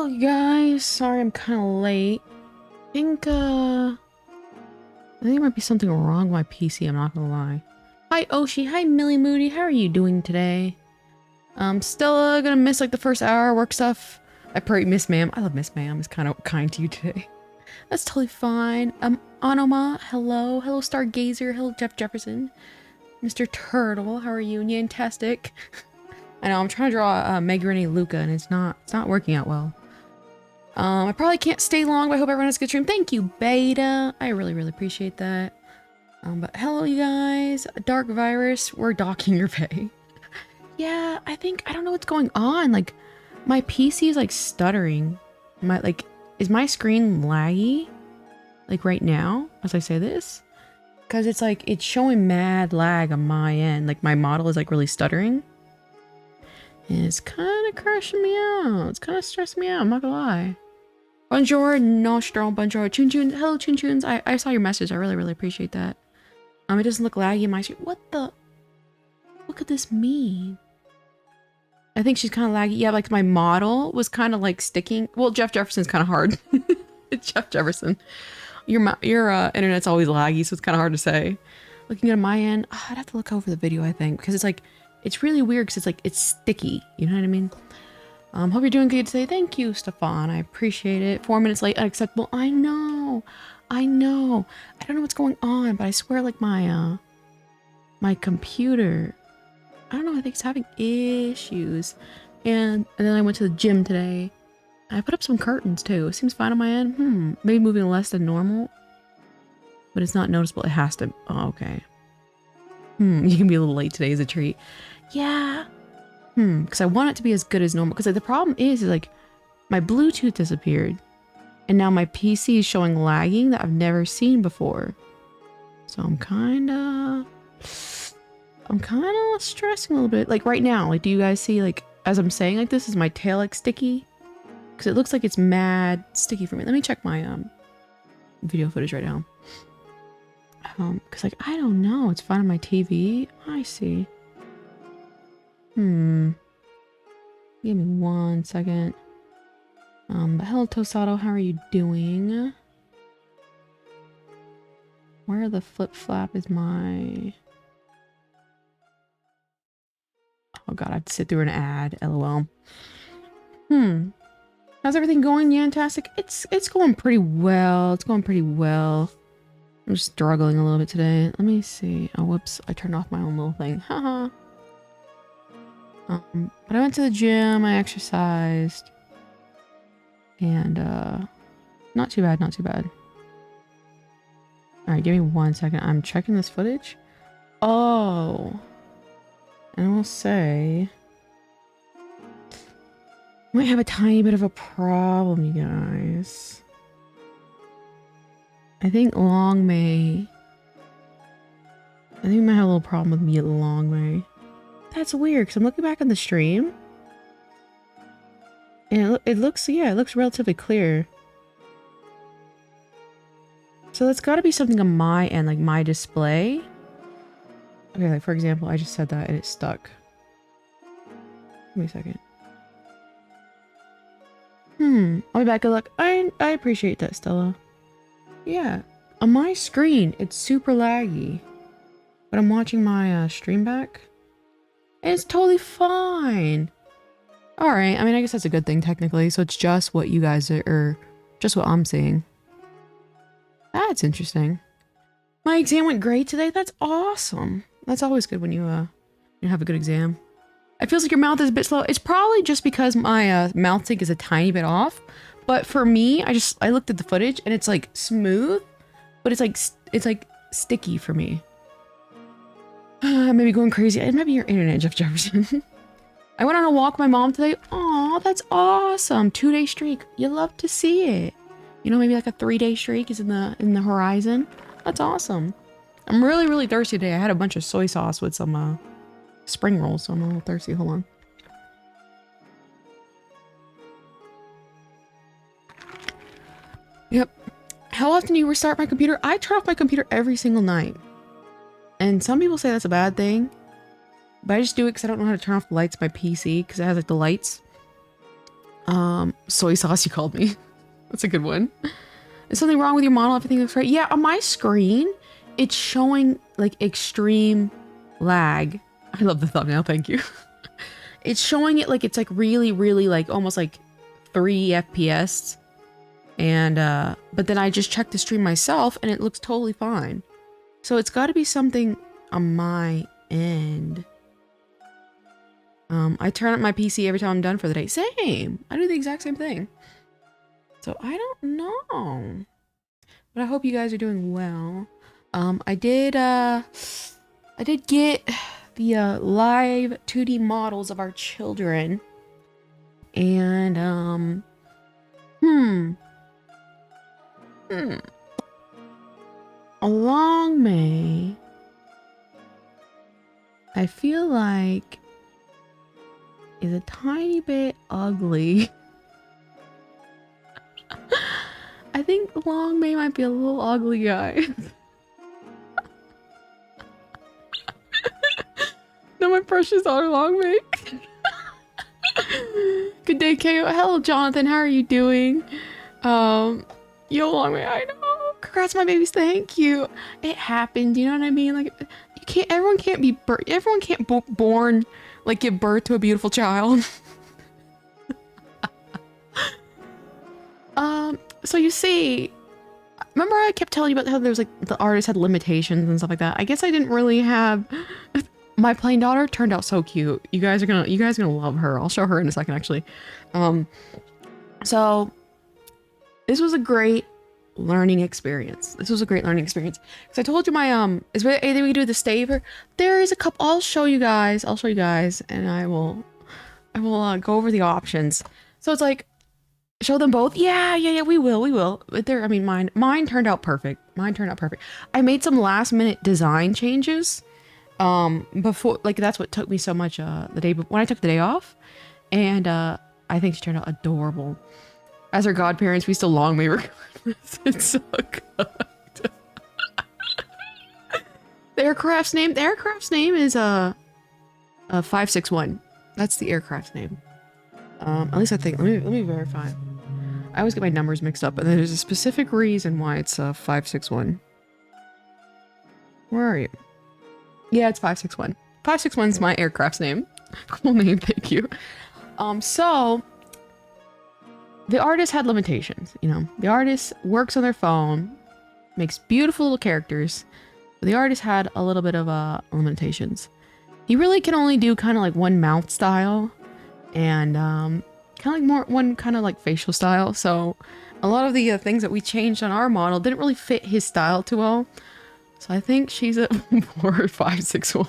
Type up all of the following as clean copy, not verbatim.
you guys. Sorry I'm kind of late. I think there might be something wrong with my PC, I'm not gonna lie. Hi Oshi, hi Millie Moody, how are you doing today? Stella, gonna miss like the first hour work stuff. I probably miss ma'am. I love Miss Ma'am, it's kind of kind to you today. That's totally fine. Anoma, hello. Hello Stargazer, hello Jeff Jefferson. Mr. Turtle, how are you? Fantastic. I know, I'm trying to draw Meg Renee Luca and it's not working out well. I probably can't stay long, but I hope everyone has a good stream. Thank you, Beta. I really, really appreciate that. But hello, you guys. Dark Virus, we're docking your pay. Yeah, I don't know what's going on. Like, my PC is like stuttering. Is my screen laggy? Like right now, as I say this? Because it's like, it's showing mad lag on my end. Like my model is like really stuttering. And it's kind of crashing me out. It's kind of stressing me out, I'm not gonna lie. Bonjour, nostro, bonjour, chun chun. Hello, chun chuns. I saw your message. I really, really appreciate that. It doesn't look laggy in my screen. What could this mean? I think she's kind of laggy. Yeah, like my model was kind of like sticking. Well, Jeff Jefferson's kind of hard. It's Jeff Jefferson. Your internet's always laggy, so it's kind of hard to say. Looking at my end, I'd have to look over the video, I think, because it's really weird because it's sticky. You know what I mean? Hope you're doing good today. Thank you, Stefan. I appreciate it. 4 minutes late, unacceptable. I know. I don't know what's going on, but I swear, like my computer, I don't know. I think it's having issues. And then I went to the gym today. I put up some curtains too. It seems fine on my end. Maybe moving less than normal, but it's not noticeable. It has to. Oh, okay. You can be a little late today as a treat. Yeah. Because I want it to be as good as normal. Because like, the problem is like my Bluetooth disappeared. And now my PC is showing lagging that I've never seen before. So I'm kind of stressing a little bit. Like right now, like do you guys see like as I'm saying like this, is my tail like sticky? Because it looks like it's mad sticky for me. Let me check my video footage right now. Because like I don't know, it's fine on my TV. I see. Give me 1 second. But hello Tosado, how are you doing? Where the flip flap is my... Oh god, I have to sit through an ad, lol. How's everything going, Yantastic? It's going pretty well. It's going pretty well. I'm just struggling a little bit today. Let me see. Oh, whoops. I turned off my own little thing. Haha. But I went to the gym, I exercised, and not too bad, not too bad. Alright, give me 1 second. I'm checking this footage. Oh. And I will say, might have a tiny bit of a problem, you guys. I think we might have a little problem with me at Longmay. That's weird, because I'm looking back on the stream. And it looks relatively clear. So that's got to be something on my end, like my display. Okay, like for example, I just said that and it stuck. Give me a second. I'll be back. Good luck. I appreciate that, Stella. Yeah, on my screen, it's super laggy. But I'm watching my stream back. And it's totally fine. Alright, I mean, I guess that's a good thing technically. So it's just what you guys are, or just what I'm seeing. That's interesting. My exam went great today. That's awesome. That's always good when you have a good exam. It feels like your mouth is a bit slow. It's probably just because my mouth sync is a tiny bit off. But for me, I looked at the footage and it's like smooth, but it's like sticky for me. Maybe going crazy. It might be your internet, Jeff Jefferson. I went on a walk with my mom today. Aw, that's awesome. 2-day streak. You love to see it. You know, maybe like a 3-day streak is in the horizon. That's awesome. I'm really, really thirsty today. I had a bunch of soy sauce with some spring rolls, so I'm a little thirsty. Hold on. Yep. How often do you restart my computer? I turn off my computer every single night. And some people say that's a bad thing. But I just do it because I don't know how to turn off the lights on my PC because it has like the lights. Soy sauce, you called me. That's a good one. Is something wrong with your model? Everything looks right. Yeah, on my screen, it's showing like extreme lag. I love the thumbnail, thank you. It's showing it like it's like really, really like almost like 3 FPS. And but then I just checked the stream myself and it looks totally fine. So it's got to be something on my end. I turn up my PC every time I'm done for the day. Same. I do the exact same thing. So I don't know. But I hope you guys are doing well. I did get the live 2D models of our children. And along May, I feel like is a tiny bit ugly. I think Long May might be a little ugly, guys. No, my precious daughter Long May. Good day, KO. Hello, Jonathan. How are you doing? Yo, Long May. I know. Congrats, my babies. Thank you. It happened. You know what I mean? Like, you can't. Everyone can't be. Everyone can't born. Like, give birth to a beautiful child. So you see, remember I kept telling you about how there was like the artist had limitations and stuff like that. I guess I didn't really have. My plain daughter turned out so cute. You guys are gonna love her. I'll show her in a second, actually. So this was a great learning experience. Because I told you my is there anything we can do with the staver? There is a couple. I'll show you guys, and I will go over the options. So it's like, show them both. Yeah, we will. But there, I mean, mine turned out perfect. I made some last minute design changes before, like, that's what took me so much the day when I took the day off, and I think she turned out adorable. As her godparents, we still long may regardless. It's so good. The aircraft's name is 561. That's the aircraft's name. At least I think. Let me verify. I always get my numbers mixed up, and there's a specific reason why it's 561. Where are you? Yeah, it's 561. 561 is my aircraft's name. Cool name, thank you. So the artist had limitations. You know, the artist works on their phone, makes beautiful little characters. But the artist had a little bit of limitations. He really can only do kind of like one mouth style, and kind of like one kind of like facial style. So a lot of the things that we changed on our model didn't really fit his style too well. So I think she's a 4561.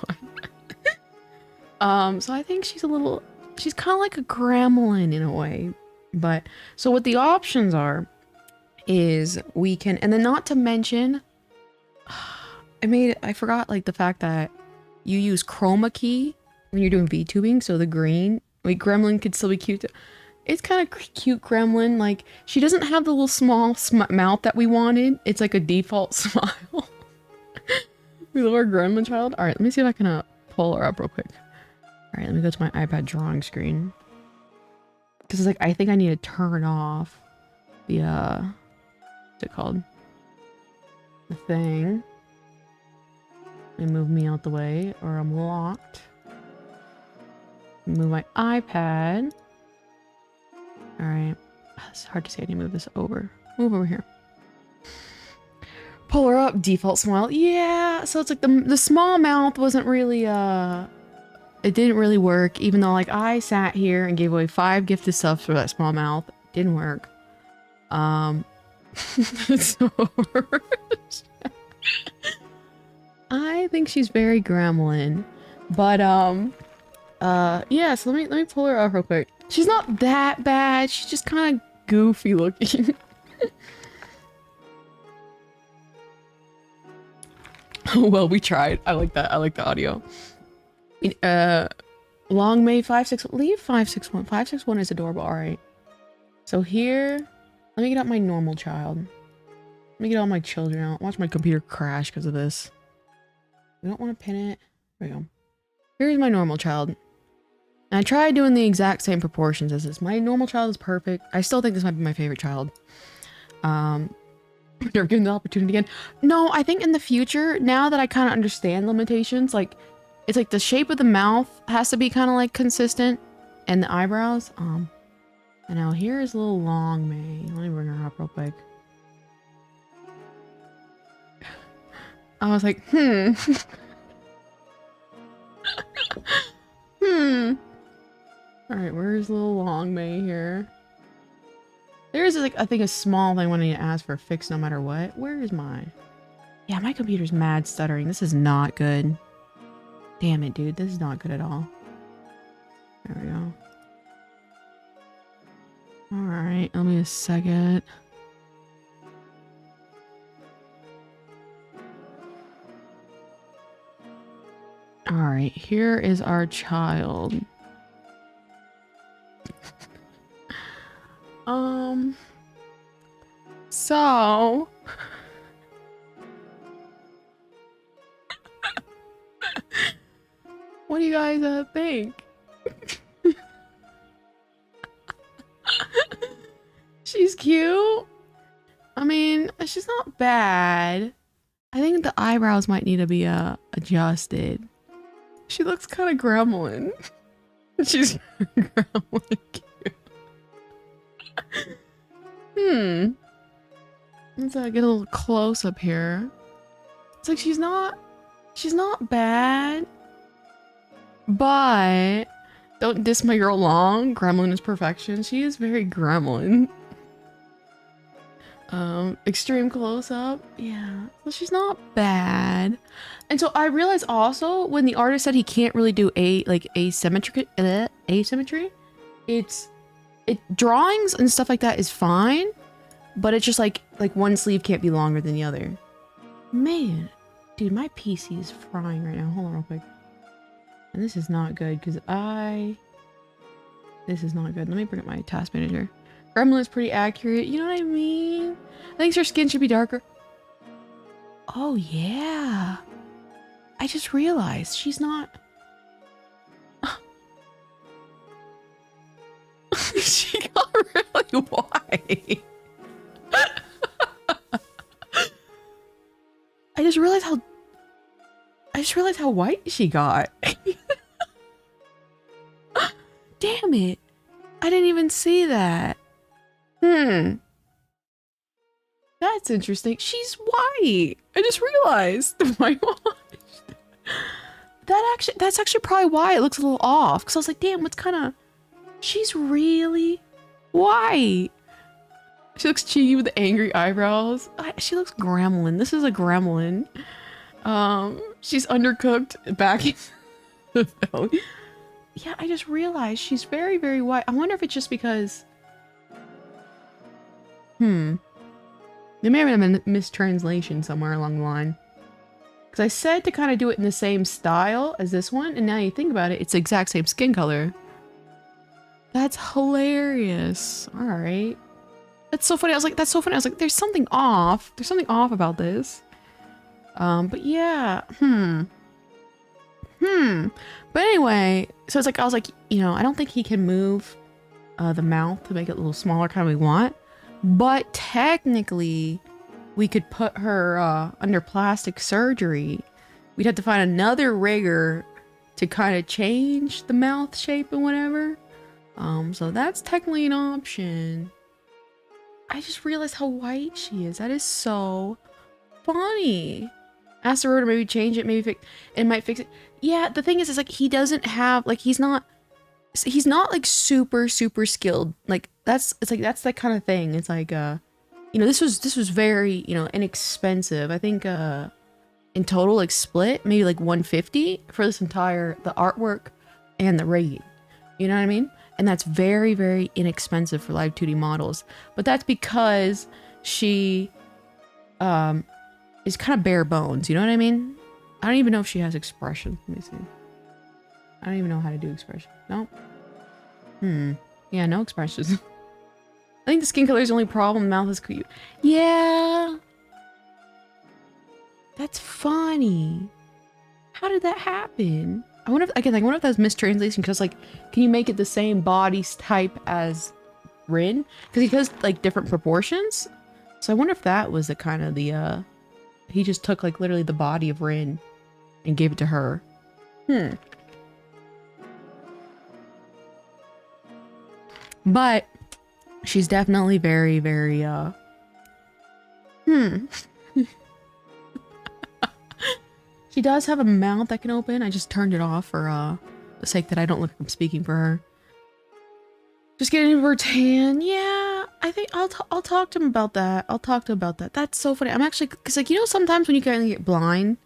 So I think she's kind of like a gremlin in a way. But so what the options are is we can, and then not to mention, I forgot like the fact that you use chroma key when you're doing VTubing. So the green, like, gremlin could still be cute. It's kind of cute gremlin. Like, she doesn't have the little small mouth that we wanted. It's like a default smile. We love our gremlin child. All right, let me see if I can pull her up real quick. All right, let me go to my iPad drawing screen. Because it's like, I think I need to turn off the, what's it called? The thing. Let me move me out the way, or I'm locked. Move my iPad. All right. It's hard to say. I need to move this over. Move over here. Pull her up. Default smile. Yeah. So it's like the small mouth wasn't really, it didn't really work. Even though, like, I sat here and gave away 5 gifted subs for that small mouth. It didn't work. It's so I think she's very gremlin. But, yeah, so let me pull her up real quick. She's not that bad. She's just kind of goofy looking. Well, we tried. I like that. I like the audio. Long May 561. Leave 561. 561 is adorable. All right. So here, let me get out my normal child. Let me get all my children out. Watch my computer crash because of this. We don't want to pin it. There we go. Here's my normal child. And I tried doing the exact same proportions as this. My normal child is perfect. I still think this might be my favorite child. Never given the opportunity again. No, I think in the future, now that I kind of understand limitations, like, it's like the shape of the mouth has to be kind of like consistent, and the eyebrows. And now here is a little long May. Let me bring her up real quick. I was like, Alright, where's little long May here? There's like, I think a small thing I need to ask for a fix no matter what. Where is mine? Yeah, my computer's mad stuttering. This is not good. Damn it, dude. This is not good at all. There we go. Alright, let me a second. Alright, here is our child. So... what do you guys think? She's cute. I mean, she's not bad. I think the eyebrows might need to be adjusted. She looks kind of gremlin. She's gremlin cute. Let's get a little close up here. It's like she's not bad, but don't diss my girl long. Gremlin is perfection. She is very gremlin. Extreme close up. Yeah. Well, she's not bad. And so I realized also when the artist said he can't really do asymmetry, drawings and stuff like that is fine, but it's just like one sleeve can't be longer than the other. Man, dude, my PC is frying right now. Hold on real quick. And this is not good because this is not good. Let me bring up my task manager. Gremlin is pretty accurate. You know what I mean? I think her skin should be darker. Oh, yeah. I just realized she's not... she got really white. I just realized how white she got. Damn it. I didn't even see that. That's interesting. She's white. I just realized. That's actually probably why it looks a little off. Because I was like, damn, what's kind of... She's really white. She looks cheeky with the angry eyebrows. She looks gremlin. This is a gremlin. She's undercooked back in the belly. Yeah, I just realized she's very, very white. I wonder if it's just because... There may have been a mistranslation somewhere along the line. Because I said to kind of do it in the same style as this one, and now you think about it, it's the exact same skin color. That's hilarious. Alright. That's so funny. I was like, that's so funny. I was like, there's something off. There's something off about this. But yeah. But anyway, so it's like, I was like, you know, I don't think he can move the mouth to make it a little smaller, kind of we want. But technically, we could put her under plastic surgery. We'd have to find another rigger to kind of change the mouth shape and whatever. So that's technically an option. I just realized how white she is. That is so funny. Ask the rotor, maybe change it, maybe fix it might fix it. Yeah, the thing is like he doesn't have like he's not like super skilled. Like that's that kind of thing. It's like you know, this was very, you know, inexpensive. I think in total like split maybe like 150 for this entire the artwork and the rigging. You know what I mean? And that's very, very inexpensive for live 2D models. But that's because she is kind of bare bones. You know what I mean? I don't even know if she has expression. Let me see. I don't even know how to do expression. Nope. Yeah, no expressions. I think the skin color is the only problem. The mouth is cute. Yeah. That's funny. How did that happen? I wonder if, again, like, I wonder if that's mistranslation, because, like, can you make it the same body type as Rin? Because he does, like, different proportions. So I wonder if that was the kind of the, he just took, like, literally the body of Rin and gave it to her. But she's definitely very, very, She does have a mouth that can open. I just turned it off for the sake that I don't look like I'm speaking for her. Just getting into her tan. Yeah, I think I'll talk to him about that. I'll talk to him about that. That's so funny. I'm actually, because like, you know, sometimes when you kind of get blind,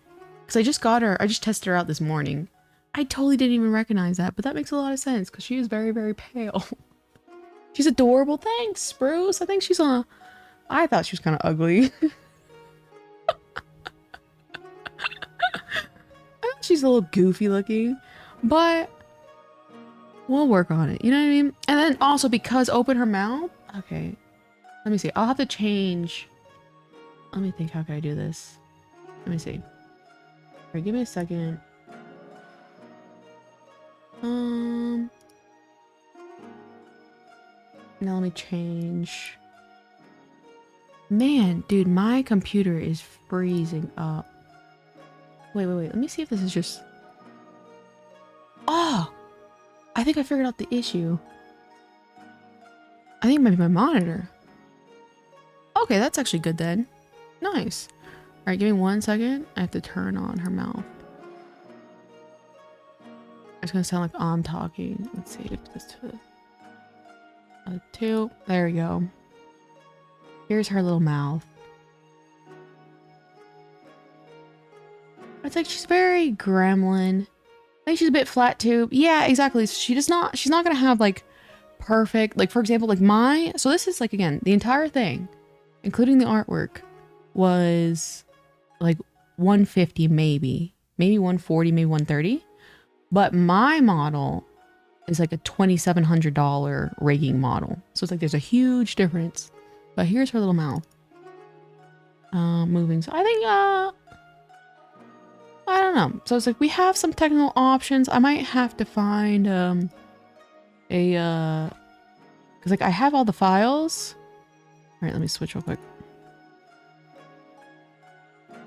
because I just got her, I just tested her out this morning. I totally didn't even recognize that, but that makes a lot of sense because she is very, very pale. She's adorable. Thanks, Bruce. I think she's I thought she was kind of ugly. She's a little goofy looking, but we'll work on it. You know what I mean? And then also because open her mouth. Okay, let me see. I'll have to change. Let me think. How can I do this? Let me see. All right, give me a second. Now let me change. Man, dude, my computer is freezing up. Wait. Let me see if this is just... Oh! I think I figured out the issue. I think it might be my monitor. Okay, that's actually good then. Nice. Alright, give me 1 second. I have to turn on her mouth. It's gonna sound like I'm talking. Let's see if this to... 2. There we go. Here's her little mouth. It's like she's very gremlin. I think she's a bit flat too. Yeah, exactly. She's not gonna have like perfect, like for example, like so this is like, again, the entire thing, including the artwork, was like 150 maybe 140, maybe 130. But my model is like a $2,700 rigging model. So it's like there's a huge difference. But here's her little mouth. Moving. So I think I don't know. So it's like we have some technical options. I might have to find because like I have all the files. All right, let me switch real quick.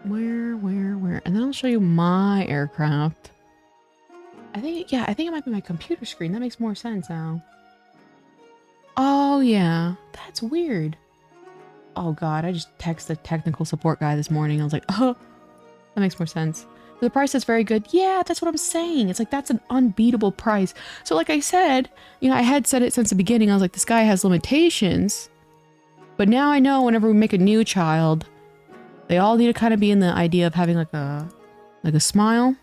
Where? And then I'll show you my aircraft. I think it might be my computer screen. That makes more sense now. Oh yeah, that's weird. Oh god, I just texted the technical support guy this morning. I was like, oh, that makes more sense. The price is very good. Yeah, that's what I'm saying. It's like, that's an unbeatable price. So like I said, you know, I had said it since the beginning. I was like, this guy has limitations. But now I know whenever we make a new child, they all need to kind of be in the idea of having like a smile.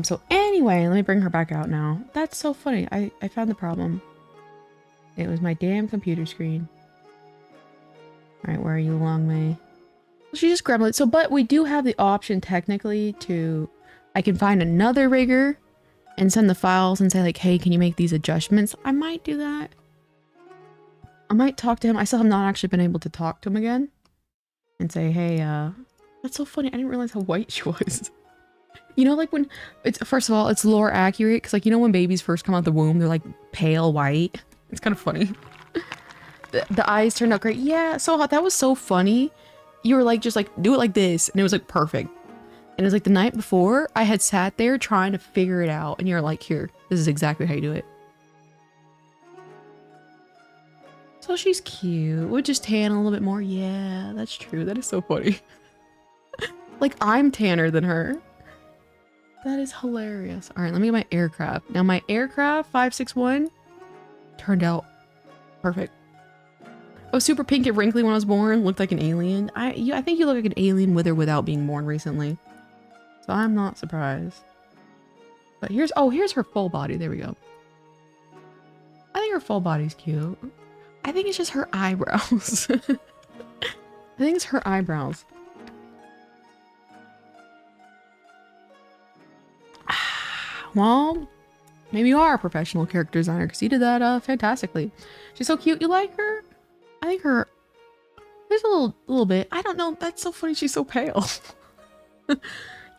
So anyway, let me bring her back out now. That's so funny. I found the problem. It was my damn computer screen. All right, where are you, Long May? She just grabbed it. So, but we do have the option technically to, I can find another rigger and send the files and say like, hey, can you make these adjustments? I might do that. I might talk to him. I still have not actually been able to talk to him again and say, hey, that's so funny. I didn't realize how white she was. You know, like when it's, first of all, it's lore accurate. Because like, you know, when babies first come out the womb, they're like pale white. It's kind of funny. The eyes turned out great. Yeah, so hot. That was so funny. You were like, just like, do it like this. And it was like perfect. And it was like the night before, I had sat there trying to figure it out. And you're like, here, this is exactly how you do it. So she's cute. We'll just tan a little bit more. Yeah, that's true. That is so funny. Like, I'm tanner than her. That is hilarious. All right, let me get my aircraft. Now, my aircraft, 561, turned out perfect. I was super pink and wrinkly when I was born. Looked like an alien. I think you look like an alien with or without being born recently. So I'm not surprised. But here's her full body. There we go. I think her full body's cute. I think it's just her eyebrows. I think it's her eyebrows. Well, maybe you are a professional character designer because you did that fantastically. She's so cute. You like her? I think her, there's a little bit. I don't know. That's so funny. She's so pale.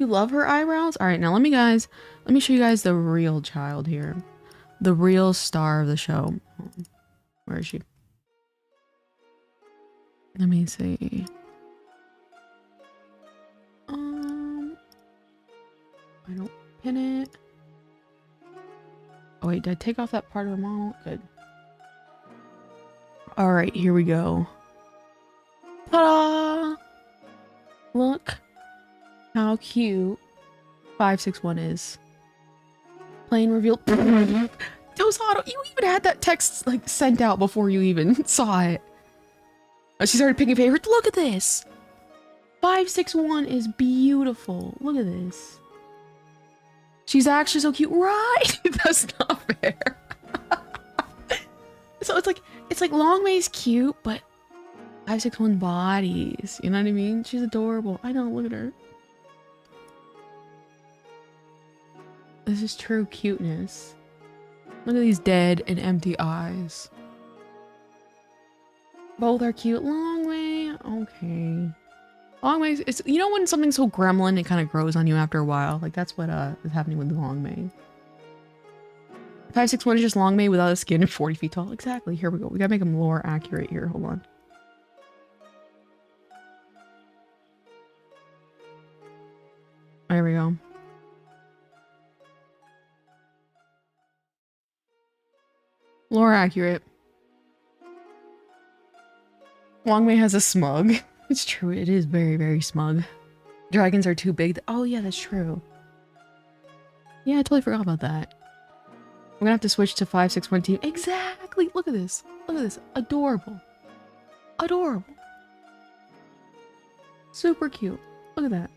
You love her eyebrows? All right, now let me show you guys the real child here. The real star of the show. Where is she? Let me see. I don't pin it. Oh wait, did I take off that part of her model? Good. All right, here we go. Ta-da! Look how cute 561 is. Plain reveal. Tosado, you even had that text like sent out before you even saw it. She started picking favorites. Look at this. 561 is beautiful. Look at this. She's actually so cute, right? That's not fair. So it's like Long May's cute, but 561 bodies. You know what I mean? She's adorable. I know. Look at her. This is true cuteness. Look at these dead and empty eyes. Both are cute. Long May. Okay. Long May, it's, you know when something's so gremlin, it kind of grows on you after a while? Like, that's what is happening with Long May. 561 is just Long May without a skin and 40 feet tall. Exactly. Here we go. We gotta make him lore accurate here. Hold on. There we go. Lore accurate. Long May has a smug. It's true, it is very, very smug. Dragons are too big. Oh yeah, that's true. Yeah, I totally forgot about that. I'm gonna have to switch to 561 team. Exactly! Look at this. Look at this. Adorable. Adorable. Super cute. Look at that.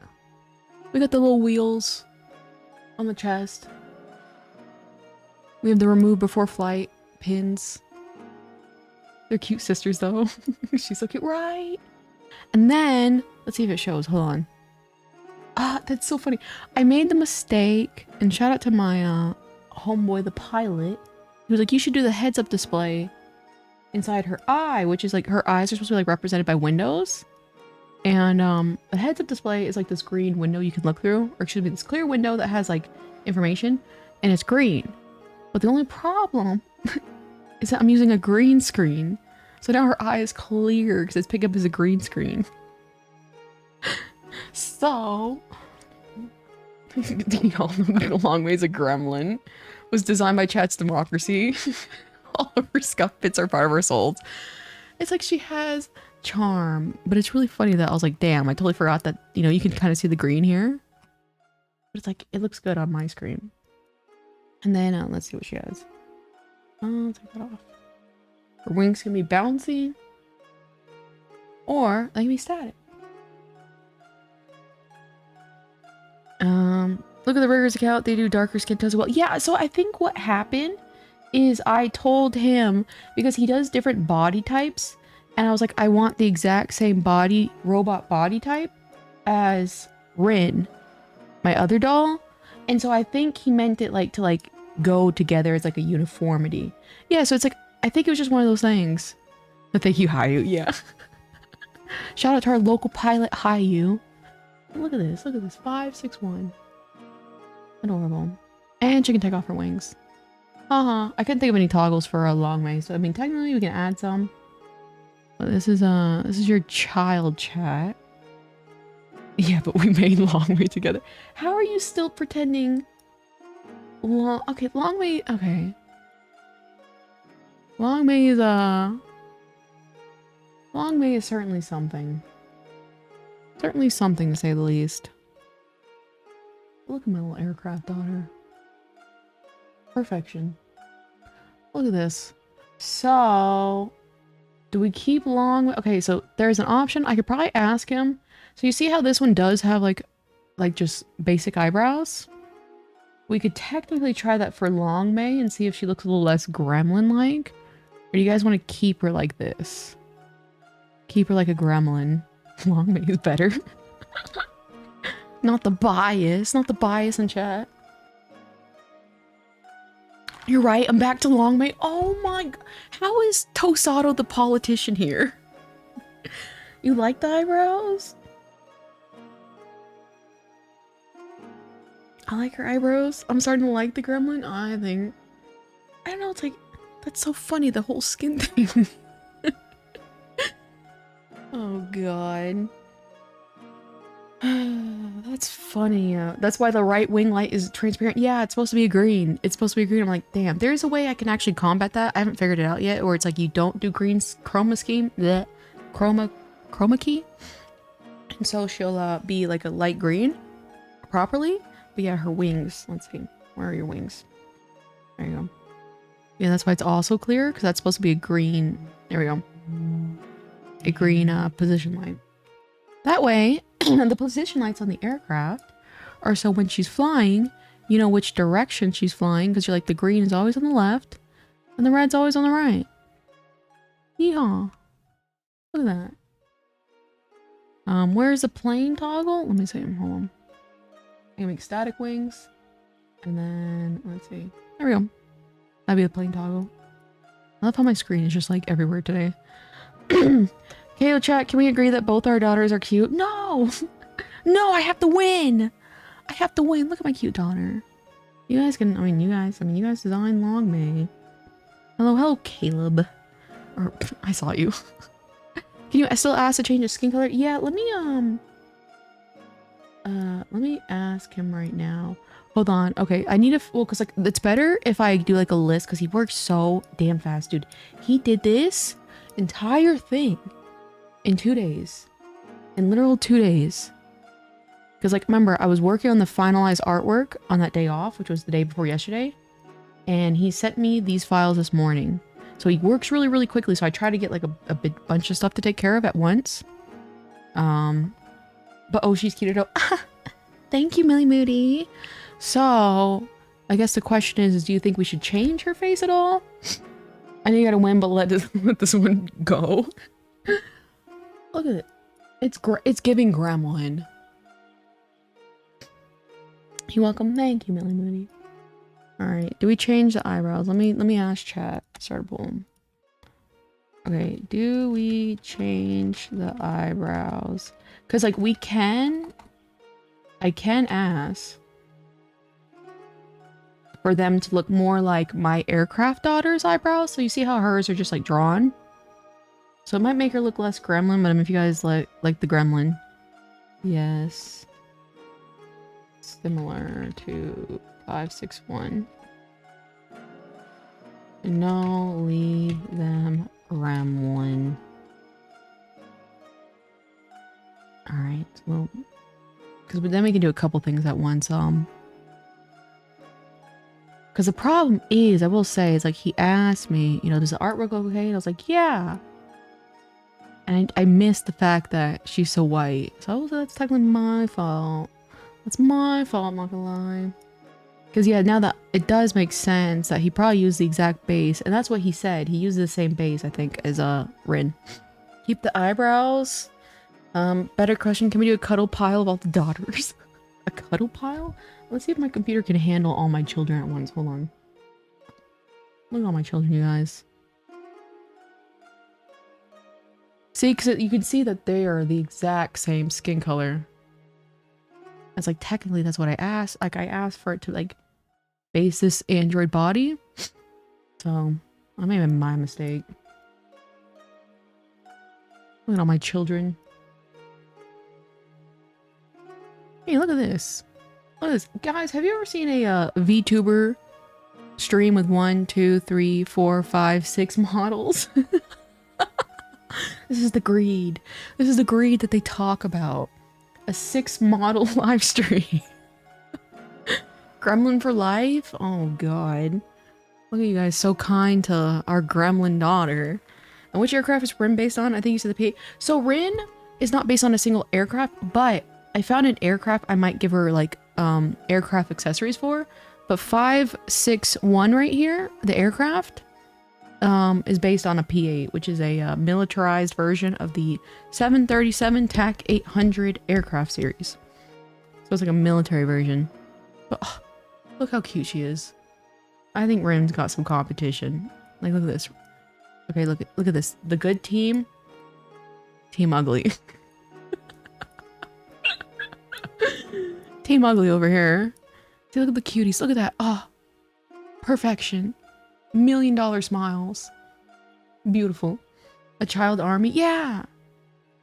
We got the little wheels on the chest. We have the remove before flight pins. They're cute sisters though. She's so cute, right? And then, let's see if it shows. Hold on. Ah, that's so funny. I made the mistake, and shout out to my homeboy, the pilot. He was like, you should do the heads-up display inside her eye, which is like, her eyes are supposed to be like represented by windows. And the heads-up display is like this green window you can look through, or excuse me, this clear window that has like information, and it's green. But the only problem is that I'm using a green screen. So now her eye is clear because it's picked up as a green screen. So, y'all know Long May's a gremlin. Was designed by Chat's Democracy. All of her scuff bits are part of her souls. It's like she has charm, but it's really funny that I was like, damn, I totally forgot that, you know, you can kind of see the green here. But it's like, it looks good on my screen. And then, let's see what she has. Take that off. Her wings can be bouncy, or they can be static. Look at the Riggers account. They do darker skin tones as well. Yeah, so I think what happened is I told him, because he does different body types, and I was like, I want the exact same body, robot body type as Rin, my other doll. And so I think he meant it like to like go together as like a uniformity. Yeah, so it's like, I think it was just one of those things. But thank you, Hayu. Yeah. Shout out to our local pilot, Hayu. Look at this. Look at this. 561. Adorable. And she can take off her wings. Haha. I couldn't think of any toggles for a Long May. So I mean, technically we can add some. But this is your child chat. Yeah, but we made Long May together. How are you still pretending? Okay, Long May. Okay. Long May is certainly something. Certainly something, to say the least. Look at my little aircraft daughter. Perfection. Look at this. So, do we keep Long? Okay, so there's an option. I could probably ask him. So you see how this one does have like just basic eyebrows? We could technically try that for Long May and see if she looks a little less gremlin-like. Or do you guys want to keep her like this? Keep her like a gremlin. Long May is better. Not the bias. Not the bias in chat. You're right. I'm back to Long May. Oh my god. How is Tosado the politician here? You like the eyebrows? I like her eyebrows. I'm starting to like the gremlin. I don't know, it's like, that's so funny, the whole skin thing. Oh god. That's funny. That's why the right wing light is transparent. Yeah, it's supposed to be a green. It's supposed to be a green. I'm like, damn, there's a way I can actually combat that. I haven't figured it out yet, where it's like you don't do green's chroma scheme, bleh, chroma key. And so she'll be like a light green properly. But yeah, her wings. Let's see. Where are your wings? There you go. Yeah, that's why it's also clear, because that's supposed to be a green. There we go. A green position light. That way, the position lights on the aircraft are so when she's flying, you know which direction she's flying, because you're like, the green is always on the left, and the red's always on the right. Yeehaw. Look at that. Where's the plane toggle? Let me see. Hold on. I can make static wings. And then, let's see. There we go. That'd be the plane toggle. I love how my screen is just like everywhere today. KO chat, can we agree that both our daughters are cute? No! No, I have to win! I have to win. Look at my cute daughter. You guys can, you guys design long May. Hello, Caleb. Or, I saw you. Can you still ask to change his skin color? Yeah, let me ask him right now. Hold on. Okay, I need to, well, because, like, it's better if I do, like, a list, because he works so damn fast, dude. He did this entire thing in 2 days. In literal 2 days. Because, like, remember, I was working on the finalized artwork on that day off, which was the day before yesterday. And he sent me these files this morning. So he works really, really quickly. So I try to get, like, a big bunch of stuff to take care of at once. But, oh, she's cute. Thank you, Millie Moody. So, I guess the question is do you think we should change her face at all? I know you gotta win, but let this one go. Look at it. It's giving gremlin. You're welcome. Thank you, Millie Moody. Alright, do we change the eyebrows? Let me ask chat. Start pulling. Okay, do we change the eyebrows? Because, like, I can ask for them to look more like my aircraft daughter's eyebrows. So you see how hers are just, like, drawn? So it might make her look less gremlin, but if you guys like the gremlin. Yes. Similar to 561. No, leave them gremlin. Alright, well, because then we can do a couple things at once. Because the problem is, I will say, is like he asked me, you know, does the artwork look okay? And I was like, yeah. And I missed the fact that she's so white. So that's technically my fault. That's my fault, I'm not gonna lie. Because yeah, now that it does make sense that he probably used the exact base. And that's what he said. He used the same base, I think, as Rin. Keep the eyebrows. Better question, can we do a cuddle pile of all the daughters? A cuddle pile? Let's see if my computer can handle all my children at once. Hold on. Look at all my children, you guys. See, because you can see that they are the exact same skin color. It's like, technically, that's what I asked. Like, I asked for it to, like, base this Android body. So, that may have been my mistake. Look at all my children. Hey, look at this. Look at this. Guys, have you ever seen a VTuber stream with 1, 2, 3, 4, 5, 6 models? This is the greed. This is the greed that they talk about. A 6 model live stream. Gremlin for life? Oh god. Look at you guys, so kind to our gremlin daughter. And which aircraft is Rin based on? I think you said the P. So Rin is not based on a single aircraft, but I found an aircraft I might give her like aircraft accessories for. But 561 right here, the aircraft, is based on a P8, which is a militarized version of the 737 TAC 800 aircraft series. So it's like a military version. But oh, look how cute she is. I think Rim's got some competition. Like, look at this. Okay, look at this. The good team. Team Ugly. Team Ugly over here. See, look at the cuties. Look at that. Oh, perfection. $1 million smiles. Beautiful. A child army. Yeah.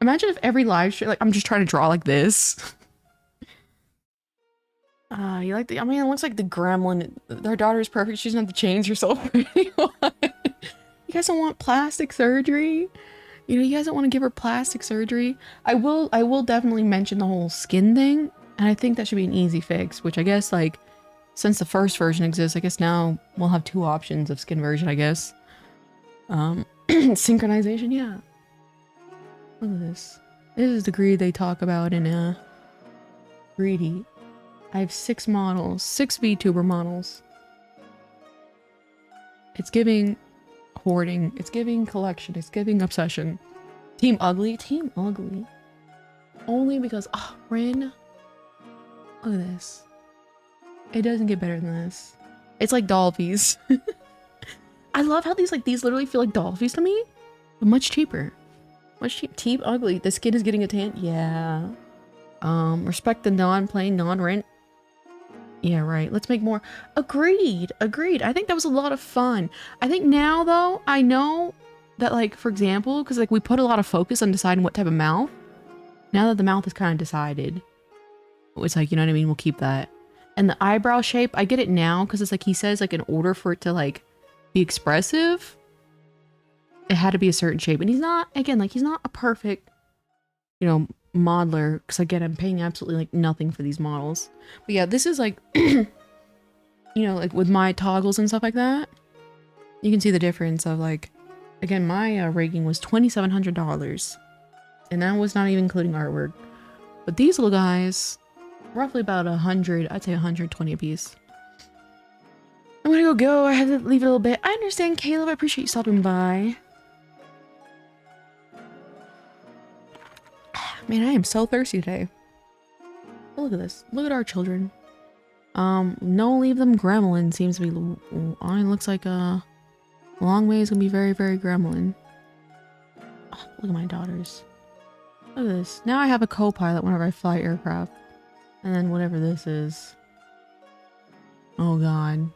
Imagine if every live stream, like, I'm just trying to draw like this. You like the, I mean, it looks like the gremlin. Their daughter is perfect. She doesn't have to change herself for anyone. You guys don't want plastic surgery? You know, you guys don't want to give her plastic surgery? I will definitely mention the whole skin thing. And I think that should be an easy fix, which I guess, like, since the first version exists, I guess now we'll have 2 options of skin version, I guess. Synchronization, yeah. Look at this. This is the greed they talk about in, Greedy. I have 6 models. 6 VTuber models. It's giving hoarding. It's giving collection. It's giving obsession. Team Ugly? Team Ugly. Only because, oh, Rin. Look at this. It doesn't get better than this. It's like Dolphies. I love how these literally feel like Dolphies to me. But much cheaper. Much cheap. Team Ugly. The skin is getting a tan. Yeah. Respect the non-plain, non-rent. Yeah, right. Let's make more. Agreed. Agreed. I think that was a lot of fun. I think now, though, I know that, like, for example, because, like, we put a lot of focus on deciding what type of mouth. Now that the mouth is kind of decided, it's like, you know what I mean? We'll keep that. And the eyebrow shape, I get it now because it's like he says, like, in order for it to, like, be expressive, it had to be a certain shape. And he's not, again, like, he's not a perfect, you know, modeler, because again, I'm paying absolutely like nothing for these models. But yeah, this is like you know, like with my toggles and stuff like that, you can see the difference of, like, again, my rigging was $2,700, and that was not even including artwork. But these little guys, roughly about 100, I'd say 120 a piece. I'm gonna go. I have to leave it a little bit. I understand, Caleb. I appreciate you stopping by. Man, I am so thirsty today. Oh, look at this. Look at our children. No leave them gremlin seems to be, it looks like a long way is gonna be very, very gremlin. Oh, look at my daughters. Look at this. Now I have a co-pilot whenever I fly aircraft. And then whatever this is. Oh god.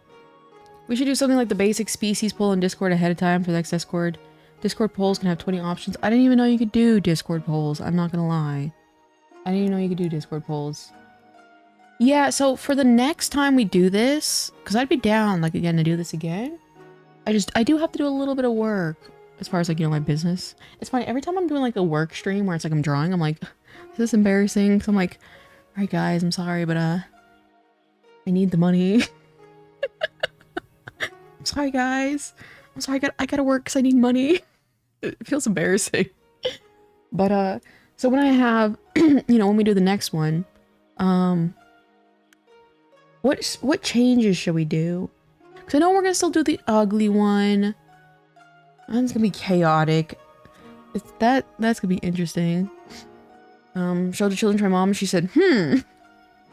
We should do something like the basic species poll in Discord ahead of time for the next Discord. Discord polls can have 20 options. I didn't even know you could do Discord polls. I'm not gonna lie. I didn't even know you could do Discord polls. Yeah, so for the next time we do this, because I'd be down, like, again, to do this again. I do have to do a little bit of work as far as, like, you know, my business. It's funny, every time I'm doing, like, a work stream where it's like I'm drawing, I'm like, is this embarrassing? So I'm like, alright guys, I'm sorry, but I need the money. I'm sorry guys. I'm sorry, I gotta work because I need money. It feels embarrassing. But so when I have you know, when we do the next one, what changes should we do? Because I know we're gonna still do the ugly one. That's gonna be chaotic. That's gonna be interesting. Showed the children to my mom, she said,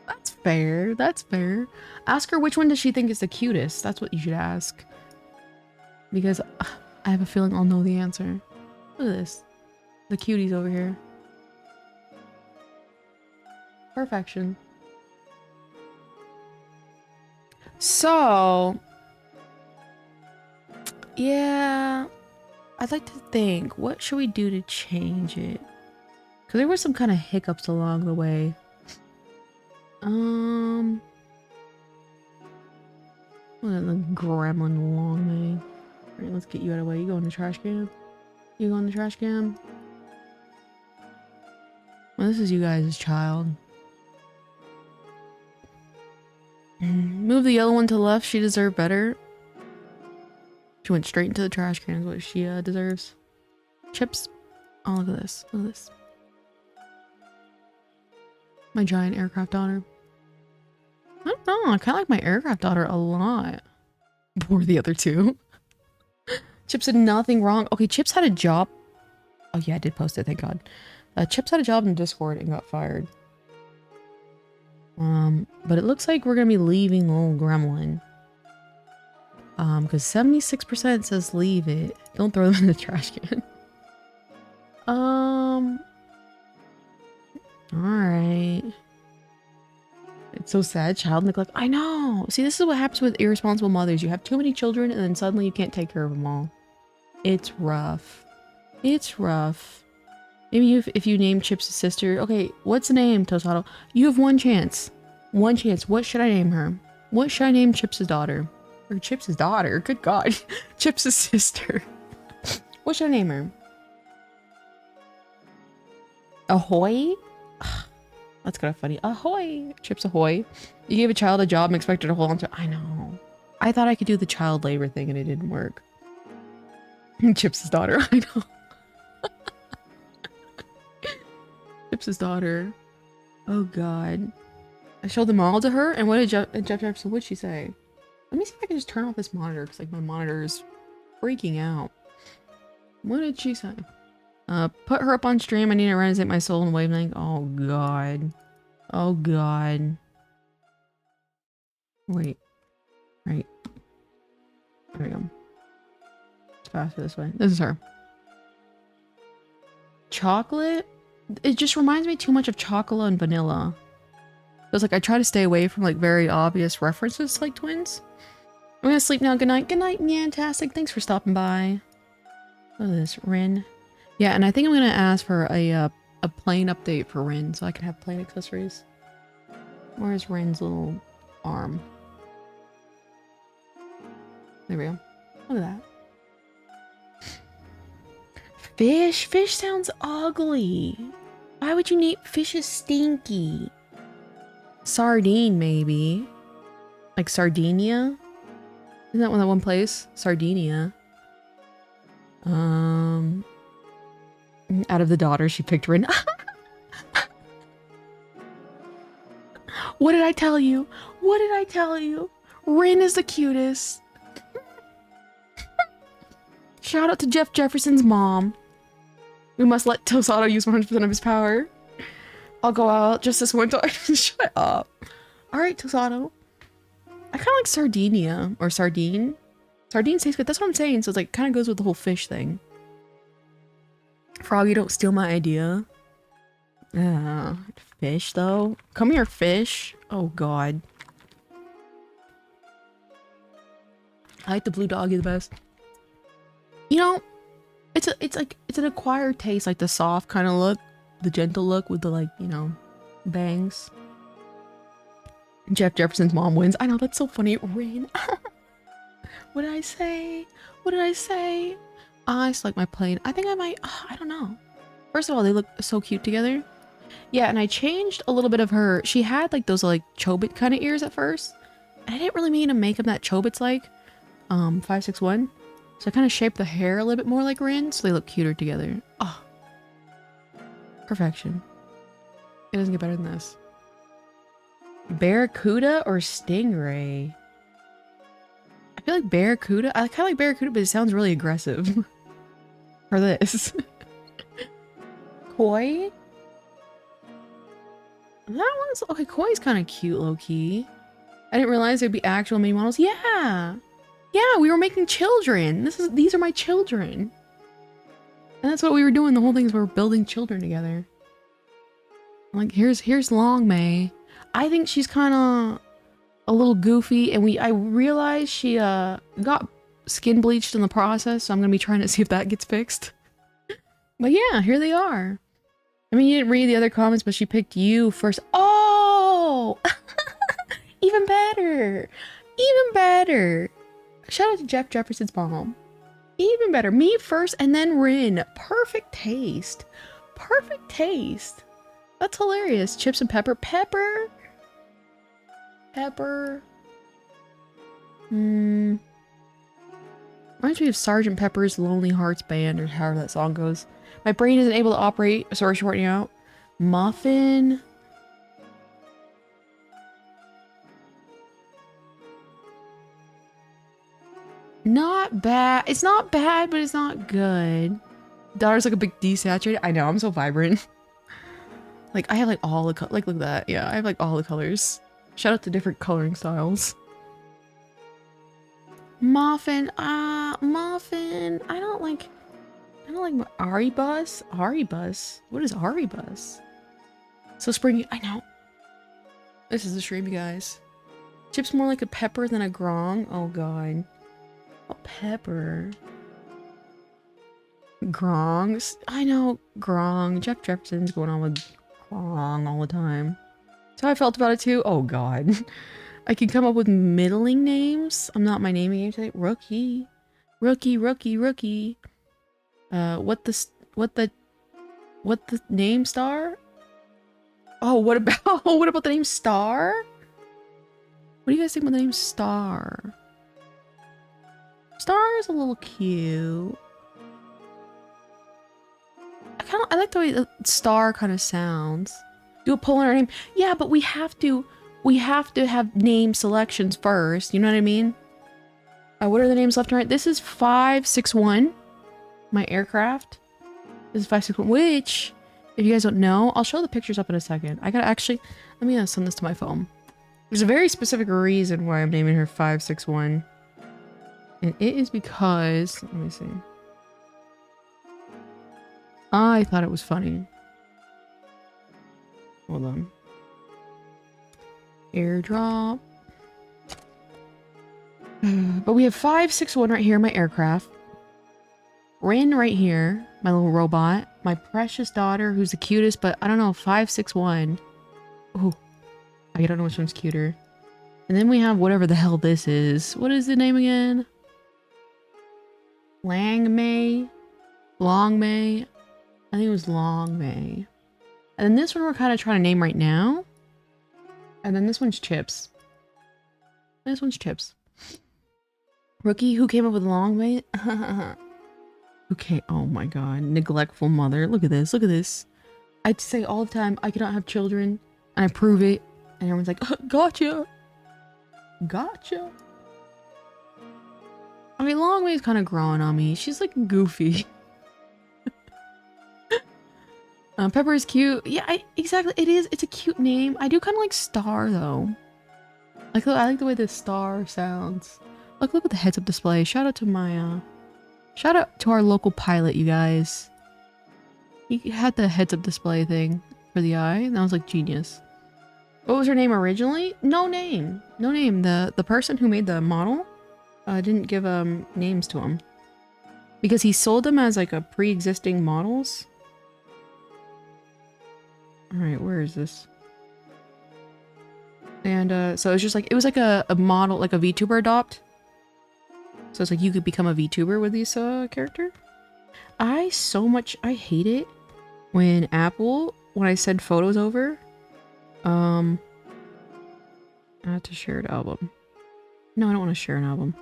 that's fair, that's fair. Ask her which one does she think is the cutest. That's what you should ask. Because I have a feeling I'll know the answer. Look at this. The cuties over here. Perfection. So, yeah, I'd like to think, what should we do to change it? Because there were some kind of hiccups along the way. Look at the gremlin long way. Alright, let's get you out of the way. You go in the trash can. You go in the trash can. Well, this is you guys' child. Move the yellow one to the left. She deserved better. She went straight into the trash can is what she deserves. Chips. Oh, look at this. Look at this. My giant aircraft daughter. I don't know. I kind of like my aircraft daughter a lot. Bore the other two. Chips did nothing wrong. Okay, Chips had a job. Oh yeah, I did post it, thank god. Chips had a job in Discord and got fired. But it looks like we're gonna be leaving the little gremlin. Because 76% says leave it. Don't throw them in the trash can. Alright. It's So sad, child neglect. I know. See, this is what happens with irresponsible mothers. You have too many children and then suddenly you can't take care of them all. It's rough. It's rough. Maybe if you name Chip's sister. Okay, what's the name, Tosado? You have one chance. One chance. What should I name her? What should I name Chip's daughter? Or Chip's daughter? Good God. Chip's sister. What should I name her? Ahoy? That's kind of funny. Ahoy! Chips ahoy. You gave a child a job and expected to hold on to. I know. I thought I could do the child labor thing and it didn't work. Chips' daughter. I know. Chips' daughter. Oh God. I showed them all to her, and what did Jeff what'd she say? Let me see if I can just turn off this monitor, because like my monitor is freaking out. What did she say? Put her up on stream. I need to reset my soul and wavelength. Oh God. Oh God. Wait. Right. There we go. It's faster this way. This is her. Chocolate? It just reminds me too much of chocolate and vanilla. It's like I try to stay away from like very obvious references to like twins. I'm gonna sleep now. Good night. Good night, Fantastic. Thanks for stopping by. Look at this, Rin. Yeah, and I think I'm gonna ask for a plane update for Rin so I can have plane accessories. Where's Rin's little arm? There we go. Look at that. Fish? Fish sounds ugly. Why would you name fish is stinky? Sardine, maybe. Like Sardinia? Isn't that one place? Sardinia. Out of the daughter, she picked Rin. What did I tell you? What did I tell you? Rin is the cutest. Shout out to Jeff Jefferson's mom. We must let Tosado use 100% of his power. I'll go out just this one time. Shut up. Alright, Tosado. I kind of like Sardinia. Or sardine. Sardines taste good. That's what I'm saying. So it's like kind of goes with the whole fish thing. Froggy, don't steal my idea. Fish though. Come here, fish. Oh God. I like the blue doggy the best. You know, it's an acquired taste, like the soft kind of look, the gentle look with the like, you know, bangs. Jeff Jefferson's mom wins. I know, that's so funny. Rain. What did I say? What did I say? I select my plane. I think I might, I don't know. First of all, they look so cute together. Yeah, and I changed a little bit of her. She had like those like Chobit kind of ears at first. And I didn't really mean to make them that Chobits like 561. So I kind of shaped the hair a little bit more like Rin, so they look cuter together. Oh. Perfection. It doesn't get better than this. Barracuda or Stingray? I feel like Barracuda. I kind of like Barracuda, but it sounds really aggressive. For this. Koi? That one's... Okay, Koi's kind of cute, low-key. I didn't realize there'd be actual mini models. Yeah! Yeah, we were making children. These are my children. And that's what we were doing. The whole thing is we were building children together. Like, here's Long May. I think she's kind of a little goofy, and I realized she got skin bleached in the process, so I'm gonna be trying to see if that gets fixed. But yeah, here they are. I mean, you didn't read the other comments, but she picked you first. Oh! Even better! Even better! Shout out to Jeff Jefferson's mom. Even better. Me first and then Rin. Perfect taste. Perfect taste. That's hilarious. Chips and pepper. Pepper. Pepper. Reminds me of Sgt. Pepper's Lonely Hearts Band, or however that song goes. My brain isn't able to operate. Sorry, shortening out. Muffin. Not bad. It's not bad, but it's not good. Daughter's like a big desaturated. I know, I'm so vibrant. Like, I have like all the like, look at that. Yeah, I have like all the colors. Shout out to different coloring styles. Muffin. Muffin. I don't like Aribus. Aribus. What is Aribus? So springy. I know. This is the stream, you guys. Chip's more like a pepper than a grong. Oh god. A pepper. Grongs. I know, grong. Jeff Jefferson's going on with grong all the time. That's how I felt about it too. Oh god. I can come up with middling names. I'm not my naming game today. Rookie. Rookie, rookie, rookie. What the name star? Oh, what about the name Star? What do you guys think about the name Star? Star is a little cute. I like the way the Star kind of sounds. Do a poll on our name. Yeah, but we have to have name selections first. You know what I mean? What are the names left and right? This is 561. My aircraft. This is 561, which, if you guys don't know, I'll show the pictures up in a second. I gotta actually, let me send this to my phone. There's a very specific reason why I'm naming her 561. And it is because, let me see. I thought it was funny. Hold on. Airdrop. But we have 561 right here, my aircraft. Rin right here, my little robot. My precious daughter, who's the cutest, but I don't know, 561. Oh, I don't know which one's cuter. And then we have whatever the hell this is. What is the name again? Lang May? Long May? I think it was Long May. And then this one we're kind of trying to name right now. And then this one's Chips. This one's Chips. Rookie, who came up with Long May? Okay, oh my god. Neglectful mother. Look at this, look at this. I'd say all the time, I cannot have children. And I prove it. And everyone's like, oh, gotcha. Gotcha. I mean, Long May's kind of growing on me. She's like goofy. Pepper is cute. Yeah, exactly. It is. It's a cute name. I do kind of like Star though. I like the way the Star sounds. Look at the heads-up display. Shout out to my shout out to our local pilot, you guys. He had the heads-up display thing for the eye, and that was like genius. What was her name originally? No name. No name. The person who made the model didn't give names to him because he sold them as like a pre-existing models. All right, where is this? And so it's just like, it was like a model, like a VTuber adopt. So it's like you could become a VTuber with this character. I hate it when Apple, when I send photos over, add to shared album. No, I don't want to share an album.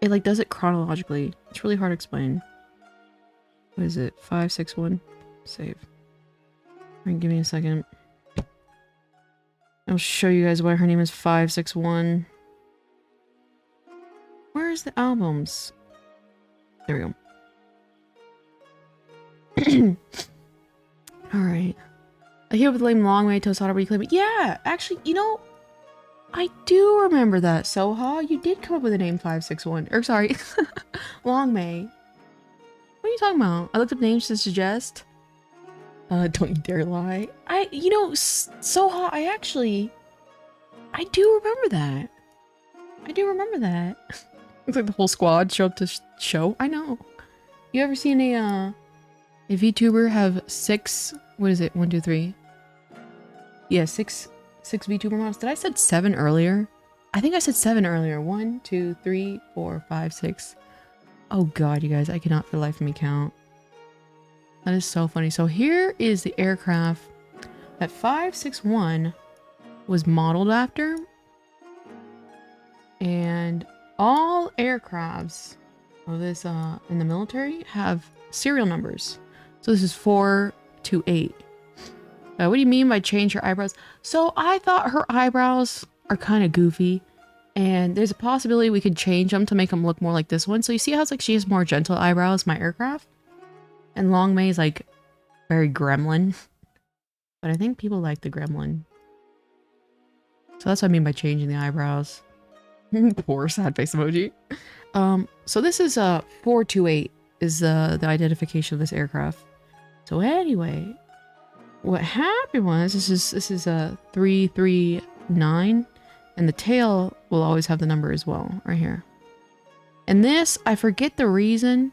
It like does it chronologically. It's really hard to explain. What is it? 561. Save. Alright, give me a second. I'll show you guys why her name is 561. Where's the albums? There we go. Alright. I hear with the name Long May Tosada, you claim it. Yeah, actually, you know, I do remember that, Soha. You did come up with the name 561. Or sorry, Long May. What are you talking about? I looked up names to suggest. Don't you dare lie. You know, Soha, I do remember that. I do remember that. Looks like the whole squad show up to show. I know. You ever seen a VTuber have 6, what is it? 1, 2, 3. Yeah, six VTuber models. Did I said 7 earlier? I think I said 7 earlier. 1, 2, 3, 4, 5, 6. Oh god, you guys, I cannot for the life of me count. That is so funny. So here is the aircraft that 561 was modeled after. And all aircrafts of this in the military have serial numbers. So this is 428. What do you mean by change her eyebrows? So I thought her eyebrows are kind of goofy. And there's a possibility we could change them to make them look more like this one. So you see how it's like she has more gentle eyebrows, my aircraft? And Long May is like very gremlin. But I think people like the gremlin. So that's what I mean by changing the eyebrows. Poor sad face emoji. So this is 428 is the identification of this aircraft. So anyway, what happened was this is 331 9, and the tail will always have the number as well, right here. And this, I forget the reason.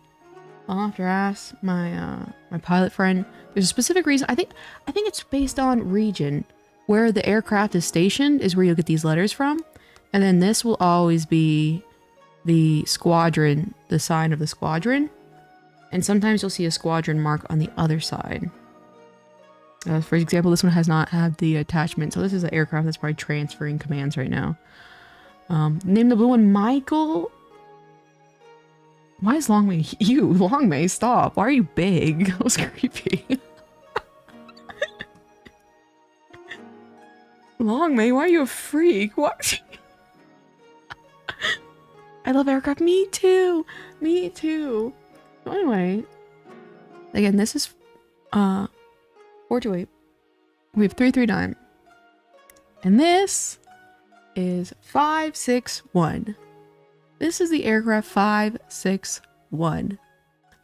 I'll have to ask my my pilot friend. There's a specific reason. I think it's based on region. Where the aircraft is stationed is where you'll get these letters from. And then this will always be the squadron, the sign of the squadron. And sometimes you'll see a squadron mark on the other side. For example, this one has not had the attachment. So this is an aircraft that's probably transferring commands right now. Name the blue one Michael. Why is Longmay? You, Longmay, stop. Why are you big? That was creepy. Longmay, why are you a freak? What? I love aircraft. Me too. Me too. So anyway, again, this is 428. We have 339. And this is 561. This is the aircraft 561.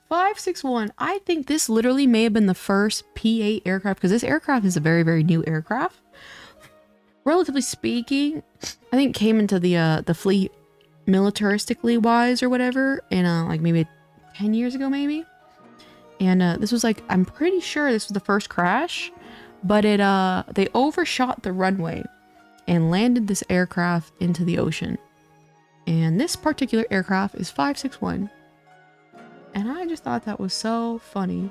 561. I think this literally may have been the first P-8 aircraft because this aircraft is a very, very new aircraft. Relatively speaking, I think it came into the fleet militaristically wise or whatever in like maybe 10 years ago maybe. And this was like, I'm pretty sure this was the first crash, but it they overshot the runway and landed this aircraft into the ocean. And this particular aircraft is 561. And I just thought that was so funny.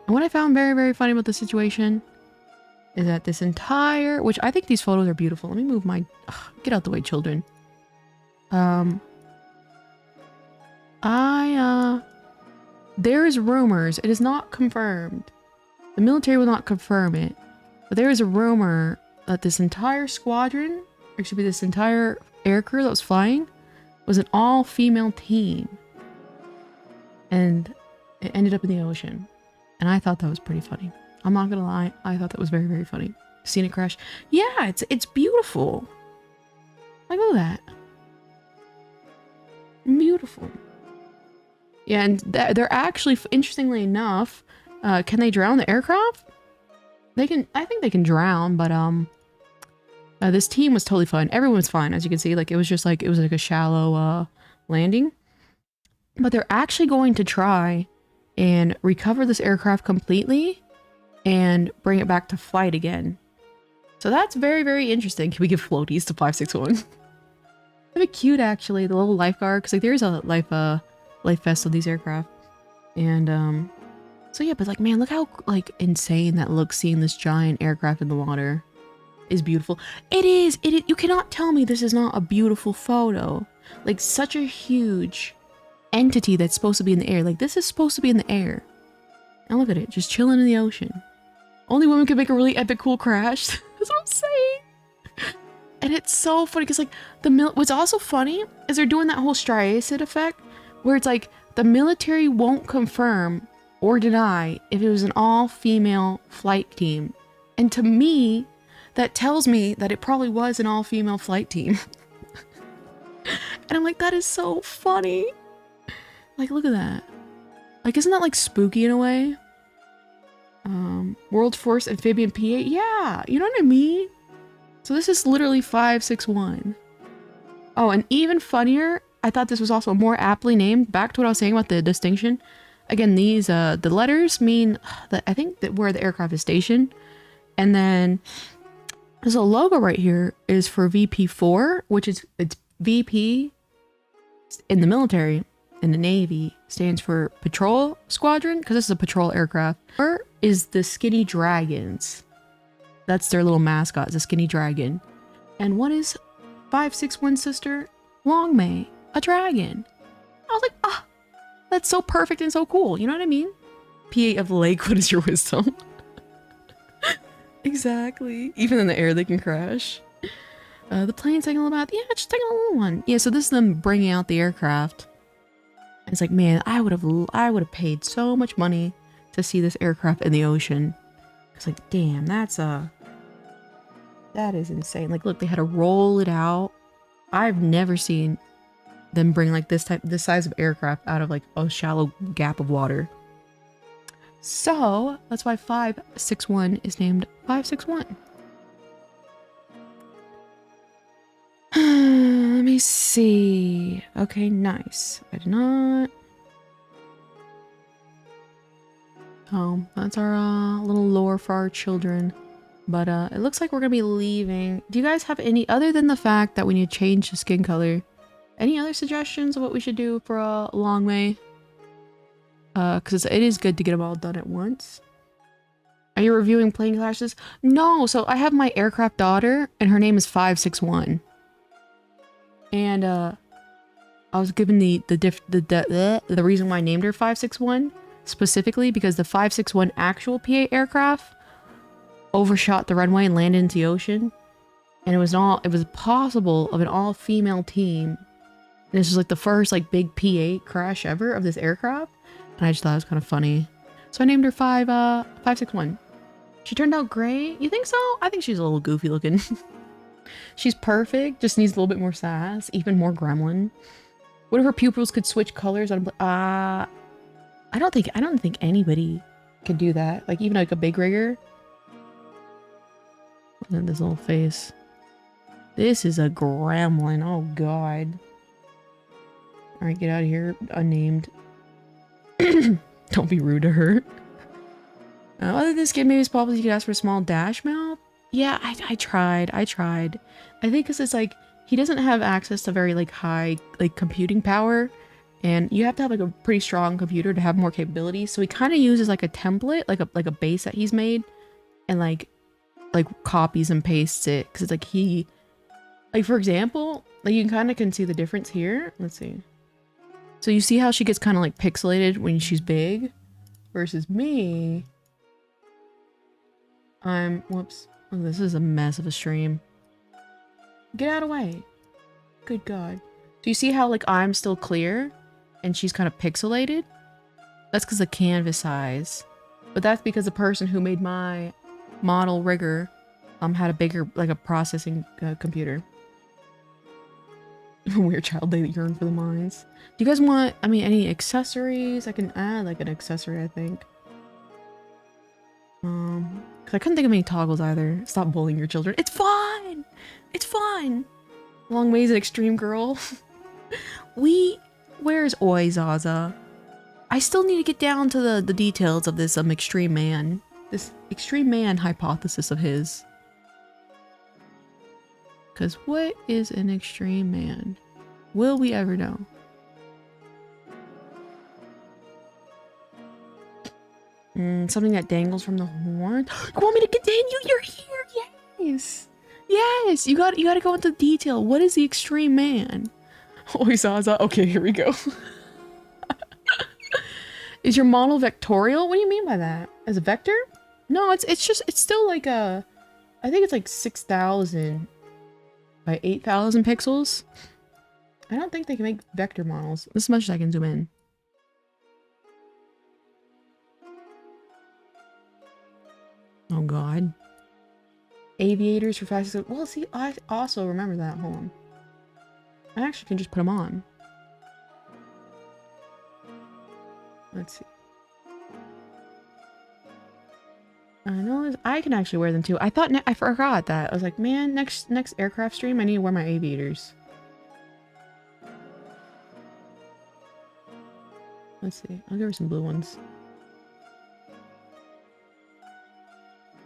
And what I found very, very funny about the situation is that this entire, which I think these photos are beautiful. Let me move my, get out the way, children. There is rumors, it is not confirmed. The military will not confirm it, but there is a rumor that this entire squadron, or should be this entire air crew that was flying, was an all-female team. And it ended up in the ocean. And I thought that was pretty funny. I'm not gonna lie, I thought that was very, very funny. Seen it crash? Yeah, it's beautiful. Like, look at that. Beautiful. Yeah, and they're actually, interestingly enough, can they drown the aircraft? They can, I think they can drown, but this team was totally fine. Everyone was fine, as you can see. Like, it was just like, it was like a shallow landing. But they're actually going to try and recover this aircraft completely and bring it back to flight again. So that's very, very interesting. Can we give floaties to 561? Very cute, actually. The little lifeguard, because like there's a life vest on these aircraft. And so yeah, but like, man, look how like insane that looks, seeing this giant aircraft in the water. Is beautiful. It is. You cannot tell me this is not a beautiful photo. Like, such a huge entity that's supposed to be in the air. Like, this is supposed to be in the air. And look at it, just chilling in the ocean. Only women could make a really epic, cool crash. That's what I'm saying. And it's so funny because, like, what's also funny is they're doing that whole striated effect where it's like the military won't confirm or deny if it was an all-female flight team. And to me, that tells me that it probably was an all-female flight team. And I'm like, that is so funny. Like, look at that. Like, isn't that like spooky in a way? World Force Amphibian P-8. Yeah, you know what I mean? So this is literally 561. Oh, and even funnier, I thought this was also more aptly named. Back to what I was saying about the distinction. Again, these, the letters mean that I think that where the aircraft is stationed. And then there's a logo right here is for VP4, which is, it's VP in the military, in the Navy, stands for Patrol Squadron, because this is a patrol aircraft. Or is the Skinny Dragons. That's their little mascot, is a Skinny Dragon. And what is 561 sister? Longmay, a dragon. I was like, ah, that's so perfect and so cool. You know what I mean? P8 of the lake, what is your wisdom? Exactly. Even in the air, they can crash. The plane's taking a little bath. Yeah, just taking a little one. Yeah, so this is them bringing out the aircraft. And it's like, man, I would have paid so much money to see this aircraft in the ocean. It's like, damn, that is insane. Like, look, they had to roll it out. I've never seen them bring like this size of aircraft out of like a shallow gap of water. So that's why 561 is named 561. Let me see. Okay, nice. I did not. Oh, that's our little lore for our children. But it looks like we're gonna be leaving. Do you guys have any, other than the fact that we need to change the skin color, any other suggestions of what we should do for Long May? Because it is good to get them all done at once. Are you reviewing plane crashes? No, so I have my aircraft daughter, and her name is 561. And I was given the reason why I named her 561 specifically because the 561 actual PA aircraft overshot the runway and landed into the ocean, and it was possible of an all-female team. And this was like the first like big P8 crash ever of this aircraft, and I just thought it was kind of funny, so I named her 561. She turned out great. You think so? I think she's a little goofy looking. She's perfect, just needs a little bit more sass, even more gremlin. What if her pupils could switch colors on I don't think anybody could do that. Like even like a big rigger. Look at this little face. This is a gremlin. Oh god. Alright, get out of here, unnamed. Don't be rude to her. Other than this game, maybe it's possible you could ask for a small dash mount. Yeah, I tried. I think because it's like, he doesn't have access to very like high like computing power, and you have to have like a pretty strong computer to have more capabilities. So he kind of uses like a template, like a base that he's made, and like copies and pastes it. Because it's like for example, like you can see the difference here. Let's see. So you see how she gets kind of like pixelated when she's big, versus me. Whoops. Oh, this is a mess of a stream. Get out of the way. Good god. So you see how like I'm still clear and she's kind of pixelated? That's because of canvas size. But that's because the person who made my model rigger had a bigger, like a processing computer. Weird child, they yearn for the mines. Do you guys want, any accessories? I can add like an accessory, I think. Cause I couldn't think of any toggles either. Stop bullying your children. It's fine! It's fine! Long May's an extreme girl. Where's Oi Zaza? I still need to get down to the details of this extreme man. This extreme man hypothesis of his. Cause what is an extreme man? Will we ever know? Something that dangles from the horn. You want me to continue? You're here. Yes. Yes. You got to go into detail. What is the extreme man? Oi Zaza. Okay, here we go. Is your model vectorial? What do you mean by that? As a vector? No, it's still like I think it's like 6,000 by 8,000 pixels. I don't think they can make vector models. This much as I can zoom in. Oh god. Aviators for fast. Well, see, I also remember that. Hold on. I actually can just put them on. Let's see. I know I can actually wear them too. I forgot that. I was like, man, next aircraft stream, I need to wear my aviators. Let's see. I'll give her some blue ones.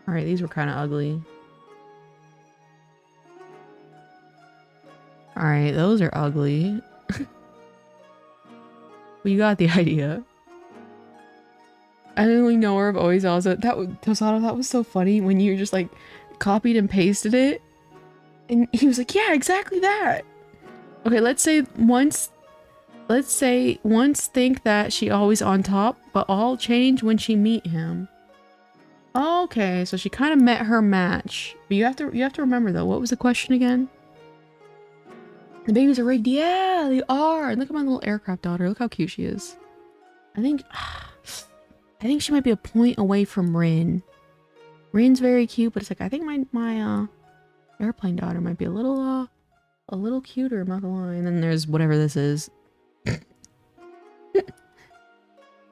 Alright, these were kind of ugly. Alright, those are ugly. But you got the idea. I only know her of always also. Tosado, that was so funny when you just like copied and pasted it. And he was like, yeah, exactly that. Okay, let's say once think that she always on top, but all change when she meet him. Okay, so she kind of met her match. But you have to remember though, what was the question again? The babies are rigged. Yeah, they are. And look at my little aircraft daughter. Look how cute she is. I think she might be a point away from Rin. Rin's very cute, but it's like I think my airplane daughter might be a little cuter, I'm not gonna lie. And then there's whatever this is.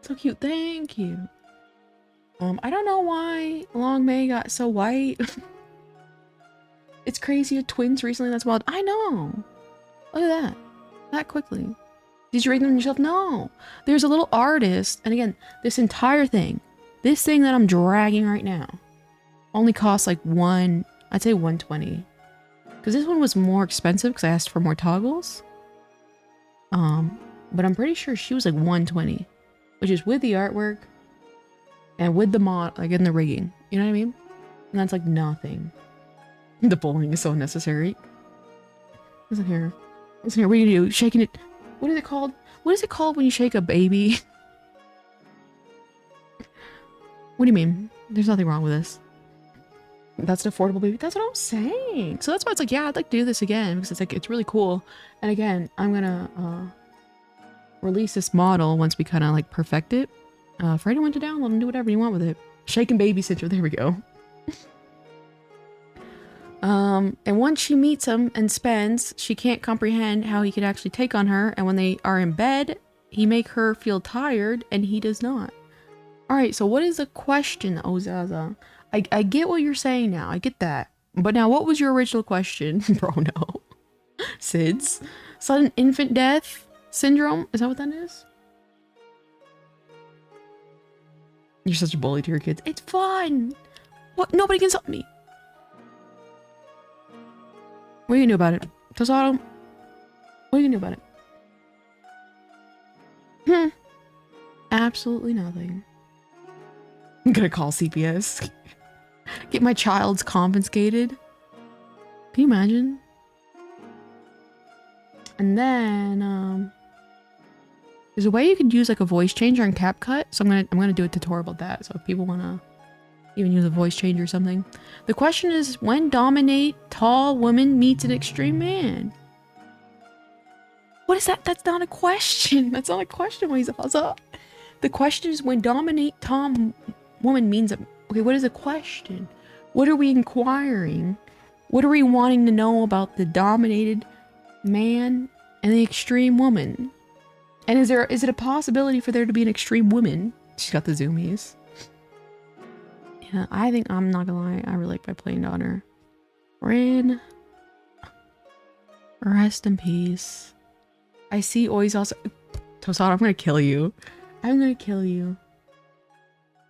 So cute, thank you. I don't know why Long May got so white. It's crazy, twins recently, that's wild. I know. Look at that. That quickly. Did you rig them yourself? No. There's a little artist. And again, this entire thing, this thing that I'm dragging right now, only costs like I'd say 120. Because this one was more expensive because I asked for more toggles. But I'm pretty sure she was like 120, which is with the artwork and with the mod, like in the rigging. You know what I mean? And that's like nothing. The bowling is so unnecessary. Listen here. Listen here. What are you gonna do? Shaking it. What is it called? What is it called when you shake a baby? What do you mean? There's nothing wrong with this. That's an affordable baby. That's what I'm saying. So that's why it's like, yeah, I'd like to do this again because it's like, it's really cool. And again, I'm gonna release this model once we kind of like perfect it for anyone to download and do whatever you want with it. Shaking baby center. There we go. And once she meets him and spends, she can't comprehend how he could actually take on her. And when they are in bed, he make her feel tired and he does not. All right. So what is the question? Oh, Zaza. I get what you're saying now. I get that. But now what was your original question? Bro, no. SIDS? Sudden infant death syndrome? Is that what that is? You're such a bully to your kids. It's fun. What? Nobody can stop me. What are you gonna do about it? Tosado? What are you gonna do about it? Absolutely nothing. I'm gonna call CPS. Get my child's confiscated. Can you imagine? And then there's a way you could use like a voice changer in CapCut. So I'm gonna do a tutorial about that. So if people wanna even use a voice changer or something. The question is, when dominate tall woman meets an extreme man? What is that? That's not a question. That's not a question. The question is, when dominate tall woman means okay, what is the question? What are we inquiring? What are we wanting to know about the dominated man and the extreme woman? And is it a possibility for there to be an extreme woman? She's got the zoomies. Yeah, I think, I'm not gonna lie, I really like my plain daughter. Rin. Rest in peace. I see always also Tosada, I'm gonna kill you. I'm gonna kill you.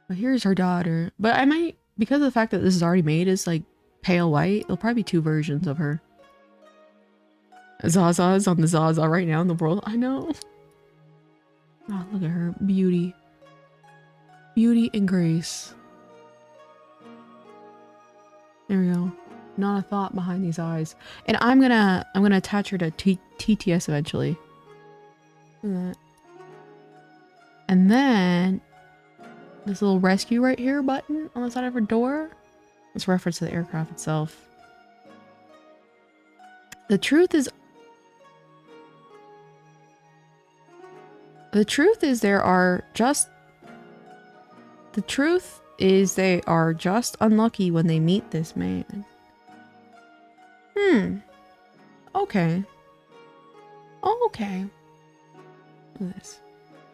But here's her daughter. But I might, because of the fact that this is already made as like pale white, there'll probably be 2 versions of her. Zaza is on the Zaza right now in the world. I know. Oh, look at her. Beauty. Beauty and grace. There we go. Not a thought behind these eyes. And I'm gonna attach her to TTS eventually. Look at that. And then this little rescue right here button on the side of her door. It's a reference to the aircraft itself. The truth is they are just unlucky when they meet this man. Okay. Okay. Look at this.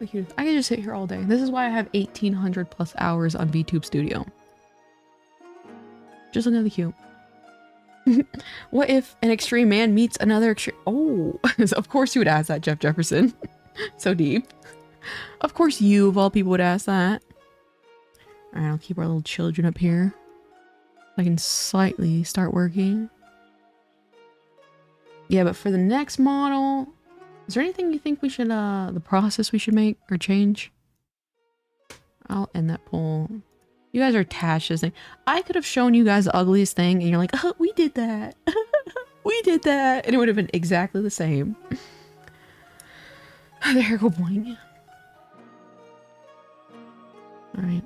Look here. I can just sit here all day. This is why I have 1,800 plus hours on Vtube Studio. Just look at the cute. What if an extreme man meets another extreme? Oh, of course you would ask that, Jeff Jefferson. So deep. Of course you, of all people, would ask that. Alright, I'll keep our little children up here. I can slightly start working. Yeah, but for the next model, is there anything you think we should, the process we should make or change? I'll end that poll. You guys are attached to this thing. I could have shown you guys the ugliest thing and you're like, oh, we did that. We did that. And it would have been exactly the same. There go boing. Alright.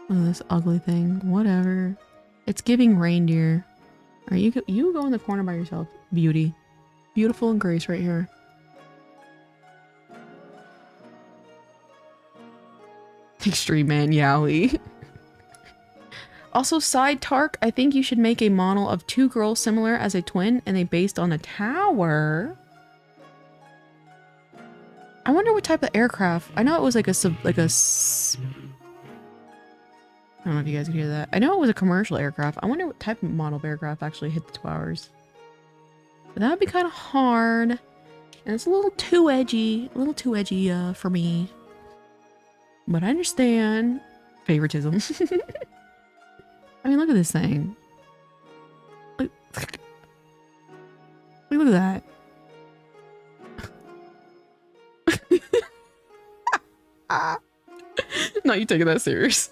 Oh, this ugly thing. Whatever. It's giving reindeer. Alright, you go in the corner by yourself. Beauty. Beautiful and grace right here. Extreme man Yowie. Also, side Tark, I think you should make a model of 2 girls similar as a twin and they based on a tower. I wonder what type of aircraft. I know it was like I don't know if you guys can hear that. I know it was a commercial aircraft. I wonder what type of model of aircraft actually hit the 2 hours. But that would be kind of hard. And it's a little too edgy. For me. But I understand. Favoritism. I mean, look at this thing. Look at that. Not you taking that serious.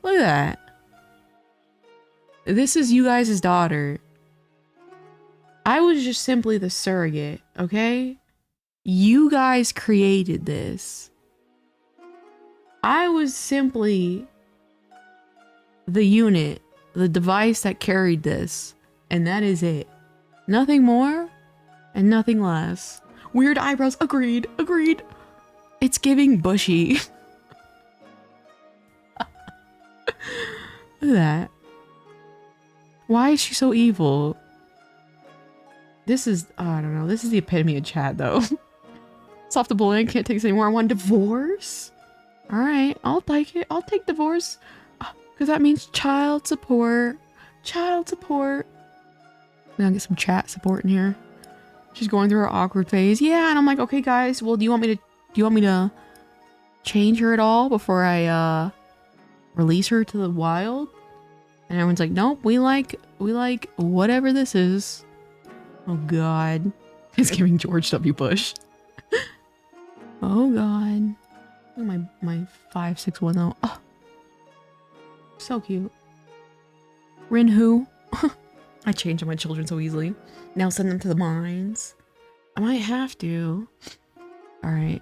Look at that. This is you guys' daughter. I was just simply the surrogate, okay? You guys created this. I was simply the unit, the device that carried this, and that is it. Nothing more and nothing less. Weird eyebrows. Agreed. Agreed. It's giving bushy. Look at that. Why is she so evil? This is, I don't know. This is the epitome of chat, though. It's off the bullying. Can't take this anymore. I want divorce. All right. I'll take it. I'll take divorce. Because that means child support. Child support. I'm gonna get some chat support in here. She's going through her awkward phase. Yeah, and I'm like, okay, guys. Well, do you want me to change her at all before I release her to the wild? And everyone's like, nope. We like whatever this is. Oh God, it's giving George W. Bush. Oh God, look at my 561 though. Oh, so cute. Rin who? I change my children so easily. Now send them to the mines. I might have to. All right.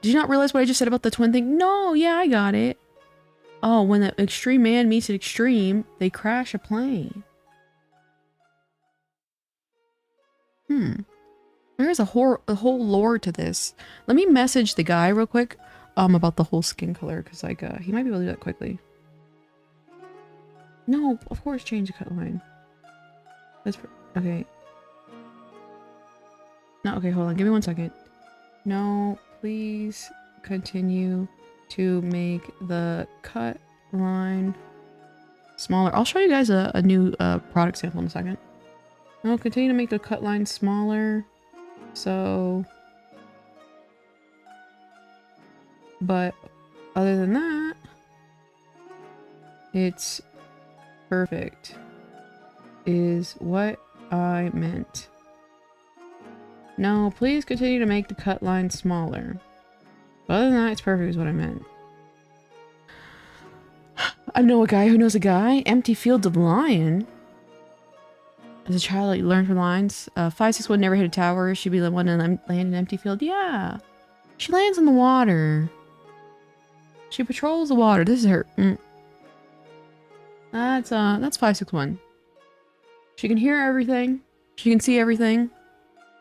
Did you not realize what I just said about the twin thing? No. Yeah, I got it. Oh, when the extreme man meets an extreme, they crash a plane. There's a whole lore to this. Let me message the guy real quick about the whole skin color, because like he might be able to do that quickly. No, of course change the cut line. That's okay. No, okay, hold on. Give me 1 second. No, please continue to make the cut line smaller. I'll show you guys a new product sample in a second. No, continue to make the cut line smaller. So, but other than that, it's perfect, is what I meant. No, please continue to make the cut line smaller. But other than that, it's perfect is what I meant. I know a guy who knows a guy. Empty Fields of Lion. As a child, I learned her lines. 561 never hit a tower. She'd be the one to land in an empty field. Yeah. She lands in the water. She patrols the water. This is her. That's 561. She can hear everything. She can see everything.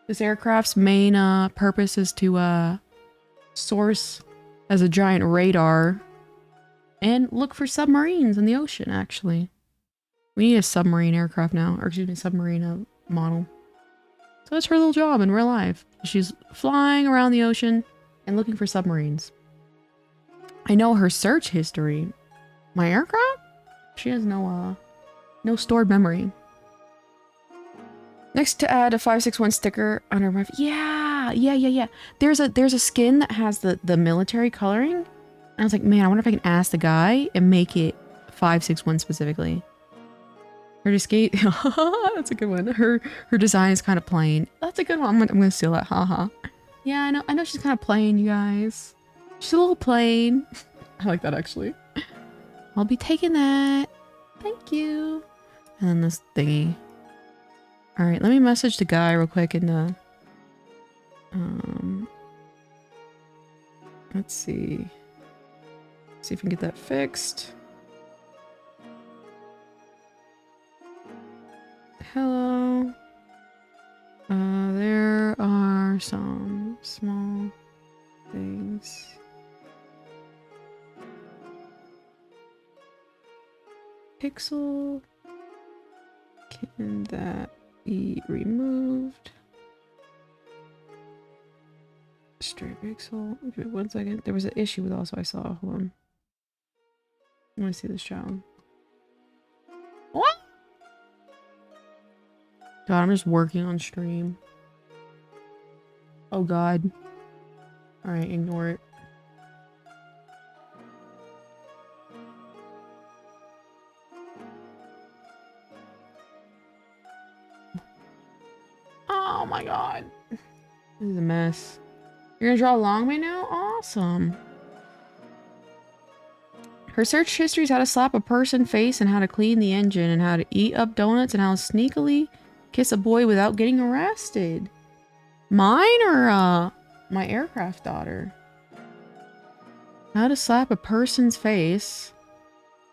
This aircraft's main purpose is to source as a giant radar and look for submarines in the ocean, actually. We need a submarine aircraft now, or excuse me, submarine model. So that's her little job in real life. She's flying around the ocean and looking for submarines. I know her search history. My aircraft? She has no stored memory. Next to add a 561 sticker on her rifle. Yeah. There's a skin that has the military coloring. And I was like, man, I wonder if I can ask the guy and make it 561 specifically. Her skate. That's a good one. Her design is kind of plain. That's a good one. I'm gonna steal that. Haha. Yeah, I know she's kind of plain, you guys. She's a little plain. I like that actually. I'll be taking that. Thank you. And then this thingy. All right, let me message the guy real quick and let's see. See if we can get that fixed. Hello. There are some small things. Pixel. Can that be removed? Stray pixel. Okay, 1 second. There was an issue with also I saw. Hold on. I want to see this child. What? God, I'm just working on stream. Oh God. Alright, ignore it. Oh my God. This is a mess. You're gonna draw long way now? Awesome. Her search history is how to slap a person face and how to clean the engine and how to eat up donuts and how to sneakily kiss a boy without getting arrested. Mine or my aircraft daughter? How to slap a person's face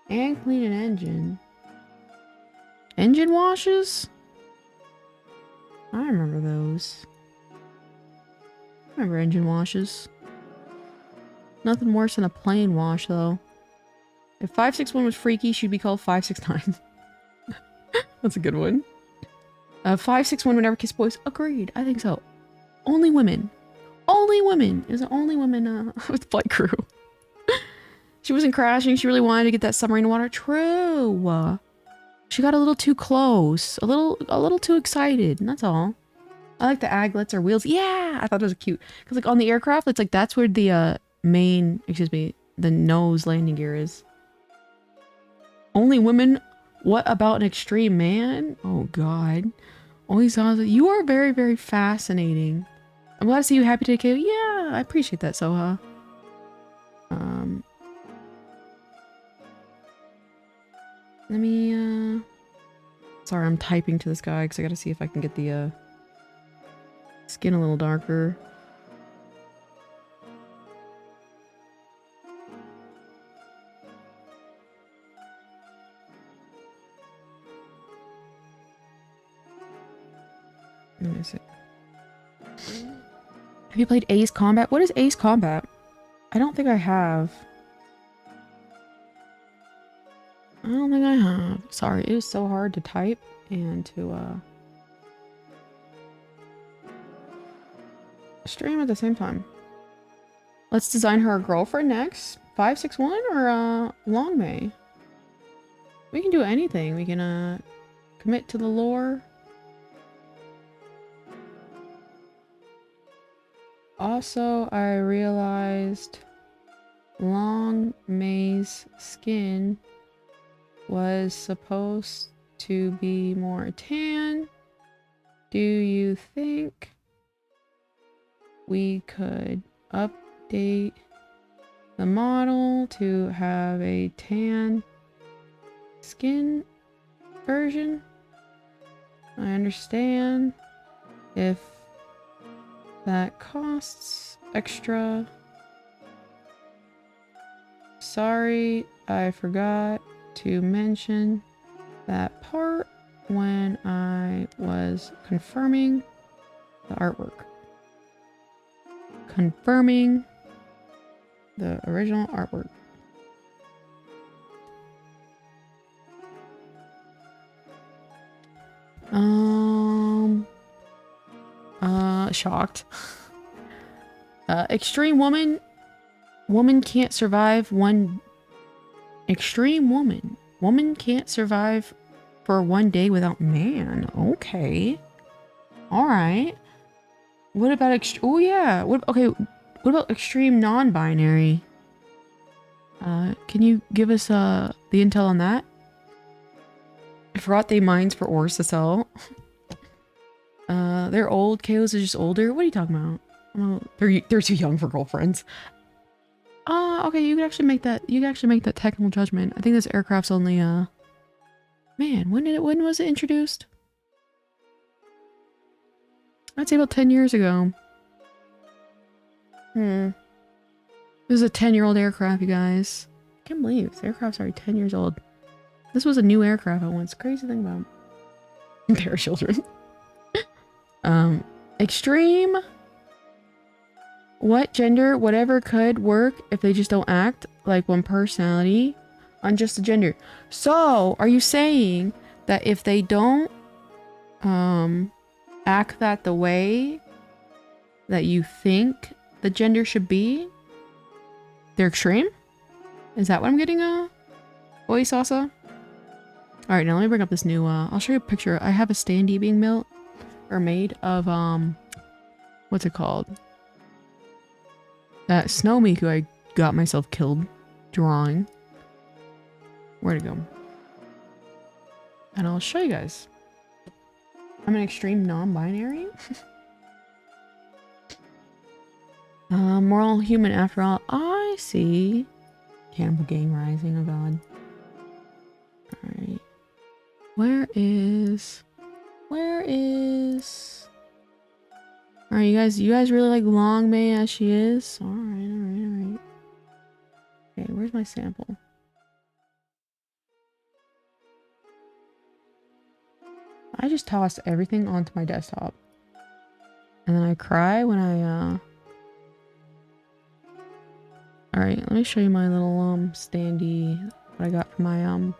and clean an engine. Engine washes? I remember those. I remember engine washes. Nothing worse than a plane wash though. If 561 was freaky, she'd be called 569. That's a good one. 561 would never kiss boys. Agreed. I think so. Only women. Only women. It was the only women with the flight crew. She wasn't crashing. She really wanted to get that submarine water. True. She got a little too close. A little too excited. And that's all. I like the aglets or wheels. Yeah! I thought it was cute. Because like on the aircraft, it's like that's where the the nose landing gear is. Only women? What about an extreme man? Oh God. Always you are very, very fascinating. I'm glad to see you happy today, Kayla. Yeah, I appreciate that, Soha. Let me, sorry, I'm typing to this guy because I gotta see if I can get the, skin a little darker. Let me see. Have you played Ace Combat? What is Ace Combat? I don't think I have. I don't think I have. Sorry, it is so hard to type and to stream at the same time. Let's design her a girlfriend next. 561 or Long May? We can do anything. We can commit to the lore. Also, I realized Long May's skin was supposed to be more tan. Do you think we could update the model to have a tan skin version? I understand if that costs extra. Sorry, I forgot to mention that part when I was confirming the artwork. Confirming the original artwork. Shocked. Extreme woman. Woman can't survive one. Extreme woman. Woman can't survive for one day without man. Okay. Alright. What about oh yeah. Okay. What about extreme non-binary? Can you give us the intel on that? I forgot they mines for ores to sell. They're old. KOs are just older. What are you talking about? They're too young for girlfriends. Okay, you can actually make that. You can actually make that technical judgment. I think this aircraft's only man, when was it introduced? I'd say about 10 years ago. This is a 10-year-old aircraft, you guys. I can't believe this aircraft's already 10 years old. This was a new aircraft at once. Crazy thing about pair of children. Extreme. What gender, whatever could work if they just don't act like one personality on just a gender. So, are you saying that if they don't act that the way that you think the gender should be, they're extreme? Is that what I'm getting, Oi Sasa? All right, now let me bring up this new, I'll show you a picture. I have a standee being built or made of, what's it called? That snow Miku I got myself killed drawing. Where'd it go? And I'll show you guys. I'm an extreme non-binary. We're all human after all. I see. Cannibal gang rising, oh god. Alright. Where is... Alright, you guys really like Long May as she is? Alright. Okay, where's my sample? I just tossed everything onto my desktop. And then I cry when I, Alright, let me show you my little, standee that I got from my,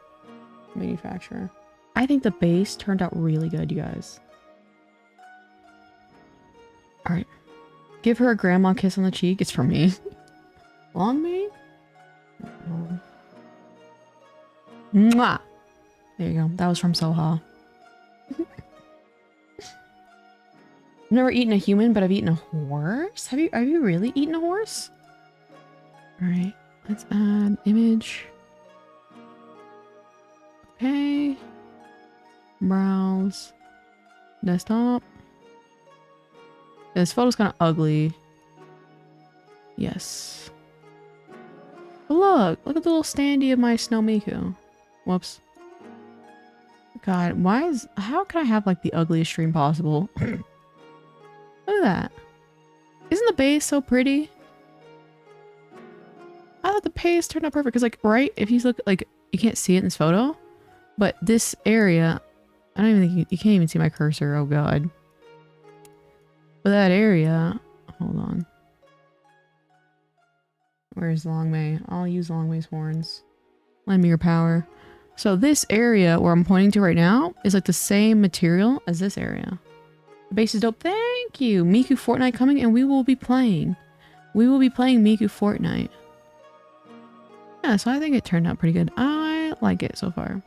manufacturer. I think the base turned out really good, you guys. Alright. Give her a grandma kiss on the cheek. It's from me. Long May? Mwah! There you go. That was from Soha. I've never eaten a human, but I've eaten a horse. Have you really eaten a horse? Alright, let's add image. Okay. Browse. Desktop. This photo's kind of ugly. Yes. But look at the little standee of my Snow Miku. Whoops. God, how can I have like the ugliest stream possible? Look at that. Isn't the base so pretty? I thought the base turned out perfect because like, right? If you look like, you can't see it in this photo, but this area, I don't even think you can't even see my cursor. Oh god. But that area, hold on. Where's Long May? I'll use Long May's horns. Lend me your power. So this area where I'm pointing to right now is like the same material as this area. The base is dope. Thank you. Miku Fortnite coming and we will be playing. We will be playing Miku Fortnite. Yeah, so I think it turned out pretty good. I like it so far.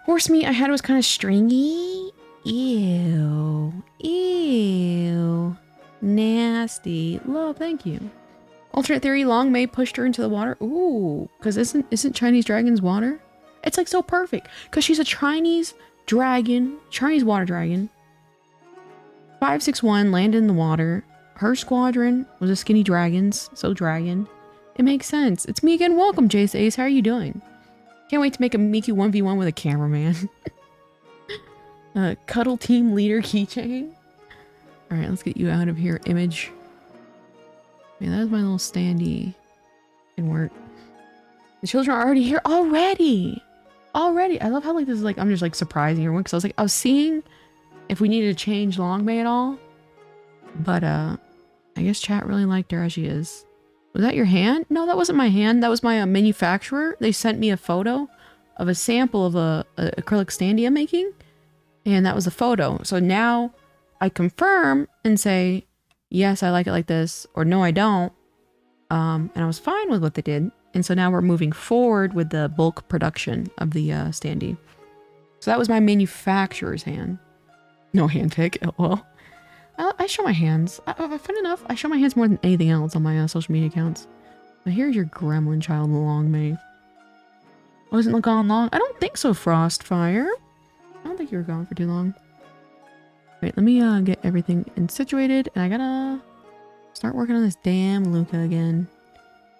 Horse meat I had was kind of stringy. Ew. Ew. Nasty. Love, thank you. Alternate theory, Long May pushed her into the water. Ooh, because isn't Chinese dragons water? It's like so perfect. Because she's a Chinese dragon, Chinese water dragon. 561 landed in the water. Her squadron was a skinny dragons, so dragon. It makes sense. It's me again. Welcome, Jace Ace. How are you doing? Can't wait to make a Miku 1v1 with a cameraman. Cuddle team leader keychain. Alright, let's get you out of here, image. Man, that was my little standee. Can work. The children are already here. Already! I love how like this is like, I'm just like surprising everyone because I was seeing if we needed to change Long May at all. But I guess chat really liked her as she is. Was that your hand? No, that wasn't my hand. That was my manufacturer. They sent me a photo of a sample of a acrylic standee I'm making. And that was a photo. So now I confirm and say, yes, I like it like this, or no, I don't. And I was fine with what they did. And so now we're moving forward with the bulk production of the standee. So that was my manufacturer's hand. No hand pick. Well, I show my hands. Fun enough, I show my hands more than anything else on my social media accounts. But here's your gremlin child, Long May. Wasn't it gone long? I don't think so, Frostfire. I don't think you were gone for too long. Wait, let me get everything situated, and I gotta start working on this damn Luca again.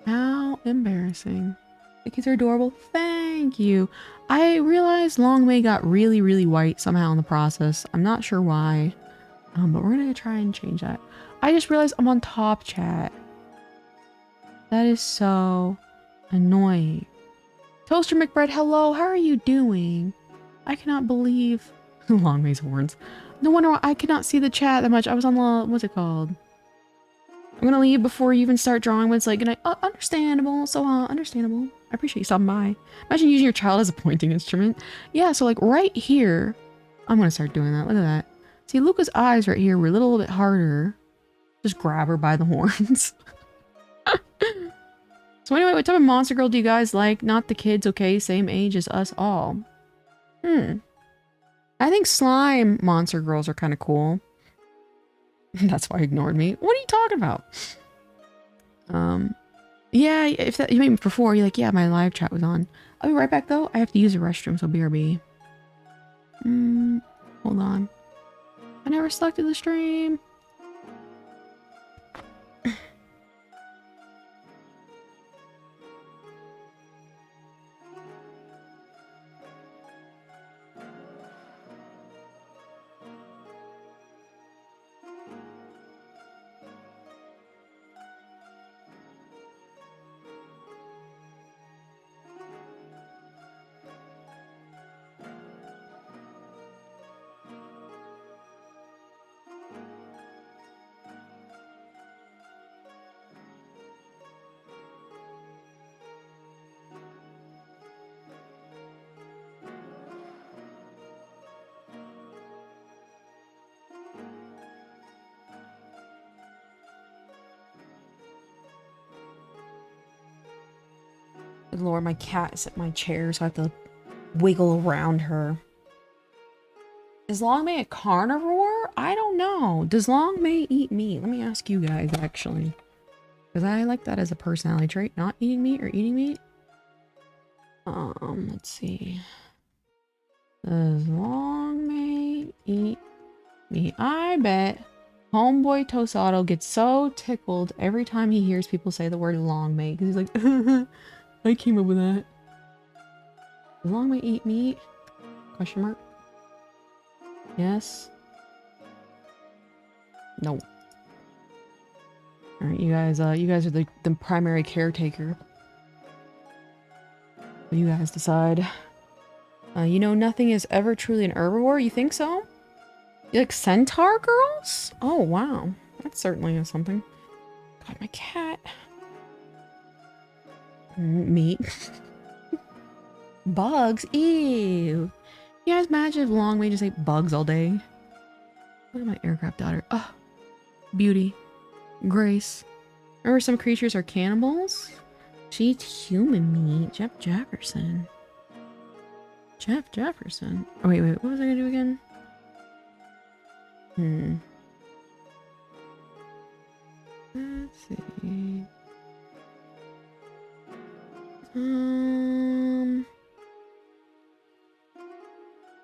How embarrassing. The kids are adorable. Thank you. I realized Long May got really, really white somehow in the process. I'm not sure why, but we're gonna try and change that. I just realized I'm on top chat. That is so annoying. Toaster McBread, hello. How are you doing? I cannot believe Long May's horns. No wonder why I could not see the chat that much. I was on the, what's it called? I'm gonna leave before you even start drawing when it's like, understandable. So, understandable. I appreciate you stopping by. Imagine using your child as a pointing instrument. Yeah, so like right here, I'm gonna start doing that. Look at that. See, Luca's eyes right here were a little bit harder. Just grab her by the horns. So anyway, what type of monster girl do you guys like? Not the kids, okay? Same age as us all. I think slime monster girls are kind of cool. That's why he ignored me. What are you talking about? Yeah, if that you made me before, you're like, yeah, my live chat was on. I'll be right back though. I have to use the restroom, so BRB. Hold on. I never selected the stream. Good Lord, my cat is at my chair, so I have to wiggle around her. Is Longmay a carnivore? I don't know. Does Longmay eat meat? Let me ask you guys, actually. Because I like that as a personality trait. Not eating meat or eating meat. Let's see. Does Longmay eat meat? I bet Homeboy Tosado gets so tickled every time he hears people say the word Longmay. Because he's like, I came up with that. Does Longmay eat meat? Question mark. Yes. No. Alright, you guys are the primary caretaker. You guys decide. You know nothing is ever truly an herbivore? You think so? You like centaur girls? Oh, wow. That's certainly something. God, my cat. Meat. Bugs? Ew. You guys imagine if Longmay just ate bugs all day? Look at my aircraft daughter. Oh, beauty. Grace. Remember some creatures are cannibals? She eats human meat. Jeff Jefferson. Jeff Jefferson. Oh, wait. What was I gonna do again? Let's see.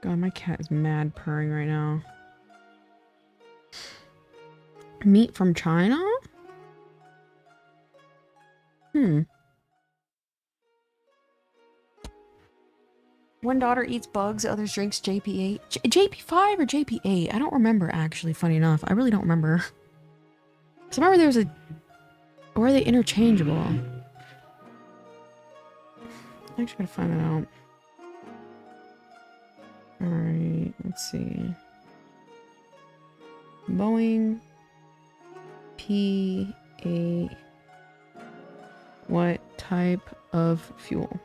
God, my cat is mad purring right now. Meat from China? One daughter eats bugs, the others drinks JP8. JP5 or JP8? I don't remember, actually, funny enough. I really don't remember. Because I remember there was a... Or are they interchangeable? I actually gotta find that out. Alright, let's see. Boeing P8. What type of fuel?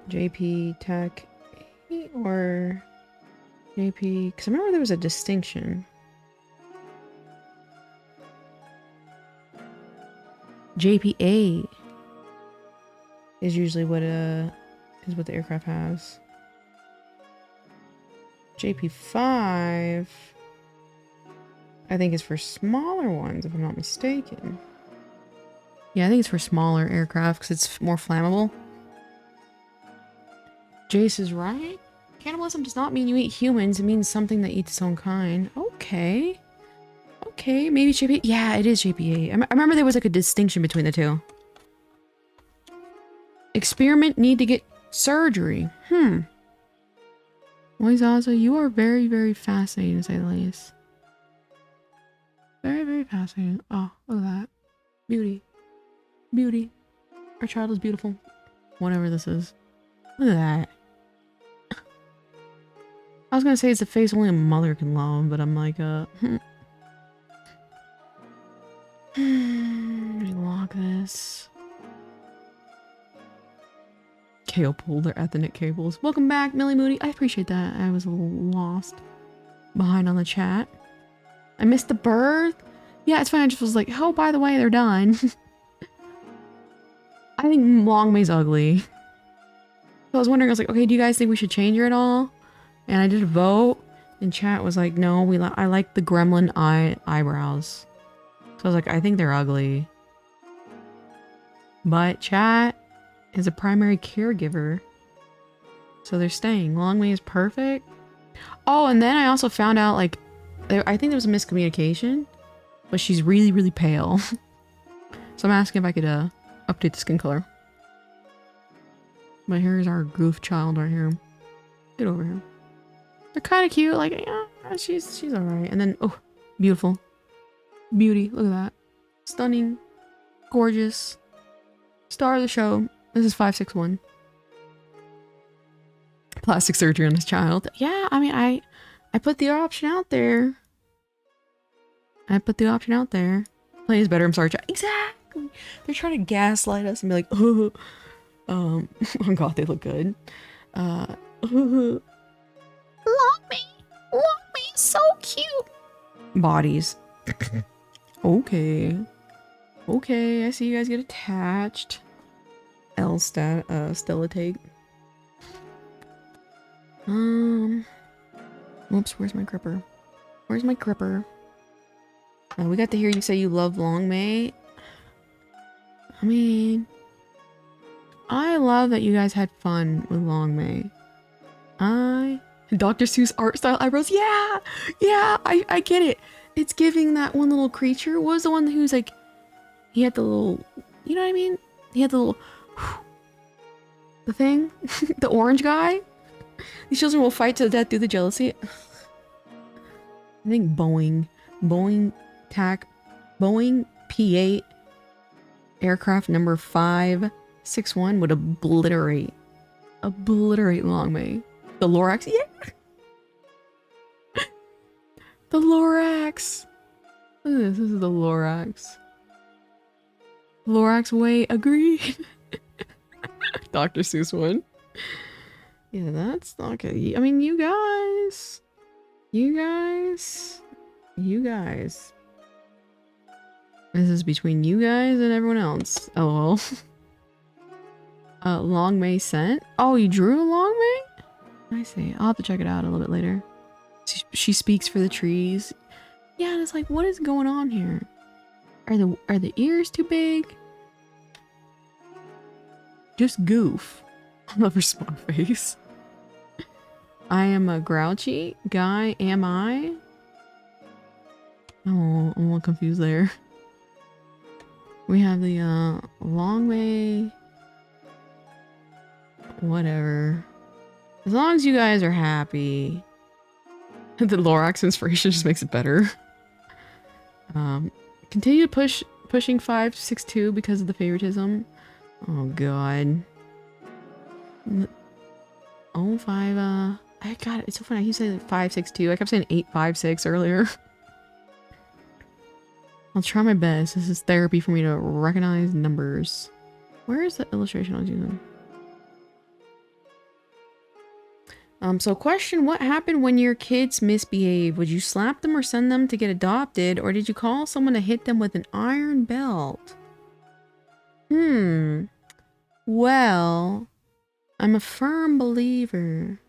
JP Tech 8 or JP? Because I remember there was a distinction. JP8 is usually what the aircraft has. JP5 I think is for smaller ones, if I'm not mistaken. Yeah, I think it's for smaller aircraft because it's more flammable. Jace is right. Cannibalism does not mean you eat humans. It means something that eats its own kind. Okay. Okay, maybe JP... Yeah, it is JP8. I remember there was like a distinction between the two. Experiment need to get surgery. Moisaza, you are very, very fascinating to say the least. Very, very fascinating. Oh, look at that. Beauty. Beauty. Our child is beautiful. Whatever this is. Look at that. I was gonna say it's a face only a mother can love, but I'm like, let me lock this. KO pulled their ethnic cables. Welcome back, Millie Moody. I appreciate that. I was a little lost behind on the chat. I missed the birth. Yeah, it's fine. I just was like, oh, by the way, they're done. I think Long May's ugly. So I was wondering, I was like, okay, do you guys think we should change her at all? And I did a vote, and chat was like, no, I like the gremlin eyebrows. So I was like, I think they're ugly. But chat is a primary caregiver. So they're staying. Long May is perfect. Oh, and then I also found out, like, I think there was a miscommunication, but she's really, really pale. So I'm asking if I could update the skin color. But here's our goof child right here. Get over here. They're kind of cute. Like, yeah, she's all right. And then, oh, beautiful. Beauty. Look at that. Stunning. Gorgeous. Star of the show. This is 561. Plastic surgery on this child. Yeah, I mean, I put the option out there. Play is better, I'm sorry, chat. Exactly. They're trying to gaslight us and be like, oh, oh god, they look good. Love me is so cute. Bodies. Okay, I see you guys get attached. Stella take. Whoops, where's my gripper? We got to hear you say you love Long May. I mean, I love that you guys had fun with Long May. Dr. Seuss art style eyebrows. Yeah, I get it. It's giving that one little creature. What was the one who's like, he had the little, you know what I mean? He had the little, the thing, the orange guy. These children will fight to the death due to jealousy. I think Boeing P-8 aircraft number 561 would obliterate Long May. The Lorax, yeah! The Lorax! Look at this, this is the Lorax. Lorax way, agreed. Dr. Seuss one. Yeah, that's not good. I mean, you guys. This is between you guys and everyone else. Oh, Long May sent. Oh, you drew a Long May? I see. I'll have to check it out a little bit later. She speaks for the trees. Yeah, and it's like, what is going on here? Are the ears too big? Just goof. I love her smug face. I am a grouchy guy, am I? Oh, I'm a little confused there. We have the Long May. Whatever. As long as you guys are happy. The Lorax inspiration just makes it better. Continue pushing 562 because of the favoritism. Oh god. Oh, 5 I got it. It's so funny. I used to say like 562. I kept saying 856 earlier. I'll try my best. This is therapy for me to recognize numbers. Where is the illustration I was using? So question, what happened when your kids misbehave? Would you slap them or send them to get adopted? Or did you call someone to hit them with an iron belt? Well, I'm a firm believer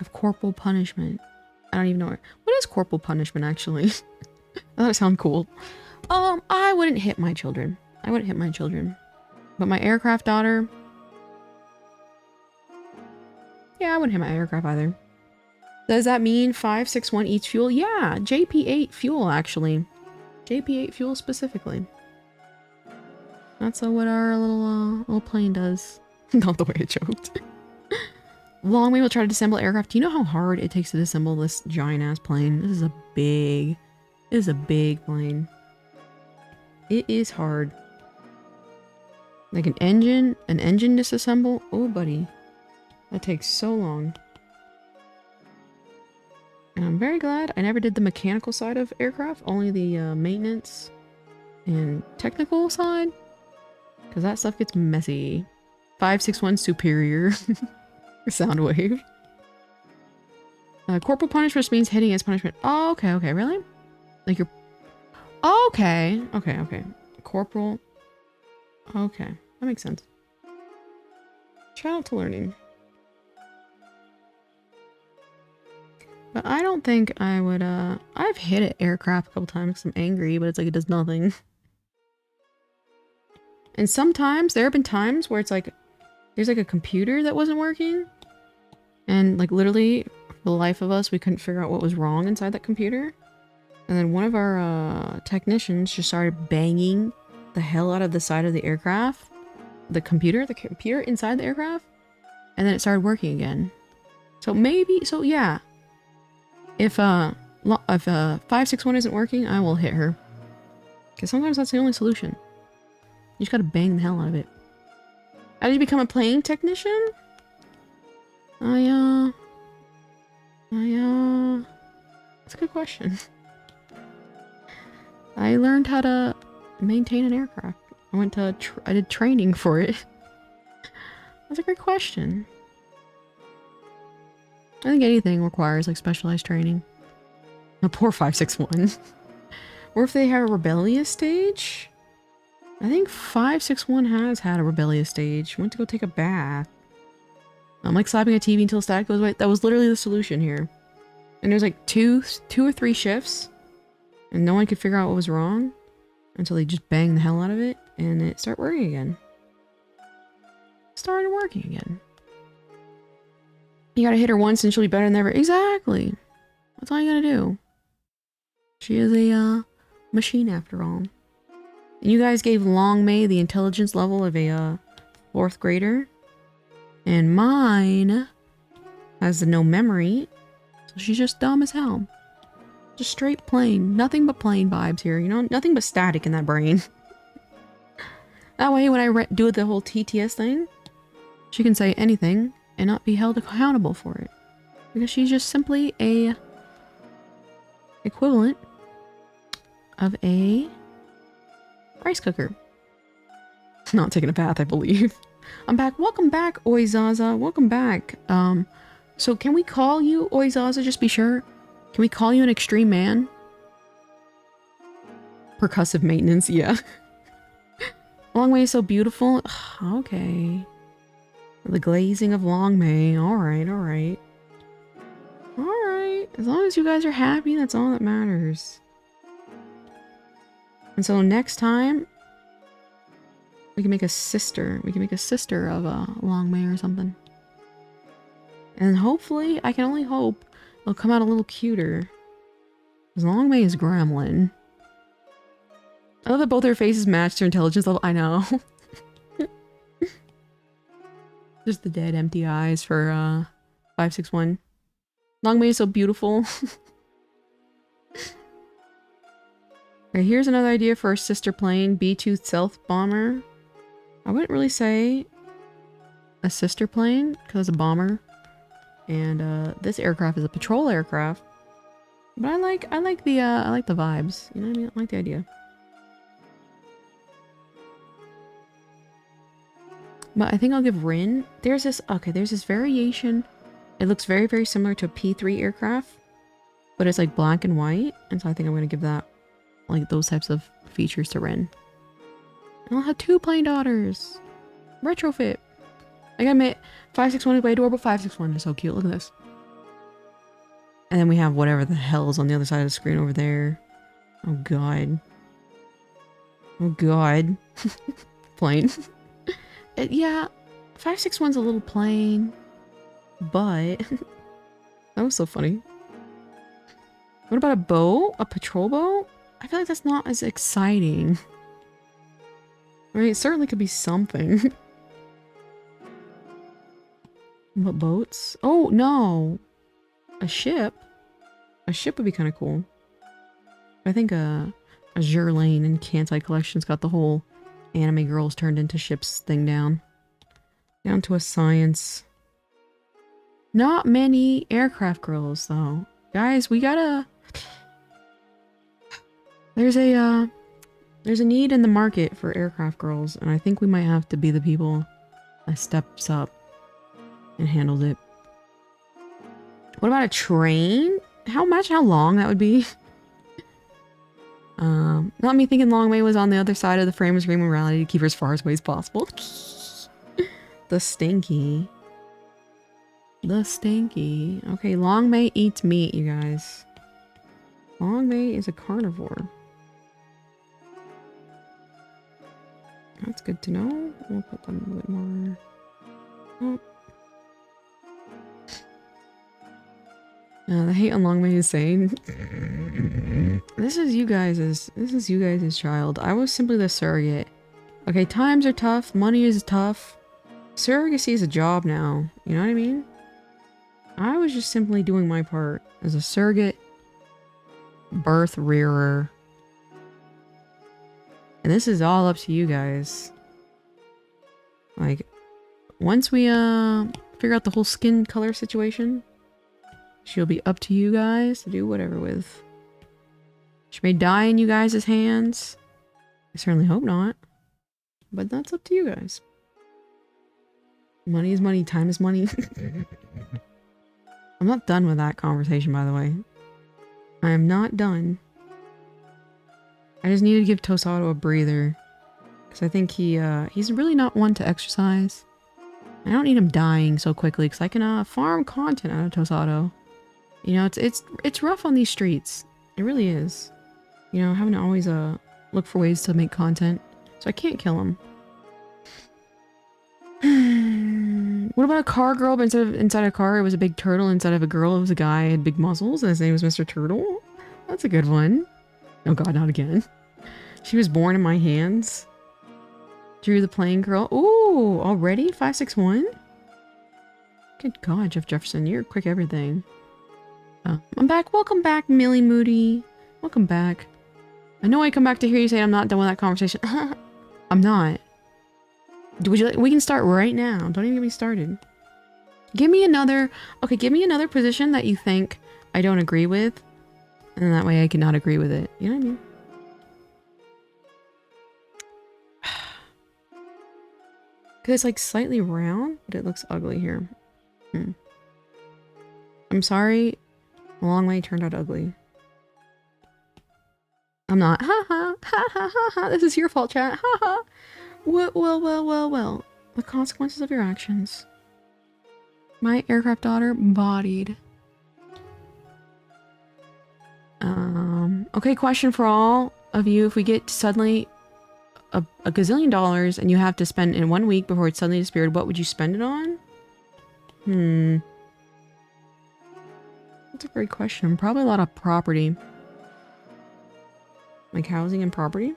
of corporal punishment. I don't even know what is corporal punishment actually. I thought it sounded cool. I wouldn't hit my children. But my aircraft daughter, yeah, I wouldn't hit my aircraft either. Does that mean 561 eats fuel? Yeah, JP8 fuel actually. JP8 fuel specifically. That's what our little plane does. Not the way it choked. Long May will try to disassemble aircraft. Do you know how hard it takes to disassemble this giant ass plane? This is a big plane. It is hard. Like an engine disassemble. Oh, buddy. That takes so long. And I'm very glad I never did the mechanical side of aircraft, only the maintenance and technical side. Because that stuff gets messy. 561 superior. Sound wave. Corporal punishment means hitting as punishment. Oh, okay, really? Like you're... Okay. Corporal Okay, that makes sense. Shout out to learning. But I don't think I would, I've hit an aircraft a couple times because I'm angry, but it's like it does nothing. And sometimes, there have been times where it's like, there's like a computer that wasn't working. And like literally, for the life of us, we couldn't figure out what was wrong inside that computer. And then one of our technicians just started banging the hell out of the side of the aircraft. The computer inside the aircraft. And then it started working again. So maybe, so yeah. If 561 isn't working, I will hit her. Because sometimes that's the only solution. You just gotta bang the hell out of it. How did you become a plane technician? That's a good question. I learned how to maintain an aircraft. I did training for it. That's a great question. I think anything requires like specialized training. A poor 561. Or if they have a rebellious stage. I think 561 has had a rebellious stage. Went to go take a bath. I'm like slapping a TV until static goes away. That was literally the solution here. And there's like two or three shifts. And no one could figure out what was wrong. Until they just banged the hell out of it. And it started working again. Started working again. You gotta hit her once and she'll be better than ever. Exactly. That's all you gotta do. She is a machine after all. And you guys gave Long May the intelligence level of a 4th grader. And mine has no memory. So she's just dumb as hell. Just straight plain. Nothing but plain vibes here. You know, nothing but static in that brain. That way when I do the whole TTS thing, she can say anything and not be held accountable for it. Because she's just simply a equivalent of a rice cooker. Not taking a bath, I believe. I'm back. Welcome back, Oizaza. Welcome back. So can we call you Oizaza? Just be sure. Can we call you an extreme man? Percussive maintenance, yeah. Long May is so beautiful. Okay. The glazing of Long May. Alright, alright. Alright. As long as you guys are happy, that's all that matters. And so next time, we can make a sister. We can make a sister of Long May or something. And hopefully, I can only hope, it'll come out a little cuter. Because Long May is gremlin. I love that both their faces match their intelligence level. I know. Just the dead, empty eyes for 561. Long May is so beautiful. Okay, here's another idea for a sister plane. B-2 stealth bomber. I wouldn't really say a sister plane because it's a bomber. And this aircraft is a patrol aircraft. But I like the vibes. You know what I mean? I like the idea. But I think I'll give Rin. There's this variation. It looks very, very similar to a P3 aircraft. But it's like black and white. And so I think I'm going to give that, like those types of features to Rin. And I'll have 2 plane daughters. Retrofit. I gotta admit, 561 is way adorable. 561 is so cute. Look at this. And then we have whatever the hell is on the other side of the screen over there. Oh god. Oh god. Plain. Yeah, 561's a little plain, but that was so funny. What about a boat? A patrol boat? I feel like that's not as exciting. I mean, it certainly could be something. What boats? Oh, no! A ship? A ship would be kind of cool. I think Azure Lane and Kansai Collection's got the whole anime girls turned into ships thing down. Down to a science. Not many aircraft girls, though. Guys, we gotta... There's a need in the market for aircraft girls, and I think we might have to be the people that steps up and handles it. What about a train? How long that would be? Not me thinking Long May was on the other side of the frame of screen in reality to keep her as far away as possible. The stinky. The stinky. Okay, Long May eats meat, you guys. Long May is a carnivore. That's good to know. We'll put them a bit more. Oh. The hate on Long May is saying, this is you guys' child. I was simply the surrogate. Okay, times are tough. Money is tough. Surrogacy is a job now. You know what I mean? I was just simply doing my part as a surrogate birth rearer. And this is all up to you guys. Like, once we figure out the whole skin color situation, she'll be up to you guys to do whatever with. She may die in you guys' hands. I certainly hope not. But that's up to you guys. Money is money, time is money. I'm not done with that conversation, by the way. I am not done. I just need to give Tosado a breather. Because I think he's really not one to exercise. I don't need him dying so quickly because I can farm content out of Tosado. You know, it's rough on these streets. It really is. You know, having to always look for ways to make content. So I can't kill him. What about a car girl, but inside a car it was a big turtle, inside of a girl it was a guy who had big muscles, and his name was Mr. Turtle? That's a good one. Oh god, not again. She was born in my hands. Drew the Plain Girl. Ooh, already? 561? Good god, Jeff Jefferson, you're quick everything. I'm back. Welcome back, Millie Moody. Welcome back. I know I come back to hear you say I'm not done with that conversation. I'm not. Would you like, we can start right now. Don't even get me started. Give me another, okay, give me another position that you think I don't agree with. And then that way I cannot agree with it. You know what I mean? Because it's like slightly round, but it looks ugly here. I'm sorry. A long way turned out ugly. I'm not. Ha ha ha ha ha ha. This is your fault, chat. Ha ha. Well. The consequences of your actions. My aircraft daughter bodied. Okay, question for all of you. If we get suddenly a gazillion dollars and you have to spend in 1 week before it's suddenly disappeared, what would you spend it on? That's a great question. Probably a lot of property. Like housing and property?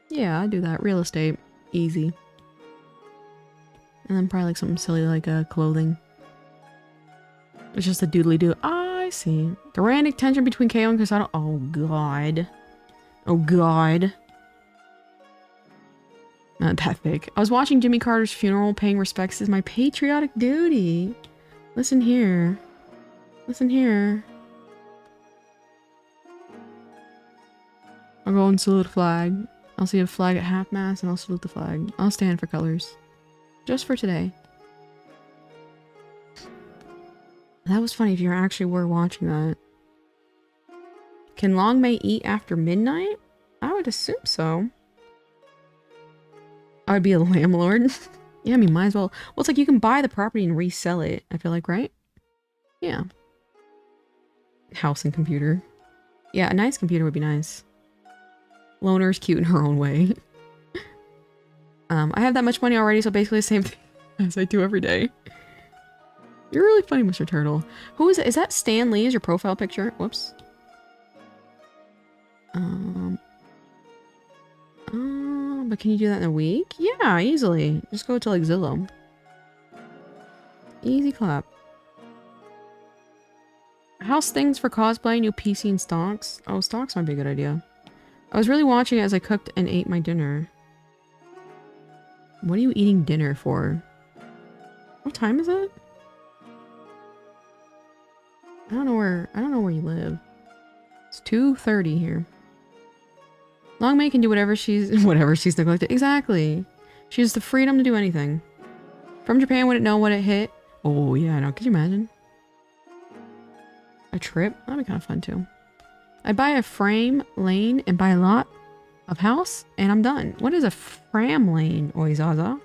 Yeah, I'd do that. Real estate. Easy. And then probably like something silly like clothing. It's just a doodly-doo. I see. The romantic tension between KO and Casado. Oh god. Oh god. Not that thick. I was watching Jimmy Carter's funeral. Paying respects is my patriotic duty. Listen here. Listen here. I'll go and salute a flag. I'll see a flag at half-mast and I'll salute the flag. I'll stand for colors. Just for today. That was funny if you actually were watching that. Can Long May eat after midnight? I would assume so. I would be a landlord. Yeah, I mean, might as well. Well, it's like you can buy the property and resell it, I feel like, right? Yeah. House and computer. Yeah, a nice computer would be nice. Loner's cute in her own way. I have that much money already, so basically the same thing as I do every day. You're really funny, Mr. Turtle. Who is it? Is that Stan Lee as your profile picture? Whoops. But can you do that in a week? Yeah, easily. Just go to like Zillow. Easy clap. House things for cosplay, new PC and stocks. Oh, stocks might be a good idea. I was really watching it as I cooked and ate my dinner. What are you eating dinner for? What time is it? I don't know where you live. It's 2:30 here. Long May can do whatever she's neglected. Exactly. She has the freedom to do anything. From Japan, wouldn't know what it hit. Oh yeah, no, could you imagine? a trip. That'd be kind of fun too. I'd buy a frame lane and buy a lot of house and I'm done. What is a fram lane, Oizaza?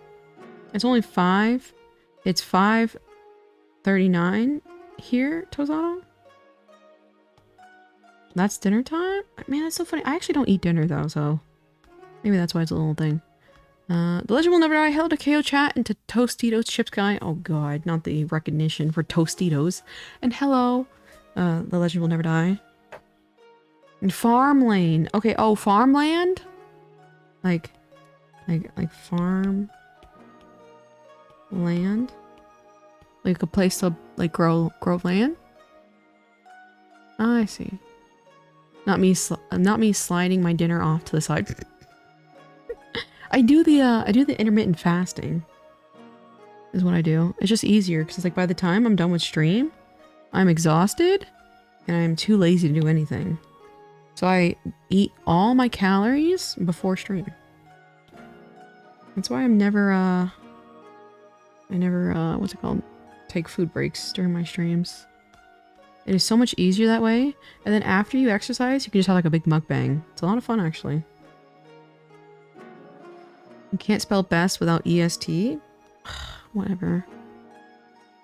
It's only 5. It's 5:39 here, Tozano. That's dinner time? Man, that's so funny. I actually don't eat dinner though, so maybe that's why it's a little thing. The legend will never die. Hello to KO chat and to Tostitos Chips Guy. Oh god, not the recognition for Tostitos. And hello, the legend will never die. And farm lane. Okay, oh, farmland? Like farm land? Like a place to like grow land? Oh, I see. Not me sliding my dinner off to the side. I do the intermittent fasting. Is what I do. It's just easier because it's like by the time I'm done with stream, I'm exhausted and I'm too lazy to do anything. So I eat all my calories before stream. That's why I never what's it called? Take food breaks during my streams. It is so much easier that way. And then after you exercise, you can just have like a big mukbang. It's a lot of fun actually. You can't spell best without EST? Whatever.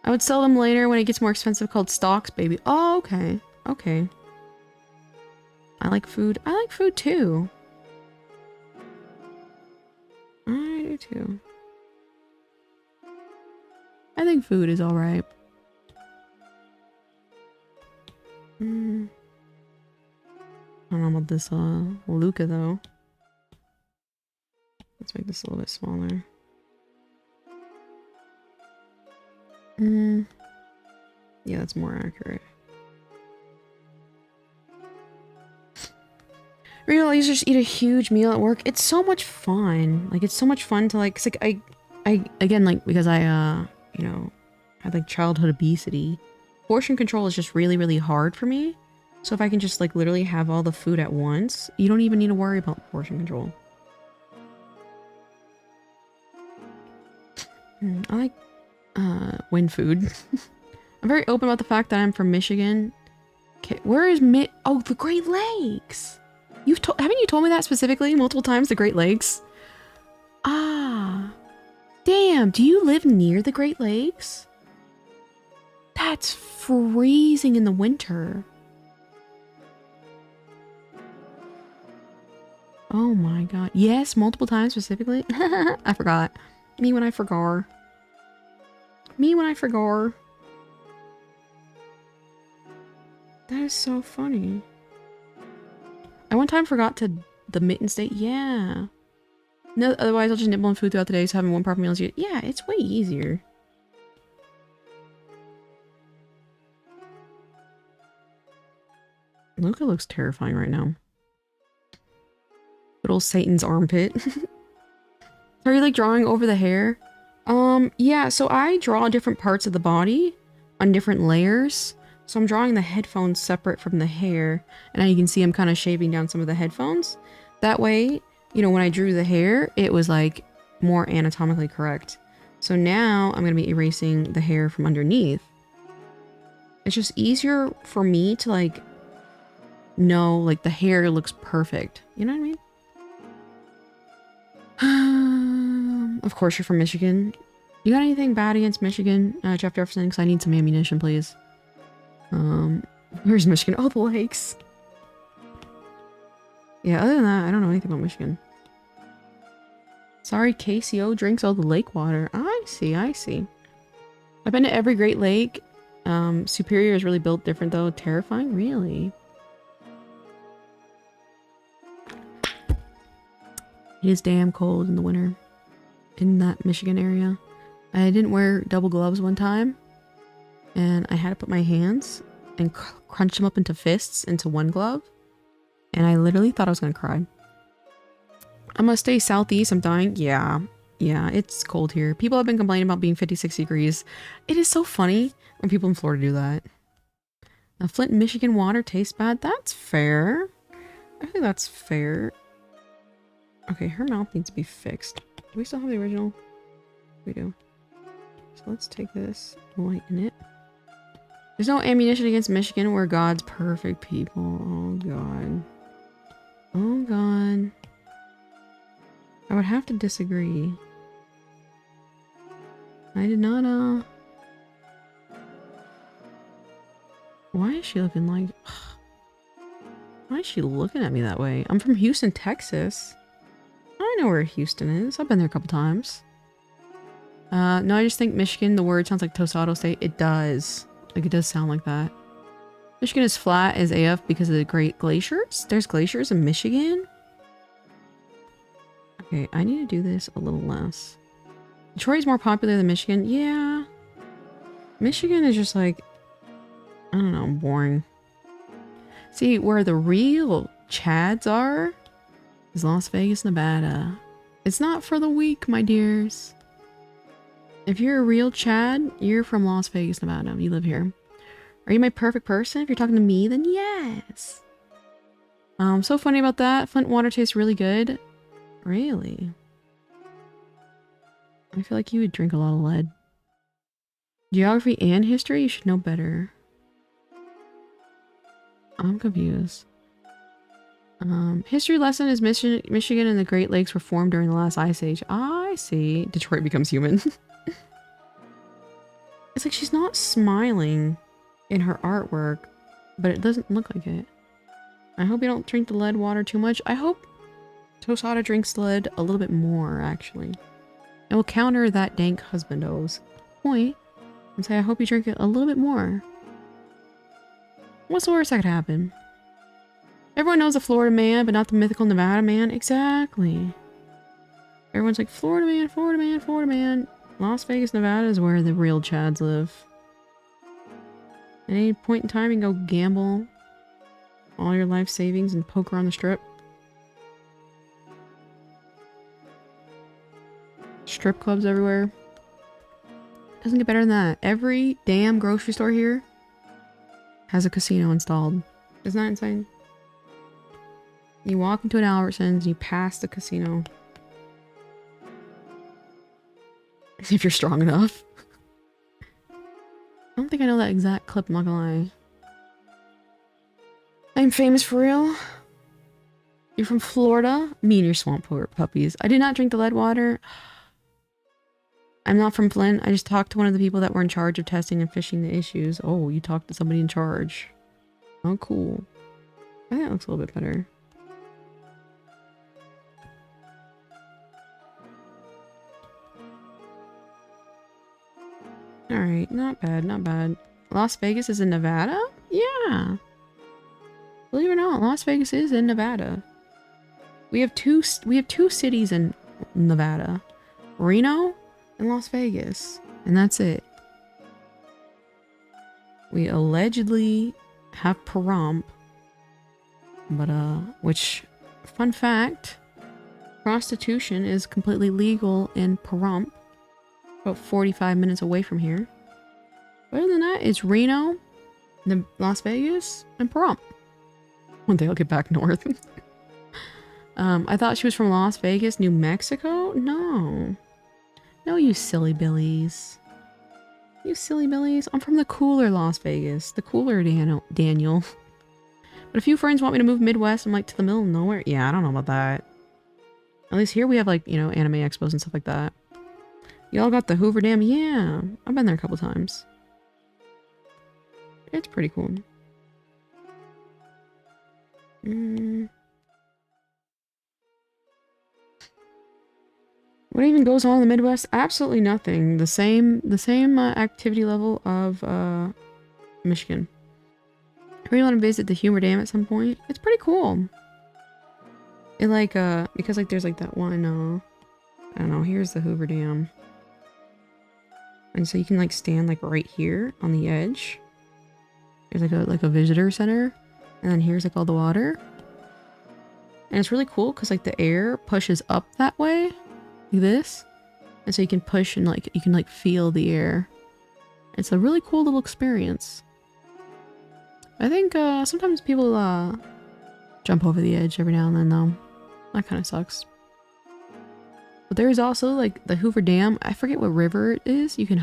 I would sell them later when it gets more expensive called stocks, baby. Oh, okay. Okay. I like food. I like food too. I do too. I think food is alright. I don't know about this Luca though. Let's make this a little bit smaller. Yeah, that's more accurate. Real, I just eat a huge meal at work. It's so much fun. Like, it's so much fun to like, 'cause like I again, like, because I, you know, had like childhood obesity. Portion control is just really, really hard for me. So if I can just like literally have all the food at once, you don't even need to worry about portion control. I like win food. I'm very open about the fact that I'm from Michigan. Okay, where is oh, the Great Lakes. Haven't you told me that specifically multiple times, the Great Lakes? Ah. Damn, do you live near the Great Lakes? That's freezing in the winter. Oh my god. Yes, multiple times specifically. I forgot. Me when I forgot. Me when I forgot. That is so funny. I one time forgot to the mitten state. Yeah. No, otherwise I'll just nibble on food throughout the day, so having one proper meal is good. Yeah, it's way easier. Luca looks terrifying right now. Good old Satan's armpit. Are you like drawing over the hair? Yeah, so I draw different parts of the body on different layers. So I'm drawing the headphones separate from the hair. And now you can see I'm kind of shaving down some of the headphones. That way, you know, when I drew the hair, it was like more anatomically correct. So now I'm going to be erasing the hair from underneath. It's just easier for me to like know like the hair looks perfect. You know what I mean? Of course you're from Michigan. You got anything bad against Michigan, Jeff Jefferson? Because I need some ammunition, please. Where's Michigan? Oh, the lakes. Yeah, other than that, I don't know anything about Michigan. Sorry, KCO drinks all the lake water. I see, I see. I've been to every Great Lake. Superior is really built different though. Terrifying? Really? It is damn cold in the winter in that Michigan area. I didn't wear double gloves one time and I had to put my hands and crunch them up into fists into one glove and I literally thought I was gonna cry. I'm gonna stay southeast. I'm dying. Yeah, it's cold here. People have been complaining about being 56 degrees. It is so funny when people in Florida do that. Flint, Michigan water tastes bad. That's fair. I think that's fair. Okay, her mouth needs to be fixed. Do we still have the original? We do. So let's take this, lighten it. There's no ammunition against Michigan. We're God's perfect people. Oh, God. Oh, God. I would have to disagree. I did not, Why is she looking like... Why is she looking at me that way? I'm from Houston, Texas. I know where Houston is. I've been there a couple times. No, I just think Michigan, the word sounds like Tosado State. It does. Like, it does sound like that. Michigan is flat as AF because of the Great Glaciers. There's glaciers in Michigan? Okay, I need to do this a little less. Detroit is more popular than Michigan. Yeah. Michigan is just like... I don't know, boring. See, where the real Chads are is Las Vegas, Nevada. It's not for the weak, my dears. If you're a real Chad, you're from Las Vegas, Nevada. You live here. Are you my perfect person? If you're talking to me, then yes. So funny about that. Flint water tastes really good. Really? I feel like you would drink a lot of lead. Geography and history? You should know better. I'm confused. History lesson is Michigan and the Great Lakes were formed during the last ice age. I see. Detroit becomes human. It's like she's not smiling in her artwork, but it doesn't look like it. I hope you don't drink the lead water too much. I hope Tosada drinks lead a little bit more, actually. It will counter that dank husbando's point and say, I hope you drink it a little bit more. What's the worst that could happen? Everyone knows the Florida man, but not the mythical Nevada man. Exactly. Everyone's like, Florida man, Florida man, Florida man. Las Vegas, Nevada is where the real Chads live. At any point in time, you can go gamble all your life savings and poker on the strip. Strip clubs everywhere. Doesn't get better than that. Every damn grocery store here has a casino installed. Isn't that insane? You walk into an Albertsons and you pass the casino. If you're strong enough. I don't think I know that exact clip, I'm not gonna lie. I'm famous for real. You're from Florida? Me and your swamp puppies. I did not drink the lead water. I'm not from Flint. I just talked to one of the people that were in charge of testing and fishing the issues. Oh, you talked to somebody in charge. Oh, cool. I think that looks a little bit better. Alright, not bad, not bad. Las Vegas is in Nevada? Yeah. Believe it or not, Las Vegas is in Nevada. We have two cities in Nevada. Reno and Las Vegas. And that's it. We allegedly have Pahrump. But, which, fun fact, prostitution is completely legal in Pahrump. About 45 minutes away from here. Other than that, it's Reno, Las Vegas, and Pahrump. One day I'll get back north. I thought she was from Las Vegas, New Mexico? No. No, you silly billies. You silly billies. I'm from the cooler Las Vegas. The cooler Daniel. But a few friends want me to move Midwest. I'm like, to the middle of nowhere? Yeah, I don't know about that. At least here we have, like, you know, anime expos and stuff like that. Y'all got the Hoover Dam? Yeah. I've been there a couple times. It's pretty cool. What even goes on in the Midwest? Absolutely nothing. The same activity level of Michigan. I really want to visit the Hoover Dam at some point. It's pretty cool. It like because like there's like that one I don't know, here's the Hoover Dam. And so you can like stand like right here on the edge. There's like a visitor center. And then here's like all the water. And it's really cool because like the air pushes up that way. Like this. And so you can push and like you can like feel the air. It's a really cool little experience. I think sometimes people jump over the edge every now and then though. That kind of sucks. But there's also like the Hoover Dam. I forget what river it is. You can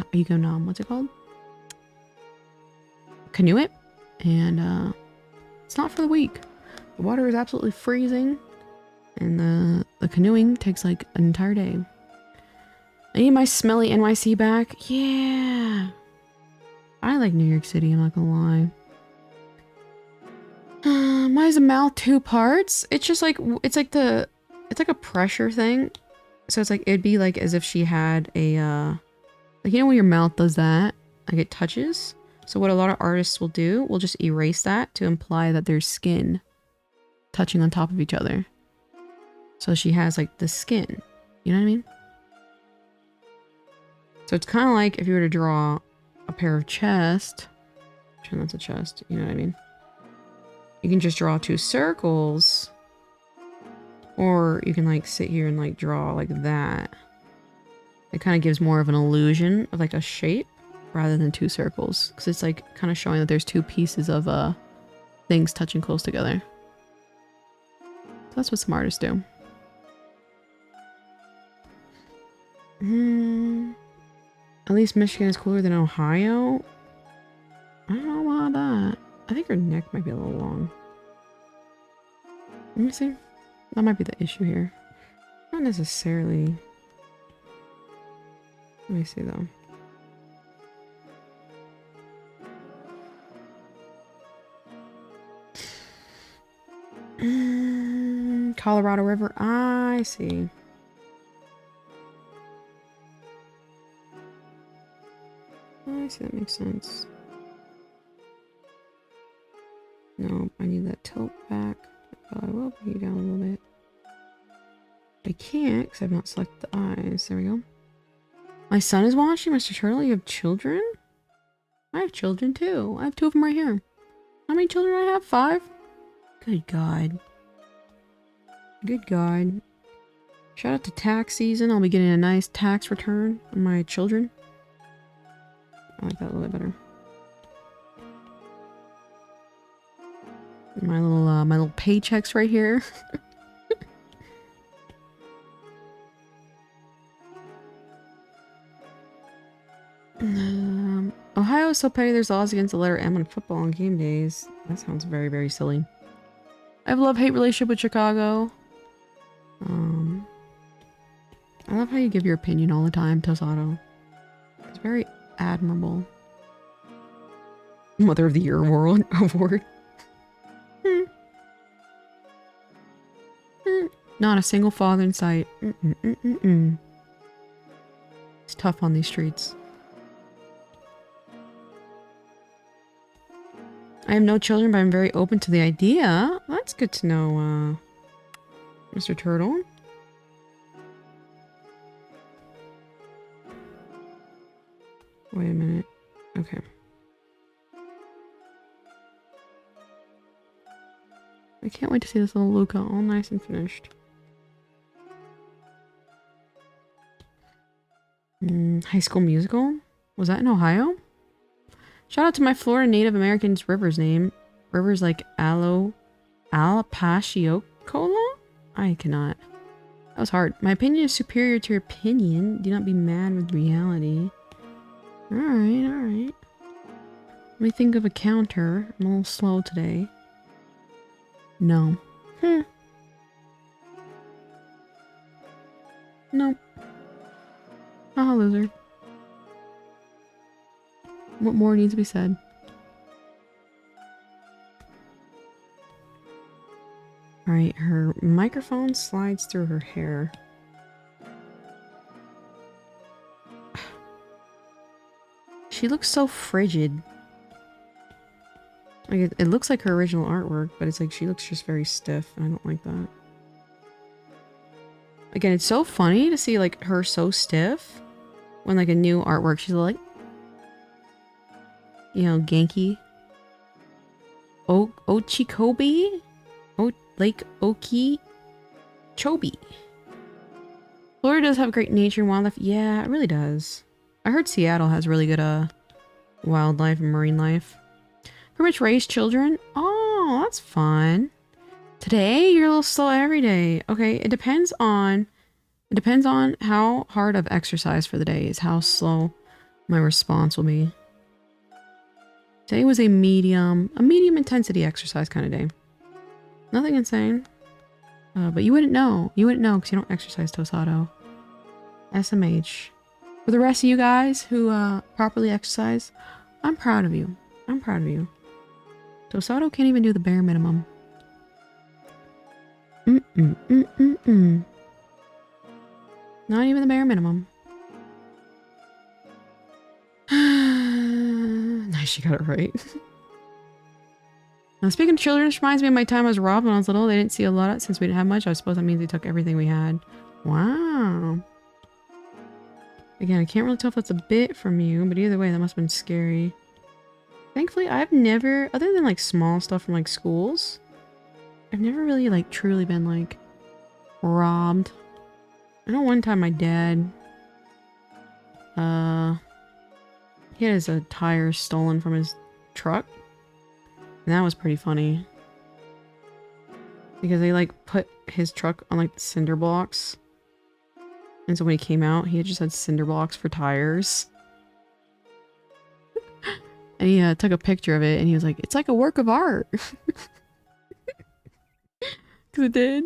what's it called? canoe it, and it's not for the weak. The water is absolutely freezing, and the canoeing takes like an entire day. I need my smelly NYC back. Yeah. I like New York City, I'm not gonna lie. Why is the mouth 2 parts? It's just like, it's like a pressure thing. So it's like, it'd be like as if she had a, like, you know when your mouth does that? Like it touches? So what a lot of artists will do, will just erase that to imply that there's skin touching on top of each other. So she has like the skin. You know what I mean? So it's kind of like if you were to draw a pair of chest. Pretend that's a chest. You know what I mean? You can just draw 2 circles. Or you can like sit here and like draw like that. It kind of gives more of an illusion of like a shape rather than 2 circles. Because it's like kind of showing that there's 2 pieces of things touching close together. So that's what some artists do. At least Michigan is cooler than Ohio. I don't know about that. I think her neck might be a little long. Let me see. That might be the issue here. Not necessarily. Let me see though. Colorado River. I see. I see, that makes sense. No, I need that tilt back. I will bring you down a little bit. I can't because I've not selected the eyes. There we go. My son is watching. Mr. Turtle, you have children? I have children too. I have 2 of them right here. How many children do I have? 5? Good God. Good God. Shout out to tax season. I'll be getting a nice tax return on my children. I like that a little bit better. My little paychecks right here. Ohio is so petty there's laws against the letter M on football on game days. That sounds very, very silly. I have a love-hate relationship with Chicago. I love how you give your opinion all the time, Tosato. It's very admirable. Mother of the Year award. Not a single father in sight. It's tough on these streets. I have no children, but I'm very open to the idea. That's good to know, Mr. Turtle. Wait a minute. Okay. I can't wait to see this little Luca all nice and finished. High School Musical? Was that in Ohio? Shout out to my Florida Native American's Rivers name. Rivers like Alapashiokola? I cannot. That was hard. My opinion is superior to your opinion. Do not be mad with reality. Alright, alright. Let me think of a counter. I'm a little slow today. No. Nope. Haha, loser. What more needs to be said? Alright, her microphone slides through her hair. She looks so frigid. Like it looks like her original artwork, but it's like she looks just very stiff, and I don't like that. Again, it's so funny to see like her so stiff when like a new artwork she's like, you know, Genki. Ochikobi? Lake Okeechobee. Florida does have great nature and wildlife. Yeah, it really does. I heard Seattle has really good wildlife and marine life. Pretty much raise children. Oh, that's fun. Today you're a little slow every day. Okay, it depends on how hard I've exercised for the day is how slow my response will be. Today was a medium intensity exercise kind of day. Nothing insane. But you wouldn't know. You wouldn't know because you don't exercise, Tosado. SMH. For the rest of you guys who properly exercise, I'm proud of you. I'm proud of you. Tosado can't even do the bare minimum. Not even the bare minimum. Nice, she got it right. Now, speaking of children, this reminds me of my time as Rob when I was little. They didn't see a lot since we didn't have much. I suppose that means they took everything we had. Wow. Again, I can't really tell if that's a bit from you, but either way, that must have been scary. Thankfully, I've never, other than like small stuff from like schools, I've never really like truly been like robbed. I know one time my dad, he had his tires stolen from his truck. And that was pretty funny. Because they like put his truck on like cinder blocks. And so when he came out, he just had cinder blocks for tires. And he took a picture of it and he was like, it's like a work of art. Because it did.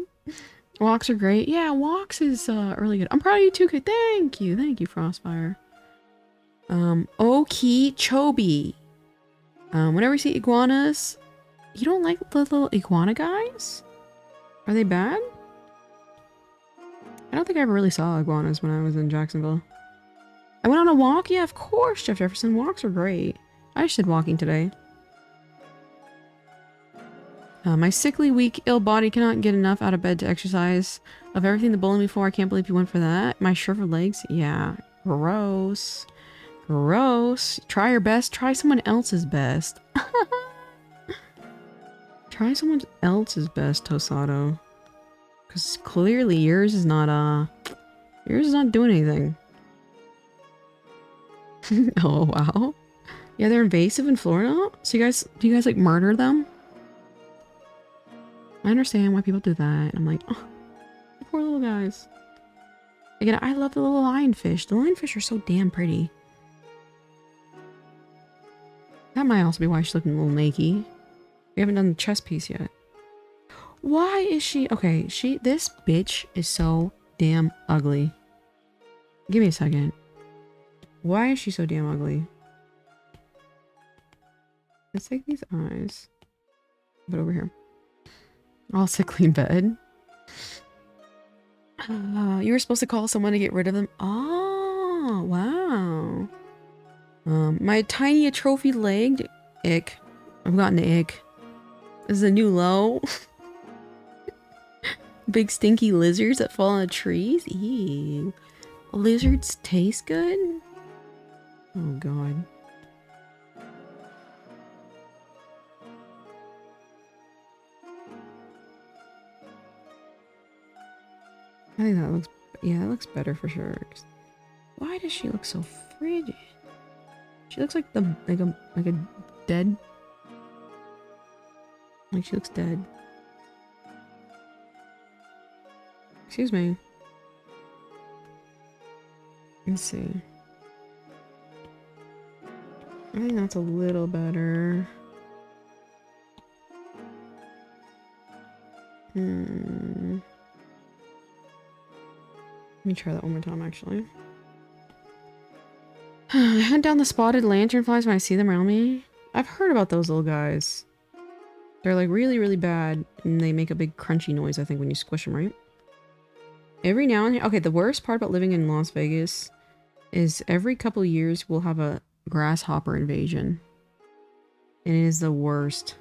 Walks are great. Yeah, walks is really good. I'm proud of you too. Thank you. Thank you, Frostfire. Okeechobee. Whenever you see iguanas, you don't like the little iguana guys? Are they bad? I don't think I ever really saw iguanas when I was in Jacksonville. I went on a walk? Yeah, of course, Jeff Jefferson. Walks are great. I just did walking today. My sickly, weak, ill body cannot get enough out of bed to exercise. Of everything that bullied me for, I can't believe you went for that. My shriveled legs? Yeah. Gross. Gross. Try your best. Try someone else's best. Try someone else's best, Tosado. Because clearly yours is not doing anything. Oh, wow. Yeah, they're invasive in Florida? So do you guys like murder them? I understand why people do that. I'm like, oh, poor little guys. Again, I love the little lionfish. The lionfish are so damn pretty. That might also be why she's looking a little naked. We haven't done the chest piece yet. Why is she... Okay, this bitch is so damn ugly. Give me a second. Why is she so damn ugly? Let's take these eyes. Put over here. All sickly in bed. You were supposed to call someone to get rid of them. Oh, wow. My tiny atrophy legged ick. I've gotten the ick. This is a new low. Big stinky lizards that fall on the trees. Ew. Lizards taste good? Oh god. I think that looks, yeah, that looks better for sure. Why does she look so frigid? She looks like like a dead. Like she looks dead. Excuse me. Let's see. I think that's a little better. Let me try that one more time, actually. I hunt down the spotted lanternflies when I see them around me. I've heard about those little guys. They're like really, really bad, and they make a big crunchy noise, I think, when you squish them, right? Every now and then... Okay, the worst part about living in Las Vegas is every couple of years we'll have a grasshopper invasion. And it is the worst.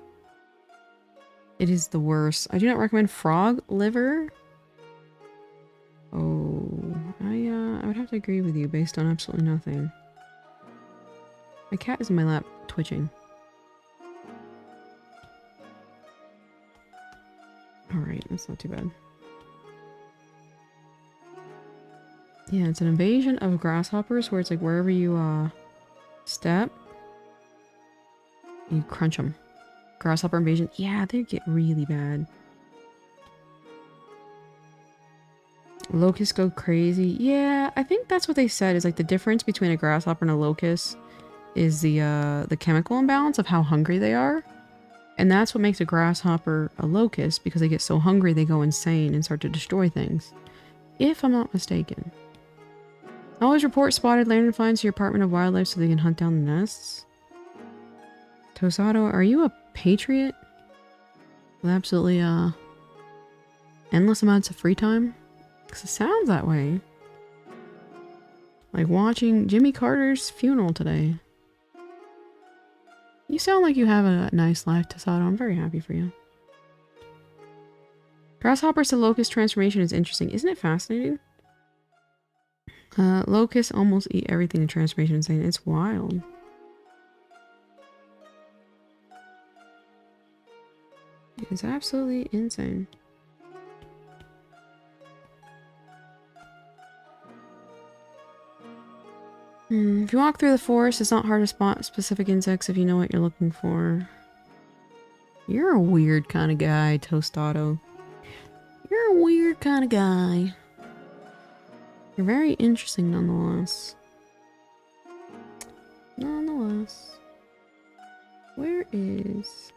It is the worst. I do not recommend frog liver. Oh, I would have to agree with you based on absolutely nothing. My cat is in my lap twitching. Alright, that's not too bad. Yeah, it's an invasion of grasshoppers where it's like wherever you step, you crunch them. Grasshopper invasion. Yeah, they get really bad. Locusts go crazy. Yeah, I think that's what they said is like the difference between a grasshopper and a locust is the chemical imbalance of how hungry they are. And that's what makes a grasshopper a locust, because they get so hungry they go insane and start to destroy things. If I'm not mistaken. Always report spotted lanternflies to your Department of Wildlife so they can hunt down the nests. Tosado, are you a patriot? With absolutely endless amounts of free time? Because it sounds that way. Like watching Jimmy Carter's funeral today. You sound like you have a nice life, Tosado. I'm very happy for you. Grasshoppers to locust transformation is interesting. Isn't it fascinating? Locusts almost eat everything in transformation. Insane. It's wild. It's absolutely insane. If you walk through the forest, it's not hard to spot specific insects if you know what you're looking for. You're a weird kind of guy, Tostado. You're a weird kind of guy. You're very interesting nonetheless. Nonetheless. Where is...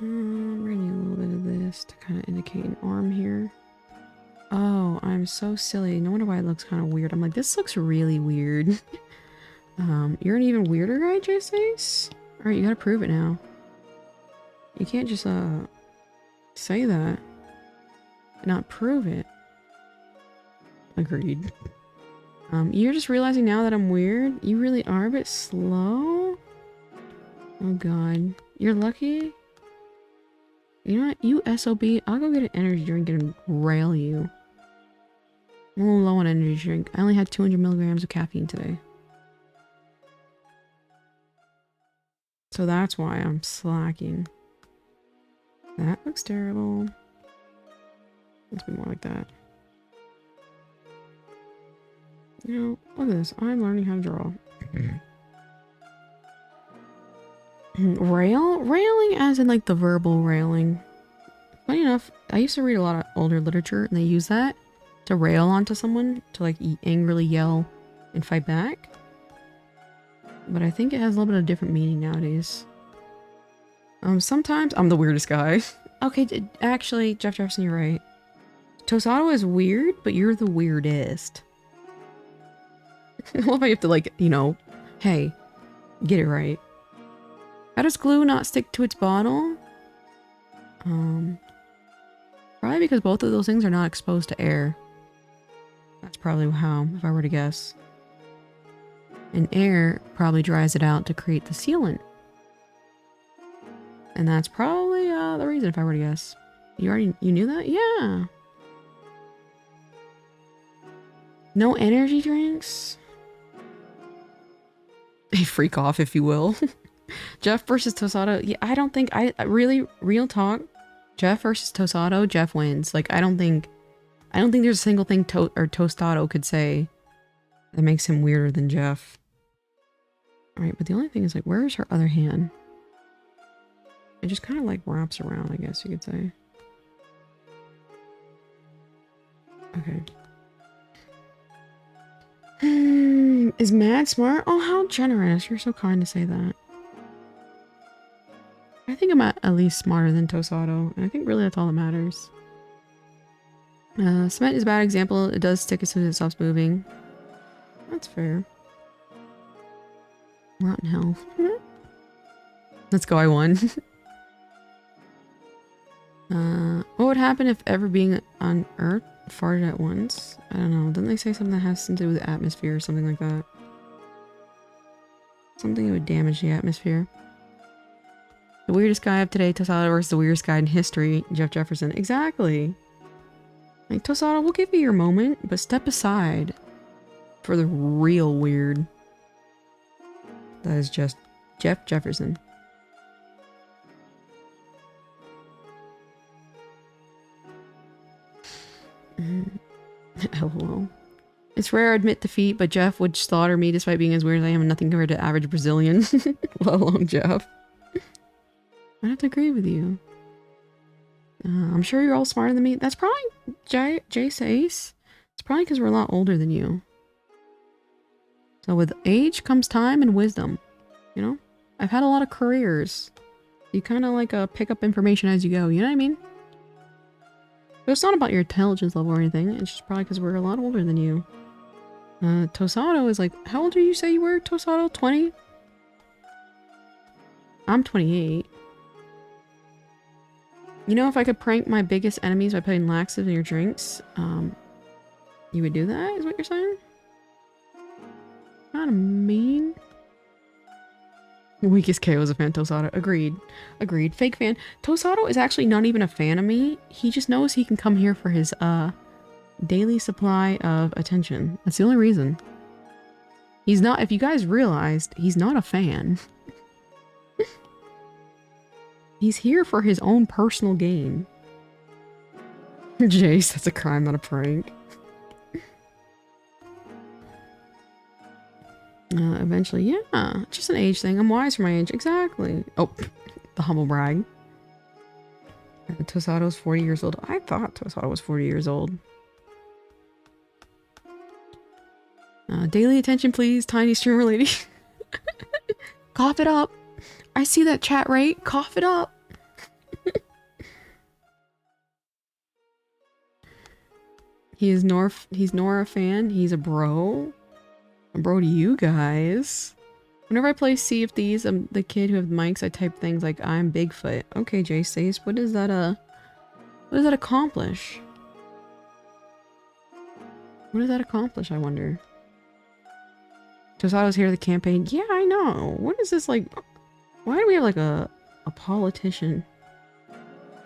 we're gonna need a little bit of this to kind of indicate an arm here. Oh, I'm so silly. No wonder why it looks kind of weird. I'm like, this looks really weird. You're an even weirder guy, J-Stace? Alright, you gotta prove it now. You can't just, say that. And not prove it. Agreed. You're just realizing now that I'm weird? You really are a bit slow? Oh god. You're lucky? You know what? You SOB, I'll go get an energy drink and rail you. I'm a little low on energy drink. I only had 200 milligrams of caffeine today. So that's why I'm slacking. That looks terrible. Let's be more like that. You know, look at this. I'm learning how to draw. Railing as in like the verbal railing. Funny enough, I used to read a lot of older literature and they use that to rail onto someone, to like angrily yell and fight back. But I think it has a little bit of different meaning nowadays. Sometimes I'm the weirdest guy. Okay, actually, Jeff Jefferson, you're right. Tosado is weird, but you're the weirdest. I love how you have to like, you know, hey, get it right. How does glue not stick to its bottle? Probably because both of those things are not exposed to air. That's probably how, if I were to guess. And air probably dries it out to create the sealant. And that's probably the reason, if I were to guess. You knew that? Yeah. No energy drinks? A freak off, if you will. Jeff versus Tosado. Yeah, I don't think really real talk. Jeff versus Tosado. Jeff wins. Like I don't think there's a single thing Tostado could say that makes him weirder than Jeff. All right, but the only thing is like, where is her other hand? It just kind of like wraps around, I guess you could say. Okay. Is Mad smart? Oh, how generous. You're so kind to say that. I think I'm at least smarter than Tosado, and I think really that's all that matters. Cement is a bad example. It does stick as soon as it stops moving. That's fair. Rotten hell. Let's go, I won. What would happen if every being on Earth farted at once? I don't know. Didn't they say something that has to do with the atmosphere or something like that? Something that would damage the atmosphere. The weirdest guy of today, Tosado versus the weirdest guy in history, Jeff Jefferson. Exactly. Like, Tosado, we'll give you your moment, but step aside for the real weird. That is just Jeff Jefferson. LOL. It's rare I admit defeat, but Jeff would slaughter me despite being as weird as I am and nothing compared to average Brazilian. Well, long Jeff. I'd have to agree with you. I'm sure you're all smarter than me. That's probably Jace Ace. It's probably because we're a lot older than you. So with age comes time and wisdom. You know? I've had a lot of careers. You kind of like pick up information as you go. You know what I mean? But it's not about your intelligence level or anything. It's just probably because we're a lot older than you. Tosado is like... How old do you say you were, Tosado? 20? I'm 28. You know, if I could prank my biggest enemies by putting laxative in your drinks, you would do that, is what you're saying? Kinda mean. Weakest KO is a fan, Tosado. Agreed. Agreed. Fake fan. Tosado is actually not even a fan of me. He just knows he can come here for his, daily supply of attention. That's the only reason. He's not, if you guys realized, he's not a fan. He's here for his own personal gain. Jace, that's a crime, not a prank. Eventually, yeah. Just an age thing. I'm wise for my age. Exactly. Oh, the humble brag. Tosado's 40 years old. I thought Tosado was 40 years old. Daily attention, please. Tiny streamer lady. Cough it up. I see that chat rate. Cough it up. He's Nora fan. He's a bro. A bro to you guys. Whenever I play Sea of Thieves, I'm the kid who have mics. I type things like "I'm Bigfoot." Okay, Jay says, what does that accomplish? What does that accomplish? I wonder. Tosado's here to the campaign. Yeah, I know. What is this like? Why do we have like a politician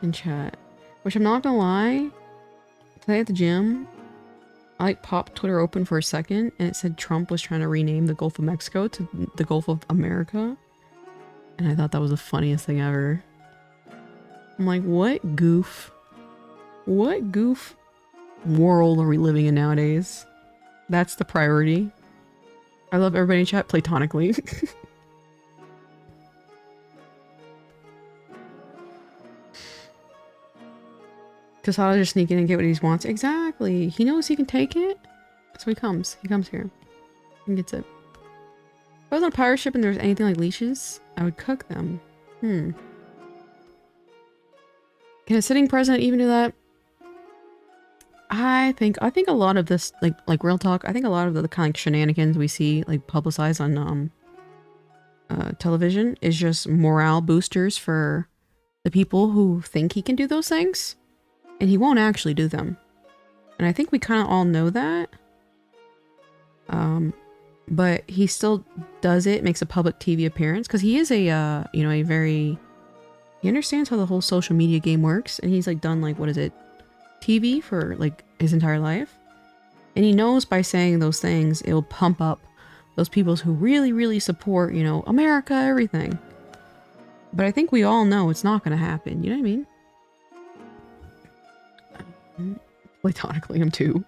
in chat? Which I'm not gonna lie. Today at the gym, I like popped Twitter open for a second and it said Trump was trying to rename the Gulf of Mexico to the Gulf of America. And I thought that was the funniest thing ever. I'm like, what goof? What goof world are we living in nowadays? That's the priority. I love everybody in chat platonically. Tosado just sneak in and get what he wants. Exactly. He knows he can take it. So he comes. He comes here. And gets it. If I was on a pirate ship and there was anything like leashes, I would cook them. Can a sitting president even do that? I think a lot of this, like real talk, I think a lot of the kind of like shenanigans we see like publicized on television is just morale boosters for the people who think he can do those things. And he won't actually do them. And I think we kind of all know that. But he still does it, makes a public TV appearance. Because he is a, you know, a very... He understands how the whole social media game works. And he's like done like, what is it? TV for like his entire life. And he knows by saying those things, it'll pump up those people who really, really support, you know, America, everything. But I think we all know it's not going to happen. You know what I mean? Platonically, I'm too.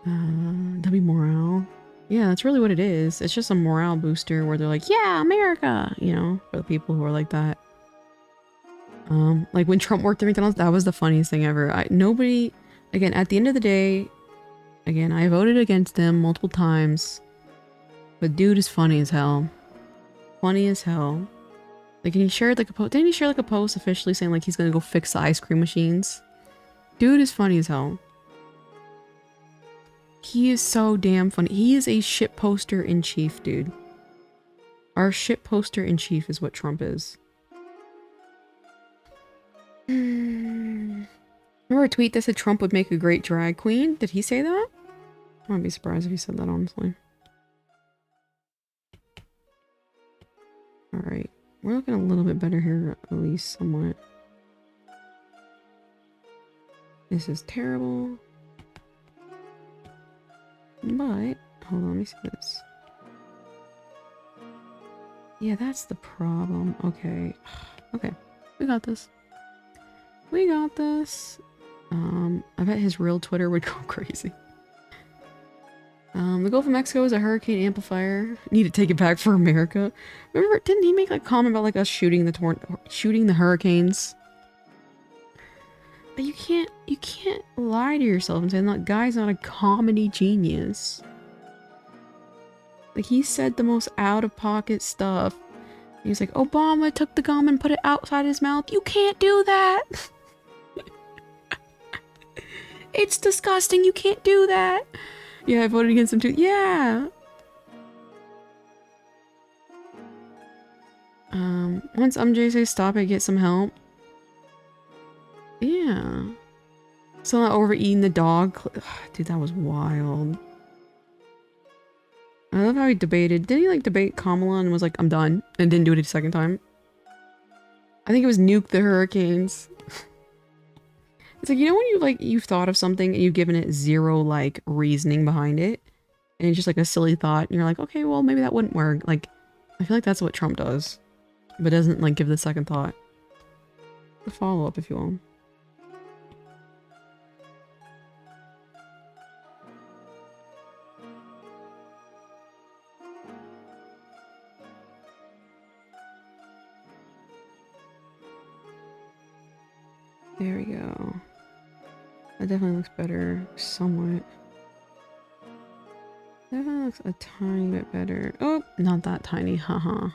W morale. Yeah, that's really what it is. It's just a morale booster where they're like, yeah, America! You know, for the people who are like that. Like when Trump worked at McDonald's, that was the funniest thing ever. Nobody, again, at the end of the day, again, I voted against him multiple times. But dude is funny as hell. Funny as hell. Like, and he shared like a post. Didn't he share like a post officially saying like he's gonna go fix the ice cream machines? Dude is funny as hell. He is so damn funny. He is a shit poster in chief, dude. Our shit poster in chief is what Trump is. Remember a tweet that said Trump would make a great drag queen? Did he say that? I wouldn't be surprised if he said that, honestly. Alright. We're looking a little bit better here, at least somewhat. This is terrible. But, hold on, let me see this. Yeah, that's the problem. Okay. Okay. We got this. We got this. I bet his real Twitter would go crazy. The Gulf of Mexico is a hurricane amplifier. Need to take it back for America. Remember, didn't he make like a comment about like us shooting the hurricanes? But you can't lie to yourself and say that guy's not a comedy genius. Like, he said the most out-of-pocket stuff. He was like, Obama took the gum and put it outside his mouth. You can't do that! It's disgusting, you can't do that! Yeah, I voted against him too. Yeah! Once MJ says stop it, get some help. Yeah. So not overeating the dog. Dude, that was wild. I love how he debated. Didn't he like debate Kamala and was like, I'm done, and didn't do it a second time? I think it was nuke the hurricanes. It's like, you know when you like, you've thought of something and you've given it zero like reasoning behind it, and it's just like a silly thought, and you're like, okay, well maybe that wouldn't work. Like, I feel like that's what Trump does, but doesn't like give the second thought. The follow-up, if you will. There we go. That definitely looks better, somewhat. Definitely looks a tiny bit better. Oh, not that tiny, haha.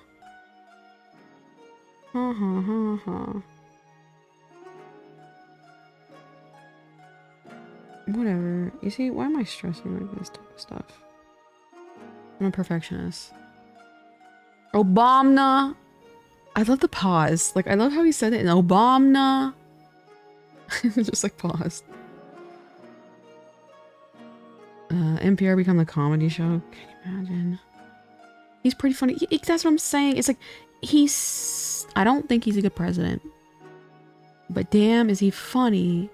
Ha ha ha ha. Whatever. You see, why am I stressing like this type of stuff? I'm a perfectionist. Obama! I love the pause. Like, I love how he said it in Obama. Just like paused. NPR become the comedy show. Can you imagine? He's pretty funny. That's what I'm saying. It's like, I don't think he's a good president. But damn, is he funny.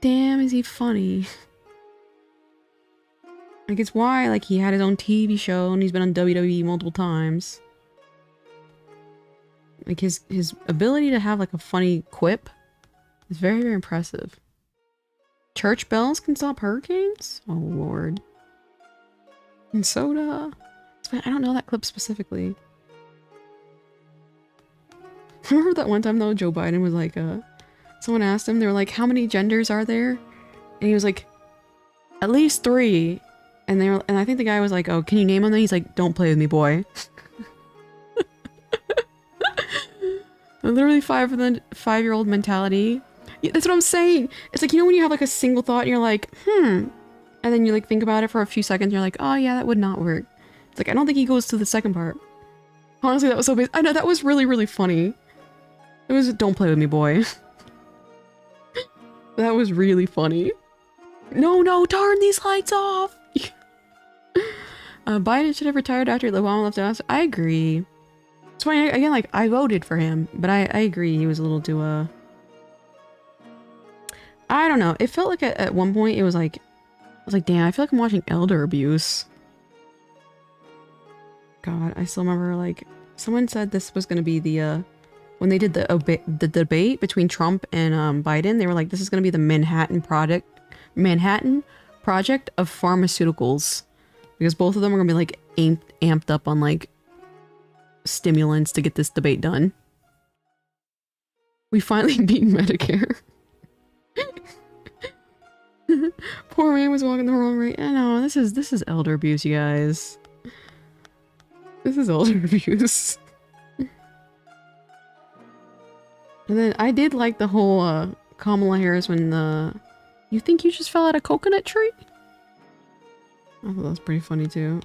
Damn, is he funny. Like, it's why, like, he had his own TV show and he's been on WWE multiple times. Like, his ability to have, like, a funny quip is very, very impressive. Church bells can stop hurricanes? Oh, Lord. And soda. I don't know that clip specifically. Remember that one time, though, Joe Biden was like, someone asked him, they were like, how many genders are there? And he was like, at least 3. And I think the guy was like, oh, can you name them? And he's like, don't play with me, boy. Literally 5-year-old mentality. Yeah, that's what I'm saying. It's like, you know when you have like a single thought and you're like, and then you like think about it for a few seconds and you're like, oh yeah, that would not work. It's like, I don't think he goes to the second part. Honestly, that was so basic. I know, that was really, really funny. It was, don't play with me, boy. That was really funny. No, turn these lights off! Biden should have retired after Obama left office. I agree. That's why, again, like, I voted for him, but I agree he was a little too, I don't know. It felt like at one point it was like, I was like, damn, I feel like I'm watching elder abuse. God, I still remember, like, someone said this was going to be the, when they did the debate between Trump and Biden, they were like, this is going to be the Manhattan Project of pharmaceuticals. Because both of them are going to be, like, amped up on, like, stimulants to get this debate done. We finally beat Medicare. Poor man was walking the wrong way. I know, this is elder abuse, you guys. This is elder abuse. And then I did like the whole Kamala Harris when you think you just fell out a coconut tree? I thought that was pretty funny too.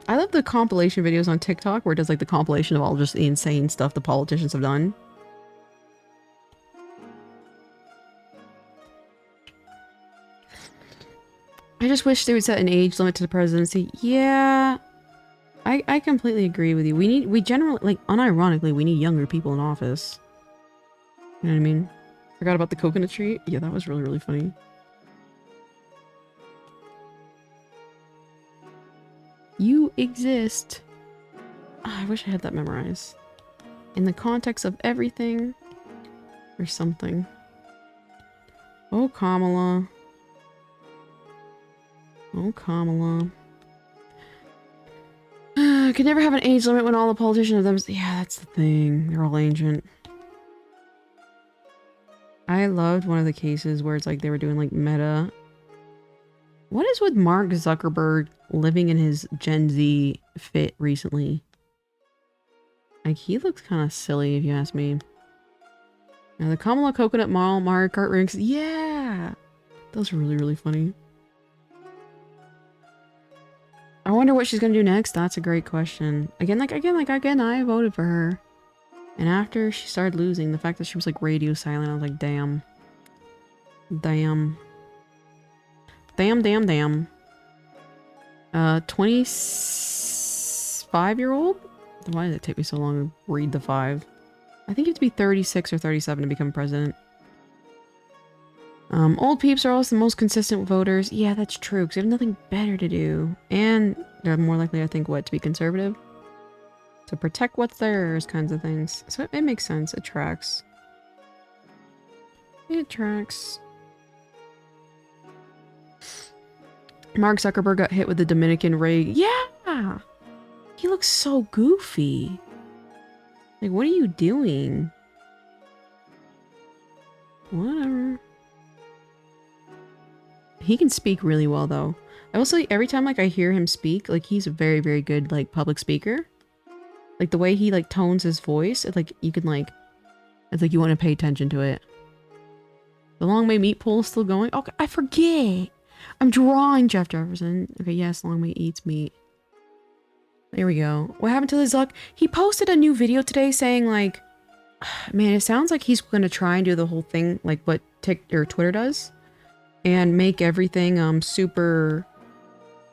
I love the compilation videos on TikTok where it does like the compilation of all just the insane stuff the politicians have done. I just wish they would set an age limit to the presidency. Yeah, I completely agree with you. We generally, like, unironically, we need younger people in office. You know what I mean? Forgot about the coconut tree. Yeah, that was really, really funny. You exist. Oh, I wish I had that memorized. In the context of everything. Or something. Oh, Kamala. Oh, Kamala. Could never have an age limit when all the politicians of them. Yeah, that's the thing. They're all ancient. I loved one of the cases where it's like they were doing like meta. What is with Mark Zuckerberg living in his Gen Z fit recently? Like, he looks kind of silly if you ask me. Now the Kamala Coconut Mall Mario Kart rinks. Yeah! That was really, really funny. I wonder what she's gonna do next. That's a great question. Again, I voted for her. And after she started losing, the fact that she was like radio silent, I was like, damn. Damn. Damn, damn, damn. 25-year-old? Why did it take me so long to read the 5? I think you have to be 36 or 37 to become president. Old peeps are also the most consistent voters. Yeah, that's true, because they have nothing better to do. And they're more likely, I think, what, to be conservative? To protect what's theirs, kinds of things. So it makes sense. It tracks. It tracks. Mark Zuckerberg got hit with the Dominican rig. Yeah! He looks so goofy. Like, what are you doing? Whatever. He can speak really well, though. I will say, every time, like, I hear him speak, like, he's a very, very good, like, public speaker. Like, the way he, like, tones his voice, it's like, you can, like... It's like you want to pay attention to it. The Long May Meat poll is still going? Okay, I forget! I'm drawing Jeff Jefferson. Okay, yes, Long May eats meat. There we go. What happened to the Zuck? He posted a new video today saying, like... Man, it sounds like he's gonna try and do the whole thing, like what Twitter does. And make everything, super...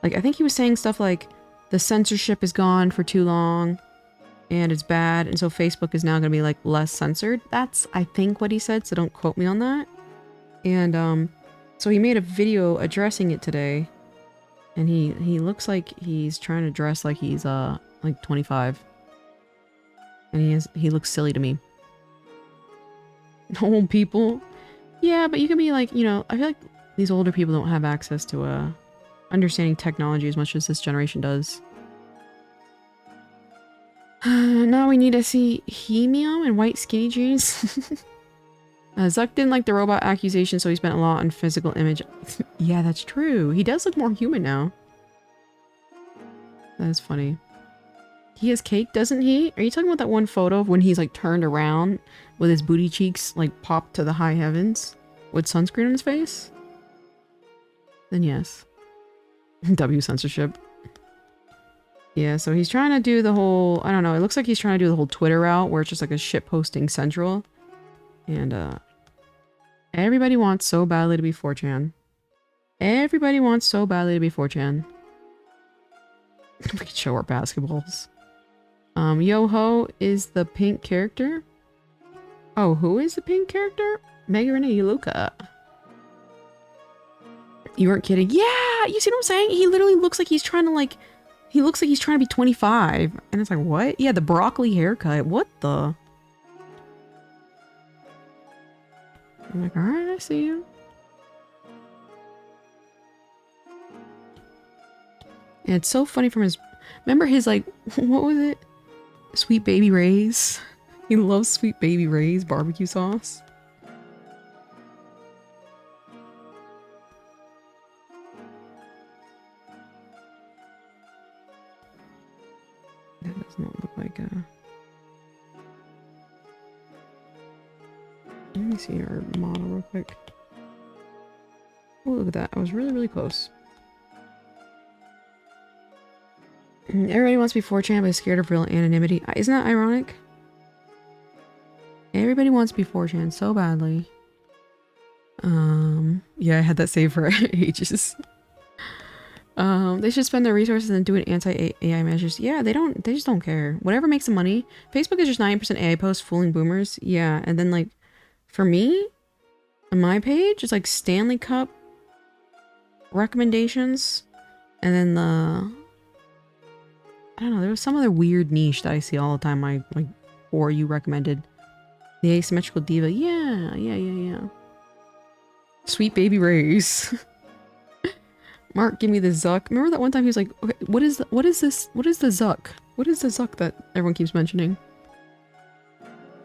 Like, I think he was saying stuff like, the censorship is gone for too long. And it's bad, and so Facebook is now gonna be, like, less censored. That's, I think, what he said, so don't quote me on that. And, so he made a video addressing it today. And he looks like he's trying to dress like he's, like 25. And he looks silly to me. Old people. Yeah, but you can be like, you know, I feel like these older people don't have access to, understanding technology as much as this generation does. Now we need to see Hemium and white skinny jeans. Zuck didn't like the robot accusation, so he spent a lot on physical image. Yeah, that's true. He does look more human now. That is funny. He has cake, doesn't he? Are you talking about that one photo of when he's like turned around with his booty cheeks like popped to the high heavens with sunscreen on his face? Then yes. W censorship. Yeah, so he's trying to do the whole, I don't know, it looks like he's trying to do the whole Twitter route where it's just like a shitposting central. And, everybody wants so badly to be 4chan. Everybody wants so badly to be 4chan. We could show our basketballs. Yo-Ho is the pink character. Oh, who is the pink character? Mega Renee Luca. You weren't kidding. Yeah! You see what I'm saying? He literally looks like he's trying to, like... He looks like he's trying to be 25. And it's like, what? Yeah, the broccoli haircut. What the? I'm like, alright, I see you. And it's so funny from his... Remember his, like... What was it? Sweet Baby Ray's. He loves Sweet Baby Ray's barbecue sauce. That does not look like a... Let me see our model real quick. Oh, look at that. I was really, really close. Everybody wants to be 4chan, but is scared of real anonymity. Isn't that ironic? Everybody wants to be 4chan so badly. Yeah, I had that saved for ages. They should spend their resources and do an anti-AI measures. Yeah, they just don't care. Whatever makes them money. Facebook is just 90% AI posts fooling boomers. Yeah, and then like, for me, on my page, it's like Stanley Cup recommendations. And then the... I don't know, there was some other weird niche that I see all the time. Or you recommended. The Asymmetrical Diva. Yeah. Sweet Baby Ray's. Mark, give me the Zuck. Remember that one time he was like, okay, what is this? What is the Zuck? What is the Zuck that everyone keeps mentioning?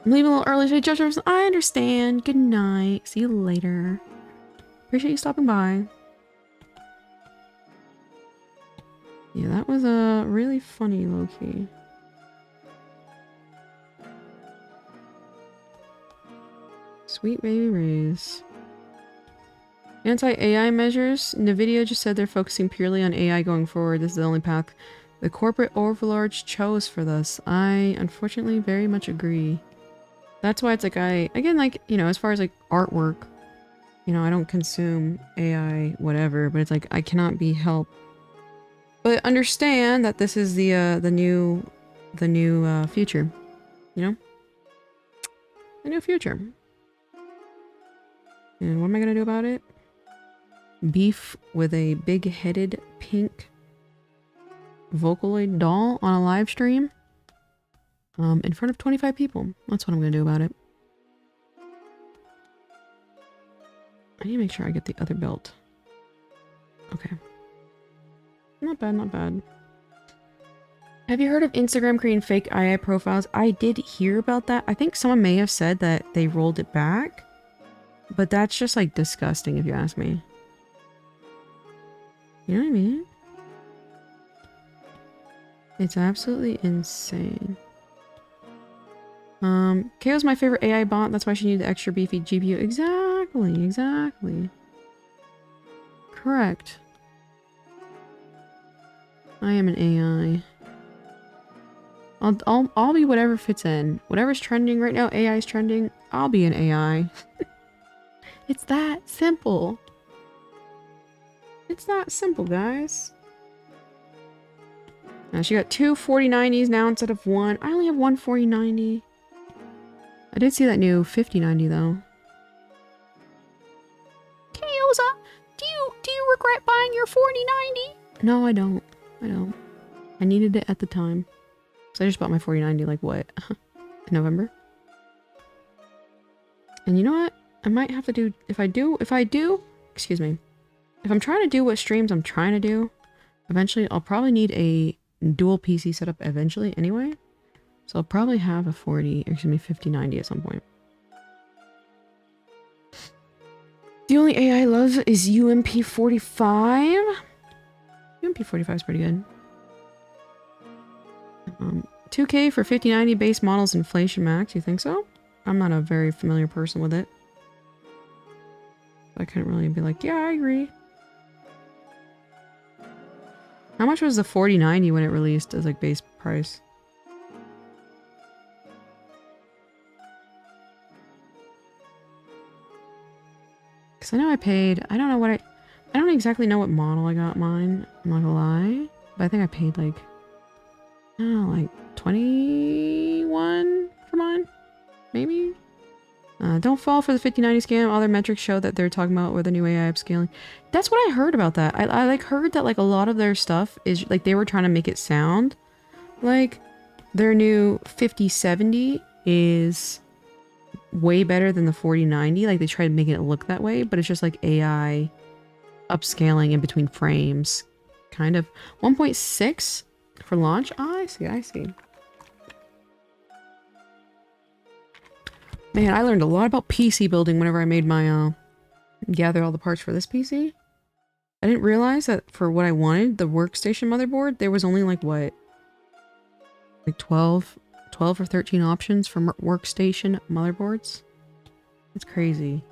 I'm leaving a little early today, Judge. I understand. Good night. See you later. Appreciate you stopping by. Yeah, that was a really funny low-key. Sweet baby rays. Anti-AI measures. NVIDIA just said they're focusing purely on AI going forward. This is the only path the corporate overlords chose for this. I, unfortunately, very much agree. That's why it's like again, like, you know, as far as like artwork, you know, I don't consume AI, whatever, but it's like, I cannot be helped but understand that this is the new future, you know? The new future. And what am I gonna do about it? Beef with a big-headed pink Vocaloid doll on a live stream? In front of 25 people. That's what I'm gonna do about it. I need to make sure I get the other belt. Okay. Not bad, not bad. Have you heard of Instagram creating fake AI profiles? I did hear about that. I think someone may have said that they rolled it back. But that's just like disgusting if you ask me. You know what I mean? It's absolutely insane. Kao's my favorite AI bot. That's why she needed the extra beefy GPU. Exactly, exactly. Correct. I am an AI. I'll be whatever fits in. Whatever's trending right now, AI is trending. I'll be an AI. It's that simple. It's that simple, guys. Now she got two 4090s now instead of one. I only have one 4090. I did see that new 5090 though. Kaoza, do you regret buying your 4090? No, I don't. I don't. I needed it at the time. So I just bought my 4090 like what? In November? And you know what? I might have to do, if I do, excuse me. If I'm trying to do what streams I'm trying to do, eventually I'll probably need a dual PC setup eventually anyway. So I'll probably have a 5090 at some point. The only AI I love is UMP45. UMP45 is pretty good. 2K for 5090 base models inflation max, you think so? I'm not a very familiar person with it. I couldn't really be like, yeah, I agree. How much was the 4090 when it released as like base price? Because I know I paid, I don't exactly know what model I got mine, I'm not gonna lie. But I think I paid like, I don't know, like 21 for mine? Maybe? Don't fall for the 5090 scam. Other metrics show that they're talking about with the new AI upscaling. That's what I heard about that. I like heard that like a lot of their stuff is like they were trying to make it sound like their new 5070 is way better than the 4090. Like they tried making it look that way, but it's just like AI upscaling in between frames. Kind of. 1.6 for launch? Oh, I see, I see. Man, I learned a lot about PC building whenever I made my, gather all the parts for this PC. I didn't realize that for what I wanted, the workstation motherboard, there was only like, what? Like 12 or 13 options for workstation motherboards? That's crazy.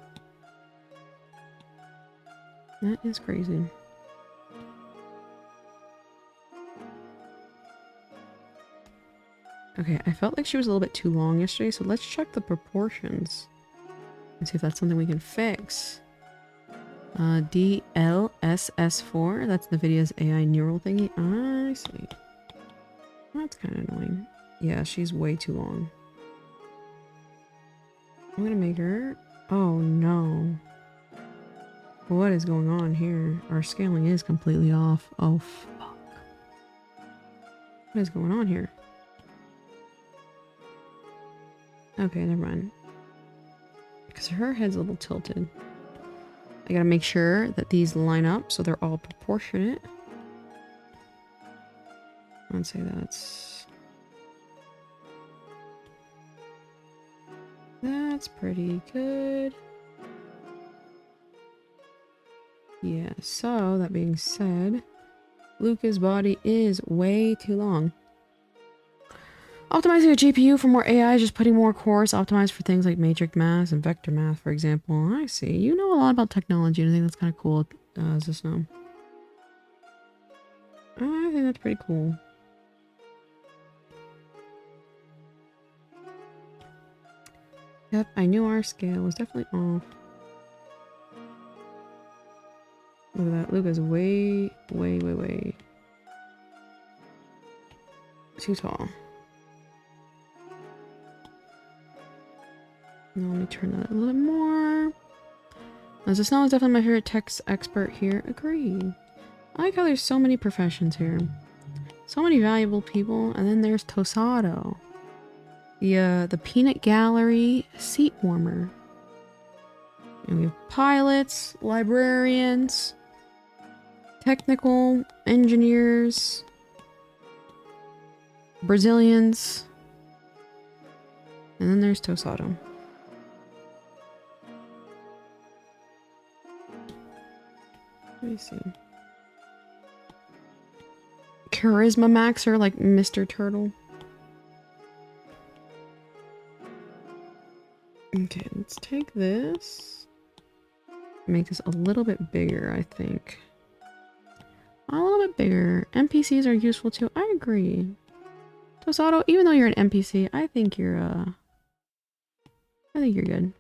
That is crazy. Okay, I felt like she was a little bit too long yesterday, so let's check the proportions. And see if that's something we can fix. DLSS4, that's NVIDIA's AI neural thingy. I see. That's kind of annoying. Yeah, she's way too long. I'm gonna make her... Oh no. What is going on here? Our scaling is completely off. Oh fuck. What is going on here? Okay, never mind. Because her head's a little tilted. I gotta make sure that these line up so they're all proportionate. I'd say that's... That's pretty good. Yeah, so that being said, Luca's body is way too long. Optimizing a GPU for more AI, just putting more cores optimized for things like matrix math and vector math, for example. I see. You know a lot about technology, and I think that's kind of cool. Just know. I think that's pretty cool. Yep, I knew our scale was definitely off. Look at that. Luca's way too tall. Now let me turn that a little bit more. As the Snow is definitely my favorite text expert here. Agreed. I like how there's so many professions here. So many valuable people. And then there's Tosado. The peanut gallery seat warmer. And we have pilots, librarians, technical engineers, Brazilians, and then there's Tosado. Let me see. Charisma Maxer, like Mr. Turtle. Okay, let's take this. Make this a little bit bigger, I think. A little bit bigger. NPCs are useful too. I agree. Tosado, even though you're an NPC, I think you're good.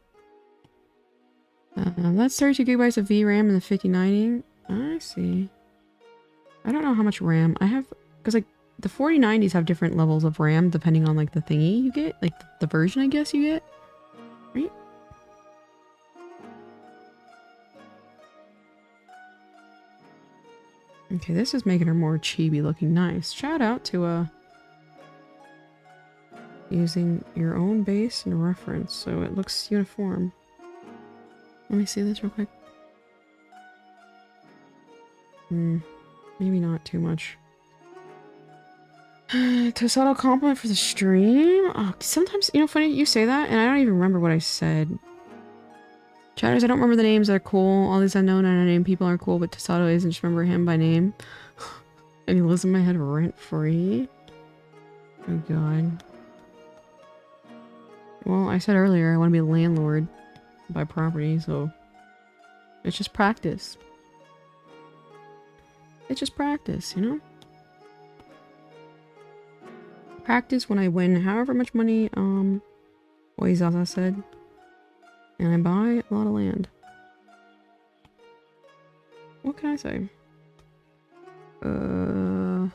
That's 32 gigabytes of VRAM in the 5090. I see. I don't know how much RAM I have, because like the 4090s have different levels of RAM depending on like the thingy you get, like the version I guess you get, right? Okay, this is making her more chibi looking nice. Shout out to using your own base and reference so it looks uniform. Let me see this real quick. Maybe not too much. Tosado compliment for the stream? Oh, sometimes, you know, funny you say that and I don't even remember what I said. Chatters, I don't remember the names. They're cool. All these unknown and unnamed people are cool, but Tosado isn't. Just remember him by name. And he lives in my head rent-free. Oh god. Well, I said earlier I want to be a landlord by property, so it's just practice. It's just practice, you know? Practice when I win however much money, Oizaza said. And I buy a lot of land. What can I say? Or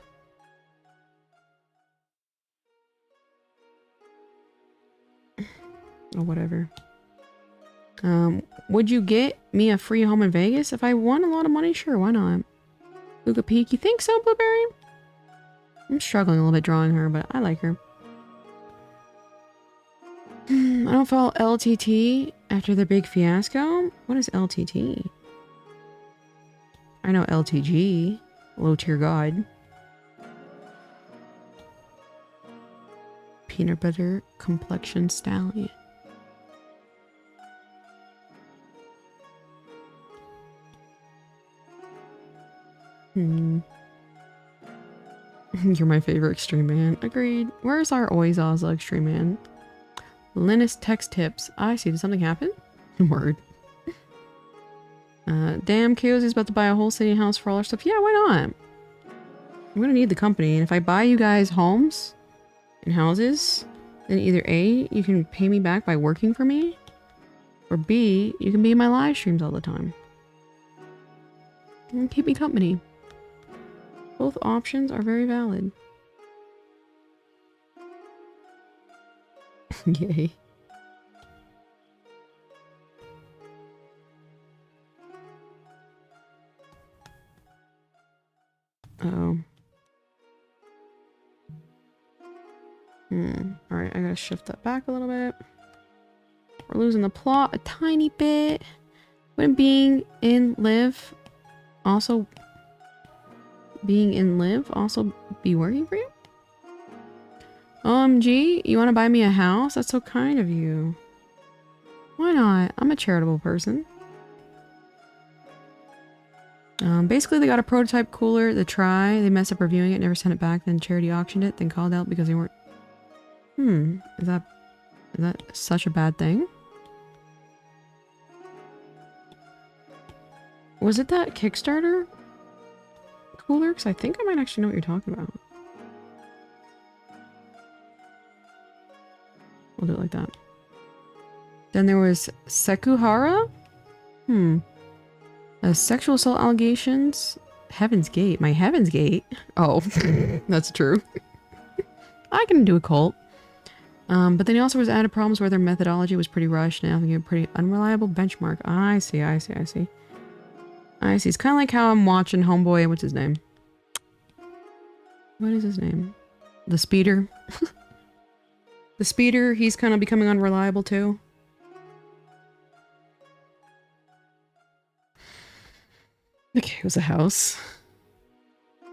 whatever. Would you get me a free home in Vegas? If I won a lot of money, sure, why not? Luca Peak, you think so, Blueberry? I'm struggling a little bit drawing her, but I like her. I don't follow LTT after their big fiasco. What is LTT? I know LTG. Low tier god. Peanut butter complexion stallion. You're my favorite extreme man. Agreed. Where's our Oizaza extreme man? Linus text tips. I see. Did something happen? Word. Damn, Chaos is about to buy a whole city house for all our stuff. Yeah, why not? I'm gonna need the company, and if I buy you guys homes and houses, then either A, you can pay me back by working for me, or B, you can be in my live streams all the time. And keep me company. Both options are very valid. Yay. Uh-oh. Alright, I gotta shift that back a little bit. We're losing the plot a tiny bit. When being in live also be working for you? OMG, you want to buy me a house? That's so kind of you. Why not? I'm a charitable person. Basically, they got a prototype cooler to try. They messed up reviewing it, never sent it back. Then charity auctioned it, then called out because they weren't. Is that such a bad thing? Was it that Kickstarter cooler? Because I think I might actually know what you're talking about. We'll do it like that. Then there was Sekuhara? Sexual assault allegations. Heaven's Gate. My Heaven's Gate? Oh, that's true. I can do a cult. But then he also was added problems where their methodology was pretty rushed and having a pretty unreliable benchmark. I see. It's kind of like how I'm watching Homeboy. What's his name? What is his name? The Speeder. The Speeder, he's kind of becoming unreliable too. Okay, it was a house.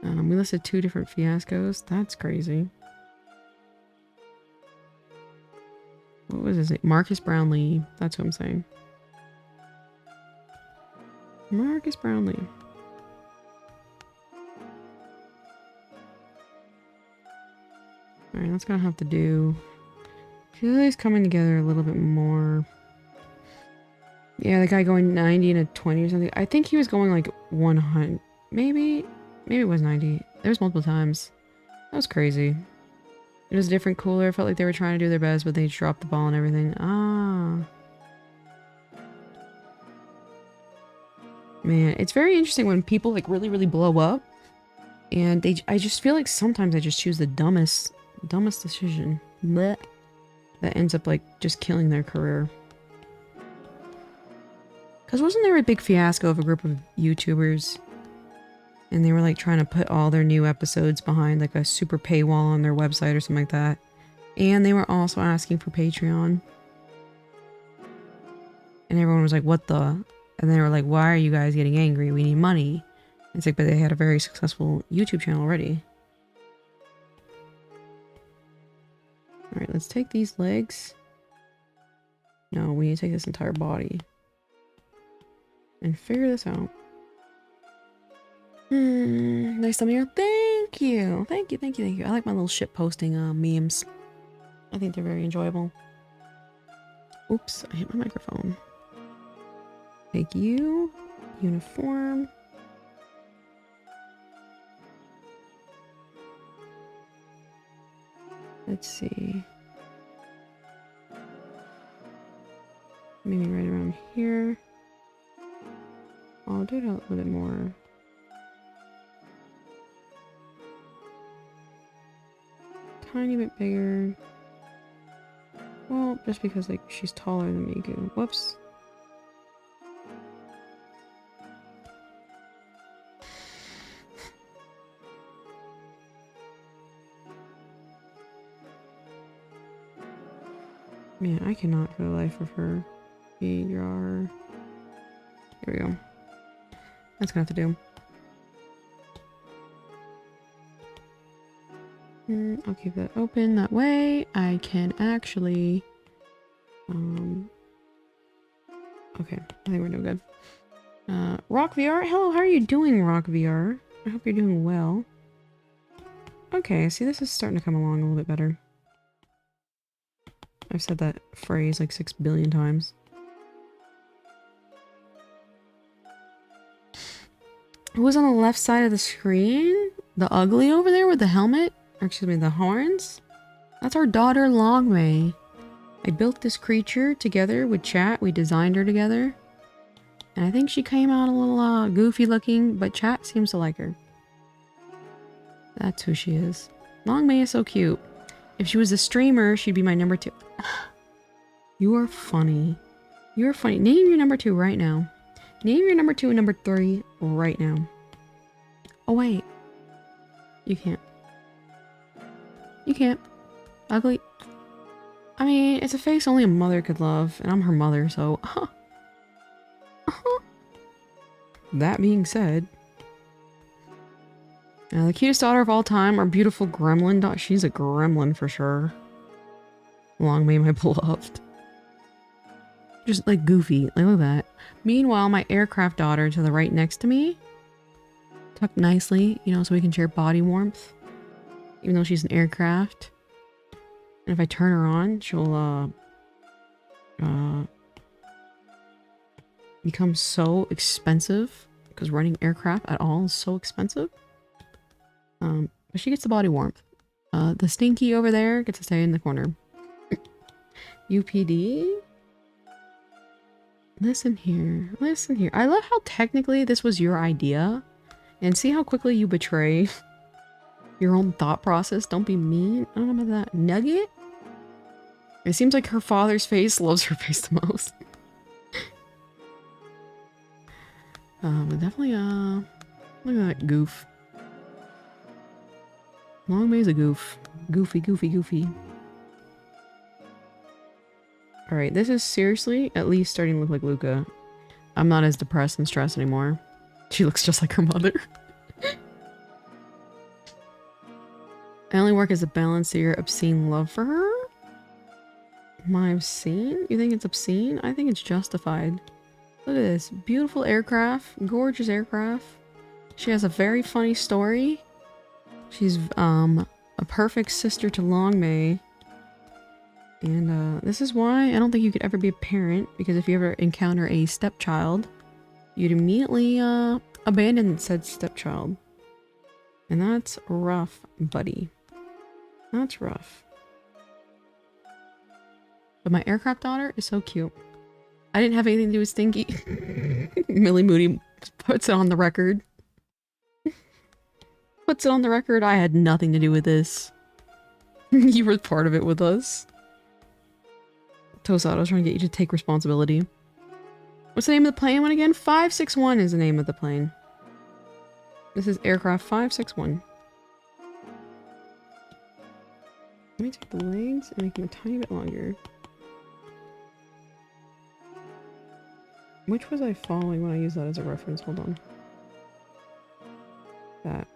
We listed 2 different fiascos. That's crazy. What was his name? Marcus Brownlee. That's what I'm saying. Marcus Brownlee. Alright, that's gonna have to do. I feel like he's coming together a little bit more. Yeah, the guy going 90 and a 20 or something. I think he was going like 100. Maybe it was 90. There was multiple times. That was crazy. It was a different cooler. I felt like they were trying to do their best, but they dropped the ball and everything. Ah. Man, it's very interesting when people like really blow up. And I just feel like sometimes I just choose the dumbest decision. Blech. That ends up like just killing their career. Because wasn't there a big fiasco of a group of YouTubers? And they were like trying to put all their new episodes behind like a super paywall on their website or something like that. And they were also asking for Patreon. And everyone was like, what the? And they were like, why are you guys getting angry? We need money. It's like, but they had a very successful YouTube channel already. Alright, let's take these legs. No, we need to take this entire body. And figure this out. Nice thumbnail. Thank you. Thank you. I like my little shit posting memes. I think they're very enjoyable. Oops, I hit my microphone. Take you. Uniform. Let's see. Maybe right around here. I'll do it a little bit more. Tiny bit bigger. Well, just because like she's taller than me. Whoops. Man, I cannot for the life of her. Here we go. That's gonna have to do. I'll keep that open. That way I can actually... Okay, I think we're doing good. Rock VR? Hello, how are you doing, Rock VR? I hope you're doing well. Okay, see, this is starting to come along a little bit better. I've said that phrase like 6 billion times. Who's on the left side of the screen? The ugly over there with the helmet? Or excuse me, the horns? That's our daughter Longmay. I built this creature together with Chat. We designed her together. And I think she came out a little goofy looking, but Chat seems to like her. That's who she is. Longmay is so cute. If she was a streamer, she'd be my number 2. You are funny. You're funny. Name your number 2 right now. Name your number 2 and number 3 right now. Oh, wait. You can't. You can't. Ugly. I mean, it's a face only a mother could love, and I'm her mother, so... That being said... the cutest daughter of all time, our beautiful gremlin dog. She's a gremlin for sure. Long may my beloved. Just like goofy. Like, look at that. Meanwhile, my aircraft daughter to the right next to me, tucked nicely, you know, so we can share body warmth, even though she's an aircraft. And if I turn her on, she'll become so expensive because running aircraft at all is so expensive. But she gets the body warmth. The Stinky over there gets to stay in the corner. UPD? Listen here. Listen here. I love how technically this was your idea. And see how quickly you betray your own thought process. Don't be mean. I don't know about that. Nugget? It seems like her father's face loves her face the most. But definitely, look at that goof. Long may's a goof. Goofy, goofy, goofy. Alright, this is seriously at least starting to look like Luca. I'm not as depressed and stressed anymore. She looks just like her mother. I only work as a balance to your obscene love for her? My obscene? You think it's obscene? I think it's justified. Look at this. Beautiful aircraft. Gorgeous aircraft. She has a very funny story. She's a perfect sister to Long May. And this is why I don't think you could ever be a parent, because if you ever encounter a stepchild, you'd immediately abandon said stepchild. And that's rough, buddy. That's rough. But my aircraft daughter is so cute. I didn't have anything to do with Stinky. Millie Moody puts it on the record. Puts it on the record. I had nothing to do with this. You were part of it with us. Tosado, I was trying to get you to take responsibility. What's the name of the plane one again? 561 is the name of the plane. This is aircraft 561. Let me take the legs and make them a tiny bit longer. Which was I following when I used that as a reference? Hold on. That.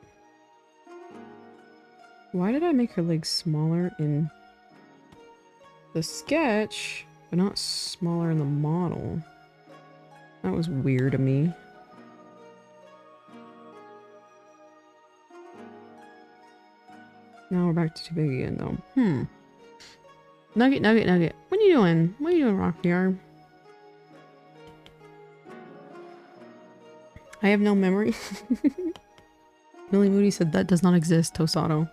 Why did I make her legs smaller in the sketch, but not smaller in the model? That was weird to me. Now we're back to too big again, though. Nugget, Nugget, Nugget. What are you doing? What are you doing, Rock VR? I have no memory. Millie Moody said that does not exist, Tosado.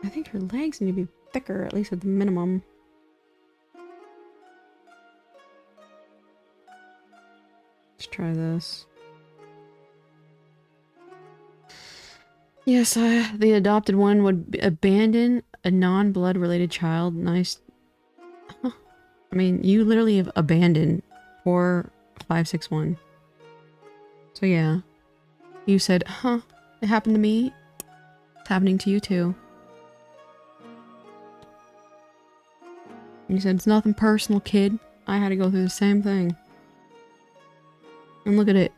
I think her legs need to be thicker, at least at the minimum. Let's try this. Yes, the adopted one would abandon a non-blood related child. Nice. Huh. I mean, you literally have abandoned 4561. So yeah. You said, huh, it happened to me. It's happening to you too. And you said, it's nothing personal, kid. I had to go through the same thing. And look at it.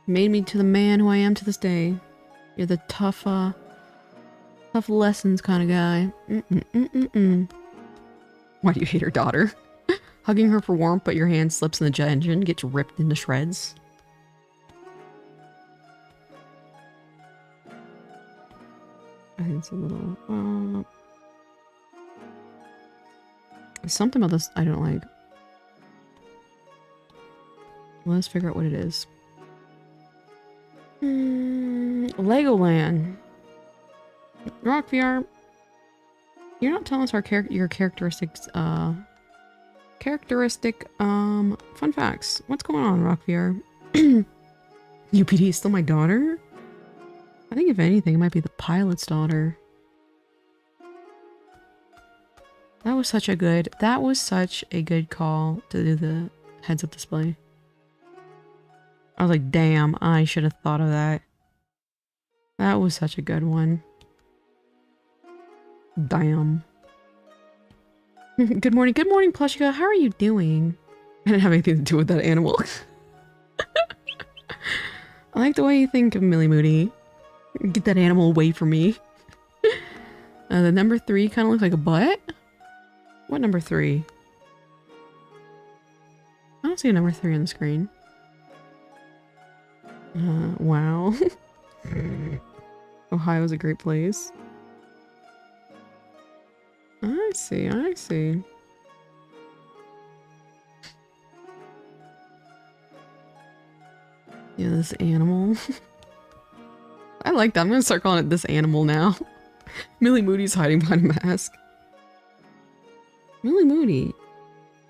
Made me to the man who I am to this day. You're the tough lessons kind of guy. Why do you hate her daughter? Hugging her for warmth, but your hand slips in the jet engine, gets ripped into shreds. I think it's a little, something about this I don't like. Let's figure out what it is. Legoland. Rock VR. You're not telling us your characteristics, fun facts. What's going on, Rock VR? UPD is still my daughter? I think if anything, it might be the pilot's daughter. That was such a good call to do the heads-up display. I was like, damn, I should have thought of that. That was such a good one. Damn. Good morning, Plushka. How are you doing? I didn't have anything to do with that animal. I like the way you think of Millie Moody. Get that animal away from me. The number 3 kind of looks like a butt. What number 3? I don't see a number 3 on the screen. Wow. Ohio's a great place. I see, I see. Yeah, this animal. I like that. I'm gonna start calling it this animal now. Millie Moody's hiding behind a mask. Millie Moody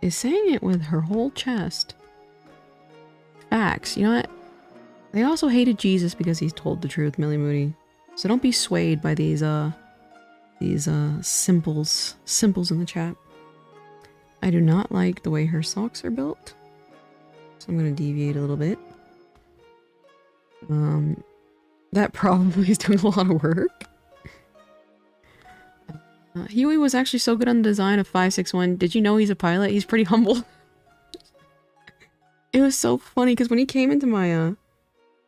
is saying it with her whole chest. Facts. You know what? They also hated Jesus because he's told the truth, Millie Moody. So don't be swayed by these simples in the chat. I do not like the way her socks are built. So I'm gonna deviate a little bit. That probably is doing a lot of work. Huey was actually so good on the design of 561. Did you know he's a pilot? He's pretty humble. It was so funny because when he came into my,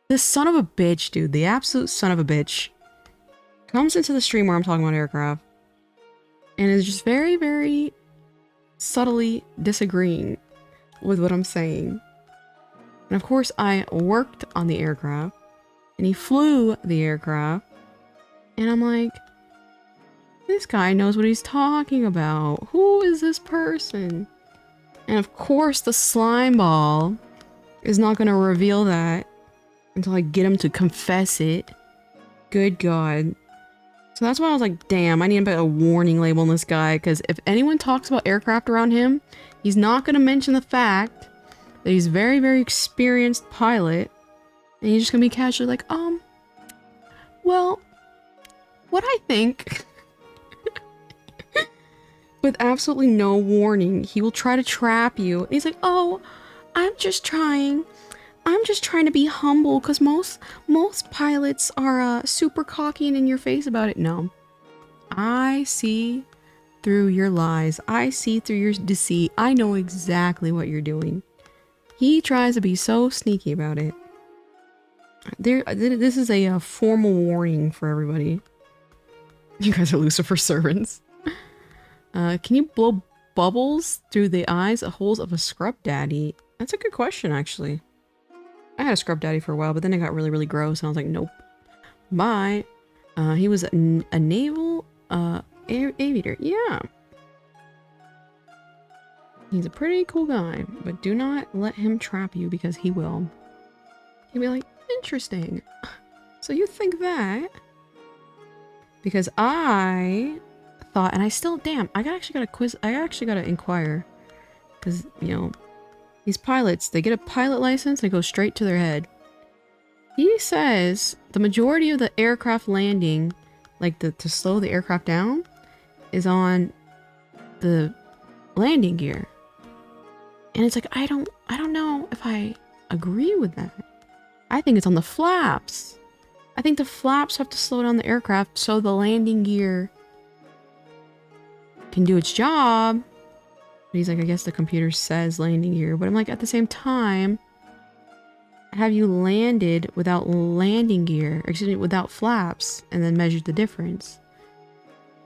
this son of a bitch, dude, the absolute son of a bitch, comes into the stream where I'm talking about aircraft and is just very, very subtly disagreeing with what I'm saying. And of course, I worked on the aircraft and he flew the aircraft. And I'm like, this guy knows what he's talking about. Who is this person? And of course, the slime ball is not going to reveal that until I get him to confess it. Good God. So that's why I was like, damn, I need to put a warning label on this guy, because if anyone talks about aircraft around him, he's not going to mention the fact that he's a very, very experienced pilot, and he's just going to be casually like, well, what I think... With absolutely no warning, he will try to trap you. And he's like, oh, I'm just trying to be humble, because most pilots are super cocky and in your face about it. No. I see through your lies. I see through your deceit. I know exactly what you're doing. He tries to be so sneaky about it. This is a formal warning for everybody. You guys are Lucifer servants. Can you blow bubbles through the eyes holes of a scrub daddy? That's a good question, actually. I had a scrub daddy for a while, but then it got really, really gross, and I was like, nope. Bye. He was a naval aviator. Yeah. He's a pretty cool guy, but do not let him trap you, because he will. He'll be like, interesting. So you think that? Because I... thought, and I still, damn, I actually got a quiz, I actually got to inquire, because, you know, these pilots, they get a pilot license and it goes straight to their head. He says the majority of the aircraft landing, like to slow the aircraft down, is on the landing gear. And it's like, I don't know if I agree with that. I think it's on the flaps. I think the flaps have to slow down the aircraft so the landing gear can do its job. But he's like, I guess the computer says landing gear, but I'm like, at the same time, have you landed without landing gear, or excuse me, without flaps, and then measured the difference?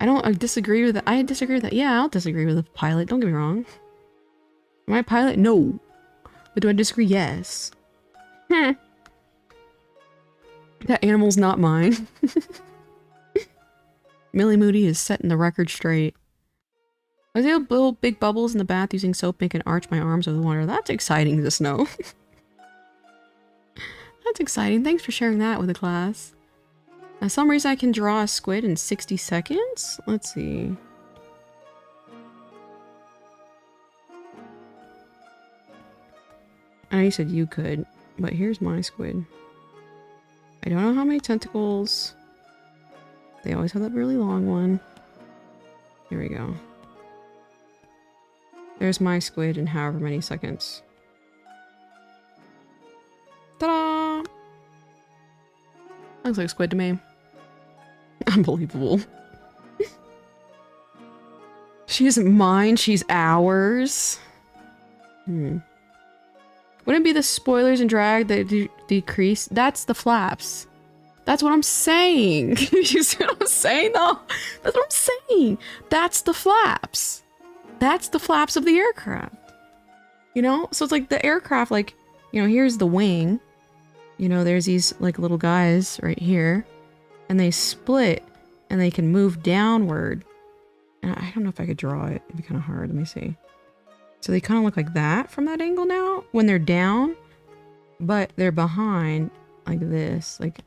I disagree with that. I disagree with that. Yeah, I'll disagree with the pilot. Don't get me wrong. Am I a pilot? No. But do I disagree? Yes. That animal's not mine. Millie Moody is setting the record straight. I was able to blow big bubbles in the bath using soap, make an arch my arms with water. That's exciting to know. That's exciting. Thanks for sharing that with the class. For some reason I can draw a squid in 60 seconds? Let's see. I know you said you could, but here's my squid. I don't know how many tentacles. They always have that really long one. Here we go. There's my squid in however many seconds. Ta-da! Looks like a squid to me. Unbelievable. She isn't mine, she's ours. Wouldn't it be the spoilers and drag that decrease? That's the flaps. That's what I'm saying. You see what I'm saying, though? That's what I'm saying. That's the flaps. That's the flaps of the aircraft. You know? So it's like the aircraft, like, you know, here's the wing. You know, there's these, like, little guys right here. And they split. And they can move downward. And I don't know if I could draw it. It'd be kind of hard. Let me see. So they kind of look like that from that angle now. When they're down. But they're behind like this. Like...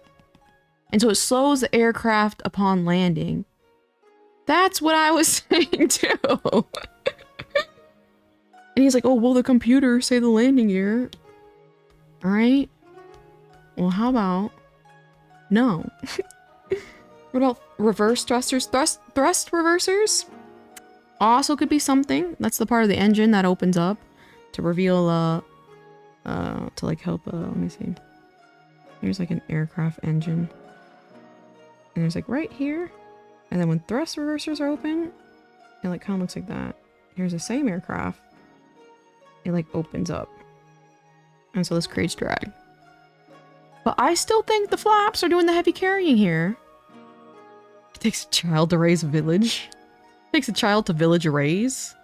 And so it slows the aircraft upon landing. That's what I was saying too. And he's like, oh, well, the computer say the landing gear. All right. Well, how about no? What about reverse thrusters? Thrust reversers? Also could be something. That's the part of the engine that opens up to reveal, to like help, let me see. Here's like an aircraft engine. And there's like right here. And then when thrust reversers are open, it like kind of looks like that. Here's the same aircraft. It like opens up. And so this creates drag. But I still think the flaps are doing the heavy carrying here. It takes a child to raise a village. It takes a child to village a raise.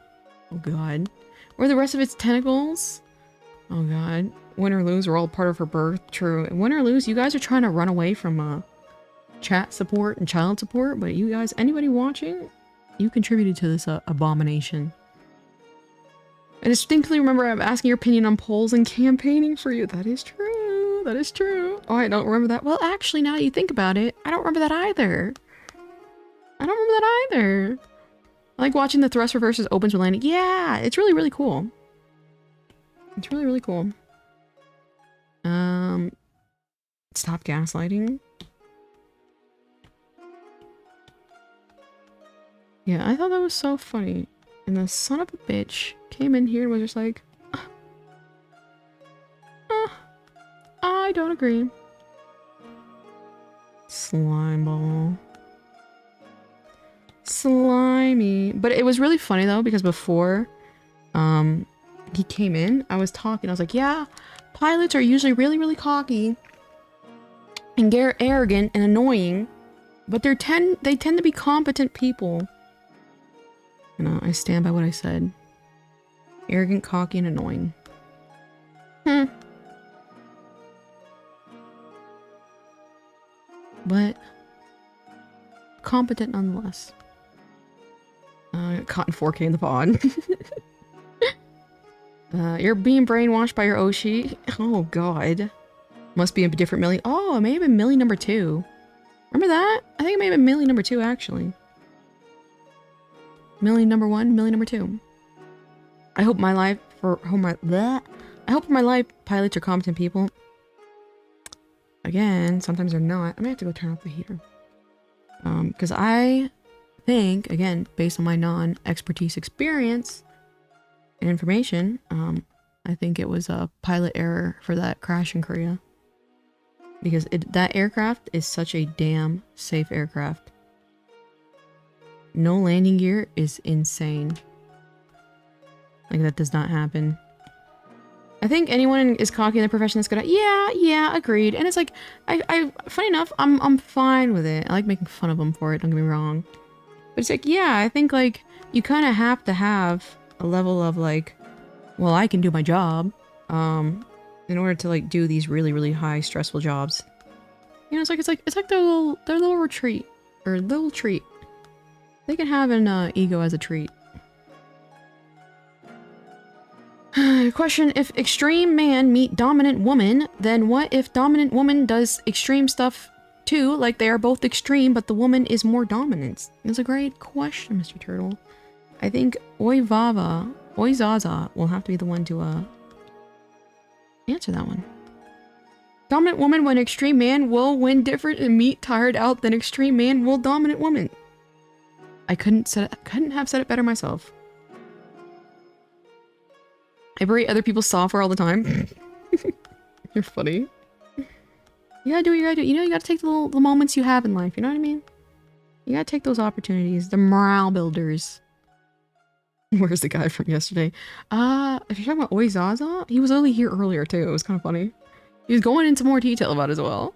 Oh god. Where are the rest of its tentacles? Oh god. Win or lose, we're all part of her birth. True. Win or lose, you guys are trying to run away from chat support and child support, but you guys, anybody watching, you contributed to this abomination. I distinctly remember I'm asking your opinion on polls and campaigning for you. That is true. That is true. Oh, I don't remember that. Well, actually, now that you think about it, I don't remember that either. I don't remember that either. I like watching the thrust reverses opens with landing. Yeah, it's really, really cool. It's really, really cool. Stop gaslighting. Yeah, I thought that was so funny. And the son of a bitch came in here and was just like, I don't agree. Slime ball. Slimy. But it was really funny though, because before he came in, I was talking, I was like, yeah, pilots are usually really, really cocky and arrogant and annoying, but they tend to be competent people. And I stand by what I said. Arrogant, cocky, and annoying. But competent nonetheless. Cotton 4K in the pod. You're being brainwashed by your Oshi. Oh god. Must be a different Millie. Oh, it may have been Millie number 2. Remember that? I think it may have been Millie number 2 actually. Millie number 1, Millie number 2. I hope my life pilots are competent people. Again, sometimes they're not. I may have to go turn off the heater. Because I think, again, based on my non-expertise experience and information, I think it was a pilot error for that crash in Korea. Because that aircraft is such a damn safe aircraft. No landing gear is insane. Like, that does not happen. I think anyone is cocky in their profession that's gonna, yeah, agreed. And it's like, funny enough, I'm fine with it. I like making fun of them for it, don't get me wrong. But it's like, yeah, I think, like, you kind of have to have a level of, like, well, I can do my job, in order to, like, do these really, really high, stressful jobs. You know, it's like their little retreat, or little treat. They can have an ego as a treat. Question, if extreme man meet dominant woman, then what if dominant woman does extreme stuff too? Like they are both extreme, but the woman is more dominant. That's a great question, Mr. Turtle. I think Zaza will have to be the one to answer that one. Dominant woman when extreme man will win different and meet tired out than extreme man will dominant woman. I couldn't have said it better myself. I berate other people's software all the time. You're funny. You gotta do what you gotta do. You know, you gotta take the moments you have in life. You know what I mean? You gotta take those opportunities. The morale builders. Where's the guy from yesterday? If you're talking about Oizaza, he was only here earlier too. It was kind of funny. He was going into more detail about it as well.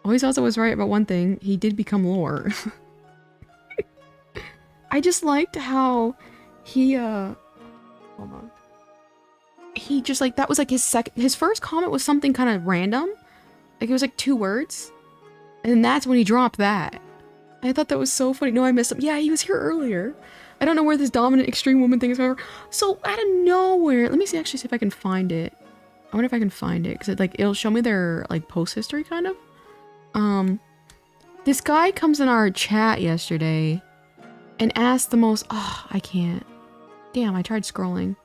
Always also was right about one thing. He did become lore. I just liked how he, hold on. He just like, that was like his first comment was something kind of random. Like it was like 2 words. And that's when he dropped that. I thought that was so funny. No, I missed him. Yeah, he was here earlier. I don't know where this dominant extreme woman thing is over. So out of nowhere, let me see if I can find it. I wonder if I can find it. Cause it'll show me their like post history kind of. This guy comes in our chat yesterday and asked the most, I can't. Damn, I tried scrolling.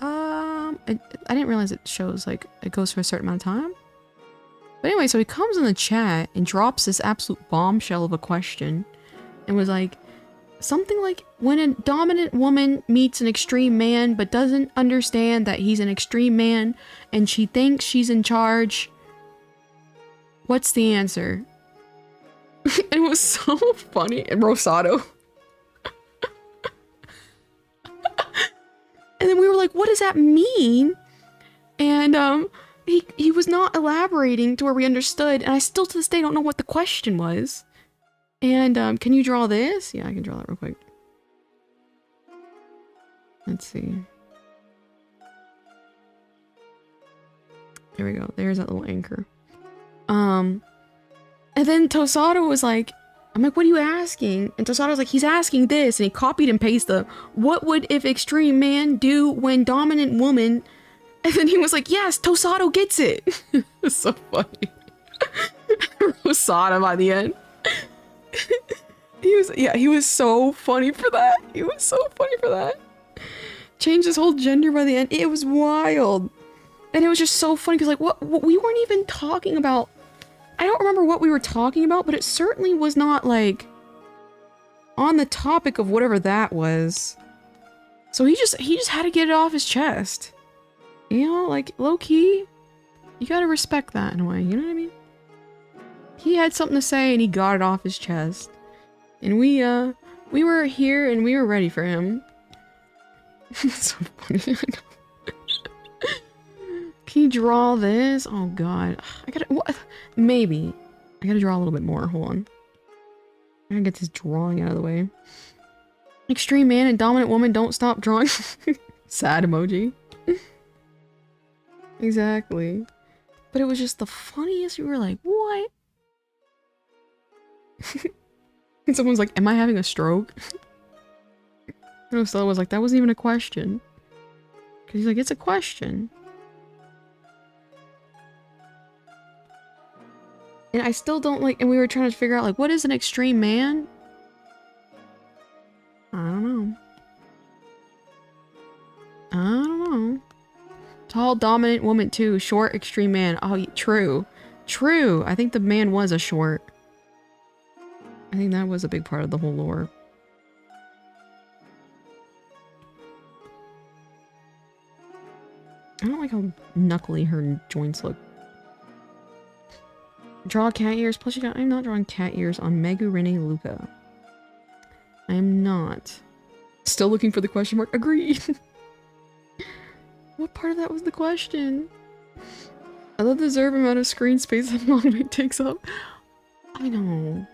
I didn't realize it shows like it goes for a certain amount of time. But anyway, so he comes in the chat and drops this absolute bombshell of a question and was like, something like, when a dominant woman meets an extreme man but doesn't understand that he's an extreme man and she thinks she's in charge, what's the answer? It was so funny. And Rosado. And then we were like, what does that mean? And he was not elaborating to where we understood, and I still to this day don't know what the question was. And can you draw this? Yeah, I can draw that real quick. Let's see. There we go. There's that little anchor. And then Tosado was like, I'm like, what are you asking? And Tosado was like, he's asking this, and he copied and pasted the, what would if extreme man do when dominant woman? And then he was like, yes, Tosado gets it. It was so funny. Tosado by the end. He was so funny for that. He was so funny for that. Changed his whole gender by the end. It was wild. And it was just so funny because like what we weren't even talking about. I don't remember what we were talking about, but it certainly was not like on the topic of whatever that was. So he just had to get it off his chest. You know, like low key, you gotta respect that in a way, you know what I mean? He had something to say and he got it off his chest. And we were here and we were ready for him. It's so funny. Can you draw this? Oh god. I gotta, what? Maybe. I gotta draw a little bit more. Hold on. I gotta get this drawing out of the way. Extreme man and dominant woman don't stop drawing. Sad emoji. Exactly. But it was just the funniest. We were like, what? And someone's like, am I having a stroke? And Stella was like, that wasn't even a question. Because he's like, it's a question. And I still don't like, and we were trying to figure out like, what is an extreme man? I don't know. I don't know. Tall, dominant woman too. Short, extreme man. Oh, true. True. I think the man was a short. I think that was a big part of the whole lore. I don't like how knuckly her joints look. Draw cat ears. Plus, I'm not drawing cat ears on Megu Rene Luca. I am not. Still looking for the question mark. Agreed. What part of that was the question? I love the deserved amount of screen space that Monomate takes up. I know.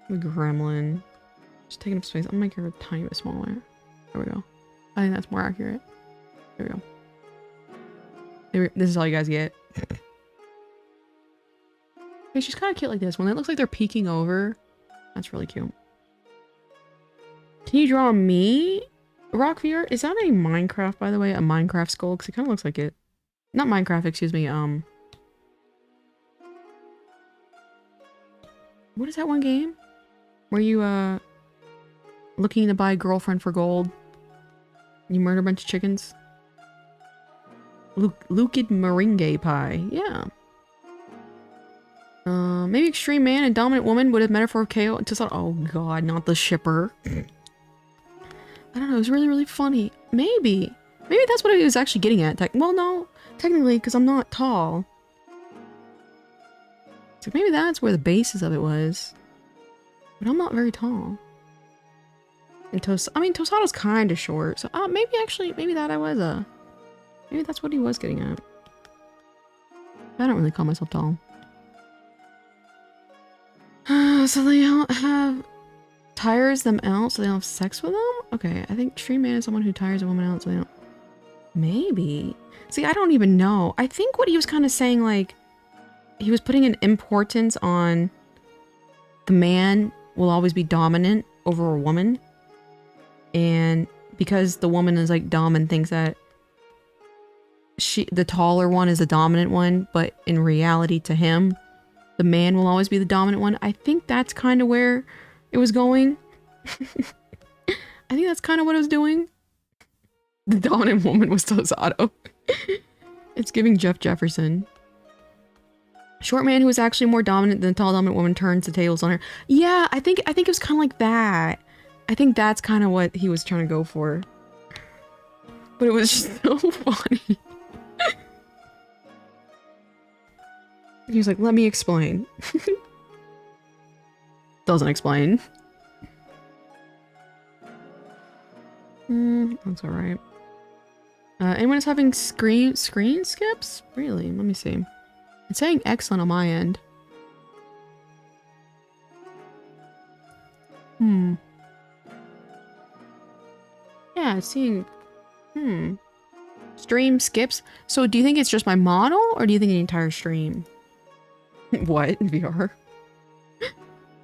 The gremlin. Just taking up space. I'm gonna make her a tiny bit smaller. There we go. I think that's more accurate. There we go. This is all you guys get. Okay, she's kind of cute like this. When it looks like they're peeking over, that's really cute. Can you draw me? Rock VR? Is that a Minecraft, by the way? A Minecraft skull? Because it kind of looks like it. Not Minecraft, excuse me. What is that one game? Where you, looking to buy a girlfriend for gold. You murder a bunch of chickens. Lukid Meringue Pie. Yeah. Maybe extreme man and dominant woman would have metaphor of KO to oh god, not the shipper. I don't know, it was really, really funny. Maybe that's what he was actually getting at. Well, no, technically, because I'm not tall. So maybe that's where the basis of it was. But I'm not very tall. And Tosado's kind of short, so maybe that's what he was getting at. I don't really call myself tall. So they don't have... Tires them out so they don't have sex with them? Okay, I think stream man is someone who tires a woman out so they don't... Maybe. See, I don't even know. I think what he was kind of saying, like... He was putting an importance on... The man will always be dominant over a woman. And because the woman is like dumb and thinks that... the taller one is the dominant one, but in reality to him, the man will always be the dominant one. I think that's kind of where it was going. I think that's kind of what it was doing. The dominant woman was Tosato. It's giving Jeff Jefferson. Short man who is actually more dominant than the tall dominant woman turns the tables on her. Yeah, I think it was kind of like that. I think that's kind of what he was trying to go for. But it was just so funny. He was like, let me explain. Doesn't explain. That's alright. Anyone is having screen skips? Really? Let me see. It's saying excellent on my end. Yeah, it's seeing... Stream skips? So do you think it's just my model, or do you think the entire stream? What? VR?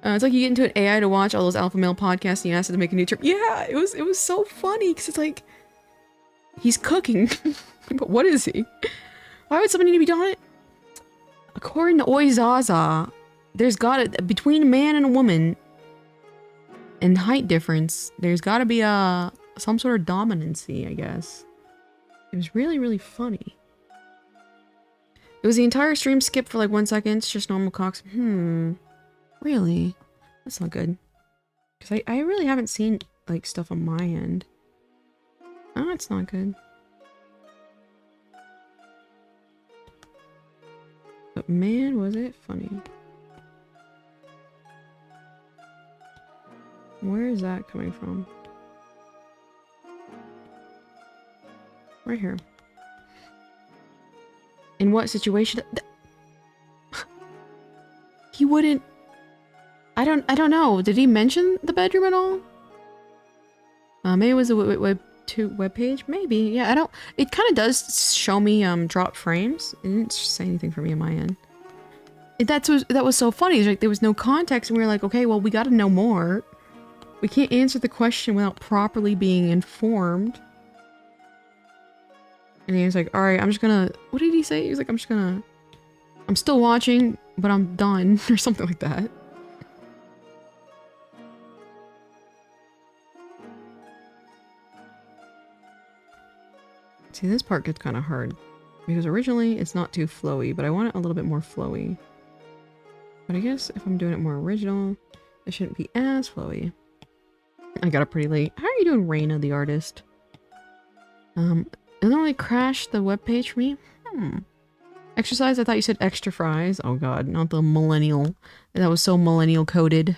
It's like you get into an AI to watch all those alpha male podcasts and you ask it to make a new term. Yeah, it was so funny, because it's like... He's cooking. But what is he? Why would somebody need to be doing it? According to Oizaza, there's between a man and a woman, and height difference, there's gotta be some sort of dominancy, I guess. It was really, really funny. It was the entire stream skip for like 1 second. It's just normal cocks. Really? That's not good. Because I really haven't seen like stuff on my end. Oh, it's not good. But man, was it funny. Where is that coming from? Right here. In what situation? He wouldn't... I don't know. Did he mention the bedroom at all? Maybe it was a web page? Maybe. Yeah, I don't... It kind of does show me drop frames. It didn't say anything for me on my end. That was so funny. It's like there was no context and we were like, okay, well, we got to know more. We can't answer the question without properly being informed. And he was like, alright, I'm just gonna... What did he say? He was like, I'm still watching, but I'm done. Or something like that. See, this part gets kind of hard. Because originally, it's not too flowy, but I want it a little bit more flowy. But I guess if I'm doing it more original, it shouldn't be as flowy. I got up pretty late. How are you doing, Raina, the artist? It only crashed the webpage for me? Exercise? I thought you said extra fries. Oh god, not the millennial. That was so millennial coded.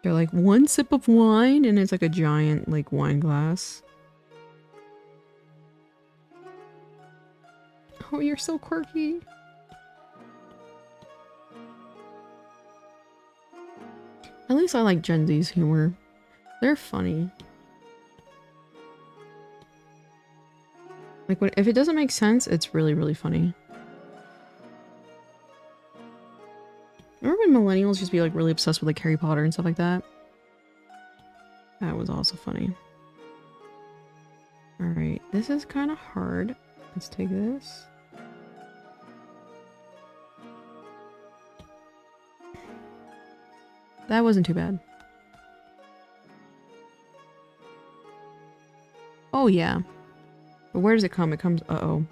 They're like, 1 sip of wine, and it's like a giant, like, wine glass. Oh, you're so quirky. At least I like Gen Z's humor. They're funny. Like, if it doesn't make sense, it's really, really funny. Remember when millennials used to be, like, really obsessed with, like, Harry Potter and stuff like that? That was also funny. Alright, this is kind of hard. Let's take this. That wasn't too bad. Oh, yeah. But where does it come? It comes... Uh-oh.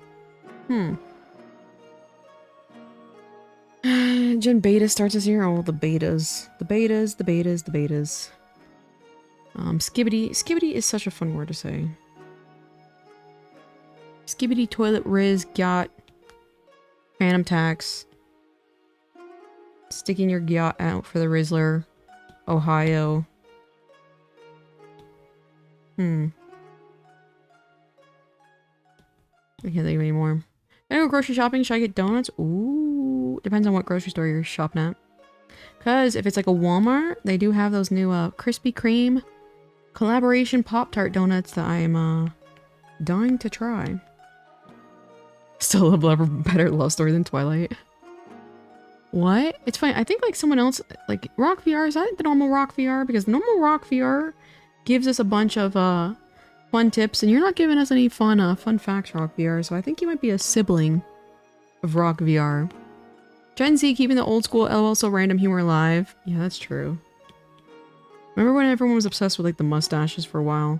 Gen beta starts as 0. The betas. The betas, the betas, the betas. Skibbity. Skibbity is such a fun word to say. Skibbity, toilet, riz, gyat, phantom tax. Sticking your gyat out for the Rizzler. Ohio. I can't think of any more. Can I go grocery shopping? Should I get donuts? Ooh. Depends on what grocery store you're shopping at. Because if it's like a Walmart, they do have those new Krispy Kreme collaboration Pop-Tart donuts that I am dying to try. Still a better love story than Twilight. What? It's fine. I think like someone else, like Rock VR, is that the normal Rock VR? Because the normal Rock VR gives us a bunch of fun tips, and you're not giving us any fun facts, Rock VR. So I think you might be a sibling of Rock VR. Gen Z keeping the old school LOL so random humor alive. Yeah, that's true. Remember when everyone was obsessed with like the mustaches for a while?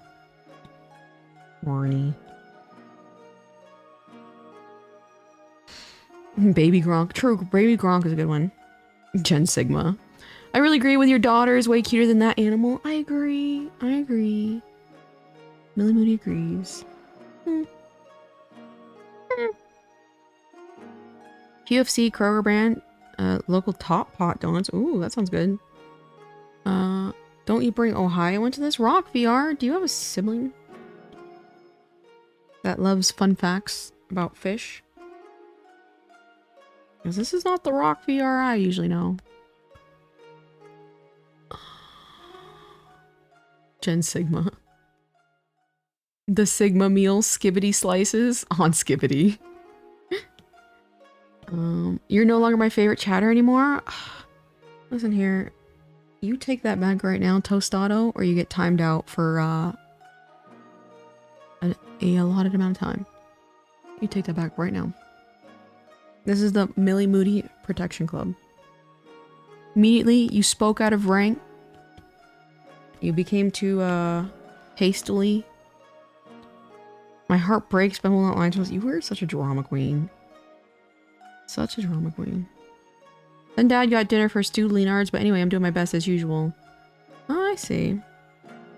Warny. Baby Gronk. True, Baby Gronk is a good one. Gen Sigma. I really agree with your daughter is way cuter than that animal. I agree. I agree. Millie Moody agrees. QFC Kroger brand. Local Top Pot donuts. Ooh, that sounds good. Don't you bring Ohio into this? Rock VR, do you have a sibling that loves fun facts about fish? Because this is not the Rock VR I usually know. Gen Sigma. The Sigma meal Skibbity slices on Skibbity. You're no longer my favorite chatter anymore. Listen here. You take that back right now, Tostado, or you get timed out for a allotted amount of time. You take that back right now. This is the Millie Moody Protection Club. Immediately, you spoke out of rank. You became too, hastily. My heart breaks, but I will not lie to us. You were such a drama queen. Such a drama queen. Then Dad got dinner for stewed Leonards, but anyway, I'm doing my best as usual. Oh, I see.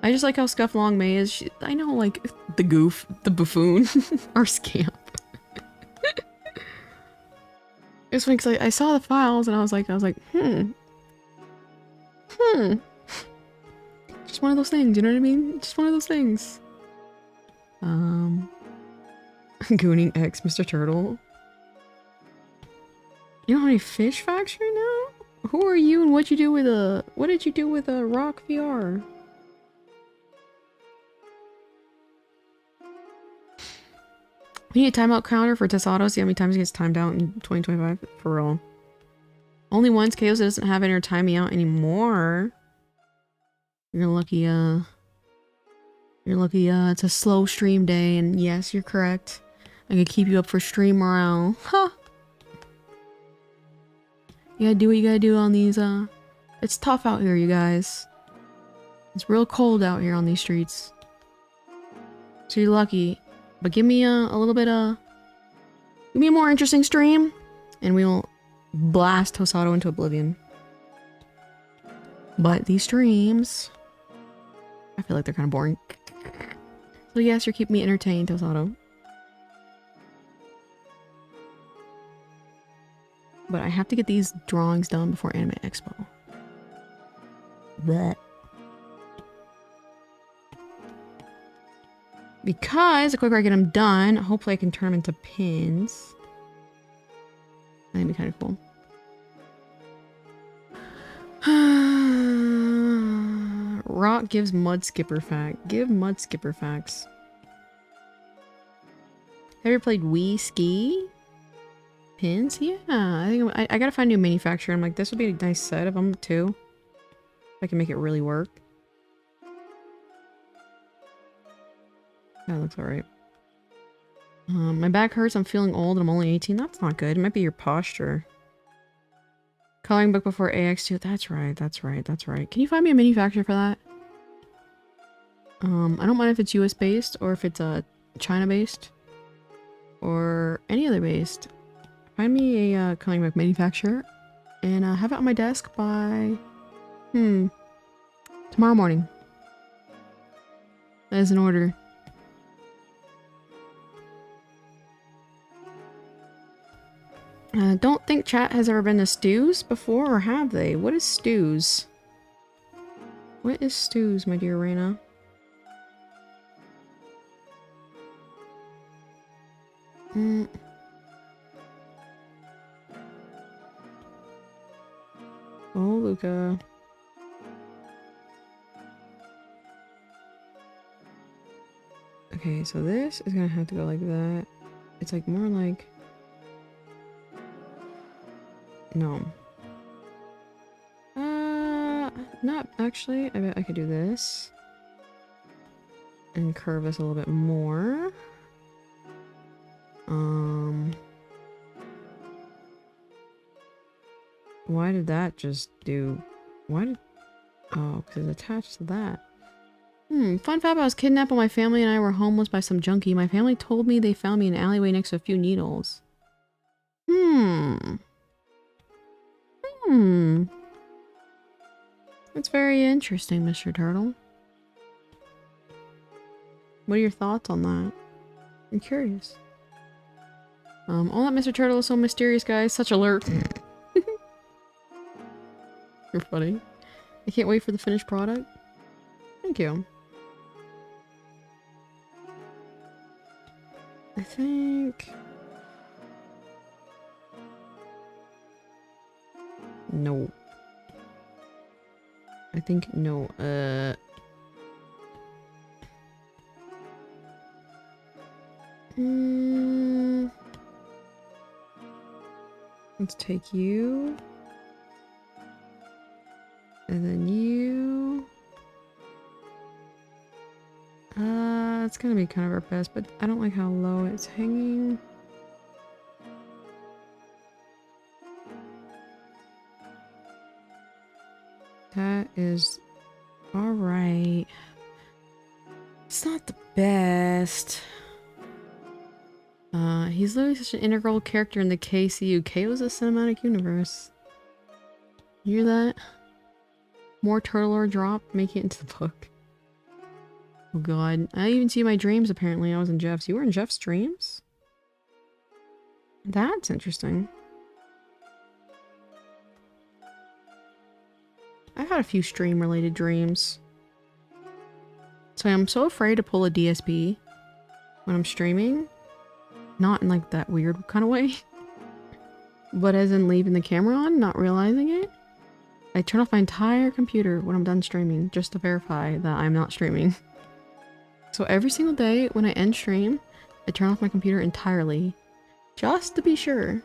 I just like how Scufflong May is. I know, like, the goof, the buffoon, our scamp. It's funny because I saw the files and I was like, Just one of those things, you know what I mean? Just one of those things. Gooning X, Mr. Turtle. You know how many fish facts right now? Who are you and what did you do with a Rock VR? We need a timeout counter for Tessado. See how many times he gets timed out in 2025 for real. Only once. Chaos doesn't have any time me out anymore. You're lucky, it's a slow stream day, and yes, you're correct. I can keep you up for stream morale. Huh! You gotta do what you gotta do on these, It's tough out here, you guys. It's real cold out here on these streets. So you're lucky. But give me a little bit, give me a more interesting stream, and we'll blast Tosado into oblivion. But these streams, I feel like they're kind of boring. So yes, you're keeping me entertained, Tosado. But I have to get these drawings done before Anime Expo. Blech. Because the quicker I get them done, hopefully I can turn them into pins. That'd be kind of cool. Rock gives Mud Skipper fact. Give Mud Skipper facts. Have you ever played Wii Ski? Pins? Yeah, I think I gotta find a new manufacturer. I'm like, this would be a nice set of them too. If I can make it really work. That looks alright. My back hurts. I'm feeling old and I'm only 18. That's not good. It might be your posture. Coloring book before AX2. That's right. That's right. That's right. Can you find me a manufacturer for that? I don't mind if it's US based or if it's China based or any other based. Find me a coloring book manufacturer and have it on my desk by tomorrow morning. That is an order. Don't think chat has ever been to Stews before, or have they? What is Stews? What is Stews, my dear Raina? Oh, Luca. Okay, so this is gonna have to go like that. It's like more like... No. Not actually. I bet I could do this. And curve this a little bit more. Why did that just do... Why did... Oh, because it's attached to that. Fun fact, I was kidnapped when my family and I were homeless by some junkie. My family told me they found me in an alleyway next to a few needles. That's very interesting, Mr. Turtle. What are your thoughts on that? I'm curious. All that Mr. Turtle is so mysterious, guys. Such alert. You're funny. I can't wait for the finished product. Thank you. I think... No. I think no. Let's take you. And then you. It's gonna be kind of our best, but I don't like how low it's hanging. That is alright. It's not the best. He's literally such an integral character in the KCU. KO's a cinematic universe. You hear that? More turtle or drop, make it into the book. Oh god. I even see my dreams apparently. I was in Jeff's. You were in Jeff's dreams? That's interesting. I've had a few stream related dreams. So I'm so afraid to pull a DSP when I'm streaming. Not in like that weird kind of way. But as in leaving the camera on, not realizing it. I turn off my entire computer when I'm done streaming just to verify that I'm not streaming. So every single day when I end stream, I turn off my computer entirely. Just to be sure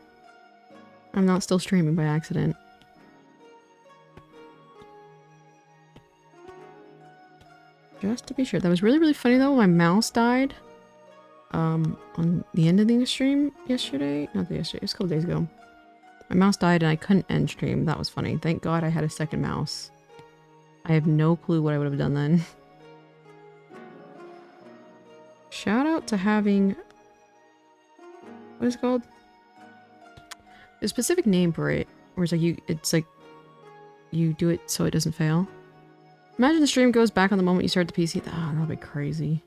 I'm not still streaming by accident. Just to be sure. That was really, really funny though. My mouse died. On the end of the stream yesterday. Not yesterday, it was a couple days ago. My mouse died and I couldn't end stream. That was funny. Thank God I had a second mouse. I have no clue what I would have done then. Shout out to having... What is it called? There's a specific name for it. Where it's like you do it so it doesn't fail. Imagine the stream goes back on the moment you start the PC. Oh, that'll be crazy.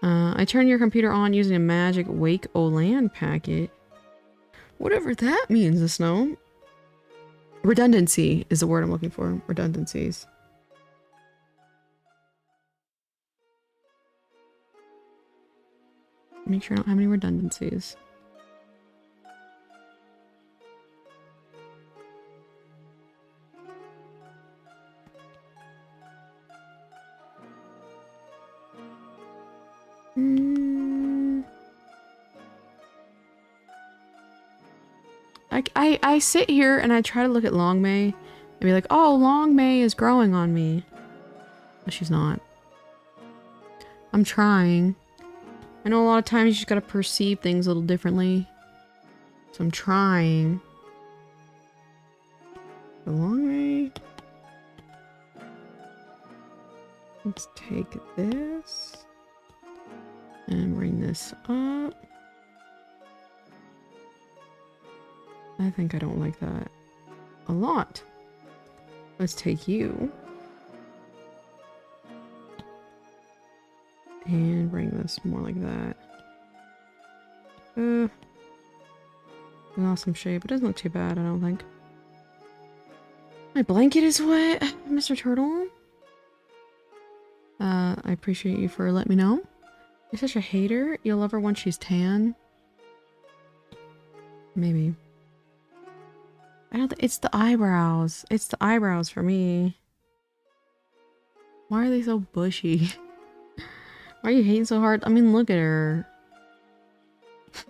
I turn your computer on using a magic Wake Olan packet. Whatever that means, the snow. Redundancy is the word I'm looking for. Redundancies. Make sure I don't have any redundancies. I sit here and I try to look at Long May and be like, oh, Long May is growing on me. But she's not. I'm trying. I know a lot of times you just gotta perceive things a little differently. So I'm trying. The Long May. Let's take this. And bring this up. I think I don't like that a lot. Let's take you. And bring this more like that. Lost some shape. It doesn't look too bad, I don't think. My blanket is wet, Mr. Turtle. I appreciate you for letting me know. You're such a hater. You'll love her once she's tan. Maybe. I don't it's the eyebrows. It's the eyebrows for me. Why are they so bushy? Why are you hating so hard? I mean, look at her. I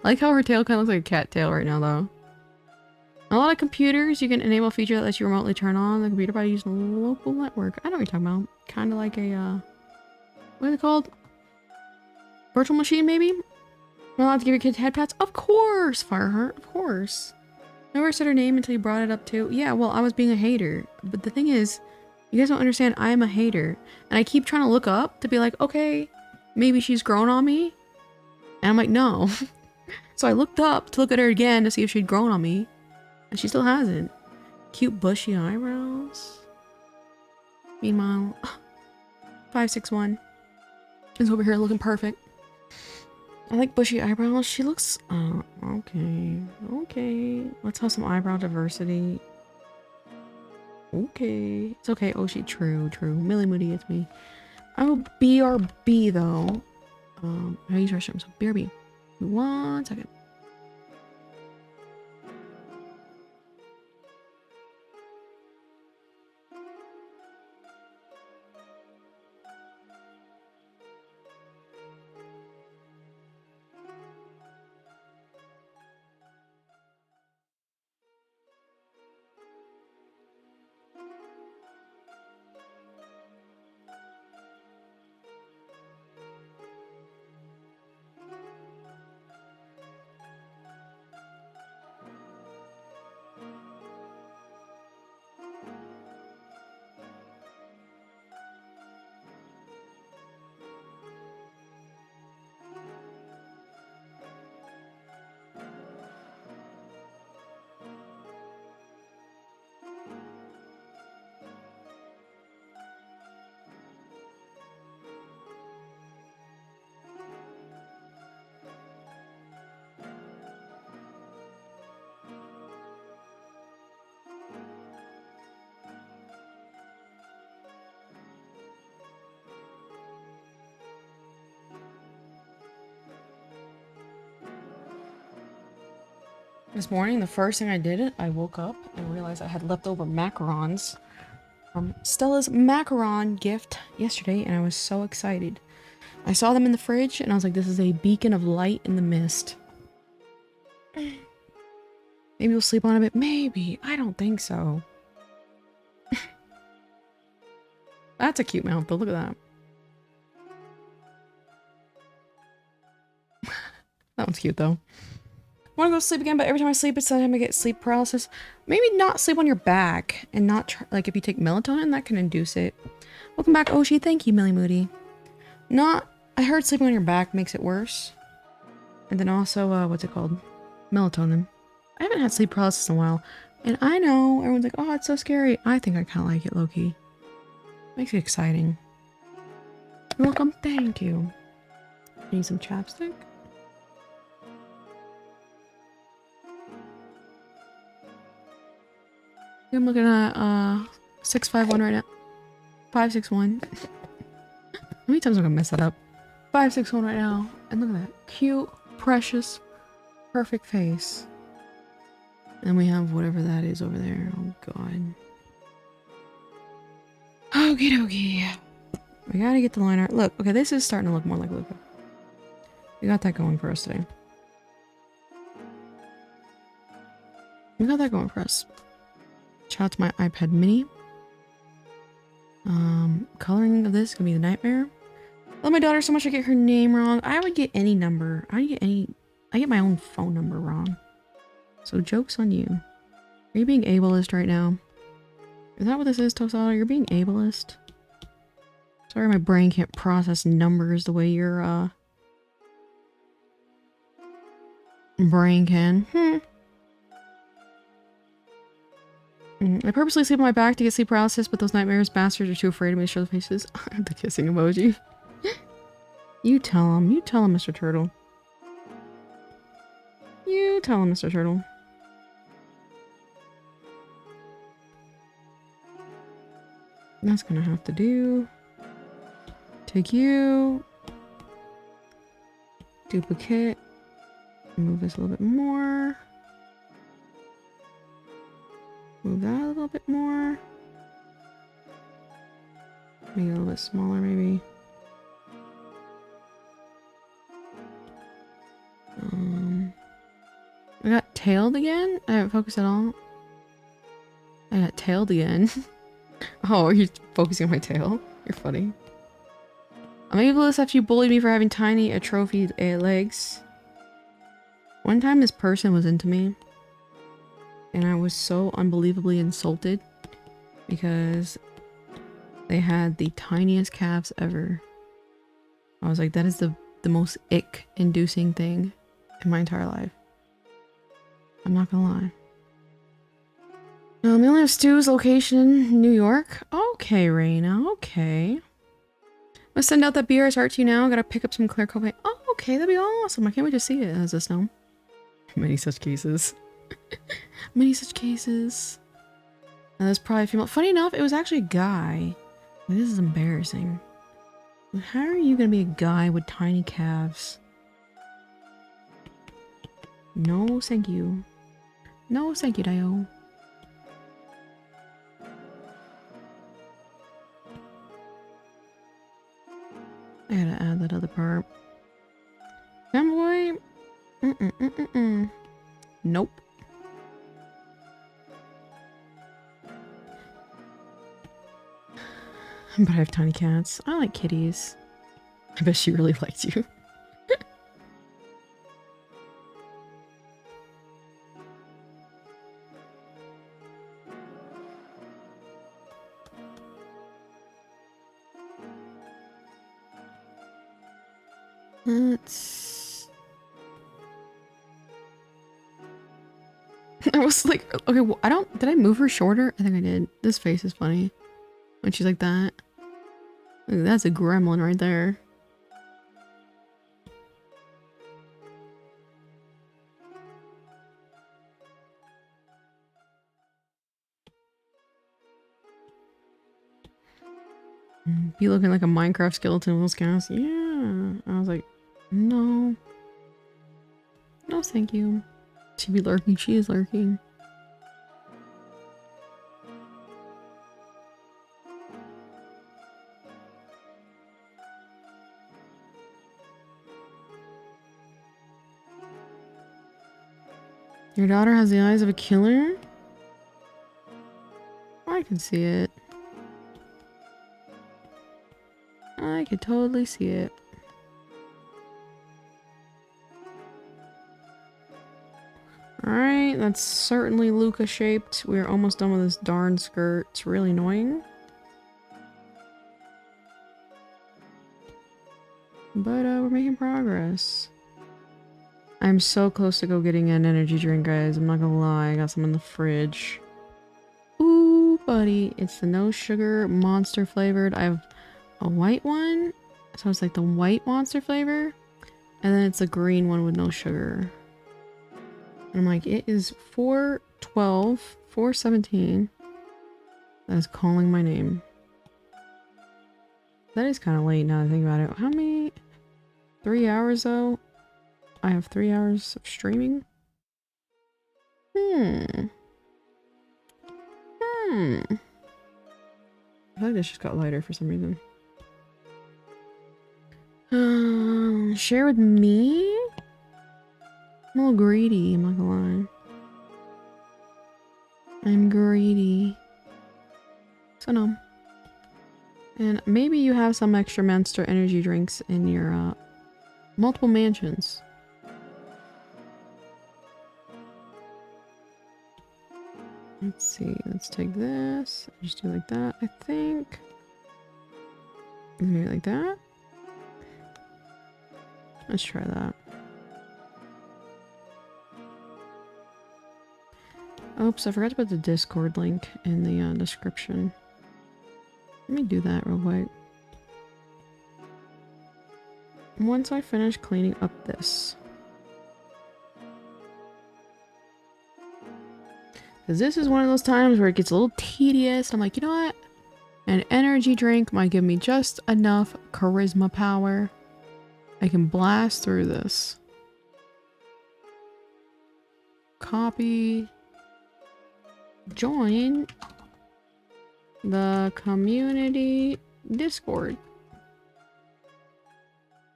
like how her tail kind of looks like a cat tail right now, though. On a lot of computers, you can enable a feature that lets you remotely turn on the computer by using a local network. I know what you're talking about. Kind of like a, what are they called? Virtual machine, maybe? Am I allowed to give your kids head pats? Of course, Fireheart, of course. Never said her name until you brought it up too. Yeah, well, I was being a hater. But the thing is, you guys don't understand, I am a hater. And I keep trying to look up to be like, okay, maybe she's grown on me. And I'm like, no. So I looked up to look at her again to see if she'd grown on me. And she still hasn't. Cute bushy eyebrows. Meanwhile, 561 is over here looking perfect. I like bushy eyebrows. She looks... okay. Okay. Let's have some eyebrow diversity. Okay. It's okay. Oh, she true. Millie Moody, it's me. Oh, BRB though. I use restroom, so BRB. 1 second. This morning, the first thing I did, I woke up and realized I had leftover macarons from Stella's macaron gift yesterday, and I was so excited. I saw them in the fridge, and I was like, this is a beacon of light in the mist. Maybe we'll sleep on a bit. Maybe. I don't think so. That's a cute mouth, though. Look at that. That one's cute, though. I want to go to sleep again, but every time I sleep, it's time I get sleep paralysis. Maybe not sleep on your back and not like if you take melatonin, that can induce it. Welcome back, Oshi. Thank you, Millie Moody. I heard sleeping on your back makes it worse. And then also, what's it called? Melatonin. I haven't had sleep paralysis in a while. And I know everyone's like, oh, it's so scary. I think I kind of like it, low-key. Makes it exciting. You're welcome. Thank you. Need some chapstick? I'm looking at 651 right now. 561. How many times am I gonna mess that up? 561 right now. And look at that. Cute, precious, perfect face. And we have whatever that is over there. Oh god. Okie dokie. We gotta get the line art. Look, okay, this is starting to look more like Luca. We got that going for us today. We got that going for us. Shout out to my iPad mini. Coloring of this is gonna be the nightmare. I love my daughter so much I get her name wrong. I would get any number. I get my own phone number wrong. So joke's on you. Are you being ableist right now? Is that what this is, Tosada? You're being ableist? Sorry, my brain can't process numbers the way your brain can. I purposely sleep on my back to get sleep paralysis, but those nightmares bastards are too afraid of me to show the faces. The kissing emoji. You tell him, Mr. Turtle. You tell him, Mr. Turtle. That's gonna have to do. Take you. Duplicate. Move this a little bit more. Move that a little bit more. Make it a little bit smaller, maybe. I got tailed again? I haven't focused at all. I got tailed again. Oh, you're focusing on my tail? You're funny. I'm able to after you bullied me for having tiny atrophied legs. One time this person was into me. And I was so unbelievably insulted. Because they had the tiniest calves ever. I was like, that is the most ick-inducing thing in my entire life. I'm not gonna lie. We only have Stu's location in New York. Okay, Raina. Okay. I'm gonna send out that BR's art to you now. Gotta pick up some clear coat paint. Oh, okay. That'd be awesome. I can't wait to see it as a snow. Many such cases. Many such cases. Now, that's probably a female. Funny enough, it was actually a guy. This is embarrassing. How are you gonna be a guy with tiny calves? No, thank you. No, thank you, Dio. I gotta add that other part. Femboy? Nope. But I have tiny cats. I like kitties. I bet she really liked you. Let's... I was like, okay, well, did I move her shorter? I think I did. This face is funny. When she's like that. Look, that's a gremlin right there. Be looking like a Minecraft skeleton with those cats. Yeah. I was like, no. No, thank you. She'd be lurking. She is lurking. Your daughter has the eyes of a killer? I can see it. I could totally see it. Alright, that's certainly Luca shaped. We're almost done with this darn skirt. It's really annoying. But we're making progress. I'm so close to go getting an energy drink, guys. I'm not gonna lie. I got some in the fridge. Ooh, buddy. It's the no sugar monster flavored. I have a white one. So it's like the white monster flavor. And then it's a green one with no sugar. And I'm like, it is 4:12, 4:17. That is calling my name. That is kind of late now that I think about it. How many? 3 hours though? I have 3 hours of streaming? I feel like this just got lighter for some reason. Share with me? I'm a little greedy, I'm not gonna lie. I'm greedy. So no. And maybe you have some extra Monster energy drinks in your multiple mansions. Let's see, let's take this. Just do like that, I think. Maybe like that. Let's try that. Oops, I forgot to put the Discord link in the description. Let me do that real quick. Once I finish cleaning up this. Because this is one of those times where it gets a little tedious. I'm like, you know what? An energy drink might give me just enough charisma power. I can blast through this. Copy. join the community Discord.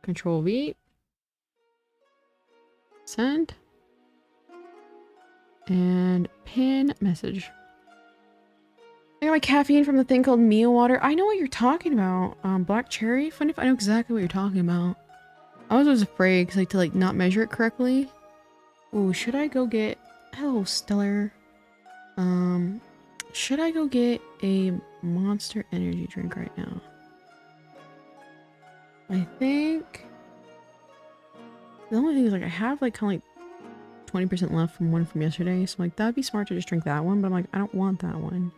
Control V. Send. And pin message. I got my caffeine from the thing called Mia water. I know what you're talking about. Black cherry. Funny if I know exactly what you're talking about. I was always afraid because to not measure it correctly. Oh, should I go get? Hello, Stellar. Should I go get a Monster energy drink right now? I think the only thing is I have kind of 20% left from one from yesterday, so that'd be smart to just drink that one. But I'm I don't want that one.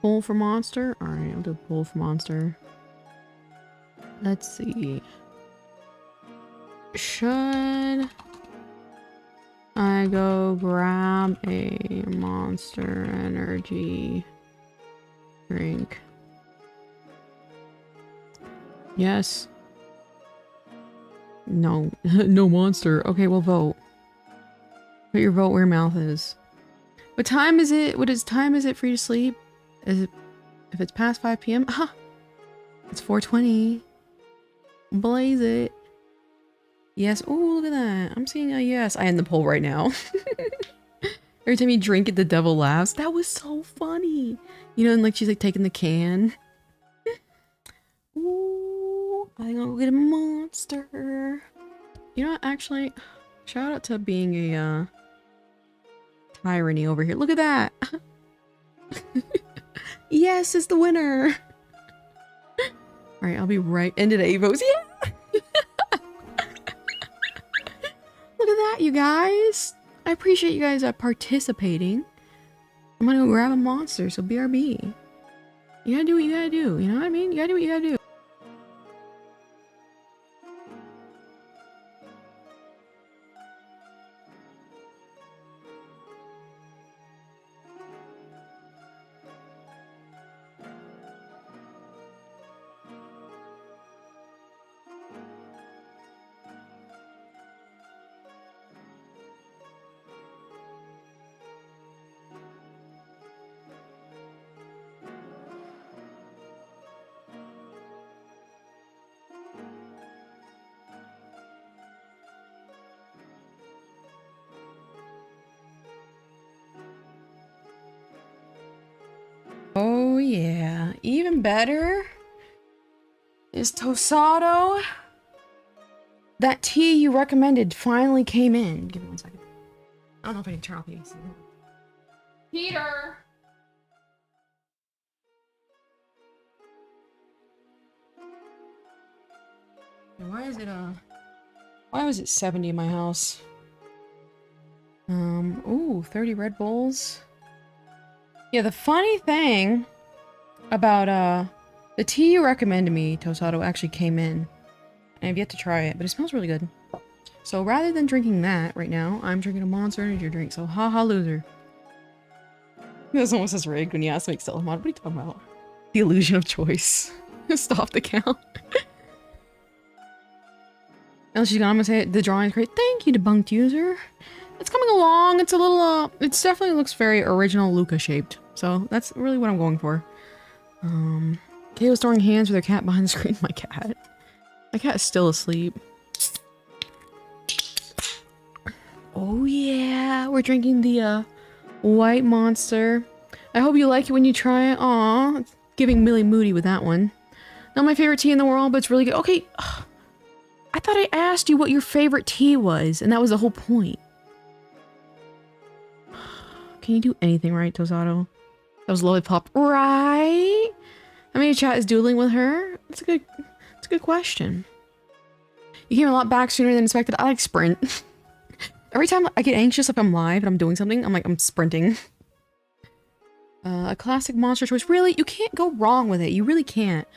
Pull for Monster. All right, I'll do a pull for Monster. Let's see. Should I go grab a Monster energy drink? Yes. No. No Monster. Okay, well vote. Put your vote where your mouth is. What time is it? What time is it for you to sleep? Is it if it's past 5 p.m.? Ah, it's 4:20. Blaze it. Yes. Oh, look at that. I'm seeing a yes. I end the poll right now. Every time you drink it, the devil laughs. That was so funny. You know, and she's taking the can. Ooh, I'm gonna go get a Monster. You know what, actually, shout out to being a tyranny over here. Look at that. Yes, it's the winner. Alright, I'll be right. Ended Avos. Yeah! Look at that, you guys. I appreciate you guys participating. I'm gonna go grab a Monster, so BRB. You gotta do what you gotta do, you know what I mean? You gotta do what you gotta do. Oh yeah, even better is Tosado. That tea you recommended finally came in. Give me 1 second. I don't know if I can turn off the AC. Peter! Why was it 70 in my house? Ooh, 30 Red Bulls. Yeah, the funny thing about, the tea you recommended me, Tosado, actually came in. I have yet to try it, but it smells really good. So rather than drinking that right now, I'm drinking a Monster energy drink, so haha loser. This almost is rigged when you ask me to sell mod. What are you talking about? The illusion of choice. Stop the count. Unless she's gone, I'm gonna say it. The drawing is great. Thank you, debunked user. It's coming along. It's a little, it definitely looks very original Luca shaped. So that's really what I'm going for. Kayla's throwing hands with her cat behind the screen. My cat. My cat is still asleep. Oh yeah, we're drinking the white Monster. I hope you like it when you try it. Aw, it's giving Millie Moody with that one. Not my favorite tea in the world, but it's really good. Okay, I thought I asked you what your favorite tea was, and that was the whole point. Can you do anything right, Tosado? That was Lollipop, right? How many chat is dueling with her? It's a good question. You came a lot back sooner than expected. I sprint. Every time I get anxious if I'm live and I'm doing something, I'm sprinting. A classic Monster choice. Really? You can't go wrong with it. You really can't.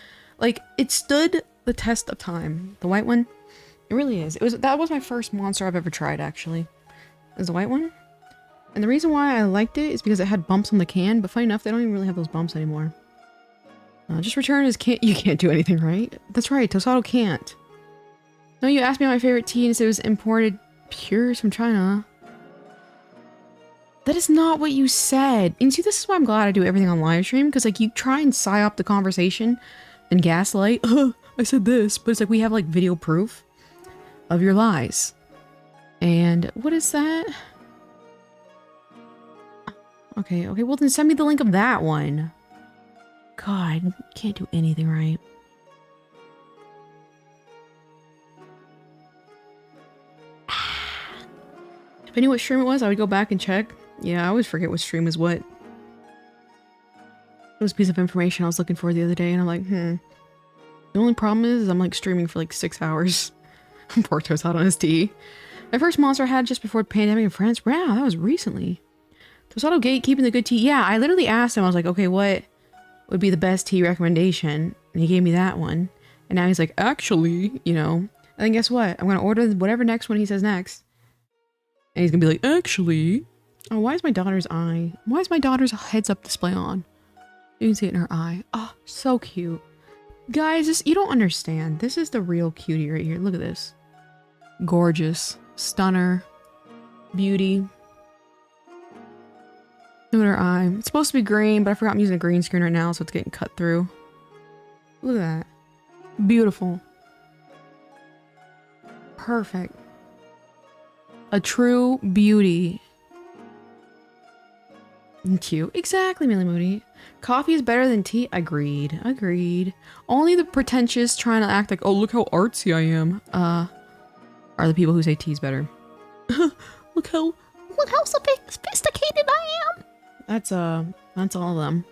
It stood the test of time. The white one? It really is. That was my first Monster I've ever tried, actually. Is the white one? And the reason why I liked it is because it had bumps on the can, but funny enough, they don't even really have those bumps anymore. Just return as you can't do anything, right? That's right, Tosado can't. No, you asked me my favorite tea and said it was imported pure from China. That is not what you said. And see, this is why I'm glad I do everything on live stream, because like you try and psyop the conversation and gaslight. I said this, but it's like we have like video proof of your lies. And what is that? Okay, well then send me the link of that one. God, can't do anything right. If I knew what stream it was, I would go back and check. Yeah, I always forget what stream is what. It was a piece of information I was looking for the other day, and I'm like, The only problem is I'm like streaming for like 6 hours. Poor Toast out on his tea. My first monster I had just before the pandemic in France. Wow, that was recently. Tosato gatekeeping the good tea. Yeah, I literally asked him, I was like, okay, what would be the best tea recommendation? And he gave me that one. And now he's like, actually, you know. And then guess what? I'm going to order whatever next one he says next. And he's going to be like, actually. Oh, why is my daughter's eye? Why is my daughter's heads-up display on? You can see it in her eye. Oh, so cute. Guys, this, you don't understand. This is the real cutie right here. Look at this. Gorgeous. Stunner. Beauty. Look at her eye. It's supposed to be green, but I forgot I'm using a green screen right now, so it's getting cut through. Look at that. Beautiful. Perfect. A true beauty. And cute. Exactly, Millie Moody. Coffee is better than tea. Agreed. Agreed. Only the pretentious trying to act like, oh, look how artsy I am, are the people who say tea's better. Look how sophisticated I am. That's all of them.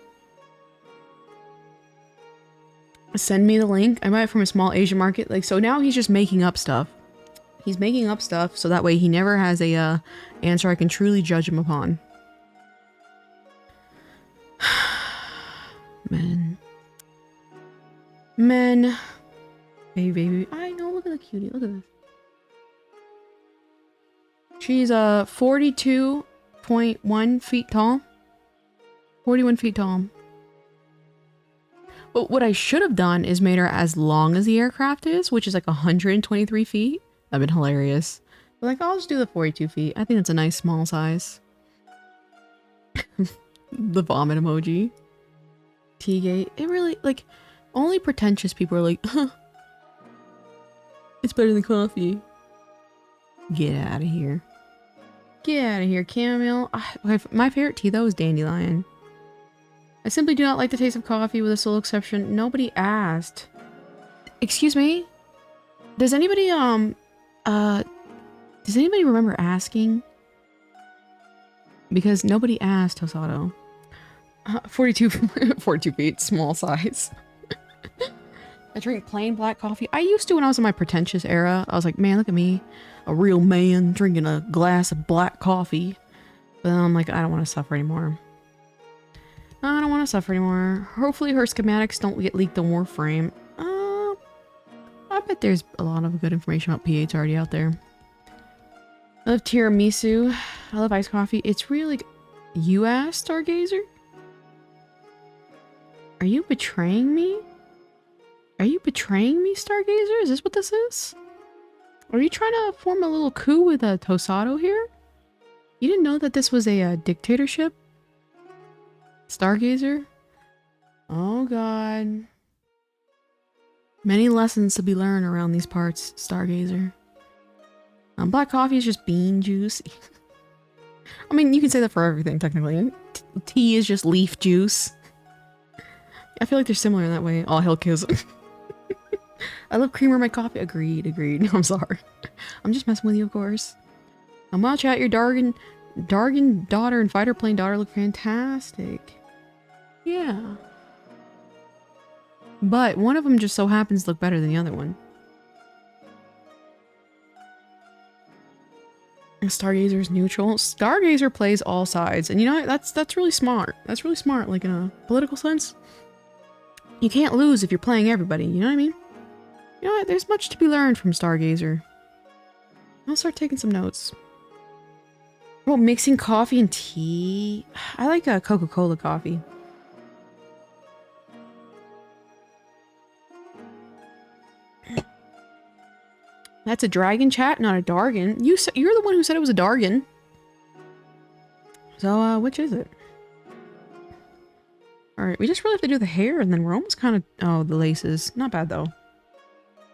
Send me the link. I buy it from a small Asian market. Like, so now he's just making up stuff. He's making up stuff so that way he never has a answer I can truly judge him upon. Men. Baby. I know, look at the cutie. Look at this. She's 42.1 feet tall. 41 feet tall. But what I should have done is made her as long as the aircraft is, which is like 123 feet. That'd been hilarious. But like, I'll just do the 42 feet. I think it's a nice small size. The vomit emoji. Teagate. It really, like, only pretentious people are like, it's better than coffee. Get out of here. Get out of here, chamomile. My favorite tea, though, is dandelion. I simply do not like the taste of coffee, with a sole exception. Nobody asked. Excuse me? Does anybody, remember asking? Because nobody asked, Tosato. 42 feet, small size. I drink plain black coffee. I used to when I was in my pretentious era. I was like, man, look at me. A real man drinking a glass of black coffee. But then I'm like, I don't want to suffer anymore. I don't want to suffer anymore. Hopefully her schematics don't get leaked on Warframe. I bet there's a lot of good information about P8s already out there. I love tiramisu. I love iced coffee. It's really... You asked, Stargazer? Are you betraying me? Are you betraying me, Stargazer? Is this what this is? Are you trying to form a little coup with a Tosato here? You didn't know that this was a dictatorship? Stargazer? Oh god. Many lessons to be learned around these parts, Stargazer. Black coffee is just bean juice. I mean, you can say that for everything, technically. Tea is just leaf juice. I feel like they're similar in that way. Oh, hell kills. I love creamer in my coffee. Agreed. I'm sorry. I'm just messing with you, of course. Wow, chat, your Dargan daughter and fighter plane daughter look fantastic. Yeah. But one of them just so happens to look better than the other one. Stargazer's neutral. Stargazer plays all sides. And you know what? That's really smart. That's really smart, like in a political sense. You can't lose if you're playing everybody, you know what I mean? You know what? There's much to be learned from Stargazer. I'll start taking some notes. Oh, mixing coffee and tea. I like a Coca-Cola coffee. That's a dragon, chat, not a Dargan. You're the one who said it was a Dargan. So, which is it? Alright, we just really have to do the hair, and then we're almost kind of... Oh, the laces. Not bad, though. And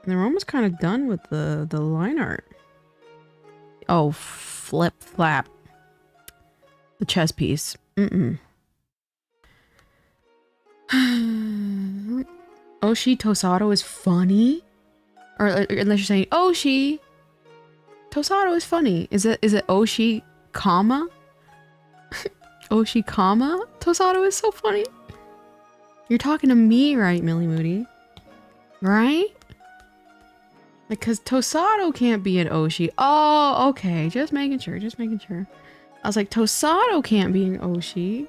then we're almost kind of done with the line art. Oh, flip flap. The chest piece. Mm-mm. Oshi Tosato is funny? Or unless you're saying, Oshi Tosato is funny. Is it Oshi, comma? Oshi, comma? Tosato is so funny. You're talking to me, right, Millie Moody? Right? Like, cause Tosato can't be an Oshi. Oh, okay. Just making sure, just making sure. I was like, Tosato can't be an Oshi.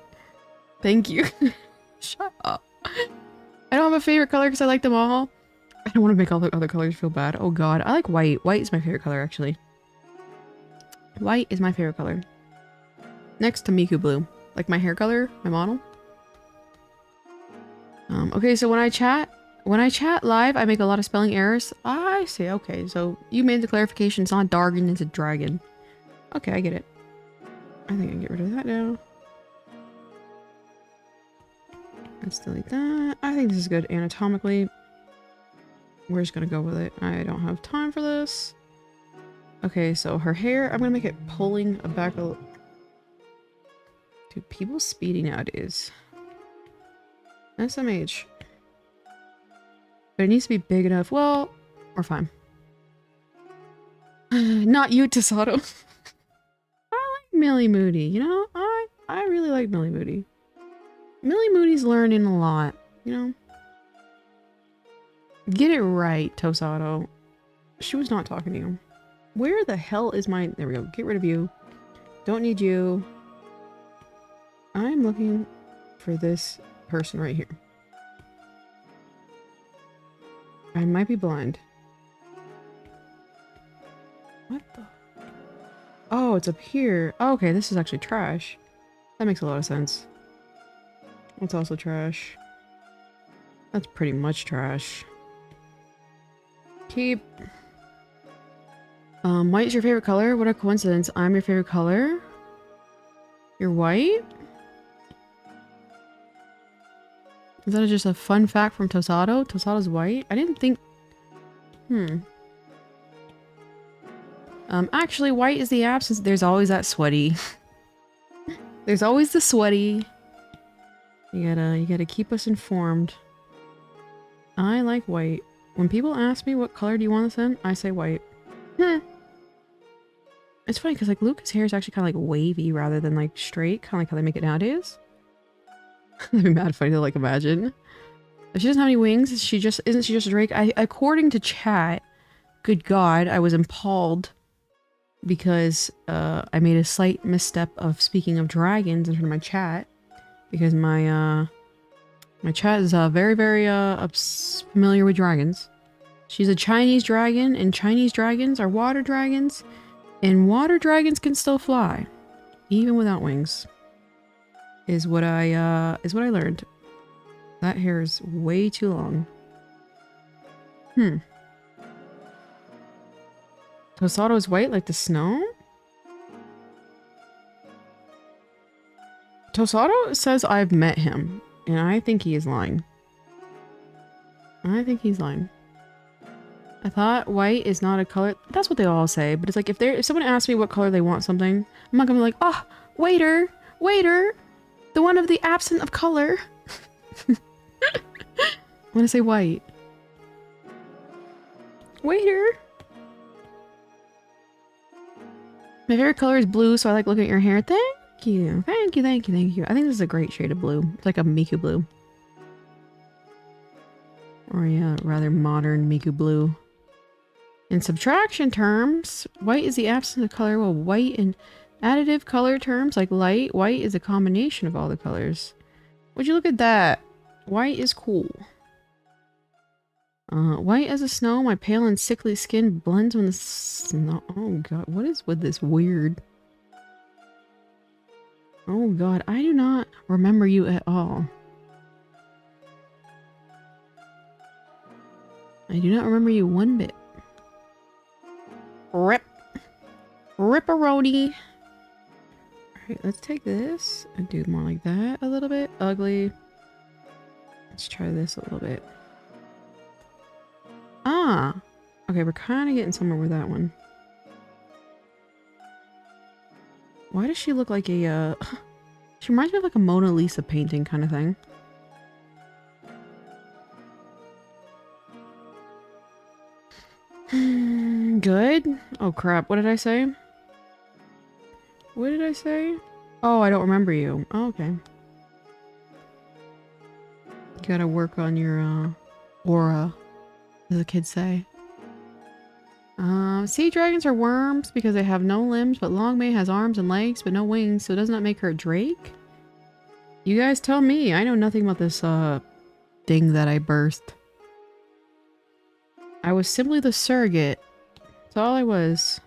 Thank you. Shut up. I don't have a favorite color because I like them all. I don't want to make all the other colors feel bad. Oh god, I like white. White is my favorite color, actually. White is my favorite color. Next to Miku Blue. Like my hair color, my model. Okay, so when I chat live, I make a lot of spelling errors. I see, okay, so you made the clarification, it's not Dargon, it's a dragon. Okay, I get it. I think I can get rid of that now. Let's delete that. I think this is good anatomically. We're just gonna go with it. I don't have time for this. Okay, so her hair, I'm gonna make it pulling back a... Dude, people speeding nowadays. SMH. But it needs to be big enough. Well, we're fine. Not you, Tosato. I like Millie Moody, you know? I really like Millie Moody. Millie Moody's learning a lot, you know? Get it right, Tosato. She was not talking to you. Where the hell is my... There we go. Get rid of you. Don't need you. I'm looking for this person right here. I might be blind. What the... Oh, it's up here. Oh, okay, this is actually trash. That makes a lot of sense. It's also trash. That's pretty much trash. Keep. White is your favorite color? What a coincidence. I'm your favorite color? You're white? Is that just a fun fact from Tosato? Tosato's white? I didn't think... Actually, white is the absence. There's always that sweaty. There's always the sweaty. You gotta keep us informed. I like white. When people ask me what color do you want this in, I say white. It's funny because like Luca's hair is actually kind of like wavy rather than like straight, kind of like how they make it nowadays. That'd be mad funny to like imagine. If she doesn't have any wings, isn't she just a drake? According to chat, good god, I was impaled because I made a slight misstep of speaking of dragons in front of my chat because my chat is very familiar with dragons. She's a Chinese dragon, and Chinese dragons are water dragons, and water dragons can still fly, even without wings. Is what I learned. That hair is way too long. Tosato is white like the snow? Tosato says I've met him, and I think he is lying. I think he's lying. I thought white is not a color. That's what they all say, but it's like if someone asks me what color they want something, I'm not gonna be like, oh, waiter, the one of the absent of color. I want to say white. Waiter. My favorite color is blue, so I like looking at your hair. Thank you. Thank you. I think this is a great shade of blue. It's like a Miku blue. Or yeah, rather modern Miku blue. In subtraction terms, white is the absence of color, while white in additive color terms, like light, white is a combination of all the colors. Would you look at that? White is cool. White as a snow, my pale and sickly skin blends when the snow... Oh god, what is with this weird? Oh god, I do not remember you at all. I do not remember you one bit. Rip. Ripperoni. Alright, let's take this and do more like that a little bit. Ugly. Let's try this a little bit. Ah! Okay, we're kind of getting somewhere with that one. Why does she look like a, she reminds me of like a Mona Lisa painting kind of thing. Good. Oh crap, what did I say? What did I say? Oh, I don't remember you. Oh, okay. You gotta work on your, aura, as the kids say. Sea dragons are worms because they have no limbs, but Longmay has arms and legs, but no wings, so does not make her a drake? You guys tell me. I know nothing about this, thing that I birthed. I was simply the surrogate. That's all I was.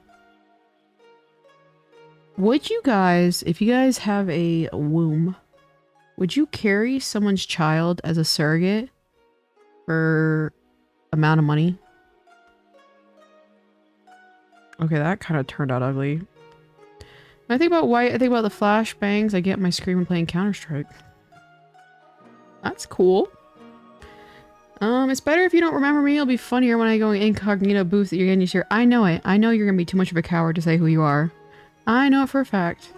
Would you guys, if you guys have a womb, would you carry someone's child as a surrogate for amount of money? Okay, that kind of turned out ugly. When I think about white, I think about the flashbangs I get in my screen when playing Counter-Strike. That's cool. It's better if you don't remember me. It'll be funnier when I go incognito booth that you're getting used to. I know it. I know you're gonna be too much of a coward to say who you are. I know it for a fact.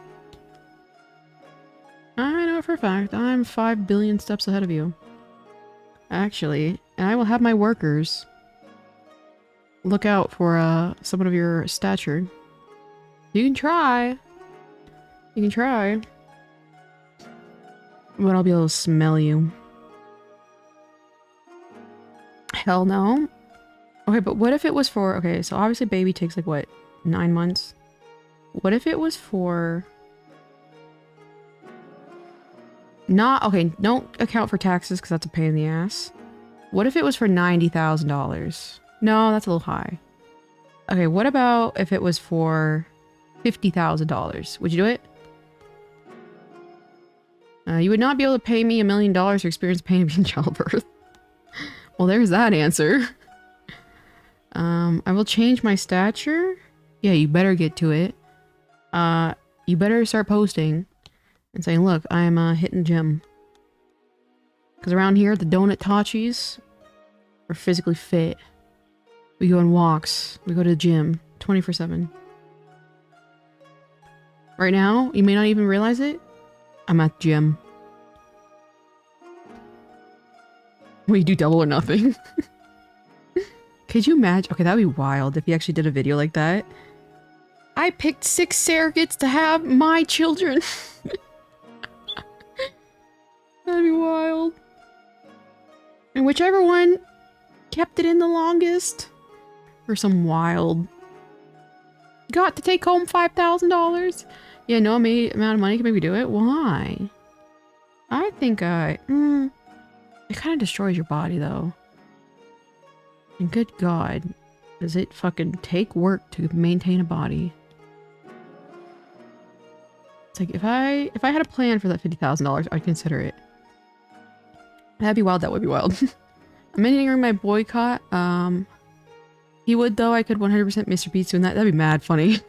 I know it for a fact. I'm 5 billion steps ahead of you. Actually, and I will have my workers look out for someone of your stature. You can try. You can try. But I'll be able to smell you. Hell no. Okay, but what if it was for... Okay, so obviously baby takes like, what, 9 months? What if it was for... Not... Okay, don't account for taxes because that's a pain in the ass. What if it was for $90,000? No, that's a little high. Okay, what about if it was for $50,000? Would you do it? You would not be able to pay me $1 million to experience pain of being childbirth. Well, there's that answer. I will change my stature. Yeah, you better get to it. You better start posting and saying, look, I'm hitting the gym. Because around here, the donut tachis are physically fit. We go on walks. We go to the gym 24/7. Right now, you may not even realize it. I'm at the gym. We do double or nothing. Could you imagine? Okay, that'd be wild if you actually did a video like that. I picked 6 surrogates to have my children. That'd be wild. And whichever one kept it in the longest. Or some wild. Got to take home $5,000. Yeah, no amount of money can make me do it. Why? I think it kind of destroys your body though. And good God, does it fucking take work to maintain a body? It's like if I had a plan for that $50,000, I'd consider it. That'd be wild. That would be wild. I'm entering my boycott. He would though. I could 100% Mr. Beast doing that. That'd be mad funny.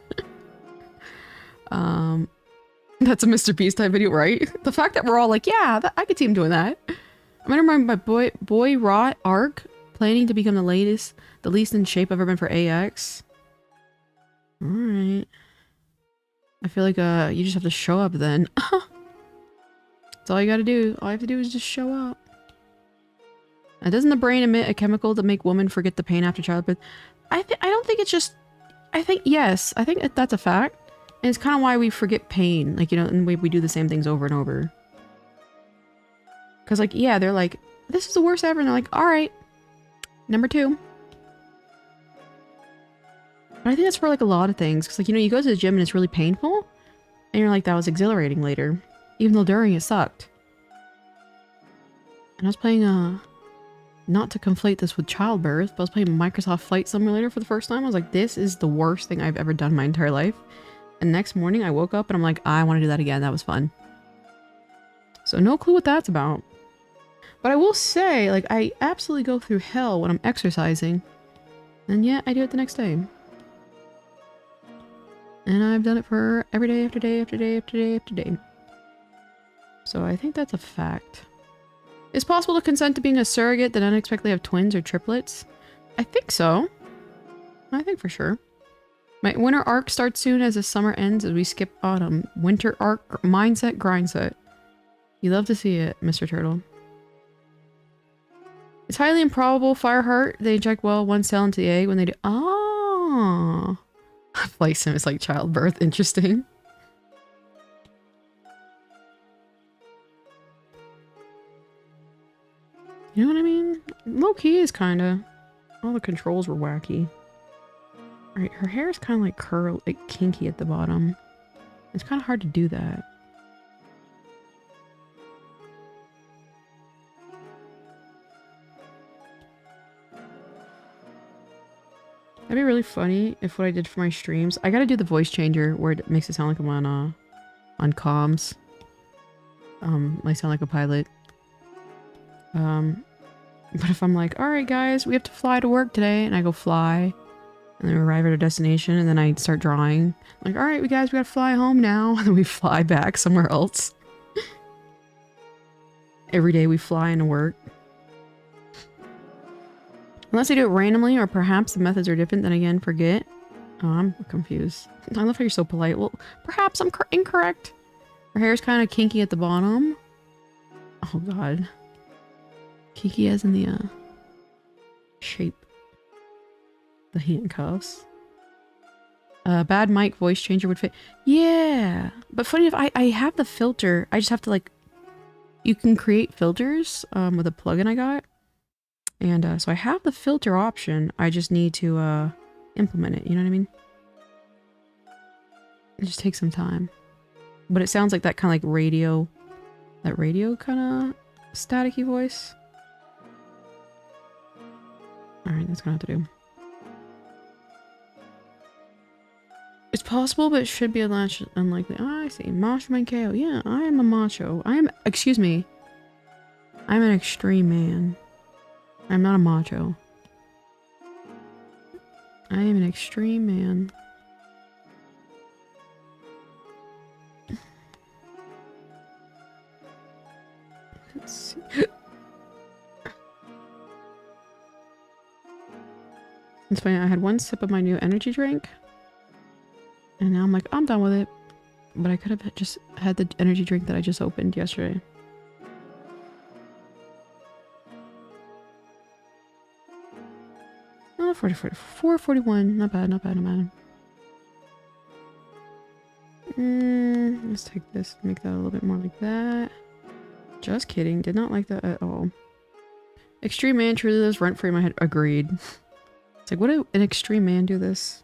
That's a Mr. Beast type video, right? The fact that we're all like, yeah, I could see him doing that. I'm gonna remind my boy Rot Arc planning to become the least in shape I've ever been for AX. All right. I feel like you just have to show up then. That's all you gotta do. All you have to do is just show up. Now, doesn't the brain emit a chemical to make women forget the pain after childbirth? I don't think it's just... I think, yes. I think that's a fact. And it's kind of why we forget pain. Like, you know, and we do the same things over and over. Because, like, yeah, they're like, this is the worst ever. And they're like, alright. Number 2. But I think that's for, like, a lot of things. Because, like, you know, you go to the gym and it's really painful. And you're like, that was exhilarating later. Even though during it sucked. And I was playing, not to conflate this with childbirth, but I was playing Microsoft Flight Simulator for the first time. I was like, this is the worst thing I've ever done in my entire life. And next morning I woke up and I'm like, I want to do that again. That was fun. So no clue what that's about. But I will say, like, I absolutely go through hell when I'm exercising. And yet I do it the next day. And I've done it for every day after day after day after day after day. So I think that's a fact. Is it possible to consent to being a surrogate that unexpectedly have twins or triplets? I think so. I think for sure. My winter arc starts soon as the summer ends as we skip autumn. Winter arc mindset grindset. You love to see it, Mr. Turtle. It's highly improbable. Fireheart, they inject well one cell into the egg when they do. Oh. Flight sim is like childbirth. Interesting. You know what I mean? Low key is kind of. All the controls were wacky. Alright, her hair is kind of like curl, like kinky at the bottom. It's kind of hard to do that. That'd be really funny if what I did for my streams. I gotta do the voice changer where it makes it sound like I'm on comms. I sound like a pilot. But if I'm like, alright guys, we have to fly to work today, and I go fly, and then we arrive at our destination, and then I start drawing. I'm like, alright, we gotta fly home now, and then we fly back somewhere else. Every day we fly into work. Unless I do it randomly, or perhaps the methods are different, then again, forget. Oh, I'm confused. I love how you're so polite. Well, perhaps I'm incorrect. Her hair's kind of kinky at the bottom. Oh god. Kinky as in the, shape. The handcuffs. Bad mic voice changer would fit. Yeah! But funny enough, I have the filter. I just have to, like... You can create filters, with a plugin I got. And, so I have the filter option. I just need to, implement it. You know what I mean? It just takes some time. But it sounds like that kind of like radio... That radio kind of staticky voice. Alright, that's gonna have to do. It's possible, but it should be unlikely. Oh, I see. Macho Man KO. Yeah, I am a macho. I am... Excuse me. I'm an extreme man. I'm not a macho. I am an extreme man. Let's see. It's funny, I had one sip of my new energy drink. And now I'm like, I'm done with it. But I could have just had the energy drink that I just opened yesterday. Oh, 441. Not bad, not bad, not bad. Let's take this, make that a little bit more like that. Just kidding. Did not like that at all. Extreme man truly lives rent free in my head. Agreed. It's like, would an extreme man do this?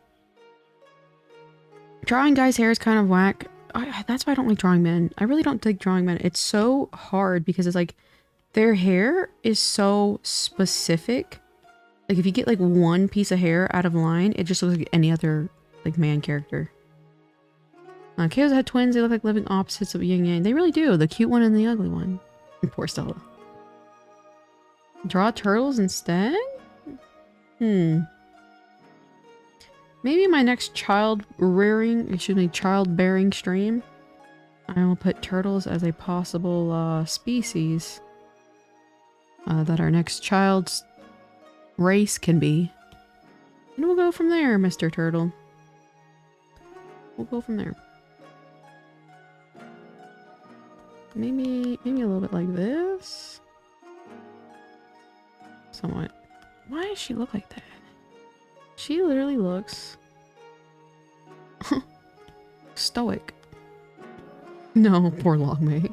Drawing guys' hair is kind of whack. That's why I don't like drawing men. I really don't like drawing men. It's so hard because it's like their hair is so specific. Like if you get like one piece of hair out of line, it just looks like any other like man character. Chaos had twins. They look like living opposites of yin yang. They really do. The cute one and the ugly one. Poor Stella. Draw turtles instead? Maybe my next childbearing stream, I will put turtles as a possible species that our next child's race can be. And we'll go from there, Mr. Turtle. We'll go from there. Maybe a little bit like this. Somewhat. Why does she look like that? She literally looks stoic. No, poor Longmate.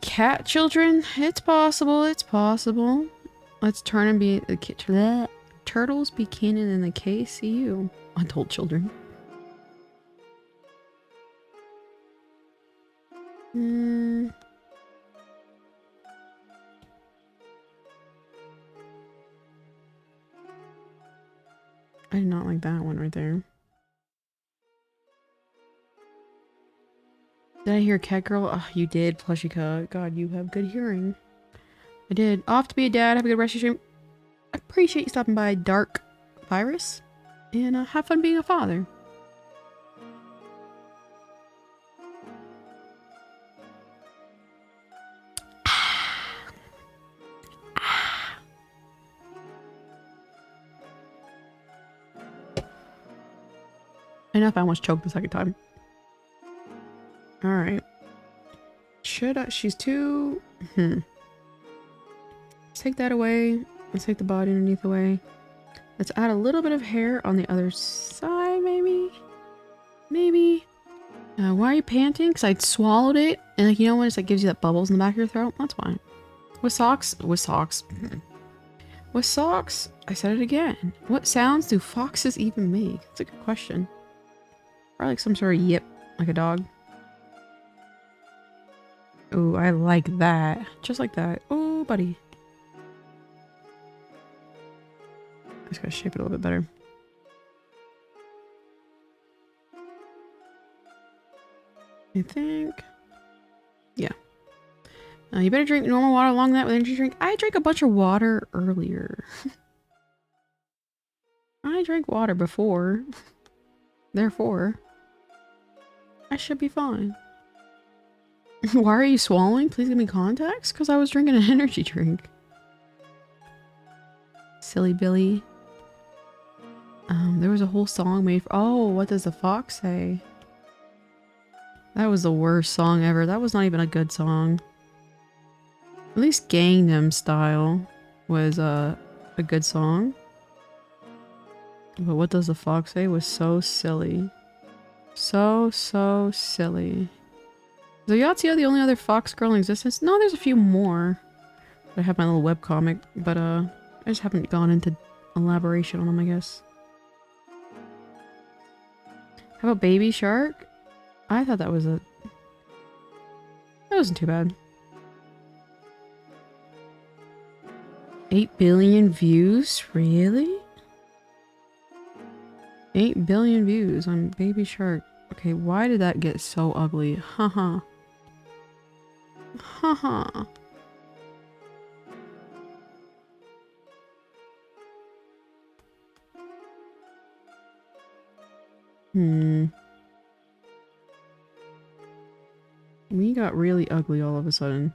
Cat children? It's possible, it's possible. Let's turn and be the turtles be canon in the KCU. Adult children. I did not like that one right there. Did I hear cat girl? Oh, you did, Plushica. God, you have good hearing. I did. Off to be a dad. Have a good rest of your stream. I appreciate you stopping by, Dark Virus. And have fun being a father. Enough, I almost choked the second time. Alright. Should I? She's too... Let's take that away. Let's take the body underneath away. Let's add a little bit of hair on the other side, maybe? Maybe? Why are you panting? Because I swallowed it. And like, you know when it's like gives you that bubbles in the back of your throat? That's fine. With socks? With socks. With socks? I said it again. What sounds do foxes even make? That's a good question. Probably like some sort of yip. Like a dog. Oh, I like that. Just like that. Oh, buddy. I just gotta shape it a little bit better. I think. Yeah. You better drink normal water along that with energy drink. I drank a bunch of water earlier. I drank water before. Therefore, I should be fine. Why are you swallowing? Please give me context. Because I was drinking an energy drink. Silly Billy. There was a whole song made for... Oh, what does the fox say? That was the worst song ever. That was not even a good song. At least Gangnam Style was a good song. But what does the fox say was so silly. So silly. Is Yatsia the only other fox girl in existence? No, there's a few more. I have my little webcomic, but I just haven't gone into elaboration on them, I guess. How about Baby Shark? I thought that was a... That wasn't too bad. 8 billion views? Really? 8 billion views on Baby Shark. Okay, why did that get so ugly? Haha. Haha. We got really ugly all of a sudden.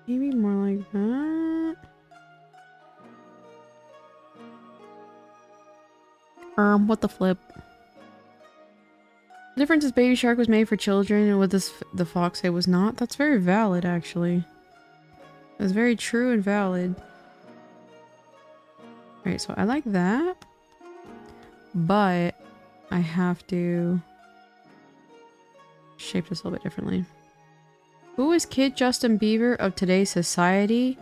Maybe more like that. What the flip? The difference is Baby Shark was made for children and what this the fox say was not. That's very valid, actually. That's very true and valid. Alright, so I like that. But I have to shape this a little bit differently. Who is Kid Justin Bieber of today's society?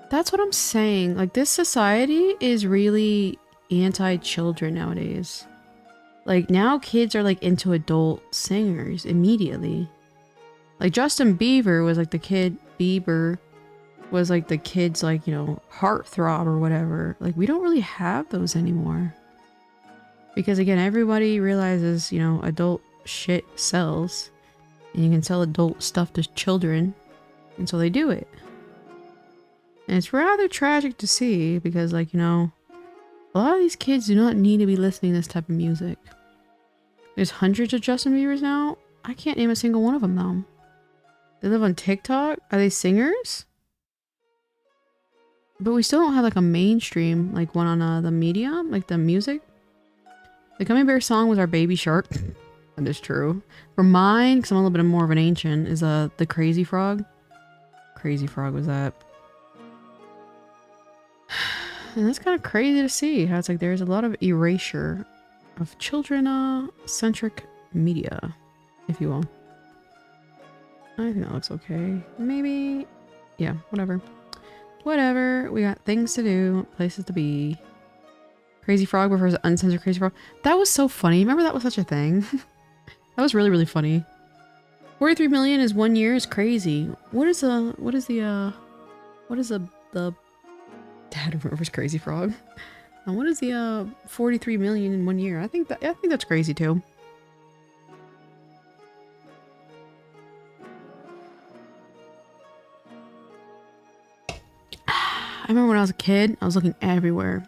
That's what I'm saying. Like, this society is really anti-children nowadays. Like, now kids are like into adult singers immediately. Like, Justin Bieber was like the kid, Bieber was like the kid's like, you know, heartthrob or whatever. Like, we don't really have those anymore. Because again, everybody realizes, you know, adult shit sells. And you can sell adult stuff to children. And so they do it. And it's rather tragic to see because, like, you know, a lot of these kids do not need to be listening to this type of music. There's hundreds of Justin Biebers now. I can't name a single one of them, though. They live on TikTok? Are they singers? But we still don't have, like, a mainstream, like, one on the media, like the music. The Gummy Bear song was our Baby Shark. That is true. For mine, because I'm a little bit more of an ancient, is the Crazy Frog. Crazy Frog was that. And that's kind of crazy to see how it's like there's a lot of erasure of children-centric media, if you will. I think that looks okay. Maybe... Yeah, whatever. Whatever. We got things to do, places to be. Crazy Frog refers to uncensored Crazy Frog. That was so funny. Remember that was such a thing? That was really, really funny. 43 million is 1 year is crazy. What is the Dad remembers Crazy Frog. What is the 43 million in 1 year? I think that's crazy too. I remember when I was a kid, I was looking everywhere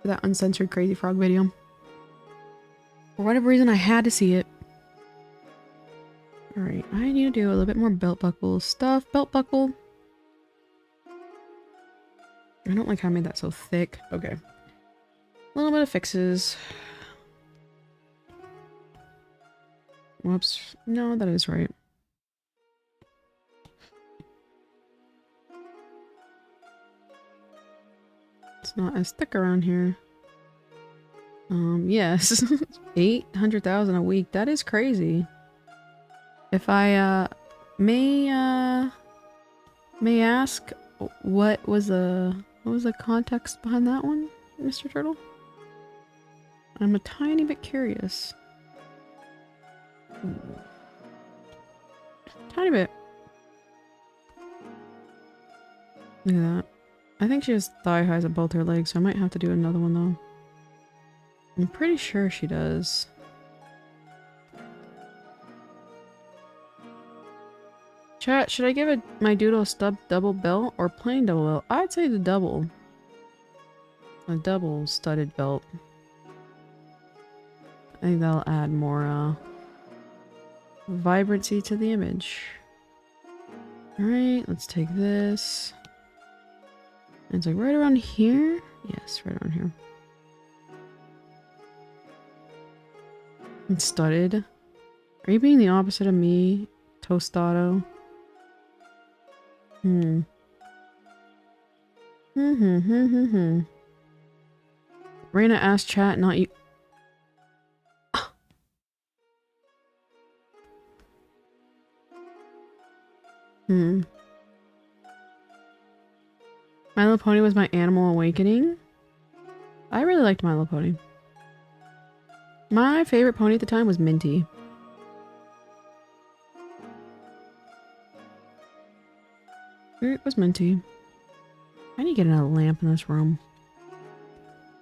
for that uncensored Crazy Frog video. For whatever reason, I had to see it. Alright, I need to do a little bit more belt buckle stuff. Belt buckle. I don't like how I made that so thick. Okay. A little bit of fixes. Whoops. No, that is right. It's not as thick around here. Yes. 800,000 a week. That is crazy. If I, may ask, what was the context behind that one, Mr. Turtle? I'm a tiny bit curious. Tiny bit. Look at that. I think she has thigh highs on both her legs, so I might have to do another one though. I'm pretty sure she does. Chat, should I give my doodle stub double belt or plain double belt? I'd say the double. A double studded belt. I think that'll add more vibrancy to the image. Alright, let's take this. It's like right around here? Yes, right around here. And studded. Are you being the opposite of me, Tostado? Raina asked chat, not you. My Little Pony was my animal awakening. I really liked My Little Pony. My favorite pony at the time was Minty. It was Minty. I need to get another lamp in this room.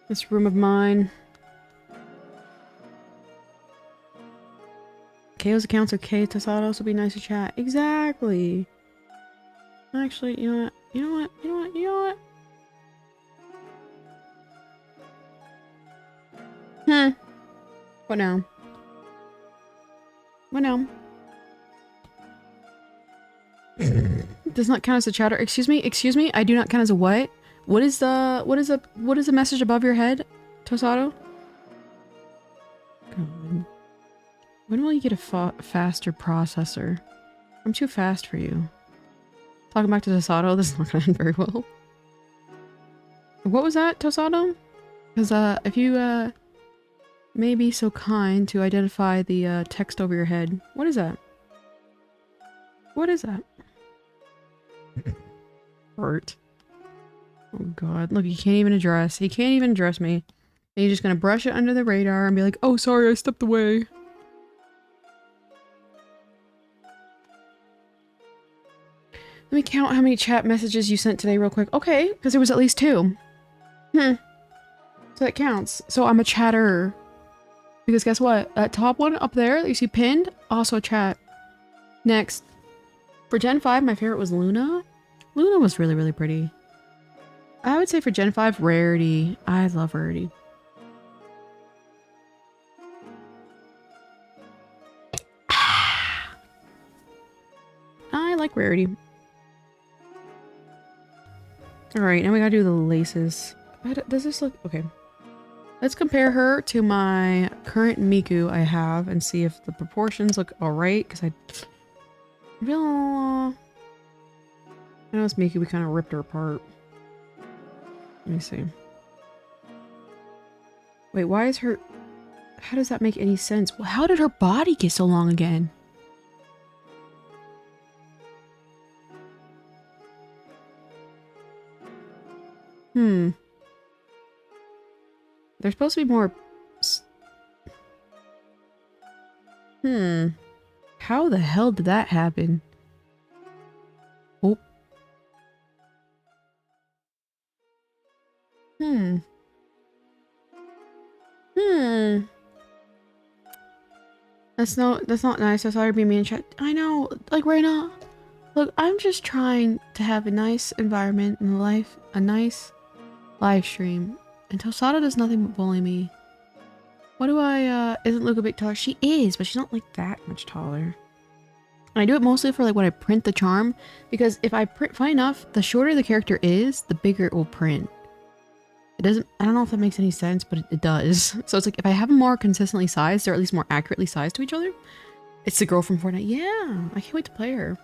This room of mine. KO's accounts are K Tosado, so be nice to chat. Exactly. Actually, you know what? You know what? You know what? You know what? What now? What now? Does not count as a chatter. Excuse me? Excuse me? I do not count as a what? What is the message above your head, Tosado? God. When will you get a faster processor? I'm too fast for you. Talking back to Tosado, this is not gonna end very well. What was that, Tosado? Because, if you, may be so kind to identify the, text over your head. What is that? What is that? Hurt. Oh god, look, he can't even address. He can't even address me. And he's just gonna brush it under the radar and be like, oh, sorry, I stepped away. Let me count how many chat messages you sent today real quick. Okay, because there was at least 2. So that counts. So I'm a chatterer. Because guess what? That top one up there that you see pinned, also a chat. Next. For Gen 5, my favorite was Luna. Luna was really, really pretty. I would say for Gen 5, Rarity. I love Rarity. I like Rarity. Alright, now we gotta do the laces. Does this look... Okay. Let's compare her to my current Miku I have and see if the proportions look alright, because I feel... I know it's Miku, we kind of ripped her apart. Let me see. Wait, why is her... How does that make any sense? Well, how did her body get so long again? There's supposed to be more... How the hell did that happen? Oh. That's not nice. I saw her be mean in chat. I know, like right now. Look, I'm just trying to have a nice environment and a nice live stream. And Tosado does nothing but bully me. What do isn't Luke a bit taller? She is, but she's not like that much taller. And I do it mostly for like when I print the charm, because if I print, funny enough, the shorter the character is, the bigger it will print. It doesn't, I don't know if that makes any sense, but it does. So it's like, if I have them more consistently sized, or at least more accurately sized to each other, it's the girl from Fortnite. Yeah, I can't wait to play her.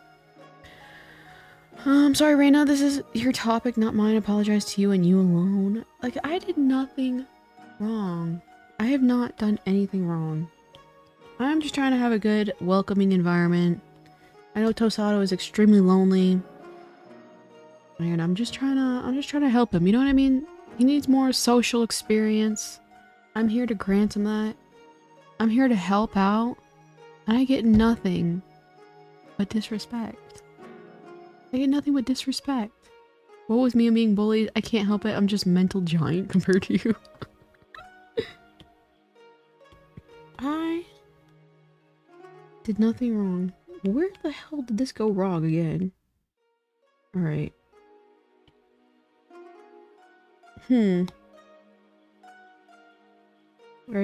I'm sorry, Reina, this is your topic, not mine. I apologize to you and you alone. Like, I did nothing wrong. I have not done anything wrong. I'm just trying to have a good, welcoming environment. I know Tosado is extremely lonely. And I'm just trying to help him, you know what I mean? He needs more social experience. I'm here to grant him that. I'm here to help out. And I get nothing but disrespect. I get nothing but disrespect. What was me being bullied? I can't help it. I'm just mental giant compared to you. I did nothing wrong. Where the hell did this go wrong again? Alright. Alright,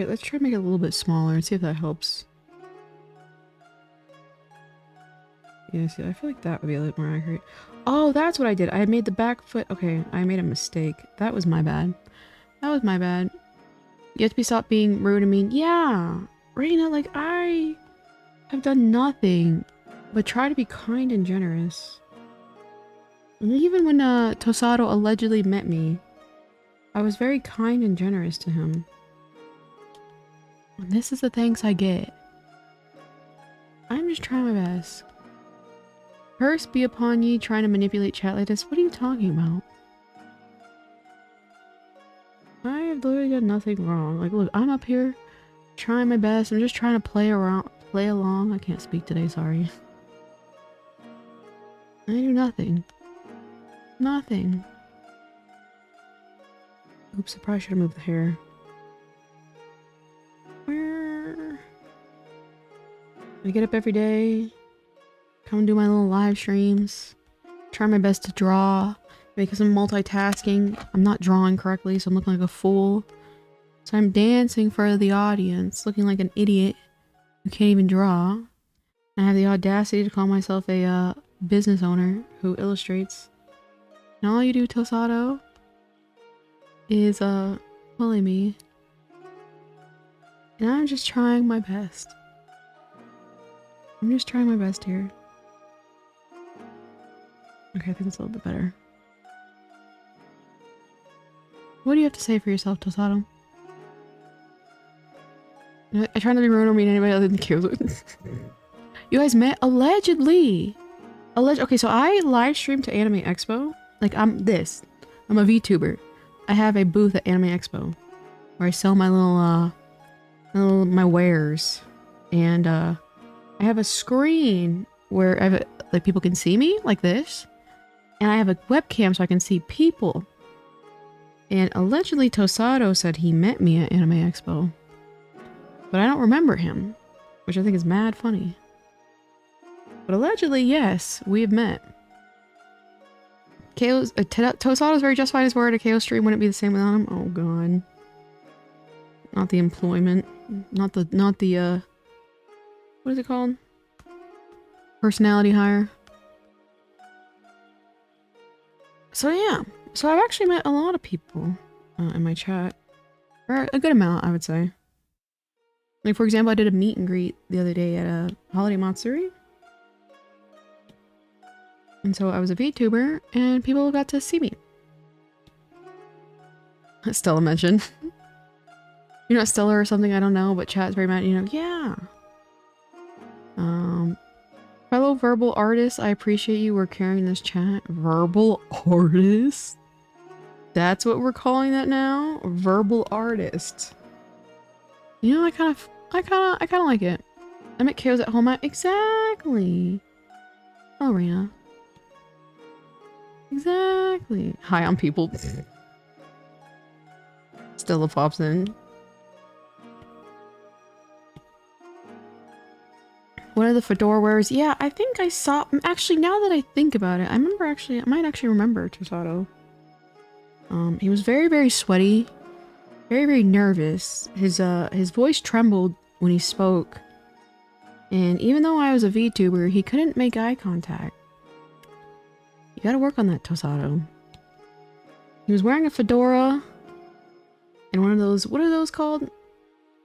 let's try to make it a little bit smaller and see if that helps. Yeah, see, I feel like that would be a little more accurate. Oh, that's what I did. I made the back foot. Okay, I made a mistake. That was my bad. That was my bad. You have to stop being rude and mean. Yeah, Reina, like, I have done nothing but try to be kind and generous. And even when Tosado allegedly met me, I was very kind and generous to him. And this is the thanks I get. I'm just trying my best. Curse be upon ye trying to manipulate chat like this. What are you talking about? I have literally done nothing wrong. Like, look, I'm up here trying my best. I'm just trying to play along. I can't speak today, sorry. I do nothing. Nothing. Oops, I probably should have moved the hair. Where? I get up every day. Come do my little live streams. Try my best to draw. Because I'm multitasking. I'm not drawing correctly, so I'm looking like a fool. So I'm dancing for the audience, looking like an idiot who can't even draw. And I have the audacity to call myself a business owner who illustrates. And all you do, Tosado, is bully me. And I'm just trying my best. I'm just trying my best here. Okay, I think that's a little bit better. What do you have to say for yourself, Tosado? I try not to be rude or mean anybody other than Keynote. You guys met? Allegedly! Okay, so I live streamed to Anime Expo. Like, I'm a VTuber. I have a booth at Anime Expo where I sell my my wares. And, I have a screen where like, people can see me, like this. And I have a webcam so I can see people. And allegedly Tosado said he met me at Anime Expo. But I don't remember him, which I think is mad funny. But allegedly, yes, we have met. Tosado's very justified his word. A KO stream wouldn't be the same without him. Oh god. Not the employment. Not the what is it called? Personality hire. So yeah. So I've actually met a lot of people in my chat. Or a good amount, I would say. Like, for example, I did a meet and greet the other day at a Holiday Matsuri. And so I was a VTuber, and people got to see me. Stella mentioned. You're not Stella or something, I don't know, but chat's very mad, you know, yeah. Fellow verbal artists, I appreciate you. We're carrying this chat. Verbal artist? That's what we're calling that now? Verbal artist. You know, I kind of like it. I met KOs at home. Exactly. Oh, Rena. Exactly. Hi, I'm people. Stella pops in. What of the fedora wearers. Yeah, I think I saw... Actually, now that I think about it, I might actually remember Tosato. He was very, very sweaty. Very, very nervous. His voice trembled when he spoke. And even though I was a VTuber, he couldn't make eye contact. You gotta work on that, Tosato. He was wearing a fedora. And one of those... What are those called?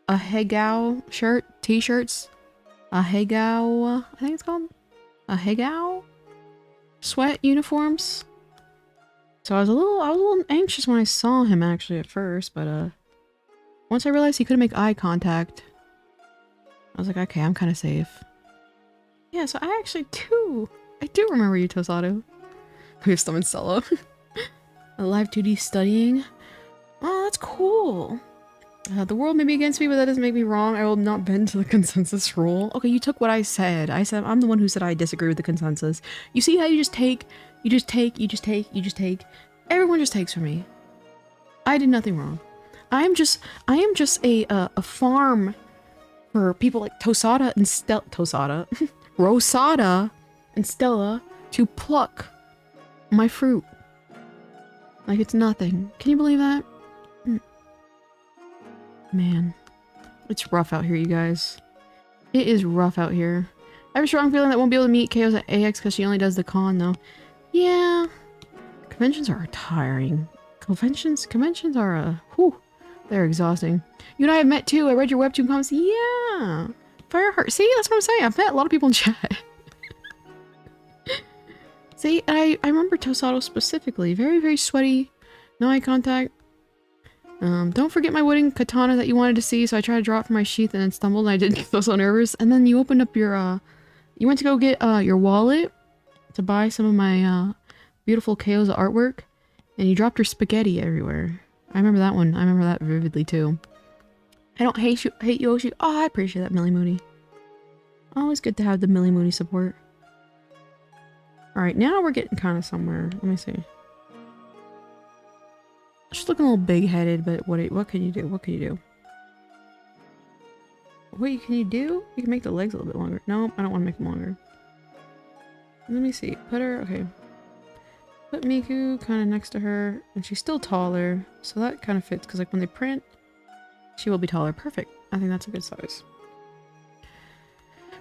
A Hegao shirt? T-shirts? A Hegao... I think it's called? A Hegao? Sweat uniforms? So I was a little anxious when I saw him actually at first, but once I realized he couldn't make eye contact, I was like, okay, I'm kind of safe. Yeah, so I do remember you, Tosato. We have some in solo. A live 2D studying. Oh, that's cool. The world may be against me, but that doesn't make me wrong. I will not bend to the consensus rule. Okay, you took what I said. I'm the one who said I disagree with the consensus. You see how you just take, you just take. Everyone just takes from me. I did nothing wrong. I am just a farm for people like Rosada and Stella to pluck my fruit. Like it's nothing. Can you believe that? Man, it's rough out here, you guys. It is rough out here. I have a strong feeling that I won't be able to meet Chaos at AX because she only does the con, though. Yeah. Conventions are tiring. Conventions are, whew, they're exhausting. You and I have met, too. I read your webtoon comments. Yeah. Fireheart. See, that's what I'm saying. I've met a lot of people in chat. See, I remember Tosato specifically. Very, very sweaty. No eye contact. Don't forget my wooden katana that you wanted to see, so I tried to draw it from my sheath and then stumbled and I didn't get so nervous. And then you opened up your, you went to go get, your wallet to buy some of my, beautiful Kyoza artwork, and you dropped your spaghetti everywhere. I remember that one. I remember that vividly, too. I don't hate you, Oshi. Oh, I appreciate that, Millie Moody. Always good to have the Millie Moody support. Alright, now we're getting kind of somewhere. Let me see. Just looking a little big-headed, but what can you do? What can you do? What can you do? You can make the legs a little bit longer. Nope, I don't want to make them longer. Let me see. Put her... Okay. Put Miku kind of next to her, and she's still taller, so that kind of fits, because like when they print, she will be taller. Perfect. I think that's a good size.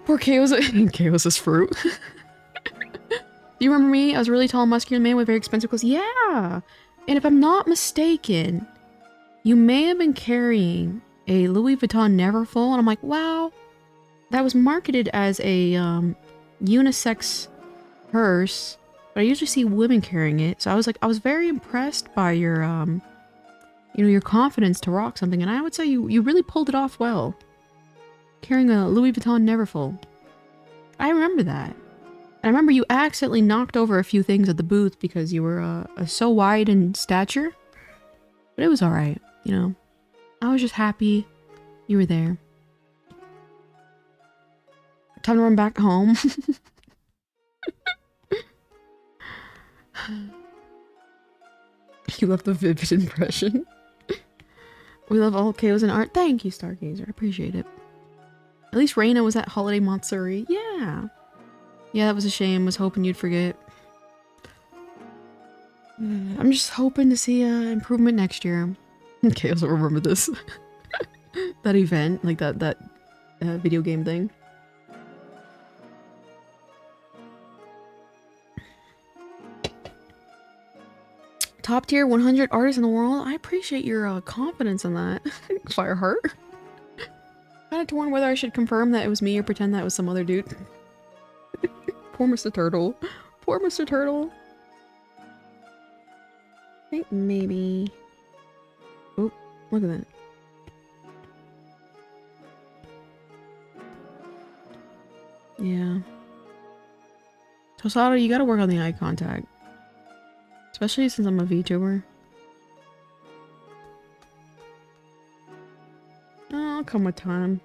Poor Chaos' fruit. Do you remember me? I was a really tall, muscular man with very expensive clothes. Yeah! And if I'm not mistaken, you may have been carrying a Louis Vuitton Neverfull, and I'm like, wow, that was marketed as a unisex purse, but I usually see women carrying it. So I was like, I was very impressed by your, you know, your confidence to rock something, and I would say you really pulled it off well. Carrying a Louis Vuitton Neverfull. I remember that. I remember you accidentally knocked over a few things at the booth because you were so wide in stature. But it was alright, you know. I was just happy you were there. Time to run back home. You love the vivid impression. We love all KOs and art. Thank you, Stargazer. I appreciate it. At least Reina was at Holiday Matsuri. Yeah. Yeah, that was a shame. Was hoping you'd forget. I'm just hoping to see improvement next year. Chaos will remember this. That event, like that video game thing. Top tier 100 artists in the world. I appreciate your confidence in that. Fireheart. Kind of torn whether I should confirm that it was me or pretend that it was some other dude. Poor Mr. Turtle. Poor Mr. Turtle. I think maybe... Oh, look at that. Yeah. Tosato, you gotta work on the eye contact. Especially since I'm a VTuber. Oh, I'll come with time.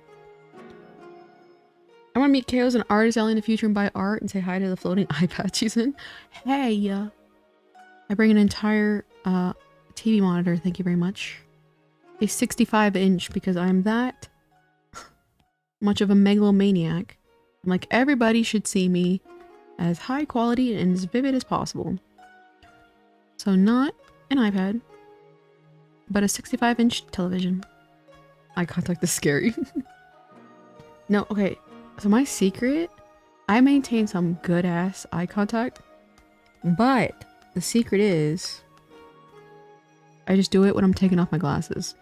I want to meet KO as an artist alley in the future and buy art and say hi to the floating eye patch she's in. Hey! I bring an entire TV monitor, thank you very much. A 65-inch because I'm that much of a megalomaniac. I'm like, everybody should see me as high quality and as vivid as possible. So not an iPad, but a 65-inch television. Eye contact is scary. No, okay. So my secret, I maintain some good ass eye contact, but the secret is I just do it when I'm taking off my glasses.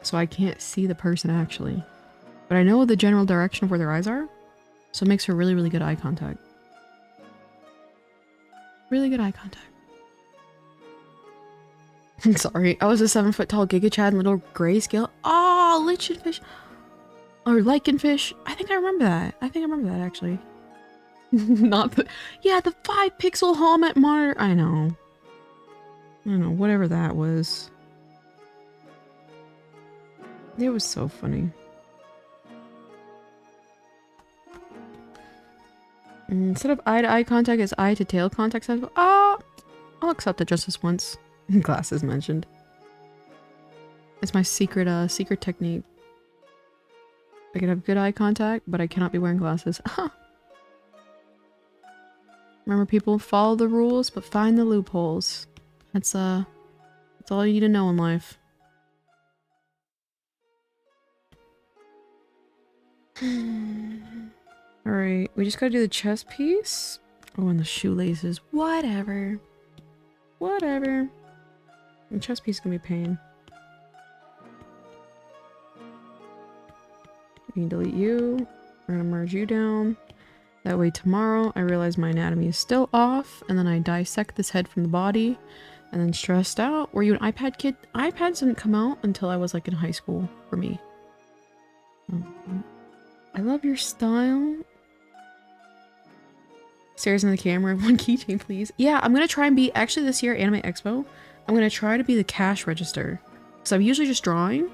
So I can't see the person actually. But I know the general direction of where their eyes are. So it makes for really, really good eye contact. Really good eye contact. Sorry, I was a 7-foot tall Giga Chad in little grayscale. Oh, lichen fish. Or lichen fish. I think I remember that. I think I remember that actually. Not the... Yeah, the 5-pixel Hallmet monitor. I know. Whatever that was. It was so funny. Instead of eye-to-eye contact, it's eye-to-tail contact. Oh, I'll accept it just this once. Glasses mentioned. It's my secret technique. I can have good eye contact, but I cannot be wearing glasses. Remember, people, follow the rules, but find the loopholes. That's all you need to know in life. Alright, we just gotta do the chest piece. Oh, and the shoelaces. Whatever. Whatever. The chest piece is gonna be a pain. We can delete you. We're gonna merge you down. That way tomorrow I realize my anatomy is still off, and then I dissect this head from the body, and then stressed out. Were you an iPad kid? iPads didn't come out until I was like in high school for me. I love your style. Stares in the camera. One keychain, please. Yeah, I'm gonna try and be, actually this year, Anime Expo, I'm gonna try to be the cash register. So I'm usually just drawing,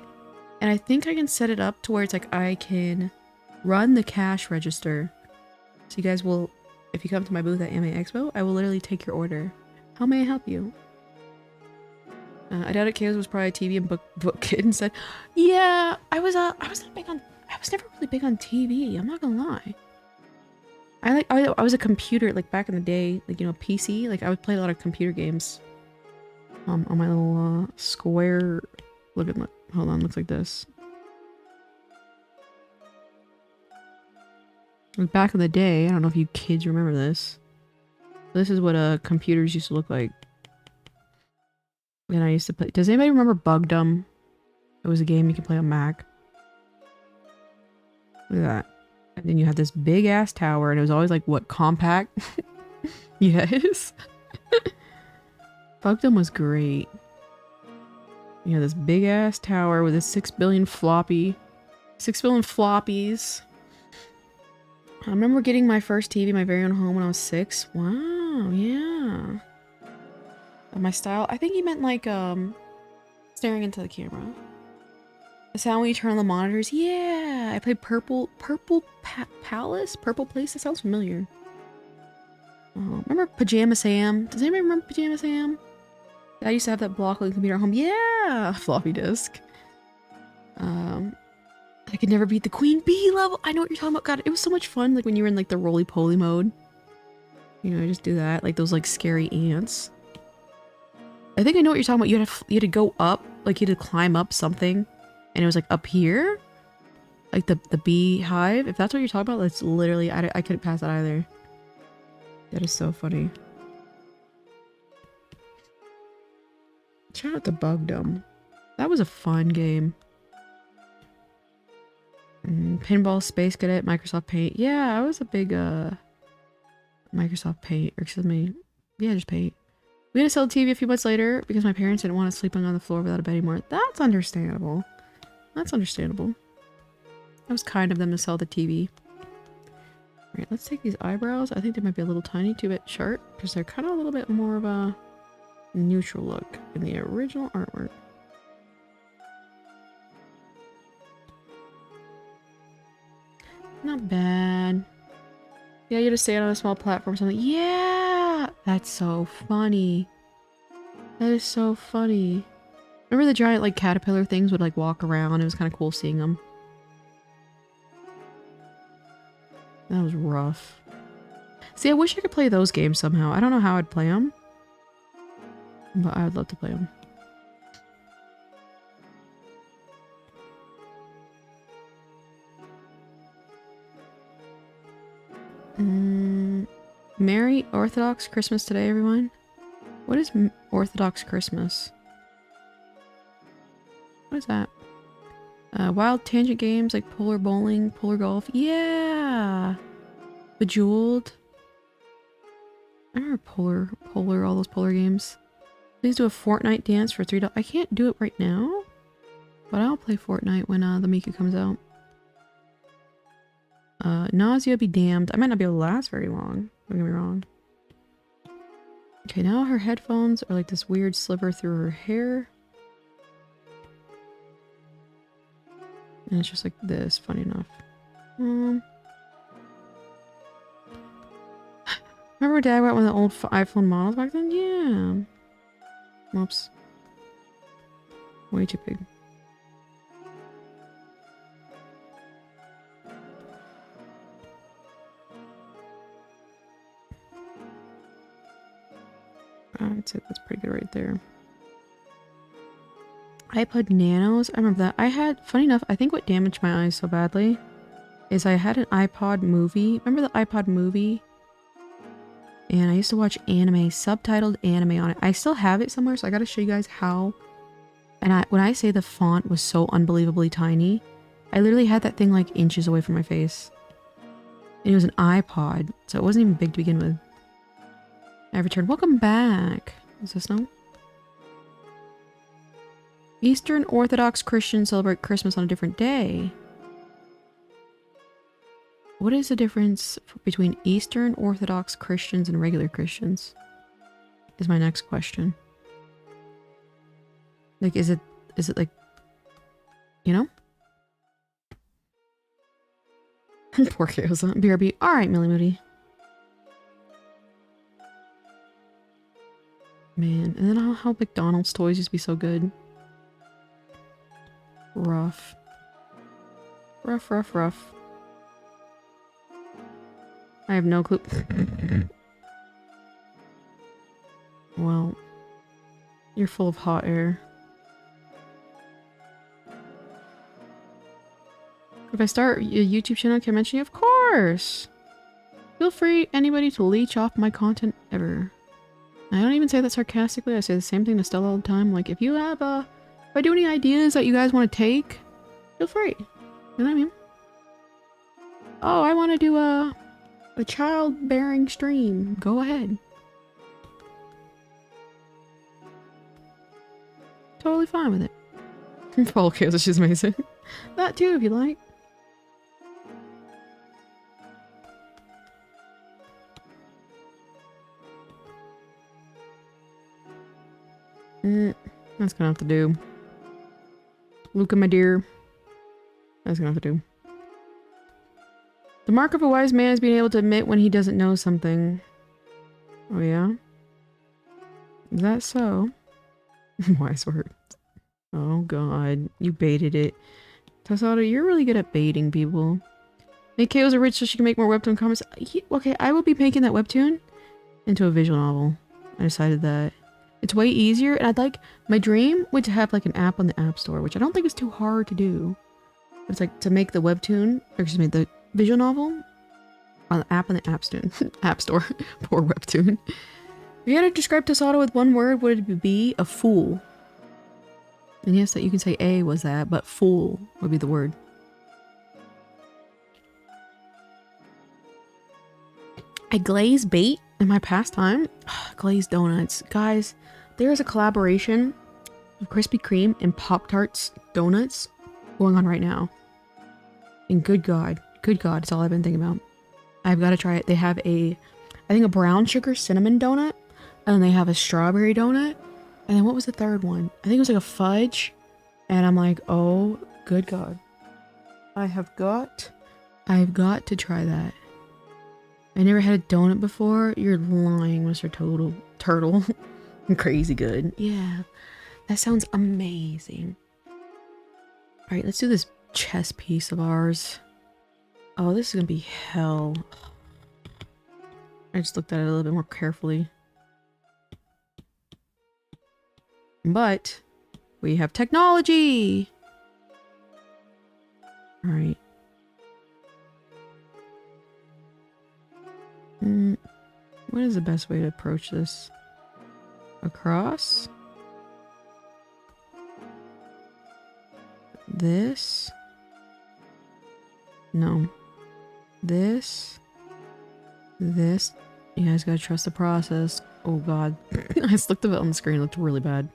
and I think I can set it up to where it's like I can run the cash register. So you guys will, if you come to my booth at Anime Expo, I will literally take your order. How may I help you? I doubt it. Chaos was probably a TV and book kid and said, yeah, I was never really big on TV. I'm not gonna lie. I was a computer, like back in the day, like, you know, PC. Like I would play a lot of computer games. On my little square. Hold on, looks like this. Back in the day, I don't know if you kids remember this. This is what computers used to look like. And I used to play. Does anybody remember Bugdom? It was a game you could play on Mac. Look at that. And then you had this big ass tower, and it was always like, what, compact? Yes. Bugdom was great. You had this big ass tower with a 6 billion floppies. I remember getting my first TV, my very own home, when I was 6. Wow, yeah. My style, I think he meant like, staring into the camera. The sound when you turn on the monitors. Yeah, I played Purple Palace? Purple Place? That sounds familiar. Oh, remember Pajama Sam? Does anybody remember Pajama Sam? I used to have that block-looking computer at home. Yeah! Floppy disk. I could never beat the Queen Bee level. I know what you're talking about. God, it was so much fun, like when you were in like the roly-poly mode. You know, just do that. Like those like scary ants. I think I know what you're talking about. You had to go up, like you had to climb up something. And it was like up here. Like the beehive. If that's what you're talking about, that's literally, I couldn't pass that either. That is so funny. Shout out to Bugdom. That was a fun game. Pinball, Space Cadet, Microsoft Paint. Yeah, I was a big Microsoft Paint, or excuse me, yeah, just Paint. We had to sell the TV a few months later because my parents didn't want us sleeping on the floor without a bed anymore. That's understandable. That's understandable. That was kind of them to sell the TV. Alright, let's take these eyebrows. I think they might be a little tiny, too bit sharp, because they're kind of a little bit more of a neutral look in the original artwork. Not bad. Yeah, you just stand on a small platform or something. Yeah! That's so funny. That is so funny. Remember the giant, like, caterpillar things would, like, walk around? It was kind of cool seeing them. That was rough. See, I wish I could play those games somehow. I don't know how I'd play them. But I would love to play them. Merry Orthodox Christmas today, everyone. What is Orthodox Christmas? What is that? Wild tangent games like polar bowling, polar golf. Yeah! Bejeweled. I remember polar, all those polar games. Please do a Fortnite dance for $3. I can't do it right now, but I'll play Fortnite when the Mika comes out. Nausea be damned. I might not be able to last very long. Don't get me wrong. Okay, now her headphones are like this weird sliver through her hair. And it's just like this, funny enough. Remember Dad got one of the old iPhone models back then? Yeah. Whoops. Way too big. I'd say that's pretty good right there. iPod Nanos, I remember that. I had, funny enough, I think what damaged my eyes so badly is I had an iPod movie. Remember the iPod movie? And I used to watch anime, subtitled anime on it. I still have it somewhere, so I gotta show you guys how. And when I say the font was so unbelievably tiny, I literally had that thing like inches away from my face. And it was an iPod, so it wasn't even big to begin with. I returned. Welcome back. Is this no? Eastern Orthodox Christians celebrate Christmas on a different day. What is the difference between Eastern Orthodox Christians and regular Christians? Is my next question. Like, is it like, you know? Poor chaos. BRB. Alright, Millie Moody. Man, and then how McDonald's toys used to be so good. Rough. Rough. I have no clue. Well, you're full of hot air. If I start a YouTube channel, can I mention you? Of course! Feel free, anybody, to leech off my content ever. I don't even say that sarcastically. I say the same thing to Stella all the time. Like, if you have if I do any ideas that you guys want to take, feel free. You know what I mean? Oh, I want to do a childbearing stream. Go ahead. Totally fine with it. Follow Chaos, she's amazing. That too, if you like. That's gonna have to do. Luca, my dear. That's gonna have to do. The mark of a wise man is being able to admit when he doesn't know something. Oh yeah? Is that so? Wise word. Oh god. You baited it. Tasada, you're really good at baiting people. Make KOs are rich so she can make more webtoon comments. Okay, I will be making that webtoon into a visual novel. I decided that. It's way easier, and I'd like my dream would to have like an app on the App Store, which I don't think is too hard to do. It's like to make the webtoon, or excuse me, the visual novel on the app on the App Store. Poor webtoon. If you had to describe Tasato with one word, would it be a fool? And yes, that you can say A was that, but fool would be the word. I glaze bait in my pastime. Glazed donuts. Guys, there's a collaboration of Krispy Kreme and Pop-Tarts donuts going on right now. And good God, it's all I've been thinking about. I've got to try it. They have I think a brown sugar cinnamon donut, and then they have a strawberry donut, and then what was the third one? I think it was like a fudge, and I'm like, oh, good God. I've got to try that. I never had a donut before. You're lying, Mr. Turtle. Crazy good. Yeah, that sounds amazing. All right, let's do this chess piece of ours. Oh, this is gonna be hell. I just looked at it a little bit more carefully. But we have technology! Alright. What is the best way to approach this? Across? This? No. This? This? You guys gotta trust the process. Oh god. I just looked at it on the screen, it looked really bad.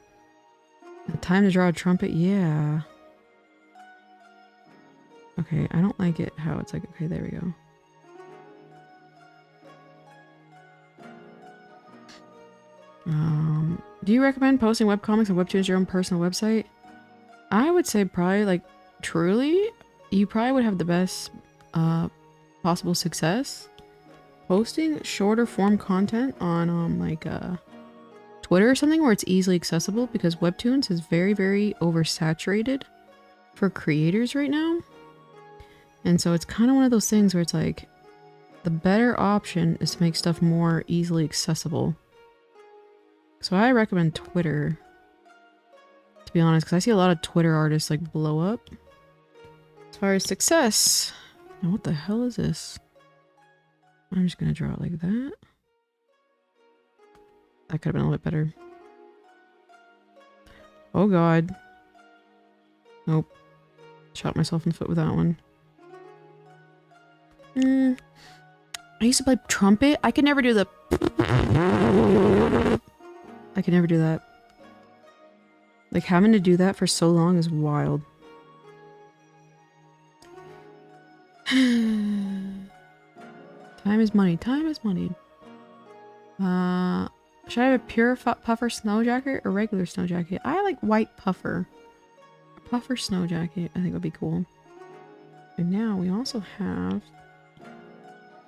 Time to draw a trumpet? Yeah. Okay, I don't like it how it's like, okay, there we go. Do you recommend posting webcomics and webtoons to your own personal website? I would say probably, like, truly, you probably would have the best possible success posting shorter form content on, Twitter or something where it's easily accessible, because webtoons is very, very oversaturated for creators right now. And so it's kind of one of those things where it's like, the better option is to make stuff more easily accessible. So I recommend Twitter, to be honest, because I see a lot of Twitter artists like blow up. As far as success, now what the hell is this? I'm just gonna draw it like that. That could have been a little bit better. Oh god. Nope. Shot myself in the foot with that one. I used to play trumpet. I could never do the... I could never do that. Like, having to do that for so long is wild. Time is money. Time is money. Should I have a pure puffer snow jacket or regular snow jacket? I like white puffer. A puffer snow jacket I think would be cool. And now we also have...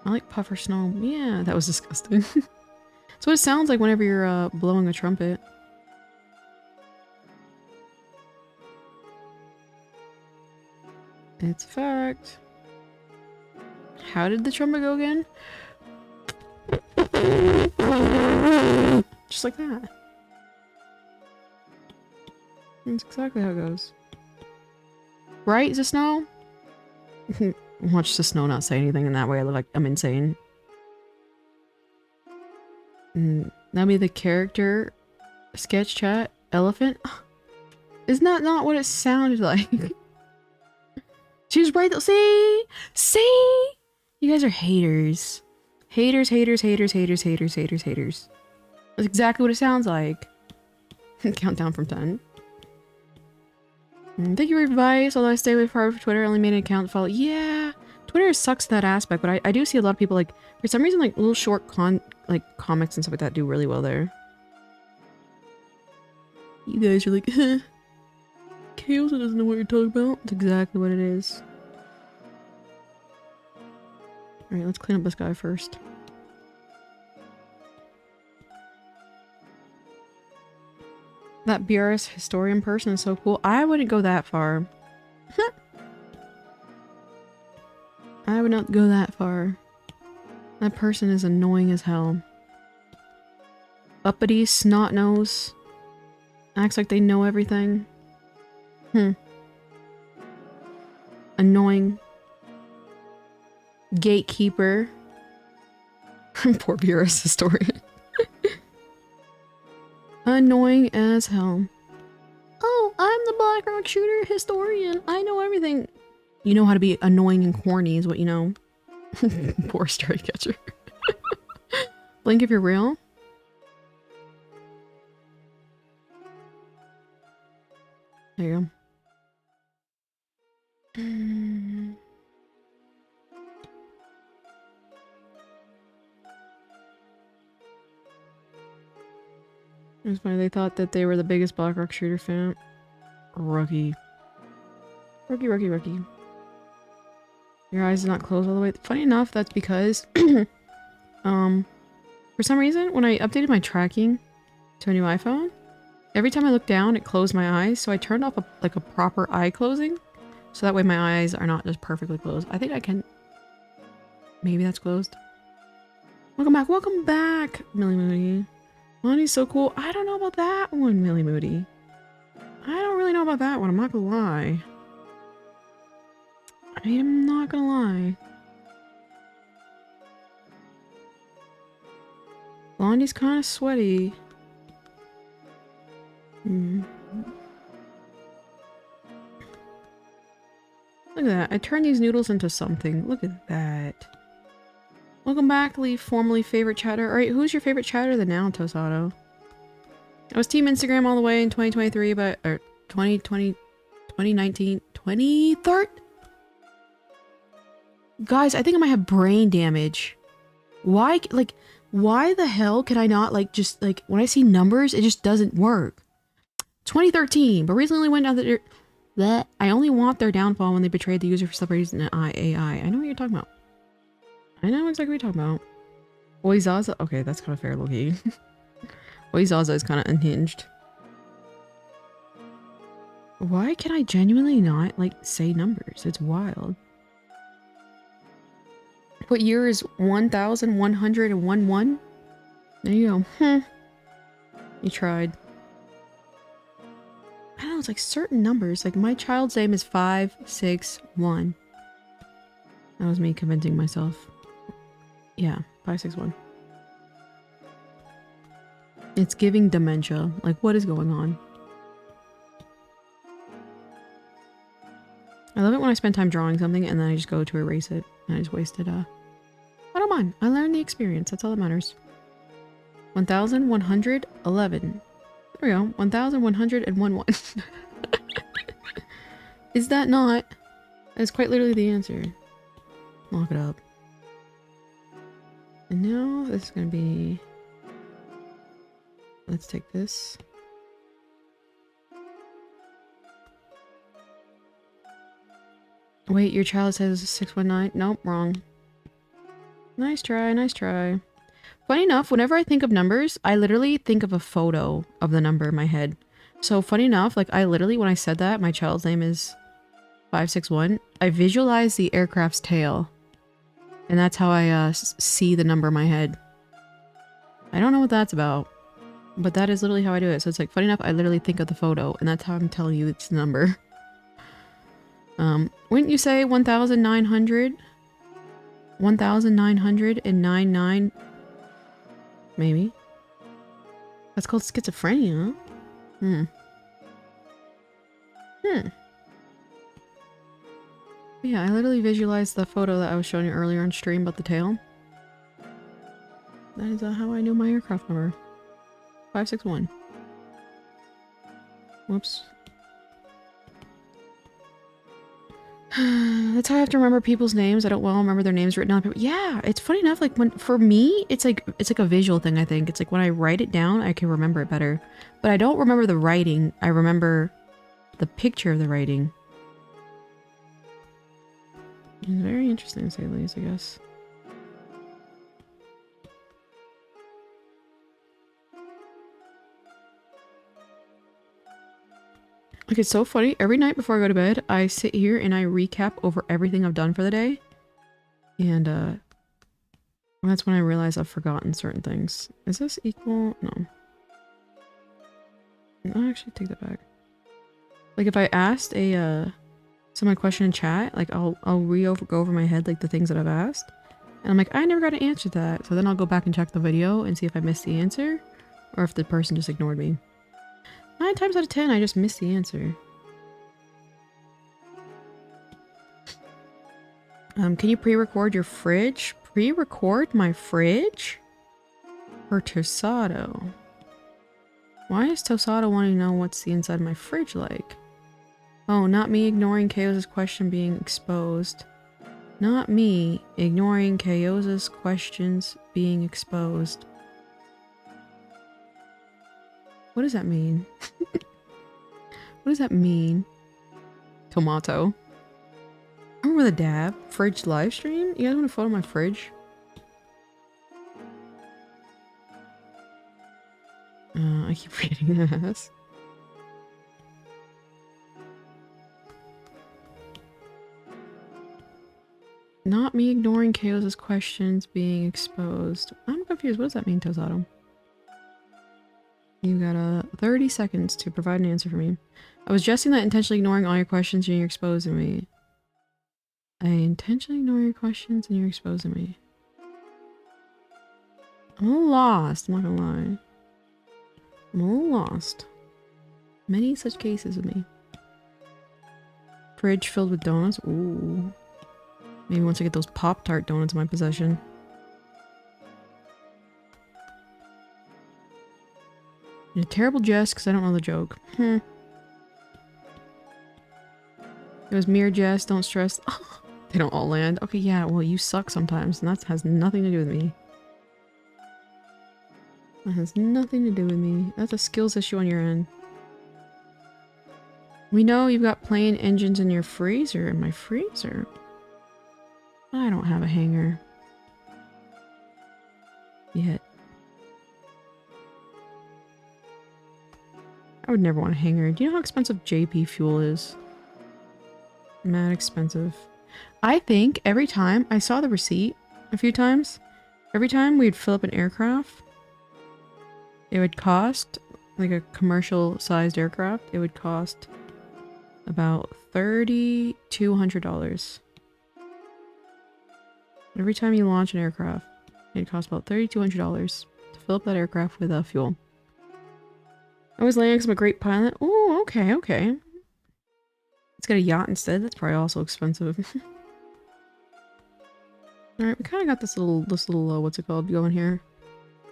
I like puffer snow. Yeah, that was disgusting. That's what it sounds like whenever you're blowing a trumpet. It's a fact. How did the trumpet go again? Just like that. That's exactly how it goes. Right? Is it snow? Watch the snow not say anything in that way. I look like I'm insane. That'll be the character sketch chat. Elephant? Isn't that not what it sounded like? She was right though. See? See? You guys are haters. Haters, haters, haters, haters, haters, haters, haters. That's exactly what it sounds like. Countdown from 10. Thank you for advice. Although I stay away from Twitter, I only made an account to follow. Yeah, Twitter sucks in that aspect, but I do see a lot of people, like, for some reason, like, little short comics and stuff like that do really well there. You guys are like, Chaos doesn't know what you're talking about. That's exactly what it is. Alright, let's clean up this guy first. That BRS historian person is so cool. I wouldn't go that far. I would not go that far. That person is annoying as hell. Uppity, snot nose. Acts like they know everything. Annoying. Gatekeeper. Poor BRS historian. Annoying as hell. Oh, I'm the Black Rock Shooter historian. I know everything. You know how to be annoying and corny is what you know. Poor strike catcher. Blink if you're real. There you go. It was funny, they thought that they were the biggest Black Rock Shooter fan. Rookie. Rookie. Your eyes did not close all the way. Funny enough, that's because for some reason, when I updated my tracking to a new iPhone, every time I looked down, it closed my eyes. So I turned off a proper eye closing. So that way my eyes are not just perfectly closed. I think I can Maybe that's closed. Welcome back, Millie Moody. Lonnie's so cool. I don't know about that one, Millie Moody. I don't really know about that one, I'm not gonna lie. I'm not gonna lie. Blondie's kind of sweaty. Look at that. I turned these noodles into something. Look at that. Welcome back, Leaf, formerly favorite chatter. Alright, who's your favorite chatter then now, Tosado? I was team Instagram all the way in 2023, but... Or 2020... 2019... 23rd? Guys, I think I might have brain damage. Why, like... Why the hell can I not, like, just, like... When I see numbers, it just doesn't work. 2013, but recently went down the... That I only want their downfall when they betrayed the user for separating an AI. I know what you're talking about. I know exactly what you're talking about. Oi Zaza. Okay, that's kind of fair, Loki. Oi Zaza is kind of unhinged. Why can I genuinely not, like, say numbers? It's wild. What year is 1101? There you go. You tried. I don't know, it's like certain numbers. Like, my child's name is 561. That was me convincing myself. Yeah, 561. It's giving dementia. Like, what is going on? I love it when I spend time drawing something and then I just go to erase it. And I just wasted, I don't mind. I learned the experience. That's all that matters. 1111. There we go. 1101. Is that not? That's quite literally the answer. Lock it up. And now this is gonna be... Let's take this. Wait, your child says 619? Nope, wrong. Nice try, nice try. Funny enough, whenever I think of numbers, I literally think of a photo of the number in my head. So funny enough, like I literally, when I said that, my child's name is 561, I visualize the aircraft's tail. And that's how I see the number in my head. I don't know what that's about. But that is literally how I do it. So it's like, funny enough, I literally think of the photo. And that's how I'm telling you it's the number. Wouldn't you say 1,900? 1,999? Maybe. That's called schizophrenia. Yeah, I literally visualized the photo that I was showing you earlier on stream about the tail. That is how I knew my aircraft number. 561. Whoops. That's how I have to remember people's names. I don't well remember their names written on paper. Yeah, it's funny enough, like when for me, it's like a visual thing, I think. It's like when I write it down, I can remember it better. But I don't remember the writing. I remember the picture of the writing. It's very interesting to say the least, I guess. Like, it's so funny. Every night before I go to bed, I sit here and I recap over everything I've done for the day. And, that's when I realize I've forgotten certain things. Is this equal? No. I'll actually take that back. Like, if I asked someone a question in chat, like, I'll go over my head, like, the things that I've asked. And I'm like, I never got to answer that. So then I'll go back and check the video and see if I missed the answer. Or if the person just ignored me. 9 times out of 10, I just missed the answer. Can you pre-record your fridge? Pre-record my fridge? For Tosado. Why is Tosado wanting to know what's the inside of my fridge like? Oh, not me ignoring Chaos' question being exposed. Not me ignoring Chaos' questions being exposed. What does that mean? What does that mean? Tomato. Remember the dab? Fridge live stream? You guys want to photo my fridge? I keep reading this. Not me ignoring Chaos' questions being exposed. I'm confused. What does that mean, Tozato? You got 30 seconds to provide an answer for me. I was jesting that intentionally ignoring all your questions and you're exposing me. I intentionally ignore your questions and you're exposing me. I'm a little lost, I'm not gonna lie. I'm a little lost. Many such cases with me. Fridge filled with donuts? Ooh. Maybe once I get those Pop-Tart donuts in my possession. A terrible jest because I don't know the joke. It was mere jest, don't stress. They don't all land. Okay, yeah, well, you suck sometimes, and that has nothing to do with me. That has nothing to do with me. That's a skills issue on your end. We know you've got plain engines in your freezer. In my freezer? I don't have a hanger. Yet. I would never want a hanger. Do you know how expensive JP fuel is? Mad expensive. I think every time I saw the receipt a few times, every time we'd fill up an aircraft, it would cost, like a commercial sized aircraft, it would cost about $3,200. Every time you launch an aircraft, it costs about $3,200 to fill up that aircraft with fuel. I was landing because I'm a great pilot. Oh, okay, okay. Let's get a yacht instead. That's probably also expensive. Alright, we kind of got this little, what's it called, going here.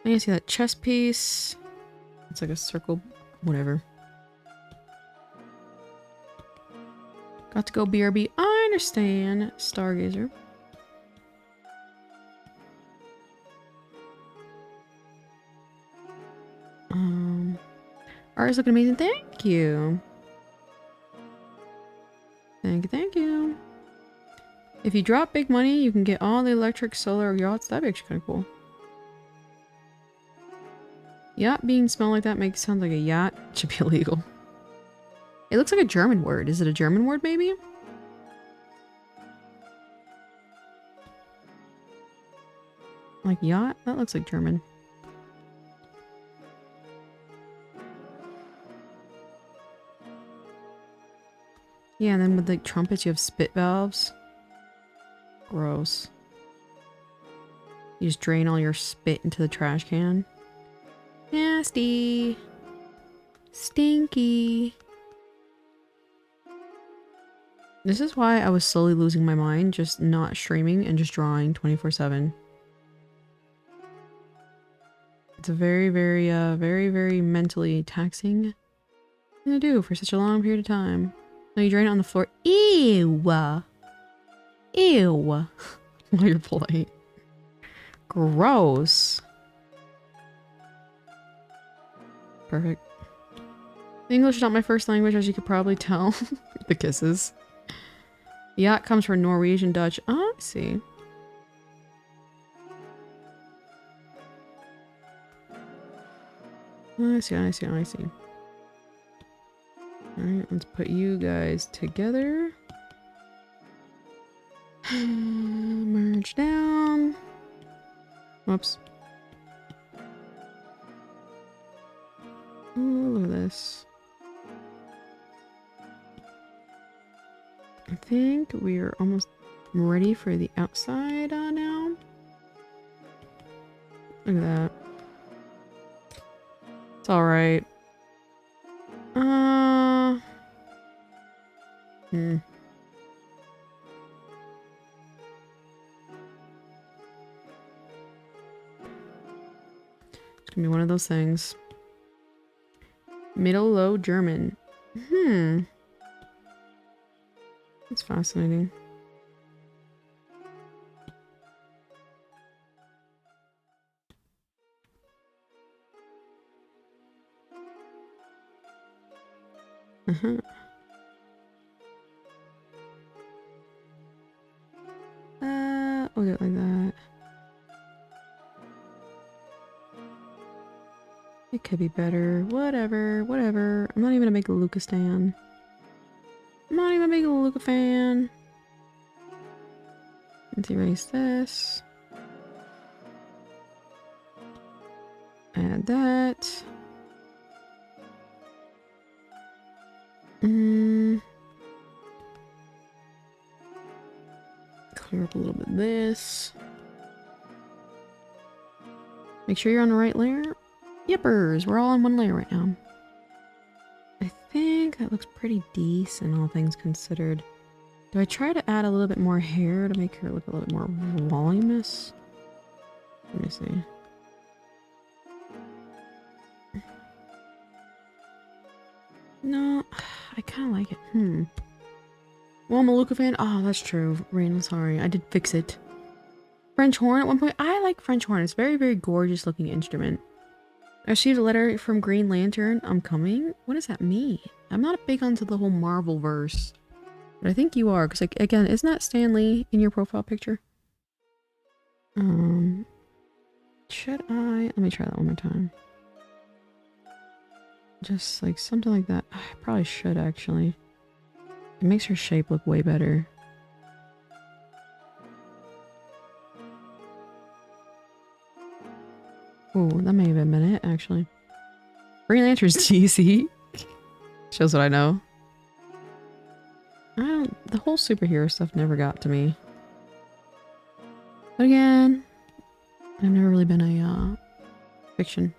I can see that chess piece. It's like a circle, whatever. Got to go BRB. I understand. Stargazer. Art is looking amazing. Thank you. Thank you, thank you. If you drop big money, you can get all the electric solar yachts. That'd be actually kind of cool. Yacht being spelled like that makes sound like a yacht. It should be illegal. It looks like a German word. Is it a German word, maybe? Like yacht? That looks like German. Yeah, and then with like trumpets, you have spit valves. Gross. You just drain all your spit into the trash can. Nasty. Stinky. This is why I was slowly losing my mind, just not streaming and just drawing 24/7. It's a very, very mentally taxing thing to do for such a long period of time. No, you drain it on the floor. Ew! Ew! Well, you're polite. Gross. Perfect. English is not my first language, as you could probably tell. The kisses. Yacht comes from Norwegian, Dutch. Oh, I see. I see, I see, I see. Alright, let's put you guys together. Merge down. Whoops. Oh, look at this. I think we're almost ready for the outside now. Look at that. It's alright. It's gonna be one of those things. Middle low German. That's fascinating. We'll do it like that. It could be better. Whatever, whatever. I'm not even gonna make a Luca stan. I'm not even making a Luca fan. Let's erase this. Add that. Clear up a little bit of this. Make sure you're on the right layer. Yippers! We're all on one layer right now. I think that looks pretty decent, all things considered. Do I try to add a little bit more hair to make her look a little bit more voluminous? Let me see. No, I kind of like it. Well, I'm a Luca fan. Oh, that's true. Rain, I'm sorry. I did fix it. French horn at one point. I like French horn. It's a very, very gorgeous looking instrument. I received a letter from Green Lantern. I'm coming. What does that mean? I'm not big onto the whole Marvel verse. But I think you are. Because, like, again, isn't that Stan Lee in your profile picture? Should I? Let me try that one more time. Just like something like that. I probably should actually. It makes her shape look way better. Oh, that may have been it actually. Green Lantern's DC. Shows what I know. The whole superhero stuff never got to me. But again, I've never really been a fiction.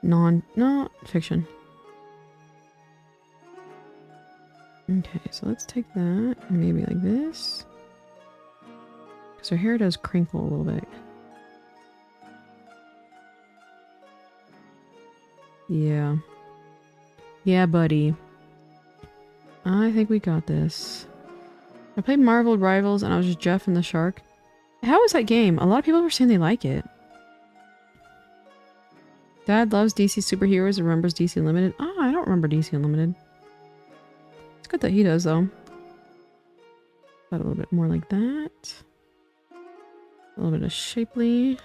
Not fiction. Okay, so let's take that and maybe like this. Because her hair does crinkle a little bit. Yeah. Yeah, buddy. I think we got this. I played Marvel Rivals and I was just Jeff and the Shark. How was that game? A lot of people were saying they like it. Dad loves DC superheroes and remembers DC Unlimited. Oh, I don't remember DC Unlimited. It's good that he does, though. Got a little bit more like that. A little bit of shapely.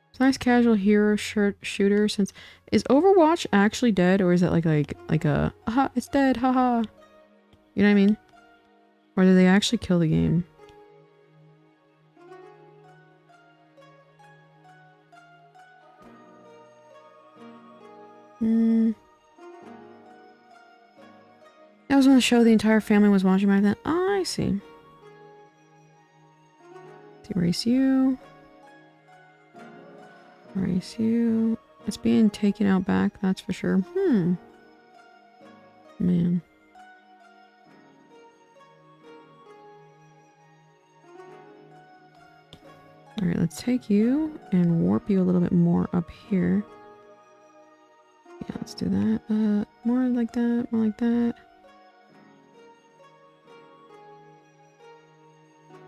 It's a nice casual hero shooter. Since is Overwatch actually dead, or is it like a aha, it's dead, haha? You know what I mean? Or did they actually kill the game? That was on the show the entire family was watching back then. Oh, I see. Let's erase you. Erase you. It's being taken out back, that's for sure. Man. Alright, let's take you and warp you a little bit more up here. Yeah, let's do that. More like that, more like that.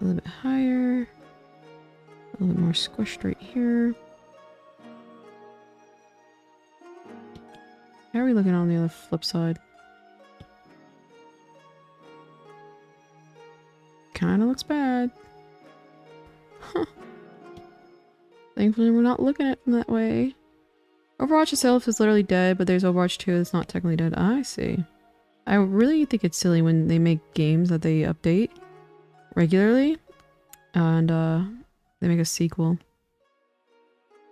A little bit higher. A little bit more squished right here. How are we looking on the other flip side? Kinda looks bad. Huh. Thankfully, we're not looking at it from that way. Overwatch itself is literally dead, but there's Overwatch 2 that's not technically dead. I see. I really think it's silly when they make games that they update regularly and they make a sequel.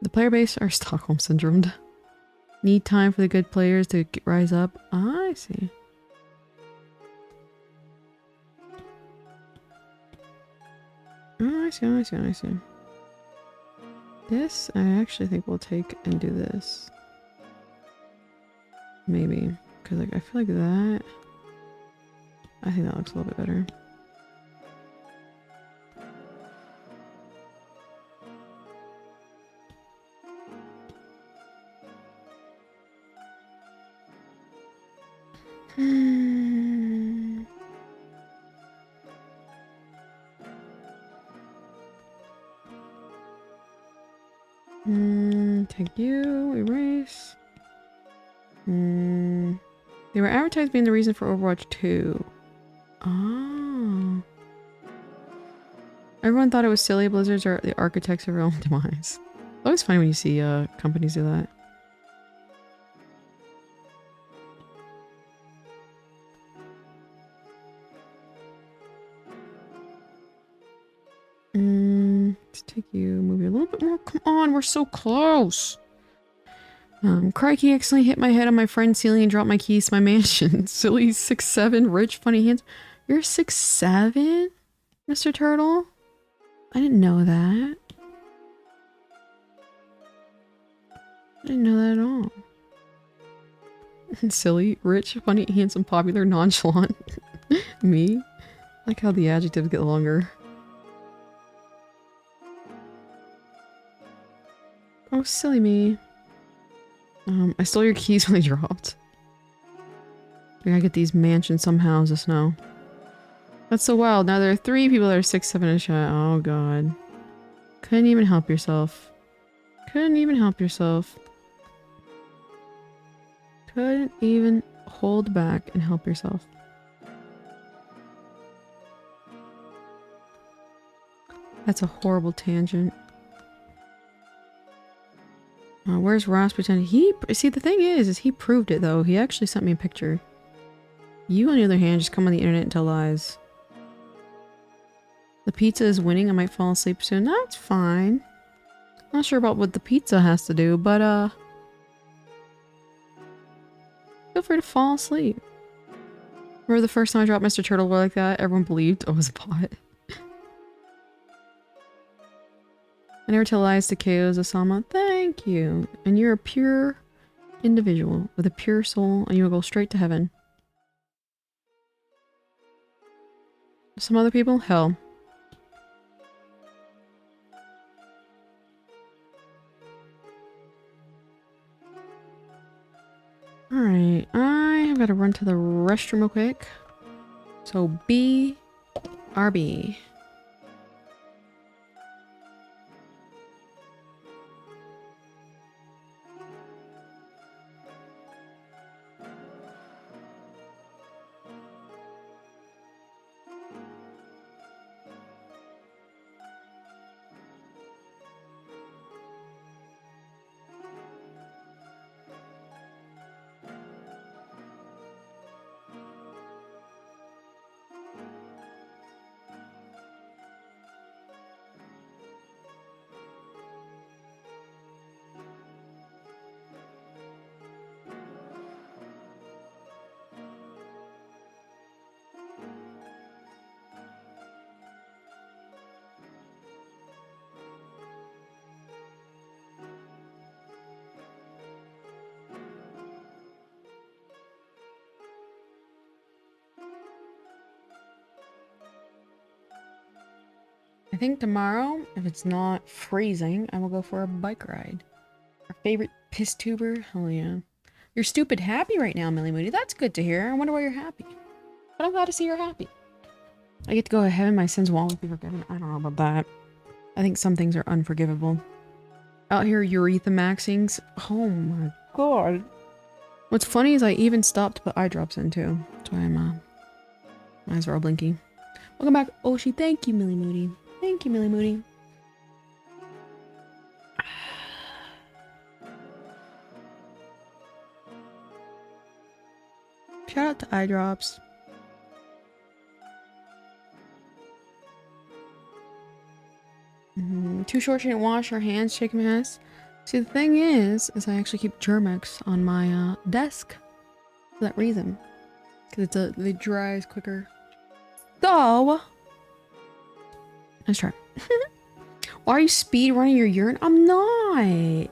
The player base are Stockholm syndromed. Need time for the good players to rise up. I see. Oh, I see, I see, I see. This, I actually think we'll take and do this. Maybe. Because like, I feel like that... I think that looks a little bit better. Take you, erase. They were advertised being the reason for Overwatch 2. Oh. Everyone thought it was silly. Blizzards are the architects of their own demise. Always funny when you see companies do that. Take you, move you a little bit more. Come on, we're so close. Crikey, accidentally hit my head on my friend's ceiling and dropped my keys to my mansion. Silly 6'7", rich, funny hands. You're 6'7", Mr. Turtle? I didn't know that. I didn't know that at all. Silly, rich, funny, handsome, popular, nonchalant. Me? I like how the adjectives get longer. Oh, silly me. I stole your keys when they dropped. I gotta get these mansions somehow as a snow. That's so wild. Now there are 3 people that are 6'7" and shy. Oh god. Couldn't even help yourself. Couldn't even help yourself. Couldn't even hold back and help yourself. That's a horrible tangent. Where's Ross pretending? See, the thing is he proved it though. He actually sent me a picture. You, on the other hand, just come on the internet and tell lies. The pizza is winning. I might fall asleep soon. That's fine. Not sure about what the pizza has to do, but feel free to fall asleep. Remember the first time I dropped Mr. Turtle like that? Everyone believed I was a bot. I never tell lies to KOs, Osama. Thank you. And you're a pure individual with a pure soul, and you'll go straight to heaven. Some other people? Hell. Alright, I have got to run to the restroom real quick. So, BRB. I think tomorrow, if it's not freezing, I will go for a bike ride. Our favorite piss tuber? Hell yeah. You're stupid happy right now, Millie Moody. That's good to hear. I wonder why you're happy. But I'm glad to see you're happy. I get to go to heaven. My sins will always be forgiven. I don't know about that. I think some things are unforgivable. Out here, urethra maxings. Oh my god. What's funny is I even stopped to put eye drops in too. That's why my eyes are all blinky. Welcome back, Oshi. Thank you, Millie Moody. Thank you, Millie Moody. Shout out to eye drops. Too short, she didn't wash her hands, shaking my ass. See, the thing is I actually keep Germex on my desk for that reason. Because it dries quicker. So, let's try. Why are you speed running your urine? I'm not. I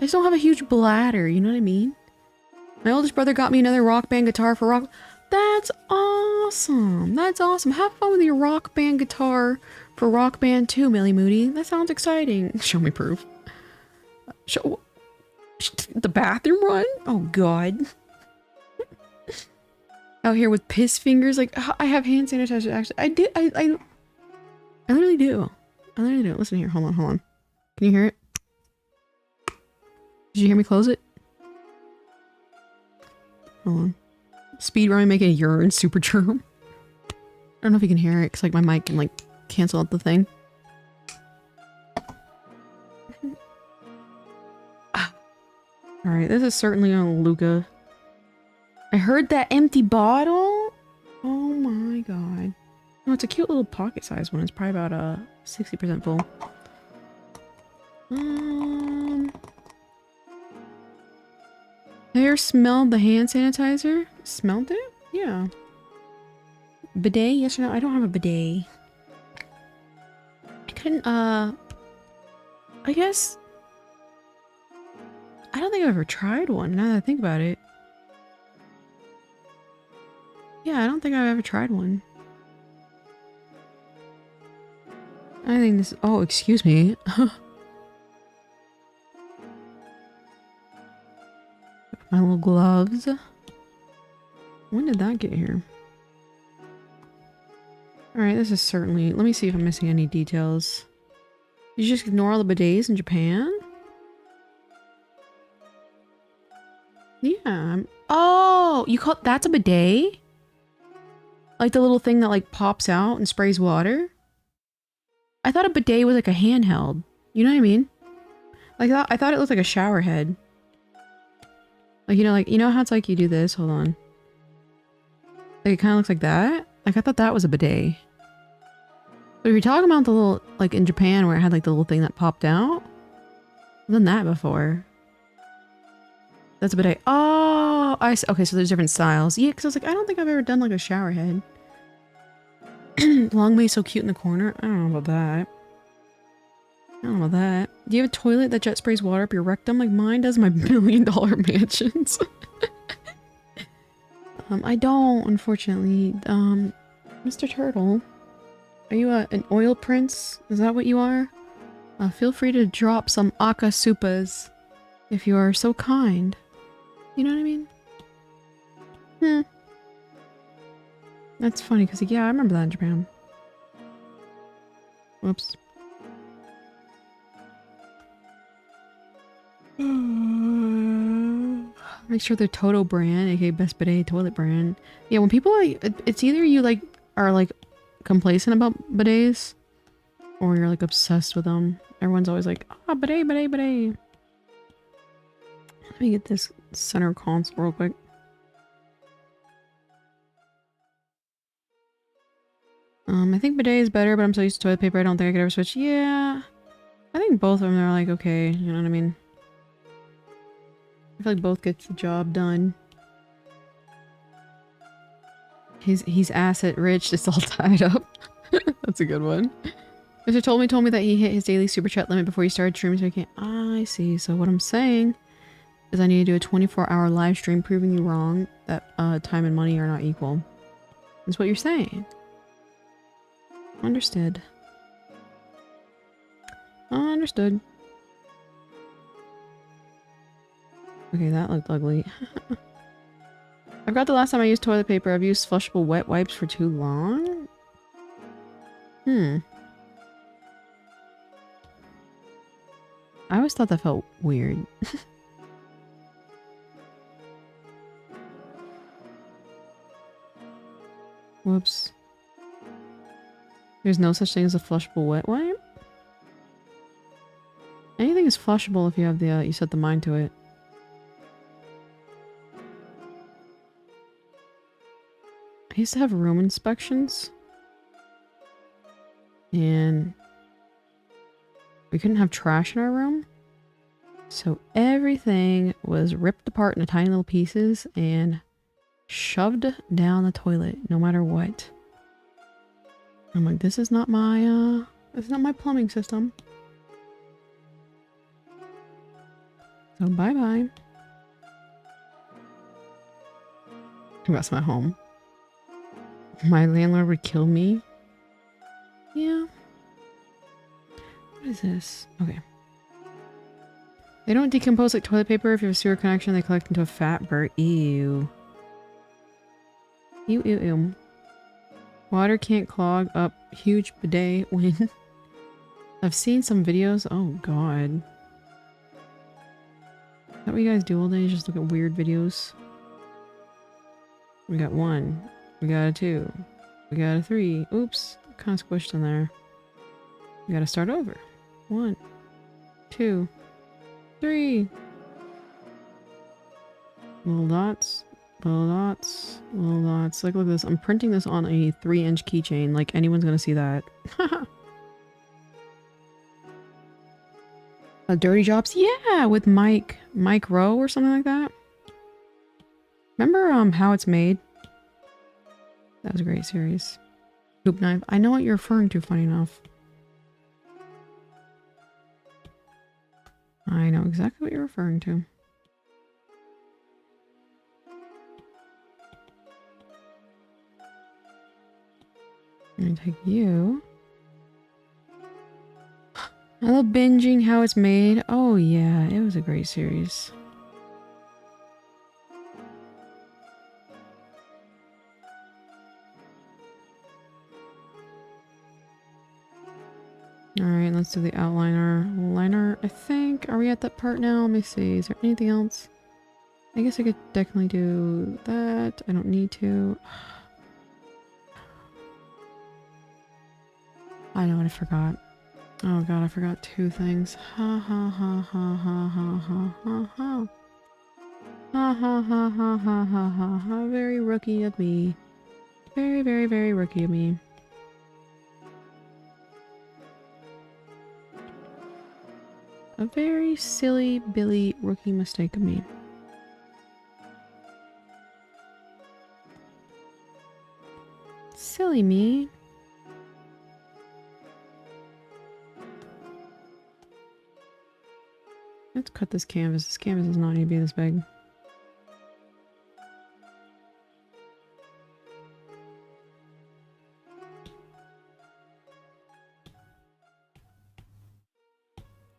just don't have a huge bladder, you know what I mean? My oldest brother got me another Rock Band guitar for rock. That's awesome. That's awesome. Have fun with your Rock Band guitar for Rock Band 2, Millie Moody. That sounds exciting. Show me proof. Show the bathroom run? Oh god. Out here with piss fingers. Like, I have hand sanitizer actually. I literally do. I literally do. Listen here. Hold on, hold on. Can you hear it? Did you hear me close it? Hold on. Speed running making a urine super germ. I don't know if you can hear it because like my mic can like cancel out the thing. Alright, this is certainly on Luca. I heard that empty bottle? Oh my god. No, it's a cute little pocket-sized one. It's probably about 60% full. There smelled the hand sanitizer? Smelled it? Yeah. Bidet? Yes or no? I don't have a bidet. I couldn't, I guess... I don't think I've ever tried one, now that I think about it. Yeah, I don't think I've ever tried one. I think this... Oh, excuse me. My little gloves. When did that get here? Alright, this is certainly... Let me see if I'm missing any details. You just ignore all the bidets in Japan? Yeah. Oh! You call... That's a bidet? Like the little thing that like pops out and sprays water? I thought a bidet was like a handheld. You know what I mean? Like that, I thought it looked like a shower head. Like, you know how it's like you do this? Hold on. Like, it kind of looks like that? Like, I thought that was a bidet. But if you're talking about the little, like, in Japan where it had, like, the little thing that popped out, I've done that before. That's a bidet. Oh! Okay, so there's different styles. Yeah, because I was like, I don't think I've ever done, like, a shower head. Long way so cute in the corner? I don't know about that. I don't know about that. Do you have a toilet that jet sprays water up your rectum like mine does in my $1 million mansions? I don't, unfortunately. Mr. Turtle, are you an oil prince? Is that what you are? Feel free to drop some akasupas if you are so kind. You know what I mean? Hmm. That's funny because, yeah, I remember that in Japan. Whoops. Make sure they're Toto brand, aka Best Bidet Toilet brand. Yeah, when people like, it's either you like are like complacent about bidets, or you're like obsessed with them. Everyone's always like, ah, bidet, bidet, bidet. Let me get this center console real quick. I think bidet is better, but I'm so used to toilet paper, I don't think I could ever switch. Yeah, I think both of them are like okay. You know what I mean? I feel like both gets the job done. He's asset rich, it's all tied up. That's a good one. Mr. told me that he hit his daily super chat limit before he started streaming, so he can't. I see. So what I'm saying is I need to do a 24-hour live stream proving you wrong that time and money are not equal. That's what you're saying. Understood. Understood. Okay, that looked ugly. I forgot the last time I used toilet paper. I've used flushable wet wipes for too long? I always thought that felt weird. Whoops. There's no such thing as a flushable wet wipe? Anything is flushable if you have the, you set the mind to it. I used to have room inspections. And we couldn't have trash in our room. So everything was ripped apart into tiny little pieces and shoved down the toilet, no matter what. I'm like, this is not my plumbing system. So bye-bye. That's my home. My landlord would kill me. Yeah. What is this? Okay. They don't decompose like toilet paper. If you have a sewer connection, they collect into a fat burr. Ew. Ew, ew, ew. Water can't clog up huge bidet when... I've seen some videos. Oh, God. Is that what you guys do all day? Just look at weird videos? We got 1. We got a 2. We got a 3. Oops. Kind of squished in there. We gotta start over. 1, 2, 3. Little dots. Little dots. Little dots. Like, look at this. I'm printing this on a 3-inch keychain. Like, anyone's gonna see that. Dirty Jobs? Yeah, with Mike Rowe or something like that. Remember How It's Made? That was a great series. Hoop Knife. I know what you're referring to, funny enough. I know exactly what you're referring to. I'm gonna take you. I love binging How It's Made. Oh yeah, it was a great series. Alright, let's do the outliner. Liner, I think. Are we at that part now? Let me see. Is there anything else? I guess I could definitely do that. I don't need to. I know what I forgot. Oh god, I forgot two things. Ha ha ha ha ha ha ha ha ha. Ha ha ha ha ha ha ha ha. Very rookie of me. Very, very, very rookie of me. A very silly Billy rookie mistake of me. Silly me. Let's cut this canvas. This canvas does not need to be this big.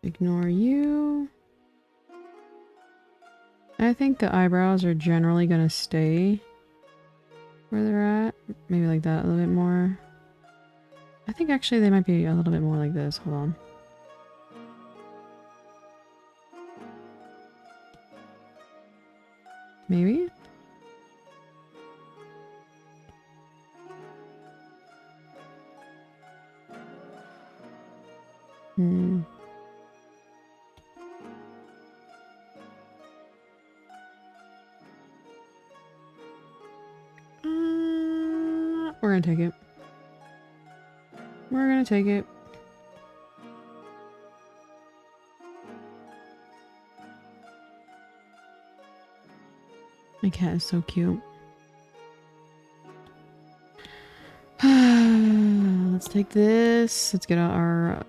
Ignore you. I think the eyebrows are generally gonna stay where they're at. Maybe like that a little bit more. I think actually they might be a little bit more like this. Hold on. Maybe? We're gonna take it. We're gonna take it. My cat is so cute. Let's take this. Let's get out our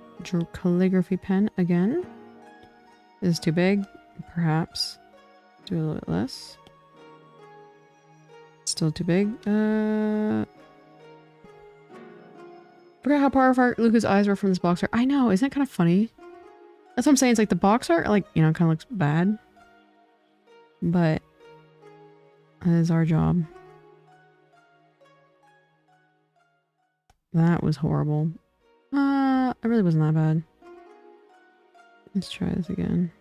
calligraphy pen again. This is too big. Perhaps do a little bit less. Still too big. Forgot how powerful Luca's eyes were from this box art. I know, isn't it kind of funny? That's what I'm saying. It's like the box art, like, you know, kind of looks bad. But that is our job. That was horrible. It really wasn't that bad. Let's try this again.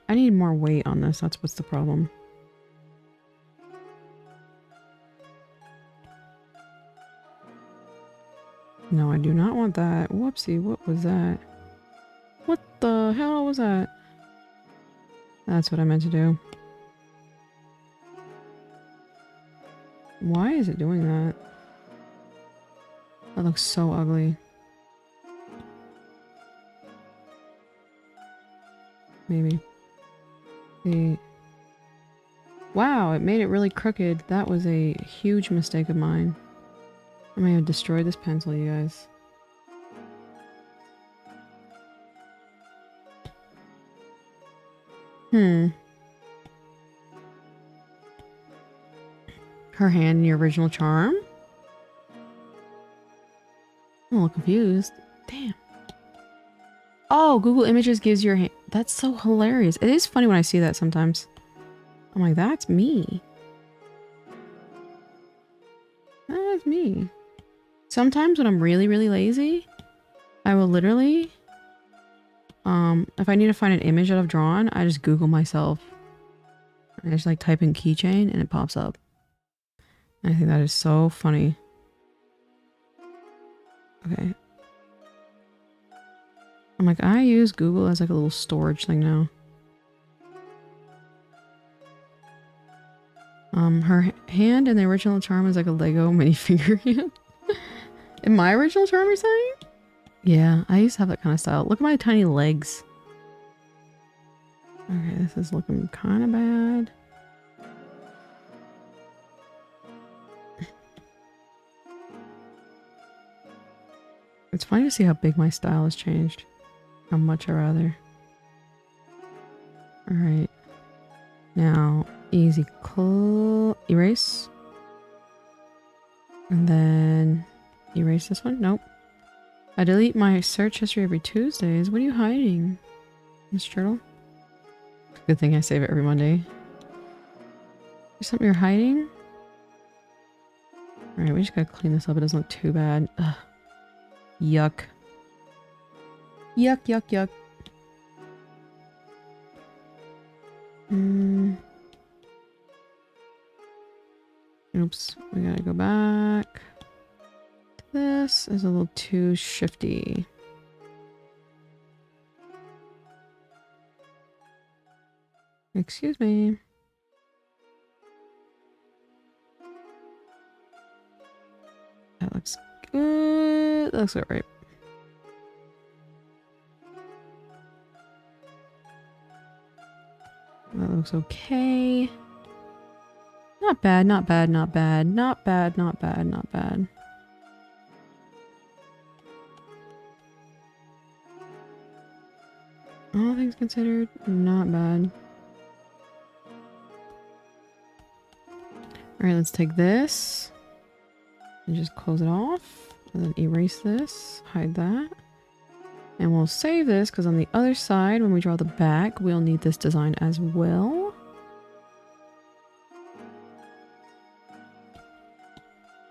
I need more weight on this. That's what's the problem. No, I do not want that. Whoopsie, what was that? What the hell was that? That's what I meant to do. Why is it doing that? That looks so ugly. Maybe. See. Wow, it made it really crooked. That was a huge mistake of mine. I may have destroyed this pencil, you guys. Her hand in your original charm? I'm a little confused. Damn. Oh, Google Images gives your hand. That's so hilarious. It is funny when I see that sometimes. I'm like, that's me. That's me. Sometimes when I'm really, really lazy, I will literally, if I need to find an image that I've drawn, I just Google myself. I just like type in keychain and it pops up. And I think that is so funny. Okay. I'm like, I use Google as like a little storage thing now. Her hand in the original charm is like a Lego minifigure hand. In my original charm, you're saying? Yeah, I used to have that kind of style. Look at my tiny legs. Okay, this is looking kind of bad. It's funny to see how big my style has changed. How much I rather. Alright. Now, easy erase. And then erase this one. Nope. I delete my search history every Tuesdays. What are you hiding, Miss Turtle? Good thing I save it every Monday. There's something you're hiding? Alright, we just gotta clean this up. It doesn't look too bad. Ugh. Yuck. Yuck, yuck, yuck. Oops, we gotta go back. This is a little too shifty. Excuse me. That looks good. That looks alright. That looks okay. Not bad, not bad, not bad. Not bad, not bad, not bad. All things considered, not bad. Alright, let's take this and just close it off. And then erase this, hide that. And we'll save this because on the other side, when we draw the back, we'll need this design as well.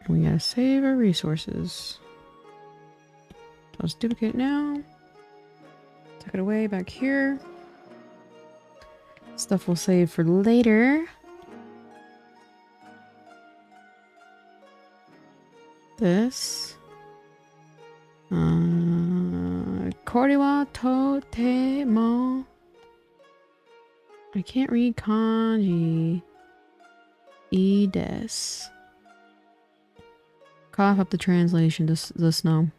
We gotta save our resources. I'll just duplicate it now. Tuck it away back here. Stuff we'll save for later. This. Koriwa totemo. I can't read kanji. I desu. Cough up the translation to the snow.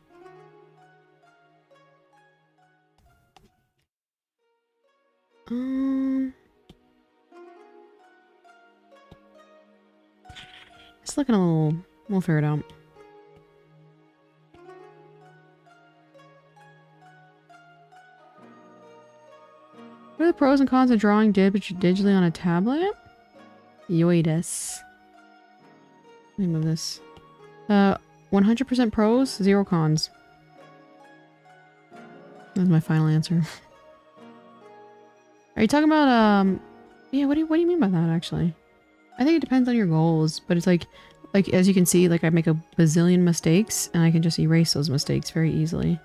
It's looking a little... We'll figure it out. What are the pros and cons of drawing digitally on a tablet? Yoides. Let me move this. 100% pros, 0 cons. That's my final answer. Are you talking about, yeah, what do you mean by that, actually? I think it depends on your goals, but it's like, as you can see, like, I make a bazillion mistakes, and I can just erase those mistakes very easily.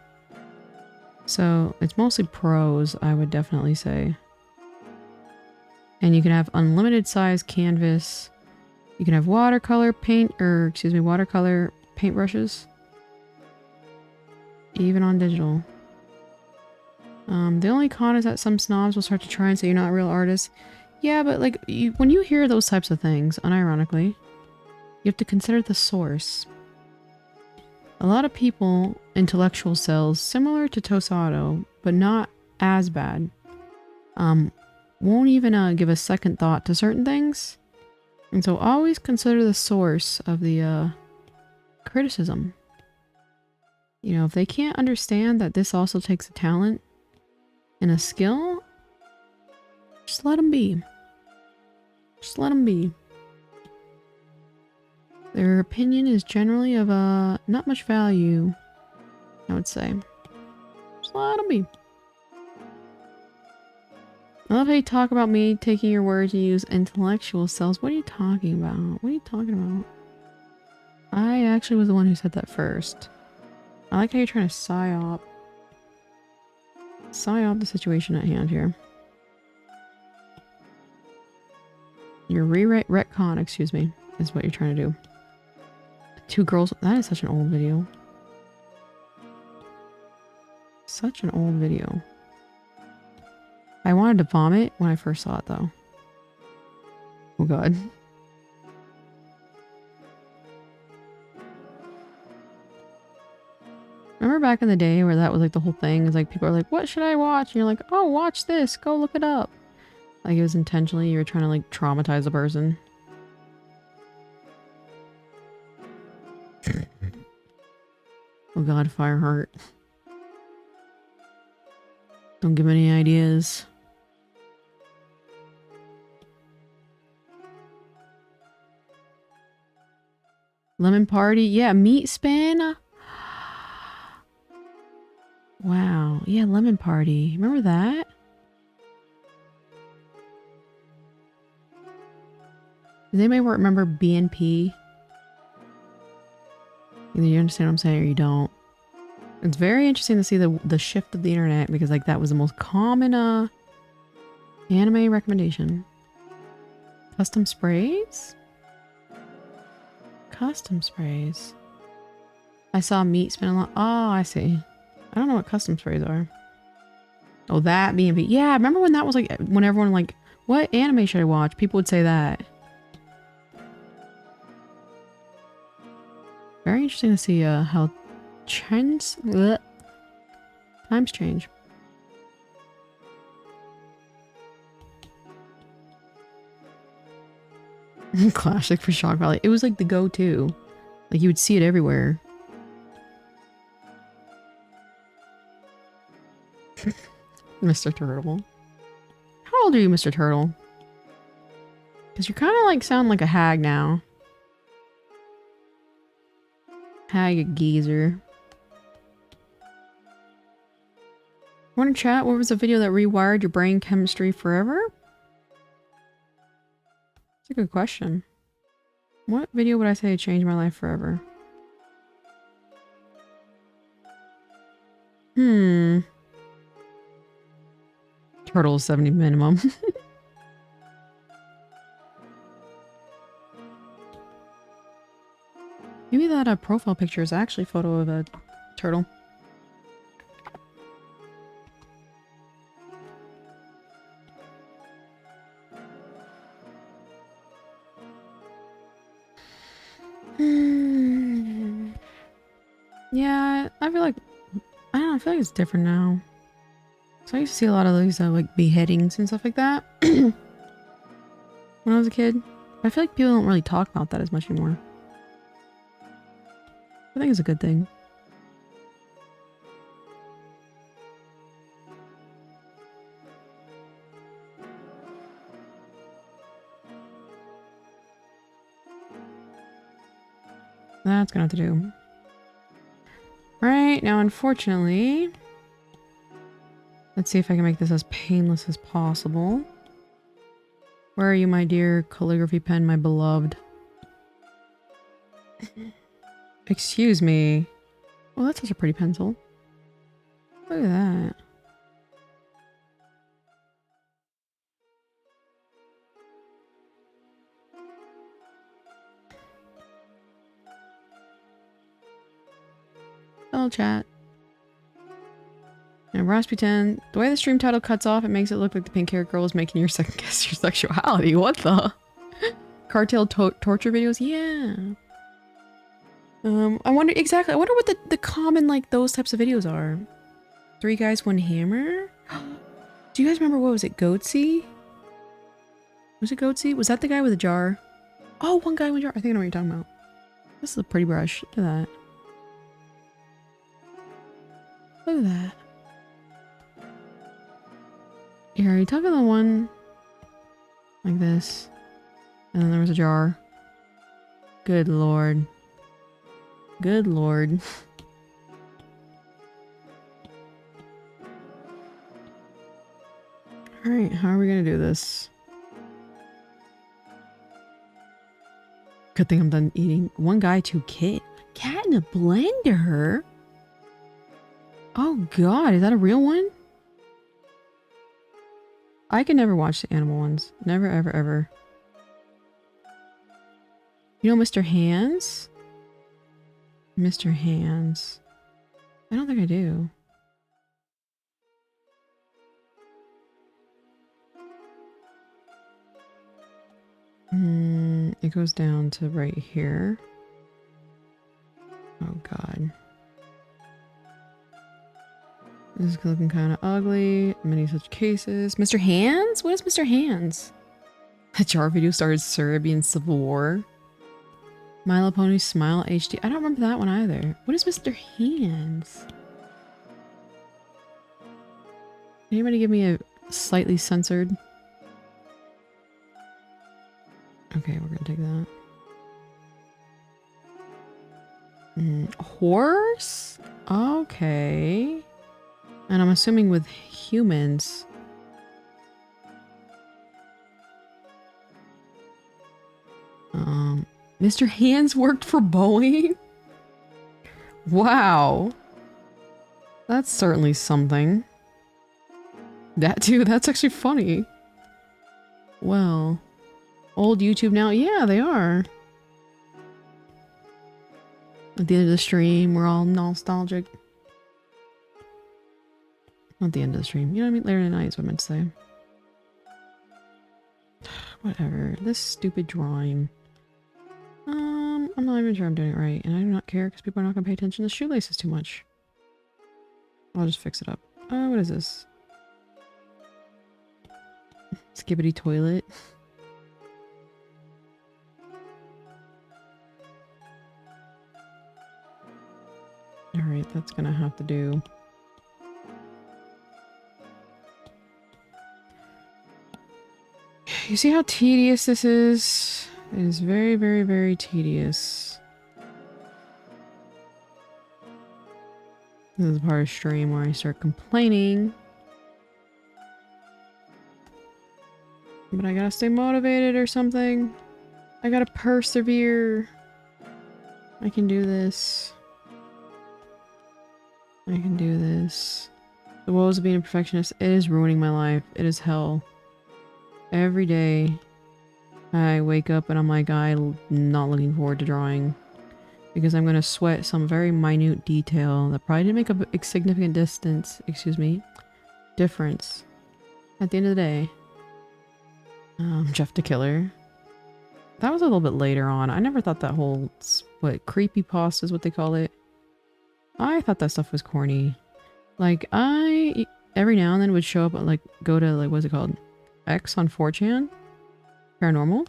So, it's mostly pros, I would definitely say. And you can have unlimited size canvas. You can have watercolor paint, or, excuse me, watercolor paintbrushes. Even on digital. The only con is that some snobs will start to try and say you're not a real artist. Yeah, but like, when you hear those types of things, unironically, you have to consider the source. A lot of people, intellectual cells, similar to Tosado, but not as bad, won't even give a second thought to certain things. And so always consider the source of the criticism. You know, if they can't understand that this also takes a talent and a skill, just let them be. Just let them be. Their opinion is generally of not much value, I would say. Just let them be. I love how you talk about me taking your words and use intellectual cells. What are you talking about? What are you talking about? I actually was the one who said that first. I like how you're trying to psyop the situation at hand here. Your retcon, excuse me, is what you're trying to do. 2 girls. That is such an old video. Such an old video. I wanted to vomit when I first saw it, though. Oh god. Remember back in the day where that was like the whole thing? Is like people are like, what should I watch? And you're like, oh, watch this. Go look it up. Like it was intentionally, you were trying to like traumatize the person. Oh god, Fireheart. Don't give me any ideas. Lemon Party? Yeah, Meat Spin? Wow. Yeah, Lemon Party. Remember that? Does anybody remember BNP? Either you understand what I'm saying or you don't. It's very interesting to see the shift of the internet because like that was the most common anime recommendation. Custom sprays? Custom sprays. I saw Meat Spin a lot. Oh, I see. I don't know what custom sprays are. Oh, that BNP. Yeah, remember when that was like, when everyone like, what anime should I watch? People would say that. Very interesting to see how times change. Classic for Shock Valley. It was like the go-to. Like you would see it everywhere. Mr. Turtle. How old are you, Mr. Turtle? Because you kind of like sound like a hag now. Hag geezer. Want to chat? What was the video that rewired your brain chemistry forever? That's a good question. What video would I say changed my life forever? Turtle 70 minimum. Maybe that profile picture is actually a photo of a turtle. Yeah, I feel like, I don't know, I feel like it's different now. So I used to see a lot of these like beheadings and stuff like that when I was a kid. I feel like people don't really talk about that as much anymore. I think it's a good thing. That's gonna have to do. Right, now unfortunately, let's see if I can make this as painless as possible. Where are you, my dear calligraphy pen, my beloved? Excuse me. Well, that's such a pretty pencil. Look at that. Hello, chat. And Rasputin, the way the stream title cuts off, it makes it look like the pink haired girl is making your second guess your sexuality. What the? Cartel torture videos? Yeah. I wonder what the common, like, those types of videos are. 3 guys, 1 hammer? Do you guys remember, what was it, Goatsy? Was it Goatsy? Was that the guy with a jar? Oh, 1 guy, 1 jar. I think I know what you're talking about. This is a pretty brush. Look at that. Look at that. Here, are you talking the one like this? And then there was a jar. Good lord. Good lord. Alright, how are we gonna do this? Good thing I'm done eating. 1 guy, 2 kid. Cat in a blender? Oh god, is that a real one? I can never watch the animal ones. Never, ever, ever. You know Mr. Hands? Mr. Hands. I don't think I do. It goes down to right here. Oh god. This is looking kind of ugly. Many such cases. Mr. Hands? What is Mr. Hands? The jar video started Serbian Civil War. My Little Pony Smile HD. I don't remember that one either. What is Mr. Hands? Anybody give me a slightly censored? Okay, we're gonna take that. Horse? Okay. And I'm assuming with humans. Mr. Hands worked for Boeing? Wow. That's certainly something. That too, that's actually funny. Well, old YouTube now? Yeah, they are. At the end of the stream, we're all nostalgic. Not the end of the stream. You know what I mean? Later tonight is what I meant to say. Whatever. This stupid drawing. I'm not even sure I'm doing it right. And I do not care because people are not going to pay attention to shoelaces too much. I'll just fix it up. What is this? Skibbity toilet. Alright, that's gonna have to do. You see how tedious this is? It is very, very, very tedious. This is part of stream where I start complaining. But I gotta stay motivated or something. I gotta persevere. I can do this. I can do this. The woes of being a perfectionist, it is ruining my life. It is hell. Every day I wake up and I'm like, I'm not looking forward to drawing. Because I'm gonna sweat some very minute detail that probably didn't make a significant difference. At the end of the day. Jeff the Killer. That was a little bit later on. I never thought that whole, creepypasta is what they call it. I thought that stuff was corny. Like, every now and then would show up, go to, what's it called? X on 4chan? Paranormal?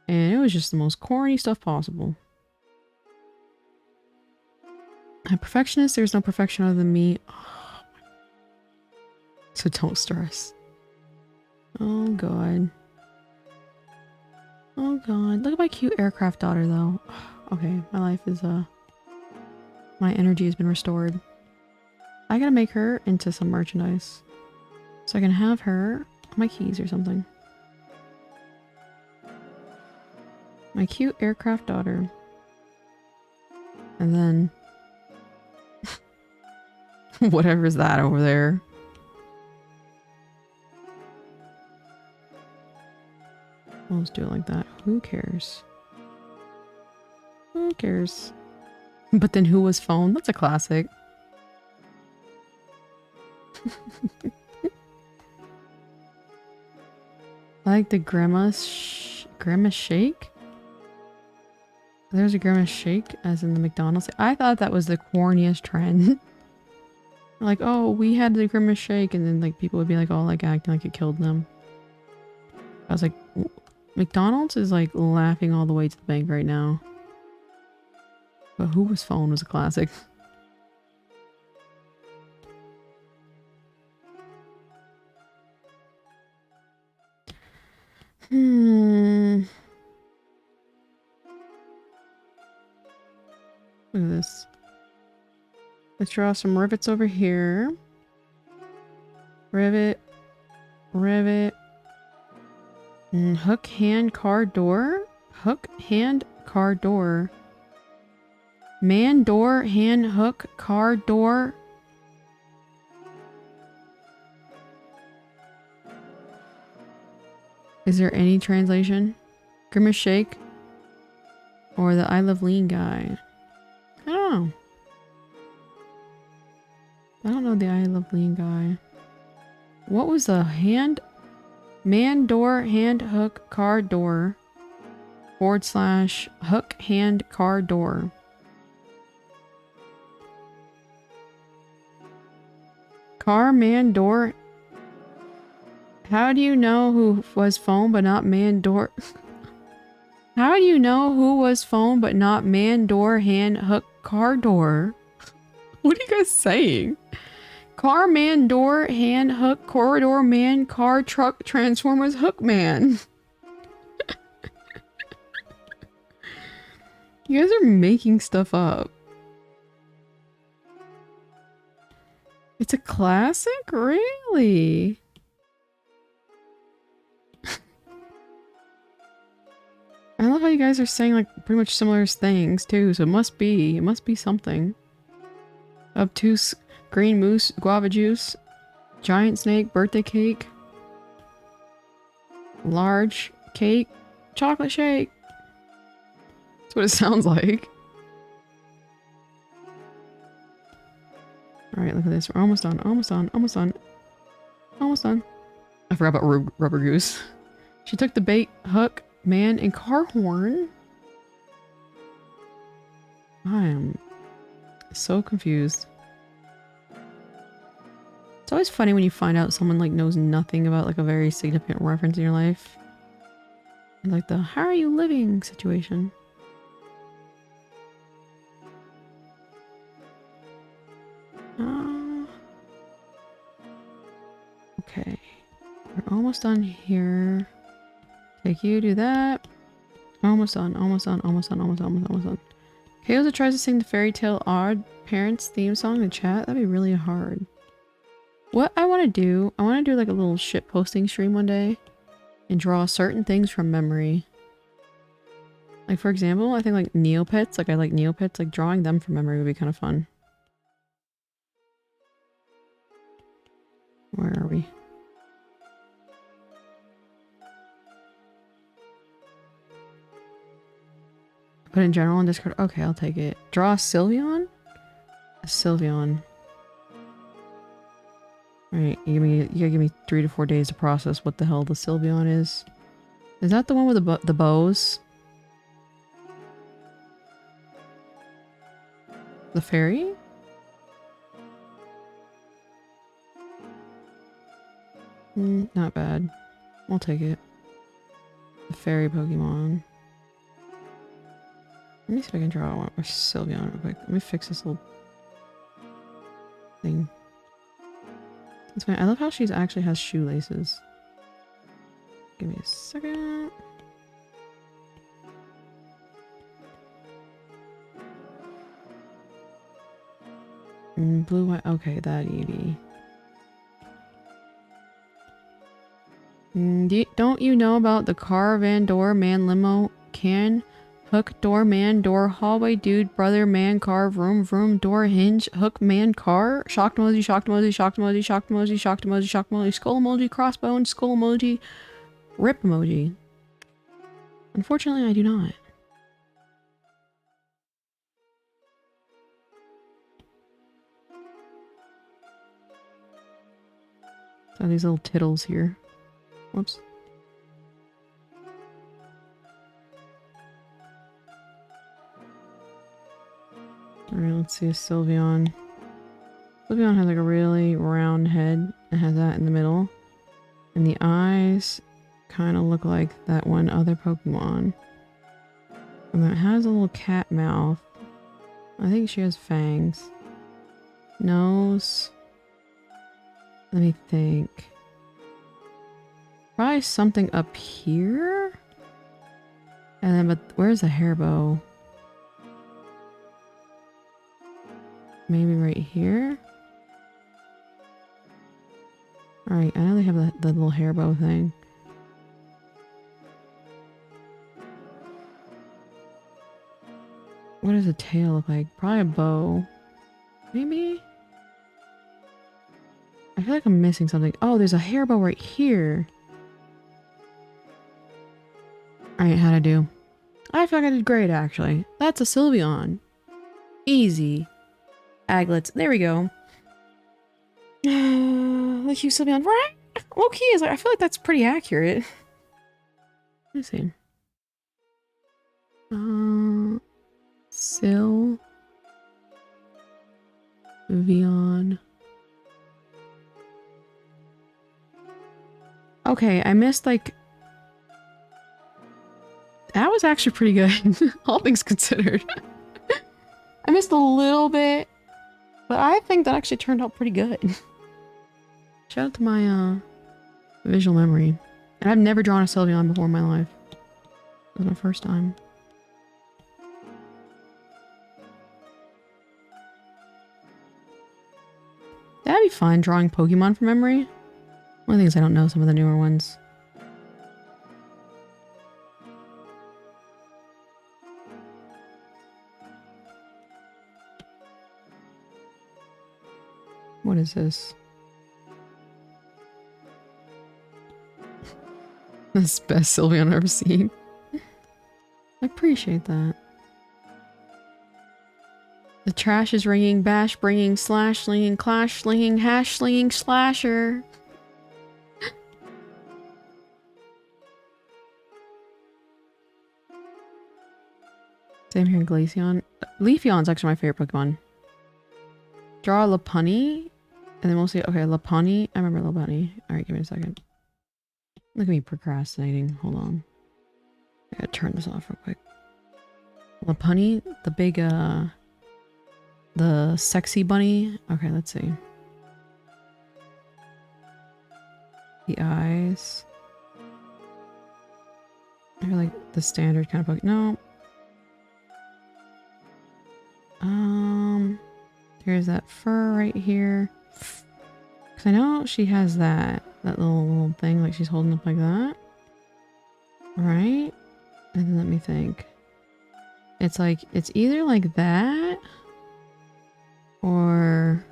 And it was just the most corny stuff possible. A perfectionist, there's no perfection other than me. Oh, so don't stress. Oh god. Oh god. Look at my cute aircraft daughter though. Okay, my life is my energy has been restored. I gotta make her into some merchandise. So I can have her on my keys or something. My cute aircraft daughter. And then whatever is that over there. We'll just do it like that. Who cares? Who cares? But then who was phone? That's a classic. I like the grimace shake. There's a grimace shake as in the McDonald's. I thought that was the corniest trend. Like, oh, we had the grimace shake, and then people would be acting like it killed them. I was like, McDonald's is laughing all the way to the bank right now. But Who Was Phone was a classic. Look at this. Let's draw some rivets over here. Rivet. Rivet. Hook, hand, car, door. Hook, hand, car, door. Man, door, hand, hook, car, door. Is there any translation? Grimace Shake? Or the I Love Lean guy? I don't know. I don't know the I Love Lean guy. What was the hand? Man, door, hand, hook, car, door. / hook, hand, car, door. Car, man, door. How do you know who was phone but not man, door? How do you know who was phone but not man, door, hand, hook, car, door? What are you guys saying? Car, man, door, hand, hook, corridor, man, car, truck, transformers, hook, man. You guys are making stuff up. It's a classic? Really? I love how you guys are saying like pretty much similar things too, so it must be something. Obtuse, green moose, guava juice, giant snake, birthday cake, large cake, chocolate shake. That's what it sounds like. Alright, look at this. We're almost done, almost done, almost done. Almost done. I forgot about rubber goose. She took the bait, hook, man, and car horn. I am so confused. It's always funny when you find out someone like knows nothing about like a very significant reference in your life. Like the "how are you living" situation. Okay. We're almost done here. Take you, do that. Almost done, almost done, almost done, almost done, almost done. Kayosa tries to sing the Fairy Tale Odd Parents theme song in the chat. That'd be really hard. What I want to do, I want to do like a little shit posting stream one day and draw certain things from memory. Like for example, I think like Neopets, like I like Neopets, like drawing them from memory would be kind of fun. Where are we? Put in general on Discord. Okay, I'll take it. Draw a Sylveon? A Sylveon. Alright, you gotta give me 3 to 4 days to process what the hell the Sylveon is. Is that the one with the bows? The fairy? Not bad. I'll take it. The fairy Pokemon. Let me see if I can draw one or Sylveon real quick. Let me fix this little thing. It's fine. I love how she actually has shoelaces. Give me a second. Blue, white. Okay, that Eevee. Don't you know about the car, van, door, man, limo, can, hook, door, man, door, hallway, dude, brother, man, car, vroom, vroom, door, hinge, hook, man, car, shocked emoji, shocked emoji, shocked emoji, shocked emoji, shocked emoji, shocked emoji, skull emoji, crossbone, skull emoji, rip emoji. Unfortunately, I do not. So these little tittles here. Whoops. Alright, let's see a Sylveon. Sylveon has like a really round head. It has that in the middle. And the eyes kind of look like that one other Pokemon. And then it has a little cat mouth. I think she has fangs. Nose. Let me think. Probably something up here? And then, but where's the hair bow? Maybe right here? Alright, I know they have the little hair bow thing. What does a tail look like? Probably a bow. Maybe? I feel like I'm missing something. Oh, there's a hair bow right here. Alright, how'd I do? I feel like I did great, actually. That's a Sylveon. Easy. Aglets. There we go. The Hugh Sylveon. Right? Low-key is like, I feel like that's pretty accurate. Let me see. Sylveon. Okay, I missed like... That was actually pretty good, all things considered. I missed a little bit, but I think that actually turned out pretty good. Shout out to my visual memory. And I've never drawn a Sylveon before in my life. It was my first time. That'd be fun, drawing Pokemon from memory. One of the things I don't know some of the newer ones. What is this? That's the best Sylveon I've ever seen. I appreciate that. The trash is ringing, bash bringing, slash slinging, clash slinging, hash slinging, slasher. Same here in Glaceon. Leafeon's actually my favorite Pokemon. Draw Lopunny. And then we'll see. Okay, Lopunny. I remember Lopunny. Alright, give me a second. Look at me procrastinating. Hold on. I gotta turn this off real quick. Lopunny, the big, the sexy bunny. Okay, let's see. The eyes. I feel like the standard kind of Pokemon. No. There's that fur right here. Because I know she has that little thing, like she's holding up like that. Right? And then let me think. It's like, it's either like that, or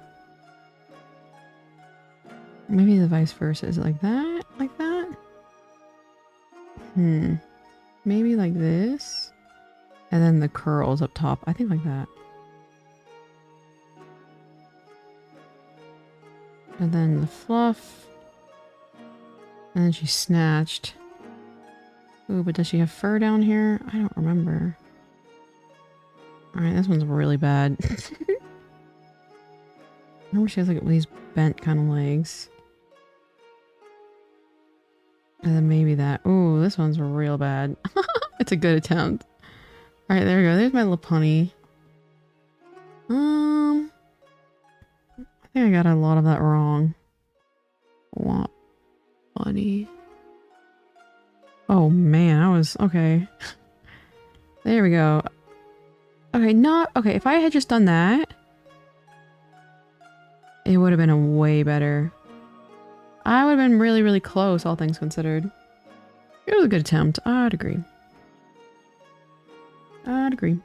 maybe the vice versa. Is it like that? Like that? Maybe like this. And then the curls up top. I think like that. And then the fluff. And then she's snatched. Ooh, but does she have fur down here? I don't remember. Alright, this one's really bad. Remember she has like these bent kind of legs. And then maybe that. Ooh, this one's real bad. It's a good attempt. Alright, there we go. There's my Lopunny. I think I got a lot of that wrong. Lopunny. Oh man, I was... Okay. There we go. Okay, not... Okay, if I had just done that, it would have been a way better. I would have been really, really close, all things considered. It was a good attempt. I'd agree. I'd agree.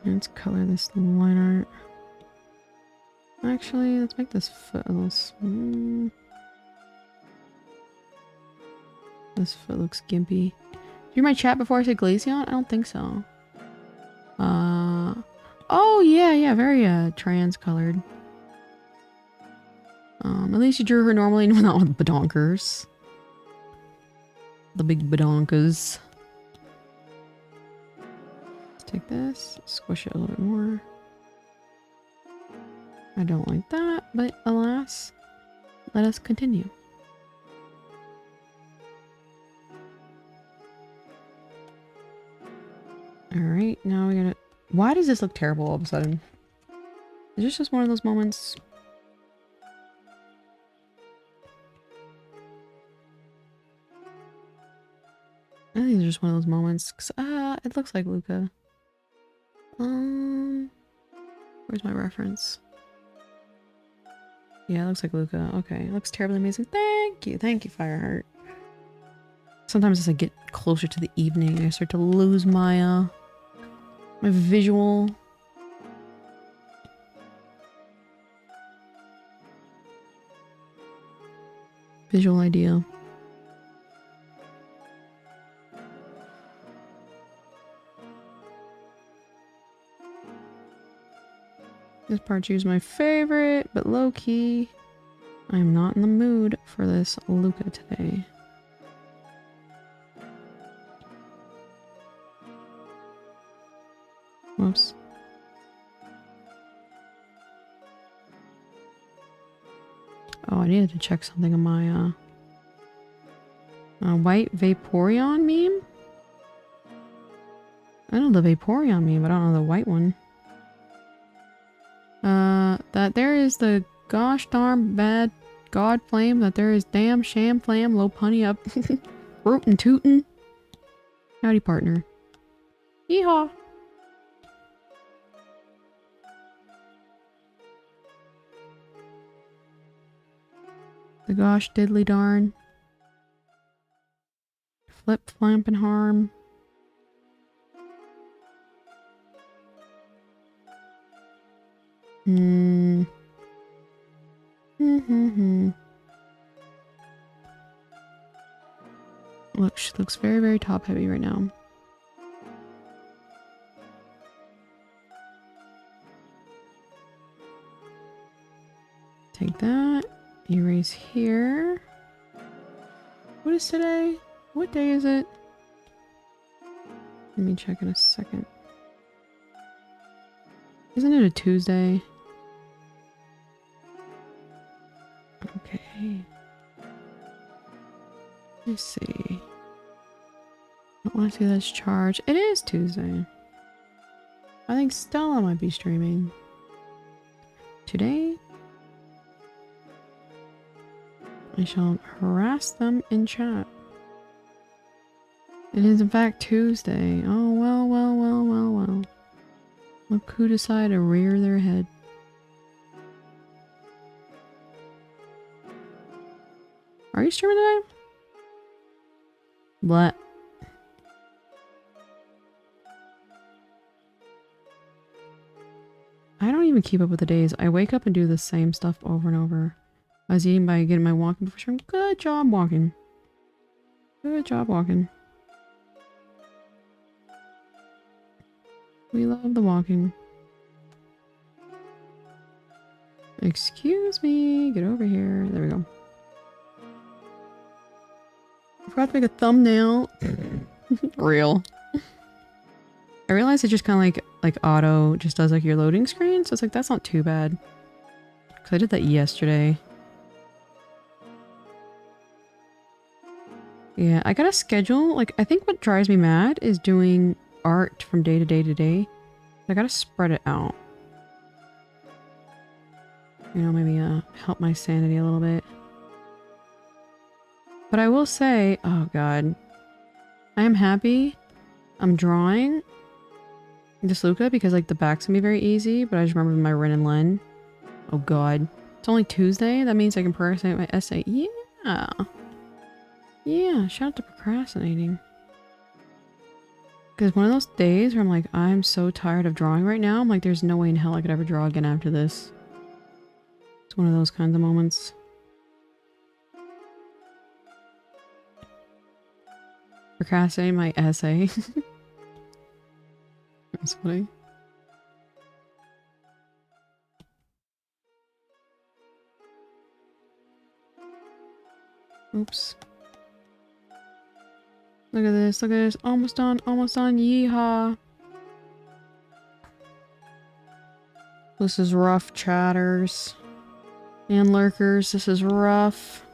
Let's color this line art. Actually, let's make this foot a little small. This foot looks gimpy. Did you hear my chat before I said Glaceon? I don't think so. Oh yeah, very trans-colored. At least you drew her normally, not with badonkers. The big badonkas. Let's take this, squish it a little bit more. I don't like that, but alas, let us continue. Alright, now we gotta... Why does this look terrible all of a sudden? Is this just one of those moments? I think it's just one of those moments. Cause, it looks like Luca. Where's my reference? Yeah, it looks like Luca. Okay, it looks terribly amazing. Thank you, Fireheart. Sometimes as I get closer to the evening, I start to lose my my visual idea. This part's usually my favorite, but low-key, I am not in the mood for this Luca today. Whoops. Oh, I needed to check something on my white Vaporeon meme? I know the Vaporeon meme, but I don't know the white one. That there is the gosh darn bad god flame, that there is damn sham flam low punny up rootin' tootin'. Howdy partner. Yeehaw! The gosh diddly darn. Flip flamp and harm. Look, she looks very, very top heavy right now. Take that. Erase here. What is today? What day is it? Let me check in a second. Isn't it a Tuesday? Okay. Let's see. I want to see that's charged. It is Tuesday. I think Stella might be streaming. Today, I shall harass them in chat. It is in fact Tuesday. Oh, well, well, well, well, well. Look who decided to rear their head. Are you streaming today? What? I don't even keep up with the days. I wake up and do the same stuff over and over. I was eating by getting my walking before stream. Good job walking. Good job walking. We love the walking. Excuse me. Get over here. There we go. I forgot to make a thumbnail. Real. I realized it just kind of like auto just does like your loading screen. So it's like, that's not too bad. Because I did that yesterday. Yeah, I gotta schedule. Like, I think what drives me mad is doing art from day to day to day. I gotta spread it out. You know, maybe help my sanity a little bit. But I will say, oh god, I am happy I'm drawing this Luca because like the back's gonna be very easy, but I just remember my Ren and Len. Oh god. It's only Tuesday? That means I can procrastinate my essay. Yeah. Yeah, shout out to procrastinating. Because one of those days where I'm like, I'm so tired of drawing right now. I'm like, there's no way in hell I could ever draw again after this. It's one of those kinds of moments. Procrastinating my essay. That's funny. Oops. Look at this, look at this. Almost done, yeehaw. This is rough, chatters. And lurkers, this is rough.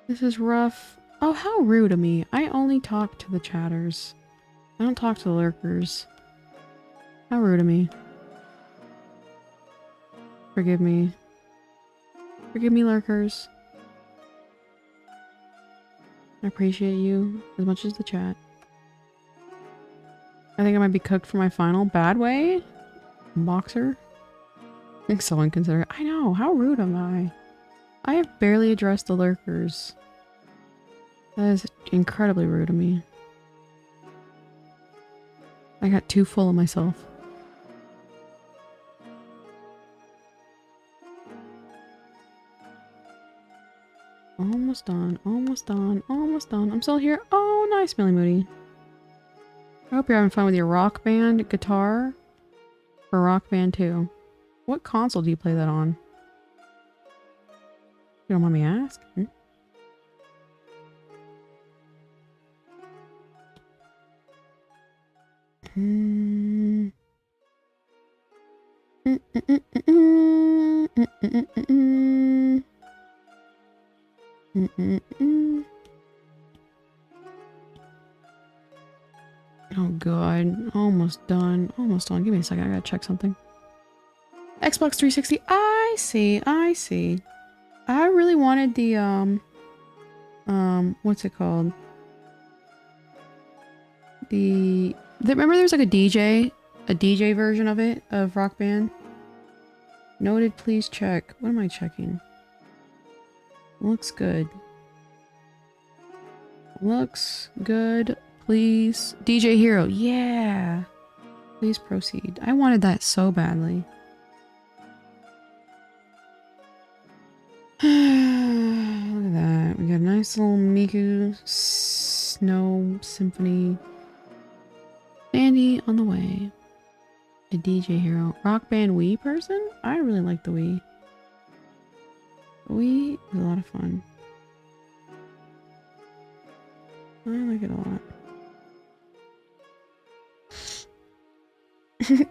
This is rough. Oh, how rude of me. I only talk to the chatters. I don't talk to the lurkers. How rude of me. Forgive me. Forgive me, lurkers. I appreciate you as much as the chat. I think I might be cooked for my final. Bad way? Boxer? I think so inconsiderate. I know, how rude am I? I have barely addressed the lurkers. That is incredibly rude of me. I got too full of myself. Almost done, almost done, almost done. I'm still here. Oh, nice, Millie Moody. I hope you're having fun with your Rock Band guitar. Or Rock Band 2. What console do you play that on? You don't mind me asking? Mm-mm. Oh god, almost done. Almost done. Give me a second, I gotta check something. Xbox 360. I see, I see. I really wanted the what's it called? Remember there's like a DJ version of it, of Rock Band? Noted, please check. What am I checking? Looks good. Looks good. Please. DJ Hero. Yeah. Please proceed. I wanted that so badly. Look at that. We got a nice little Miku Snow Symphony. Sandy on the way. A DJ Hero. Rock Band Wii person? I really like the Wii. The Wii was a lot of fun. I like it a lot.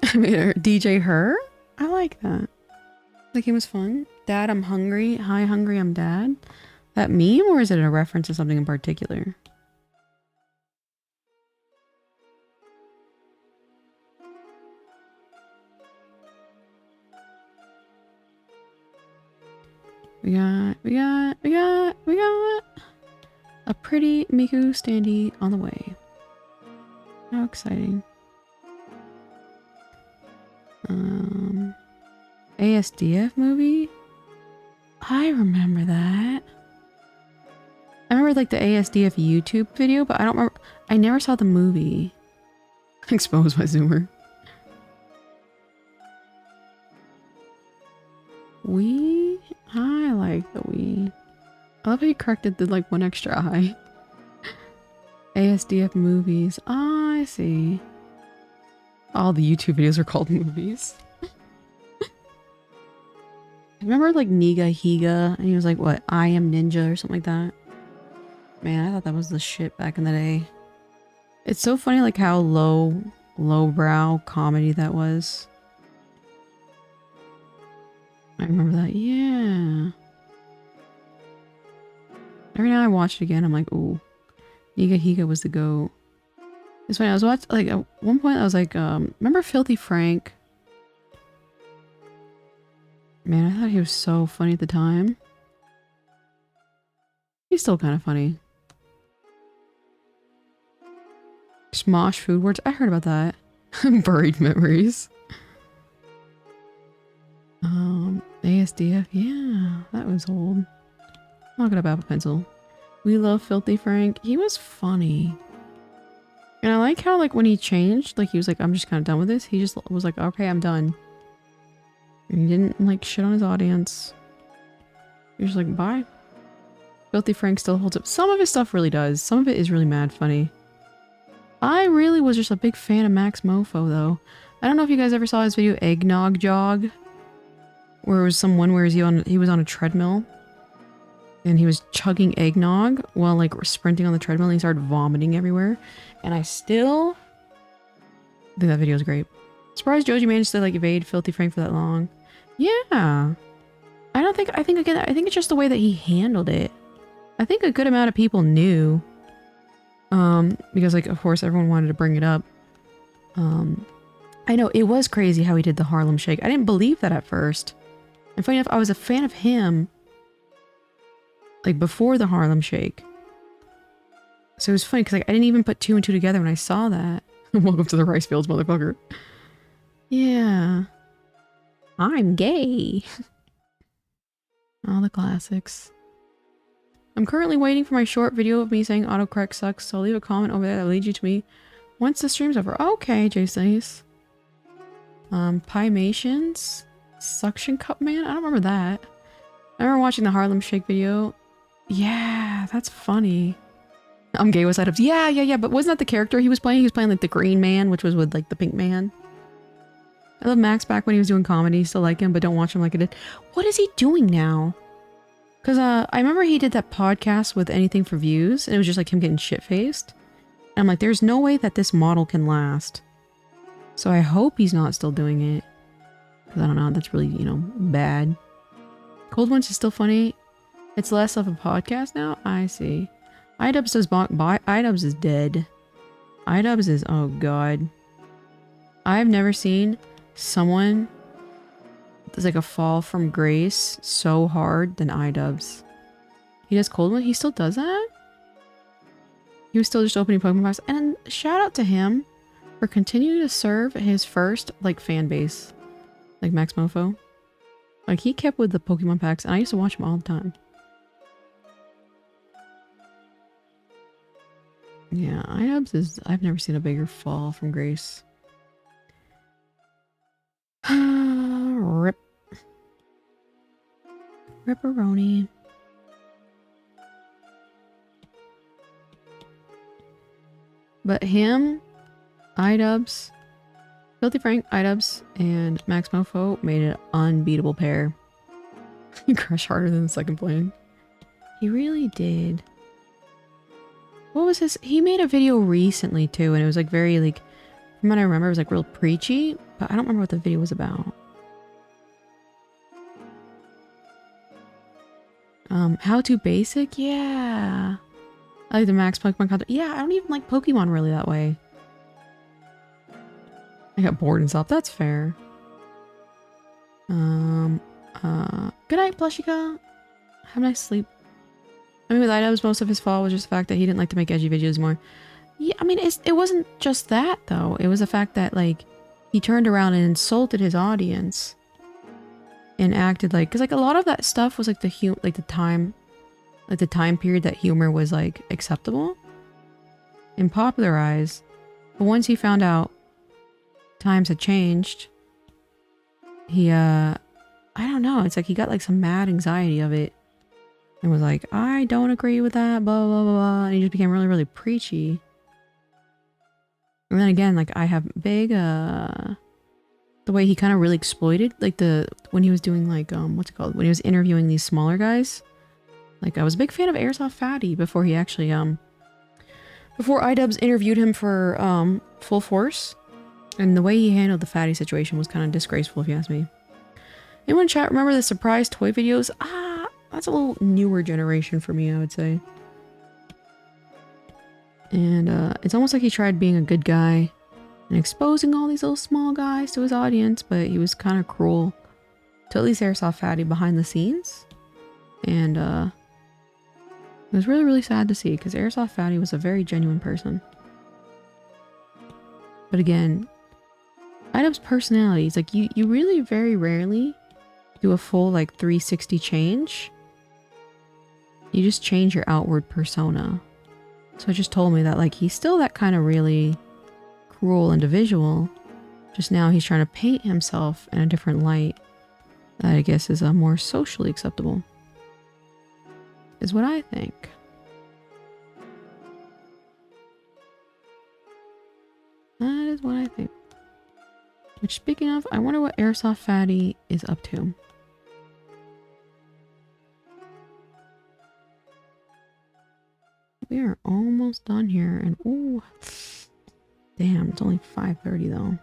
I made her DJ her? I like that. The game was fun. Dad, I'm hungry. Hi, hungry, I'm dad. That meme, or is it a reference to something in particular? We got a pretty Miku standee on the way. How exciting. ASDF movie? I remember that. I remember like the ASDF YouTube video, but I don't remember. I never saw the movie. Exposed by Zoomer. Wii? I like the Wii. I love how you corrected the like one extra eye. ASDF movies. Oh, I see. All the YouTube videos are called movies. Remember like Niga Higa? And he was like, what? I am Ninja or something like that. Man, I thought that was the shit back in the day. It's so funny like how lowbrow comedy that was. I remember that, yeah. Every now I watch it again, I'm like, ooh. Niga Higa was the GOAT. It's funny, I was watching, like, at one point I was like, remember Filthy Frank? Man, I thought he was so funny at the time. He's still kind of funny. Smosh Food Words, I heard about that. Buried Memories. ASDF, yeah, that was old. Look at Apple Pencil. We love Filthy Frank. He was funny. And I like how, like, when he changed, like, he was like, I'm just kind of done with this. He just was like, okay, I'm done. And he didn't, like, shit on his audience. He was just like, bye. Filthy Frank still holds up. Some of his stuff really does. Some of it is really mad funny. I really was just a big fan of Max Mofo, though. I don't know if you guys ever saw his video, Eggnog Jog. Where it was someone where he was on a treadmill. And he was chugging eggnog while, like, sprinting on the treadmill, and he started vomiting everywhere. And I still think that video is great. Surprised Joji managed to, like, evade Filthy Frank for that long. Yeah. I think it's just the way that he handled it. I think a good amount of people knew. Because, like, of course, everyone wanted to bring it up. I know, it was crazy how he did the Harlem Shake. I didn't believe that at first. And funny enough, I was a fan of him like before the Harlem Shake. So it was funny because like I didn't even put 2 and 2 together when I saw that. Welcome to the rice fields, motherfucker. Yeah. I'm gay. All the classics. I'm currently waiting for my short video of me saying autocorrect sucks, so I'll leave a comment over there that leads you to me once the stream's over. Okay, Jace. Pymations? Suction Cup Man? I don't remember that. I remember watching the Harlem Shake video. Yeah, that's funny. I'm gay with side ups. Yeah, but wasn't that the character he was playing? He was playing like the green man, which was with like the pink man. I love Max back when he was doing comedy. Still like him, but don't watch him like I did. What is he doing now? Because I remember he did that podcast with Anything for Views, and it was just like him getting shit-faced. And I'm like, there's no way that this model can last. So I hope he's not still doing it. Because I don't know, that's really, you know, bad. Cold Ones is still funny. It's less of a podcast now? I see. iDubbbz does iDubbbz is dead. iDubbbz is, oh god. I've never seen someone there's like a fall from grace so hard than iDubbbz. He does cold one? He still does that? He was still just opening Pokemon packs. And shout out to him for continuing to serve his first like fan base. Like Max Mofo. Like he kept with the Pokemon packs and I used to watch him all the time. Yeah, iDubbbz is... I've never seen a bigger fall from grace. Rip. Ripperoni. But him, iDubbbz, Filthy Frank, iDubbbz, and Max Mofo made an unbeatable pair. He crushed harder than the second plane. He really did. What was his? He made a video recently too, and it was like very like, from what I remember, it was like real preachy, but I don't remember what the video was about. How to basic? Yeah. I like the Max Pokemon content. Yeah, I don't even like Pokemon really that way. I got bored and stopped. That's fair. Good night, Plushika. Have a nice sleep. I mean, with iDubbbz, most of his fall was just the fact that he didn't like to make edgy videos more. Yeah, I mean, it wasn't just that, though. It was the fact that, like, he turned around and insulted his audience. And acted like... Because, like, a lot of that stuff was, like, the time period that humor was, like, acceptable. In popular eyes. But once he found out times had changed, he, I don't know. It's like he got, like, some mad anxiety of it. And was like, I don't agree with that, blah, blah, blah, blah. And he just became really, really preachy. And then again, like, I have big, the way he kind of really exploited, like, when he was doing, like, what's it called? When he was interviewing these smaller guys. Like, I was a big fan of Airsoft Fatty before he actually, before iDubbbz interviewed him for, Full Force. And the way he handled the Fatty situation was kind of disgraceful, if you ask me. Anyone in chat remember the surprise toy videos? That's a little newer generation for me, I would say. And it's almost like he tried being a good guy and exposing all these little small guys to his audience, but he was kind of cruel to at least Airsoft Fatty behind the scenes. And it was really, really sad to see because Airsoft Fatty was a very genuine person. But again, iDubbbz personality is like you really very rarely do a full like 360 change. You just change your outward persona. So it just told me that like he's still that kind of really cruel individual. Just now he's trying to paint himself in a different light that I guess is more socially acceptable. Is what I think. That is what I think. Which speaking of, I wonder what Airsoft Fatty is up to. We are almost done here, and ooh, damn, it's only 5:30 though.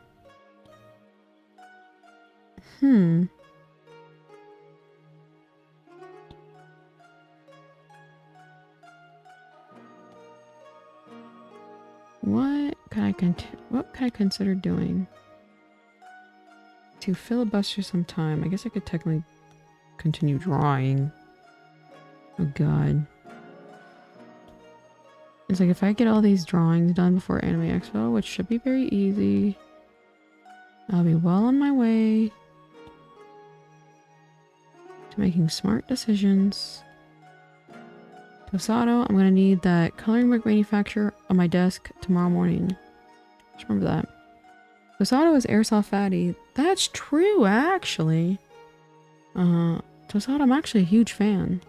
What could I consider doing to filibuster some time? I guess I could technically continue drawing. Oh god. It's like if I get all these drawings done before Anime Expo, which should be very easy, I'll be well on my way to making smart decisions. Tosado, I'm gonna need that coloring book manufacturer on my desk tomorrow morning. Just remember that. Tosado is Airsoft Fatty. That's true, actually. Tosado, I'm actually a huge fan.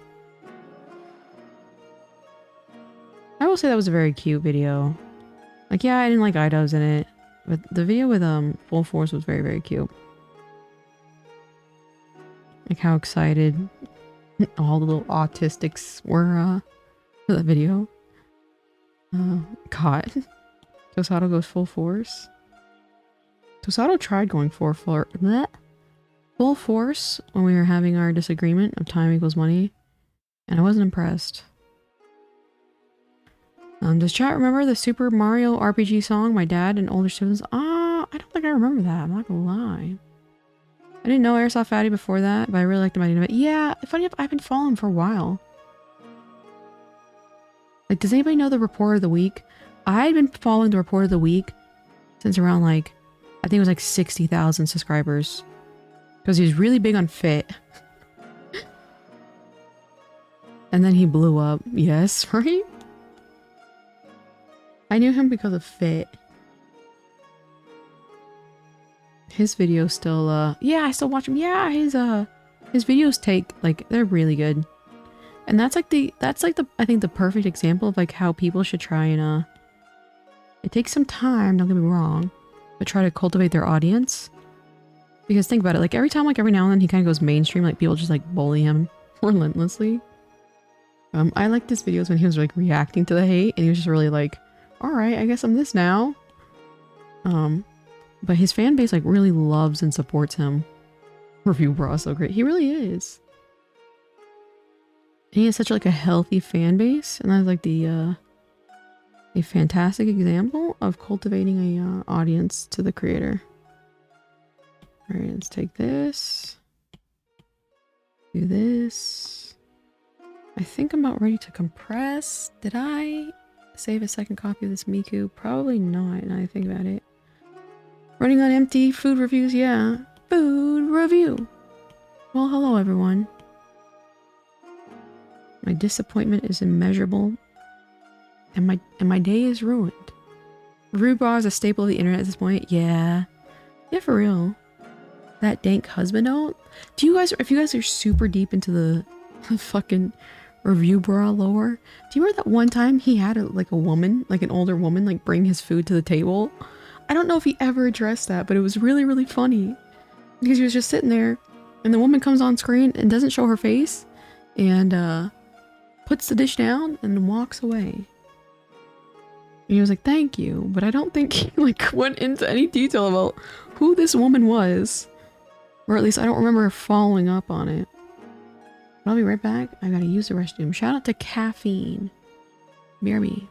I will say that was a very cute video. Like, yeah, I didn't like iDubbbz in it, but the video with Full Force was very, very cute. Like how excited all the little autistics were for that video. God. Tosado goes Full Force. Tosado tried going full force when we were having our disagreement of time equals money. And I wasn't impressed. Does chat remember the Super Mario RPG song my dad and older siblings? I don't think I remember that. I'm not gonna lie. I didn't know Airsoft Fatty before that, but I really liked him. I didn't. Yeah, funny enough, I've been following him for a while. Like, does anybody know the Report of the Week? I had been following the Report of the Week since around like, I think it was like 60,000 subscribers. Because he was really big on fit. And then he blew up. Yes, right? I knew him because of fit. His videos still, yeah, I still watch him. Yeah, his videos take, like, they're really good. And that's like the, I think the perfect example of like how people should try and, it takes some time, don't get me wrong, but try to cultivate their audience. Because think about it, like every time, like every now and then he kind of goes mainstream, like people just like bully him relentlessly. I liked his videos when he was like reacting to the hate and he was just really like, alright, I guess I'm this now. But his fan base like really loves and supports him. Review Bra so great. He really is. And he has such like a healthy fan base, and that's like the a fantastic example of cultivating a audience to the creator. All right, let's take this. Do this. I think I'm about ready to compress. Did I save a second copy of this Miku? Probably not, now I think about it. Running on empty food reviews, yeah. Food review. Well, hello everyone. My disappointment is immeasurable. And my day is ruined. Review Bra is a staple of the internet at this point. Yeah. Yeah, for real. That dank husband note. Do you guys, if you guys are super deep into the fucking Review Bra lore, do you remember that one time he had like a woman, like an older woman, like bring his food to the table? I don't know if he ever addressed that, but it was really, really funny. Because he was just sitting there, and the woman comes on screen and doesn't show her face, and puts the dish down and walks away. And he was like, thank you, but I don't think he like went into any detail about who this woman was. Or at least I don't remember following up on it. But I'll be right back. I gotta use the restroom. Shout out to Caffeine. BRB.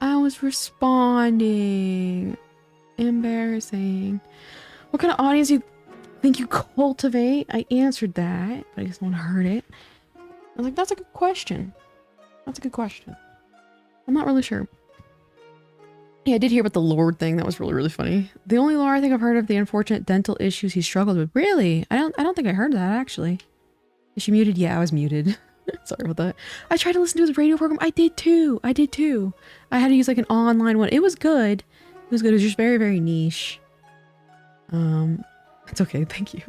I was responding. Embarrassing. What kind of audience do you think you cultivate? I answered that, but I guess no one heard it. I was like, that's a good question. That's a good question. I'm not really sure. Yeah, I did hear about the Lord thing. That was really, really funny. The only lore I think I've heard of the unfortunate dental issues he struggled with. Really? I don't think I heard that, actually. Is she muted? Yeah, I was muted. Sorry about that. I tried to listen to his radio program. I did too. I did too. I had to use like an online one. It was good. It was good. It was just very, very niche. It's okay. Thank you.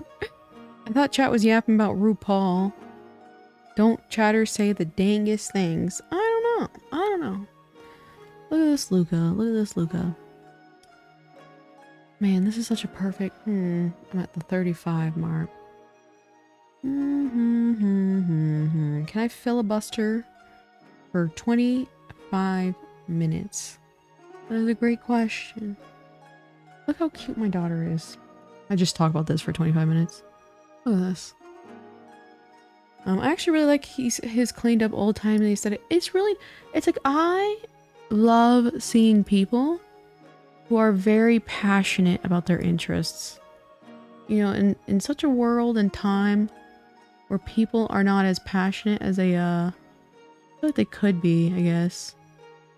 I thought chat was yapping about RuPaul. Don't chatters say the dangest things. I don't know. I don't know. Look at this, Luca. Look at this, Luca. Man, this is such a perfect... I'm at the 35 mark. Can I filibuster for 25 minutes? That is a great question. Look how cute my daughter is. I just talked about this for 25 minutes. Look at this. I actually really like his cleaned up old timey aesthetic. It's like I love seeing people who are very passionate about their interests. You know, in such a world and time where people are not as passionate as they feel like they could be, I guess.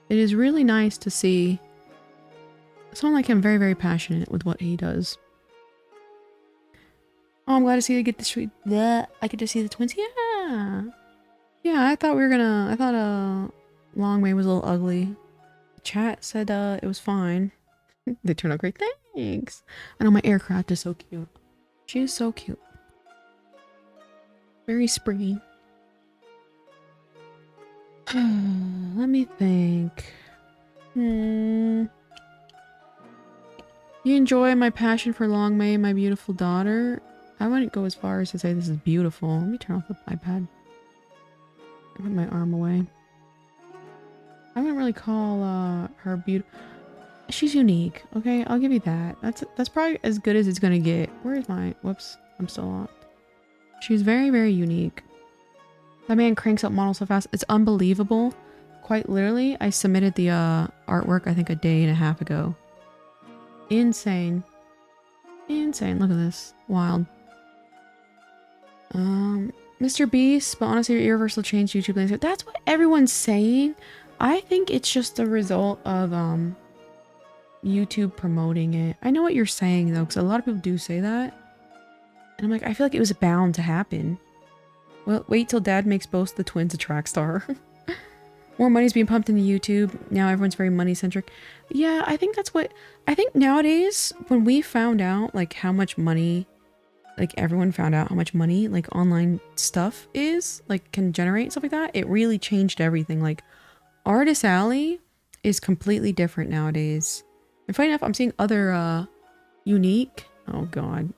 It is really nice to see someone like him very, very passionate with what he does. Oh, I'm glad to see you get the sweet. I get to see the twins. Yeah. Yeah, I thought Long May was a little ugly. Chat said it was fine. They turned out great. Thanks. I know my aircraft is so cute. She is so cute. Very springy. Let me think. You enjoy my passion for Long May, my beautiful daughter? I wouldn't go as far as to say this is beautiful. Let me turn off the iPad. I put my arm away. I wouldn't really call her beautiful. She's unique, okay? I'll give you that. That's probably as good as it's gonna get. Where is my... Whoops. I'm still locked. She's very, very unique. That man cranks up models so fast. It's unbelievable. Quite literally, I submitted the artwork, I think, a day and a half ago. Insane. Insane. Look at this. Wild. Mr. Beast, but honestly, your irreversible change YouTube landscape. That's what everyone's saying. I think it's just the result of YouTube promoting it. I know what you're saying though, because a lot of people do say that. And I'm like, I feel like it was bound to happen. Well, wait till Dad makes both the twins a track star. More money's being pumped into YouTube. Now everyone's very money centric. Yeah, I think that's what... I think nowadays, when we found out like how much money... Like everyone found out how much money like online stuff is, like can generate, stuff like that. It really changed everything. Like Artist Alley is completely different nowadays. And funny enough, I'm seeing other unique... Oh god.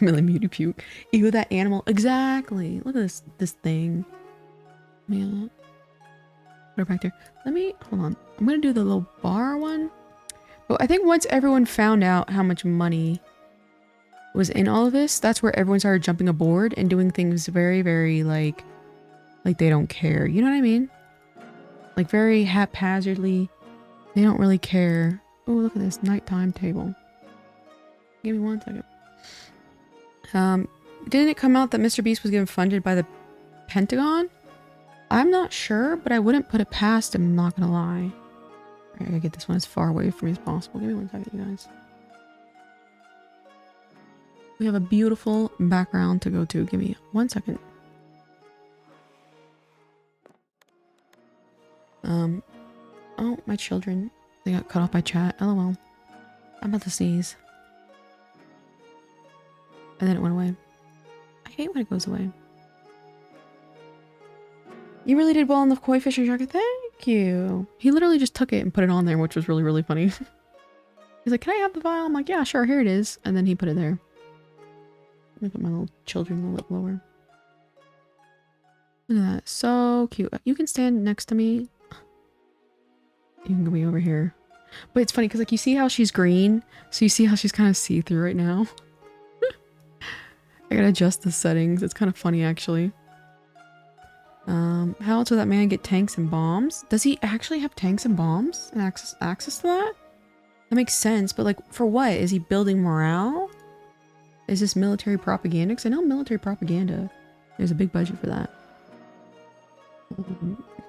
Millie Beauty Puke. Ew, that animal. Exactly. Look at this thing. Yeah. Put her back there. Let me... Hold on. I'm gonna do the little bar one. But I think once everyone found out how much money was in all of this, that's where everyone started jumping aboard and doing things very, very like they don't care. You know what I mean? Like very haphazardly. They don't really care. Oh, look at this nighttime table. Give me 1 second. Didn't it come out that Mr. Beast was getting funded by the Pentagon? I'm not sure, but I wouldn't put it past him, I'm not gonna lie. I gotta get this one as far away from me as possible. Give me 1 second, you guys. We have a beautiful background to go to. Give me 1 second. Oh, my children. They got cut off by chat. LOL. I'm about to sneeze. And then it went away. I hate when it goes away. You really did well on the koi fish and shark. Thank you. He literally just took it and put it on there, which was really, really funny. He's like, can I have the file? I'm like, yeah, sure, here it is. And then he put it there. Let me put my little children a little lower. Look at that. So cute. You can stand next to me. You can be over here. But it's funny because like you see how she's green. So you see how she's kind of see-through right now. I gotta adjust the settings. It's kind of funny actually. How else would that man get tanks and bombs? Does he actually have tanks and bombs and access to that? That makes sense, but like for what? Is he building morale? Is this military propaganda? Because I know military propaganda, there's a big budget for that.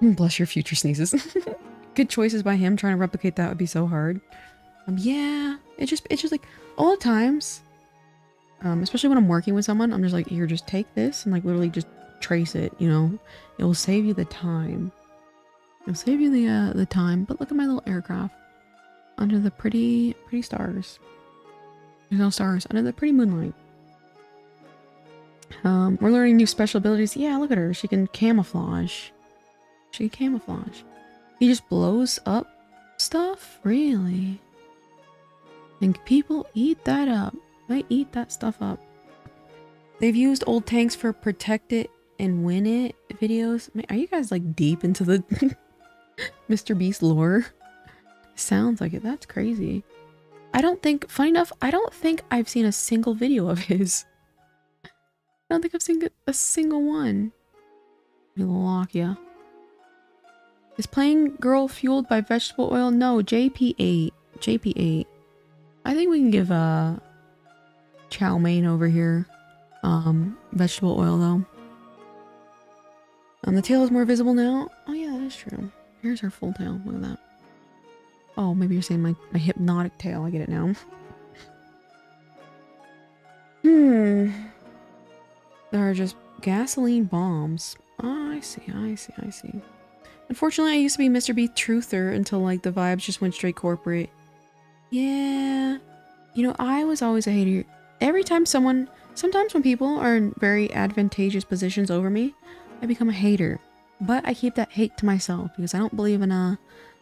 Bless your future sneezes. Good choices by him. Trying to replicate that would be so hard. Yeah, it's just like all the times, especially when I'm working with someone, I'm just like, here, just take this and like literally just trace it, you know. It will save you the time. It'll save you the time. But look at my little aircraft under the pretty stars. There's no stars under the pretty moonlight. We're learning new special abilities. Yeah, look at her. She can camouflage. She can camouflage. He just blows up stuff? Really? And people eat that up. They eat that stuff up. They've used old tanks for protect it and win it videos. Man, are you guys like deep into the Mr. Beast lore? Sounds like it. That's crazy. I don't think, funny enough, I don't think I've seen a single video of his. I don't think I've seen a single one. Let me lock ya. Is playing girl fueled by vegetable oil? No, JP8. JP8. I think we can give chow mein over here vegetable oil though. The tail is more visible now. Oh yeah, that is true. Here's her full tail. Look at that. Oh, maybe you're saying my hypnotic tail. I get it now. There are just gasoline bombs. Oh, I see. Unfortunately, I used to be Mr. Beast truther until like the vibes just went straight corporate. Yeah. You know, I was always a hater. Every time sometimes when people are in very advantageous positions over me, I become a hater. But I keep that hate to myself because I don't believe in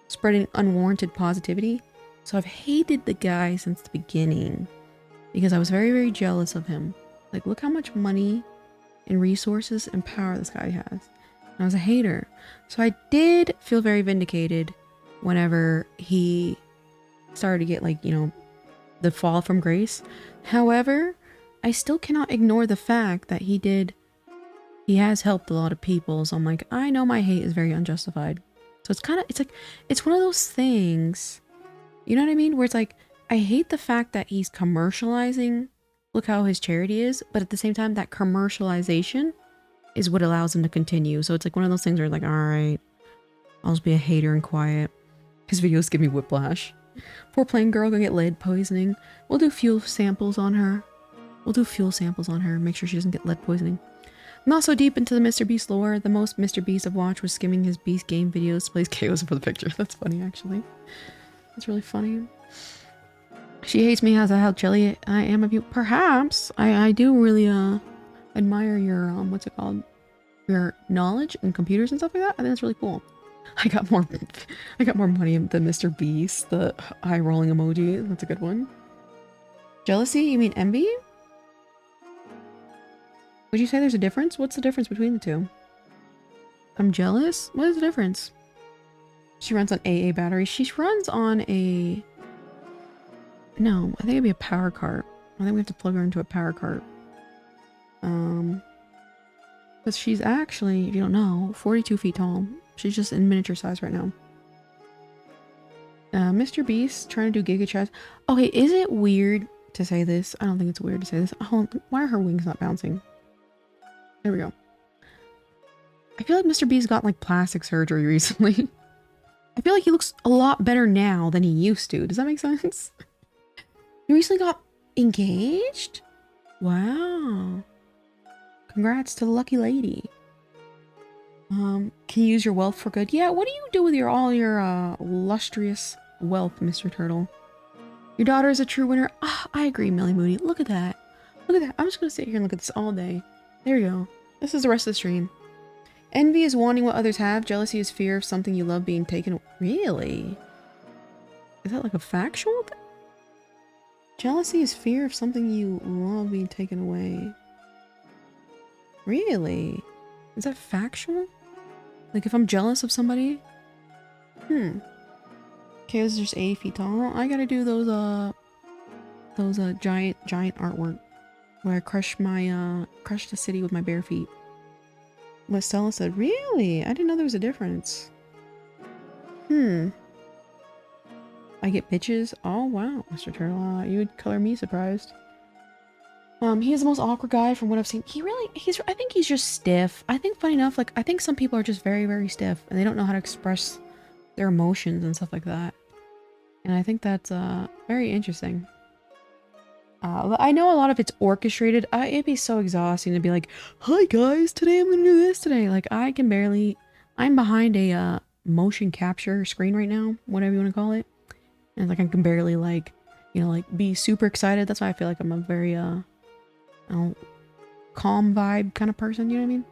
spreading unwarranted positivity. So I've hated the guy since the beginning because I was very, very jealous of him. Like, look how much money and resources and power this guy has. And I was a hater. So I did feel very vindicated whenever he started to get, like, you know, the fall from grace. However, I still cannot ignore the fact that he has helped a lot of people. So I'm like, I know my hate is very unjustified. So it's one of those things, you know what I mean? Where it's like, I hate the fact that he's commercializing, look how his charity is, but at the same time, that commercialization is what allows him to continue. So it's like one of those things where like, all right, I'll just be a hater and quiet. His videos give me whiplash. Poor plain girl gonna get lead poisoning. We'll do fuel samples on her. Make sure she doesn't get lead poisoning. I'm not so deep into the Mr. Beast lore. The most Mr. Beast I've watched was skimming his Beast game videos, plays chaos for the picture. That's funny, actually. That's really funny. She hates me as how jelly I am of you. Perhaps. I do really admire your what's it called? Your knowledge in computers and stuff like that. I think that's really cool. I got more money than Mr. Beast, the eye rolling emoji. That's a good one. Jealousy? You mean envy? Would you say there's a difference? What's the difference between the two? I'm jealous? What is the difference? She runs on AA batteries. She runs on a... No, I think it'd be a power cart. I think we have to plug her into a power cart. But she's actually, if you don't know, 42 feet tall. She's just in miniature size right now. Mr. Beast trying to do Giga Chats. Okay, is it weird to say this? I don't think it's weird to say this. Oh, why are her wings not bouncing? There we go. I feel like Mr. Beast got like plastic surgery recently. I feel like he looks a lot better now than he used to. Does that make sense? He recently got engaged? Wow. Congrats to the lucky lady. Can you use your wealth for good? Yeah, what do you do with all your lustrous wealth, Mr. Turtle? Your daughter is a true winner. Ah, I agree, Millie Moody. Look at that. Look at that. I'm just gonna sit here and look at this all day. There you go. This is the rest of the stream. Envy is wanting what others have. Jealousy is fear of something you love being taken. Really? Is that like a factual thing? Jealousy is fear of something you love being taken away. Really? Is that factual? Like if I'm jealous of somebody? Okay, this is just 80 feet tall. I gotta do those giant artwork where I crush the city with my bare feet. What Stella said, really? I didn't know there was a difference. I get bitches? Oh wow, Mr. Turtle, you would color me surprised. He is the most awkward guy from what I've seen. I think he's just stiff. I think funny enough, like I think some people are just very, very stiff and they don't know how to express their emotions and stuff like that. And I think that's very interesting. I know a lot of it's orchestrated. It'd be so exhausting to be like, hi guys, today I'm gonna do this today. Like I'm behind a motion capture screen right now, whatever you want to call it. And like I can barely like, you know, like be super excited. That's why I feel like I'm a very calm vibe kind of person, you know what I mean?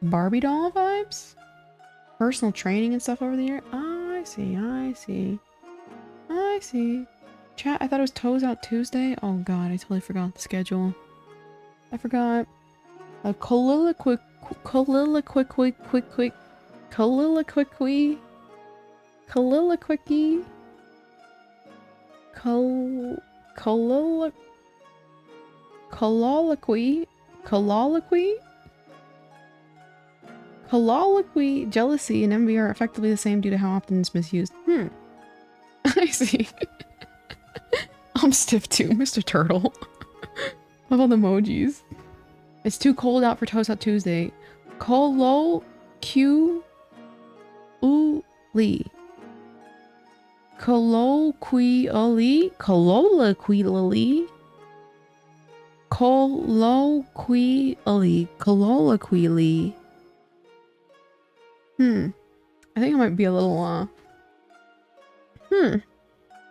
Barbie doll vibes? Personal training and stuff over the year? Oh, I see. Chat, I thought it was Toes Out Tuesday. Oh god, I totally forgot the schedule. I forgot. Colloquy Colloquy. Colloquy. Colloquy, jealousy, and envy are effectively the same due to how often it's misused. I see. I'm stiff too, Mr. Turtle. Love all the emojis. It's too cold out for Toast Out Tuesday. Colloquially. Colloquially. Colloquially. Colloquially. I think I might be a little,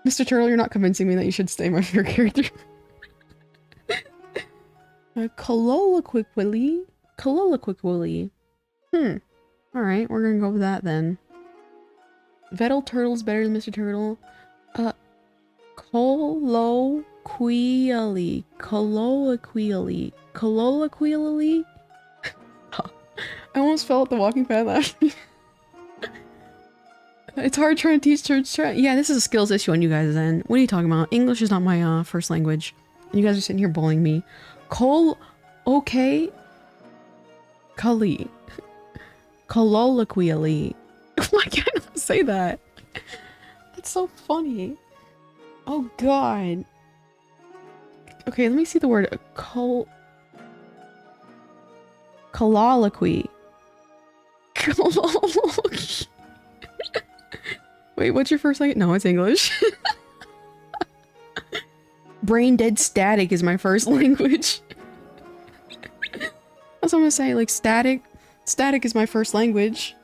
Mr. Turtle, you're not convincing me that you should stay my favorite character. Colloquially. Colloquially. Alright, we're gonna go with that then. Vettel Turtle's better than Mr. Turtle. Colloquially. Colloquially. Colloquially? I almost fell at the walking pad laughing. It's hard trying to teach church. Yeah, this is a skills issue on you guys' end. What are you talking about? English is not my first language. And you guys are sitting here bullying me. Okay. Cully. Colloquially. Why can't I say that? That's so funny. Oh god. Okay, let me see the word. Colloquy. Wait, what's your first language? No, it's English. Brain dead static is my first language. That's what I'm gonna say, like static. Static is my first language.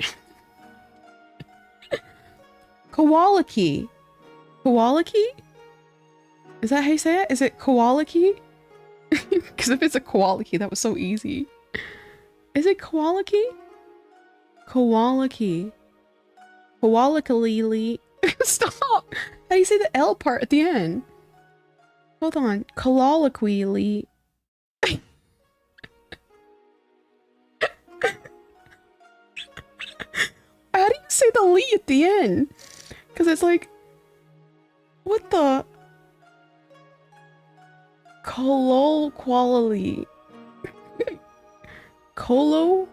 Koalaki. Koalaki? Is that how you say it? Is it koalaki? Because if it's a koalaki, that was so easy. Is it koalaki? Koalaki. Koalakali. Stop! How do you say the L part at the end? Hold on. Colloquially. How do you say the Lee at the end? Because it's like... What the... Colloquially. Colloquially.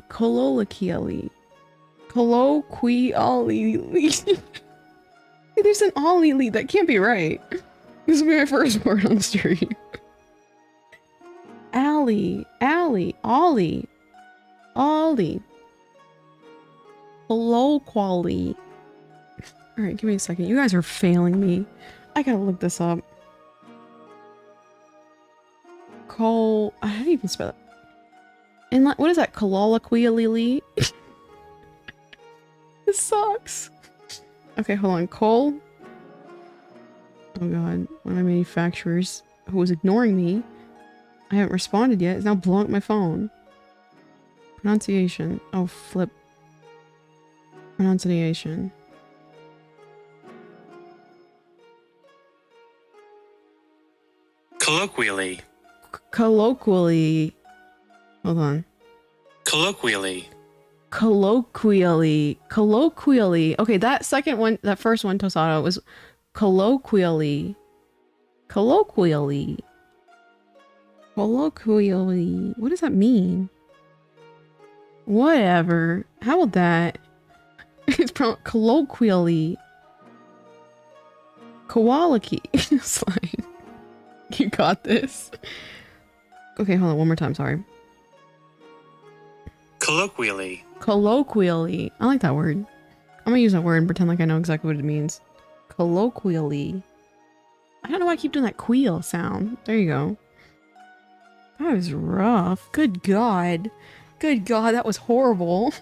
Colloquially. Colloquially. There's an ollie that can't be right. This will be my first word on the stream. Ollie. Colloquially. Alright, give me a second. You guys are failing me. I gotta look this up. How do you even spell it? And what is that? Colloquially? This sucks. Okay, hold on. Oh god. One of my manufacturers who was ignoring me. I haven't responded yet. Is now blowing up my phone. Pronunciation. Oh, flip. Pronunciation. Colloquially. Colloquially. Hold on. Colloquially. Colloquially. Okay, that second one, that first one, Tosado, was colloquially. Colloquially. What does that mean? Whatever. How about that? It's colloquially. Koalaki. It's fine. You got this. Okay, hold on one more time, sorry. Colloquially. Colloquially. I like that word. I'm gonna use that word and pretend like I know exactly what it means. Colloquially. I don't know why I keep doing that queel sound. There you go. That was rough. Good god. Good god, that was horrible.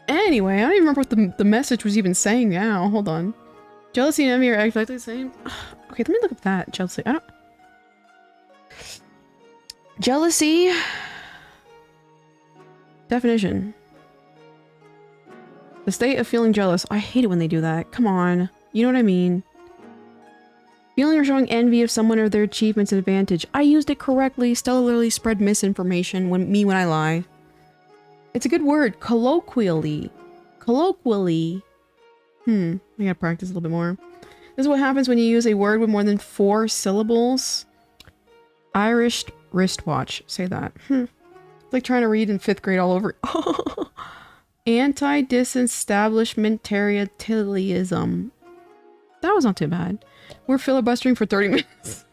Anyway, I don't even remember what the message was even saying now. Hold on. Jealousy and envy are exactly the same. Okay, let me look up that. Jealousy. I don't... Jealousy. Definition. The state of feeling jealous. I hate it when they do that. Come on. You know what I mean. Feeling or showing envy of someone or their achievements and advantage. I used it correctly. Stellarly spread misinformation when I lie. It's a good word. Colloquially. Colloquially. I gotta practice a little bit more. This is what happens when you use a word with more than 4 syllables. Irish wristwatch. Say that. It's like trying to read in 5th grade all over. Anti-disestablishmentarianism. That was not too bad. We're filibustering for 30 minutes.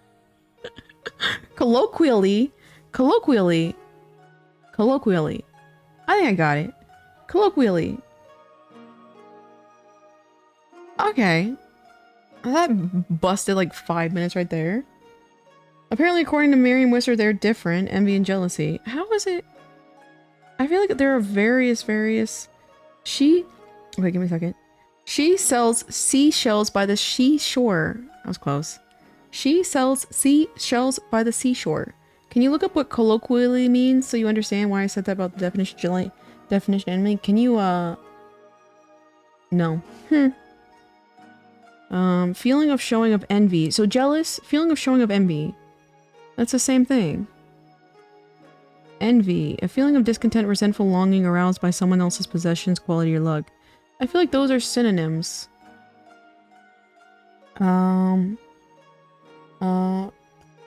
Colloquially. Colloquially. Colloquially. I think I got it. Colloquially. Okay. That busted like 5 minutes right there. Apparently, according to Merriam-Webster, they're different. Envy and jealousy. How is it? I feel like there are various... Wait, give me a second. She sells seashells by the seashore. That was close. She sells seashells by the seashore. Can you look up what colloquially means so you understand why I said that about the definition enemy? Can you, No. Feeling of showing of envy. So jealous, feeling of showing of envy. That's the same thing. Envy. A feeling of discontent, resentful longing aroused by someone else's possessions, quality, or luck. I feel like those are synonyms.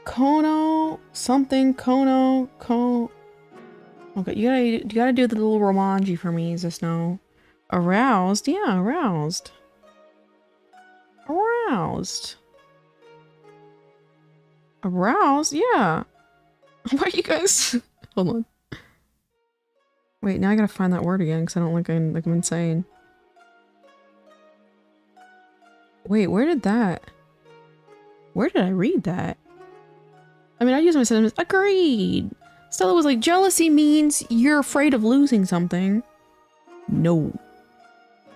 Kono, something, Kono, Okay, you gotta do the little Romanji for me, just now. Aroused? Yeah, aroused. Aroused. Aroused? Yeah. Why are you guys... Hold on. Wait, now I gotta find that word again, because I don't look like I'm insane. Wait, where did I read that? I mean, I use my synonyms. Agreed! Stella was like, jealousy means you're afraid of losing something. No.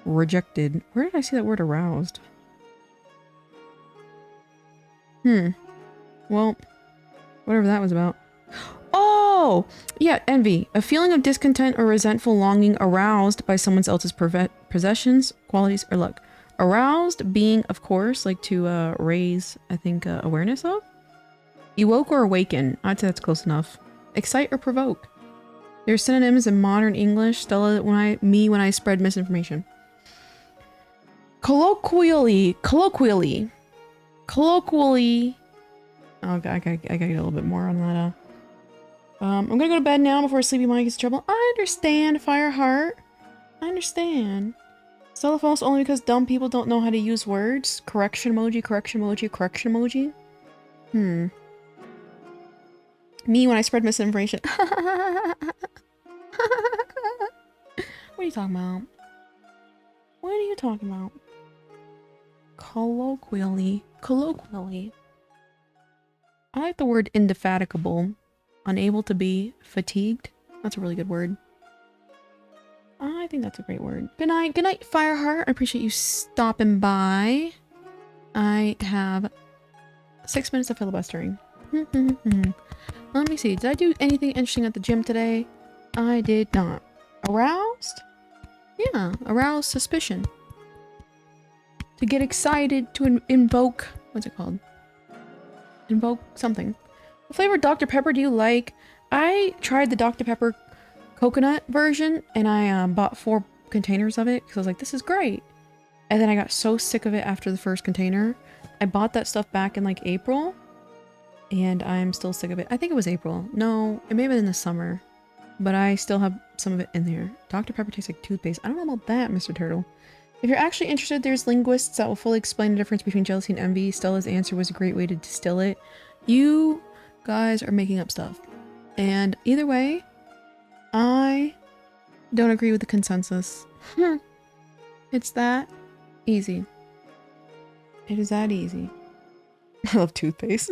Rejected. Where did I see that word aroused? Well, whatever that was about. Oh! Yeah, envy. A feeling of discontent or resentful longing aroused by someone else's possessions, qualities, or luck. Aroused being, of course, like to raise, I think, awareness of. Evoke or awaken. I'd say that's close enough. Excite or provoke. There's synonyms in modern English. Stella, when I spread misinformation. Colloquially. Oh, I gotta get a little bit more on that. I'm gonna go to bed now before Sleepy Mike gets in trouble. I understand, Fireheart. I understand. Stella false only because dumb people don't know how to use words. Correction emoji, correction emoji, correction emoji. Me when I spread misinformation. What are you talking about? What are you talking about? Colloquially. I like the word indefatigable. Unable to be fatigued. That's a really good word. I think that's a great word. Good night, Fireheart. I appreciate you stopping by. I have 6 minutes of filibustering. Let me see. Did I do anything interesting at the gym today? I did not. Aroused? Yeah, aroused suspicion. To get excited, to invoke... What's it called? Invoke something. What flavor Dr. Pepper do you like? I tried the Dr. Pepper coconut version, and I bought 4 containers of it, because I was like, this is great. And then I got so sick of it after the first container. I bought that stuff back in like April, and I'm still sick of it. I think it was April. No, it may have been in the summer, but I still have some of it in there. Dr. Pepper tastes like toothpaste. I don't know about that, Mr. Turtle. If you're actually interested, there's linguists that will fully explain the difference between jealousy and envy. Stella's answer was a great way to distill it. You guys are making up stuff. And either way, I don't agree with the consensus. It's that easy. It is that easy. I love toothpaste.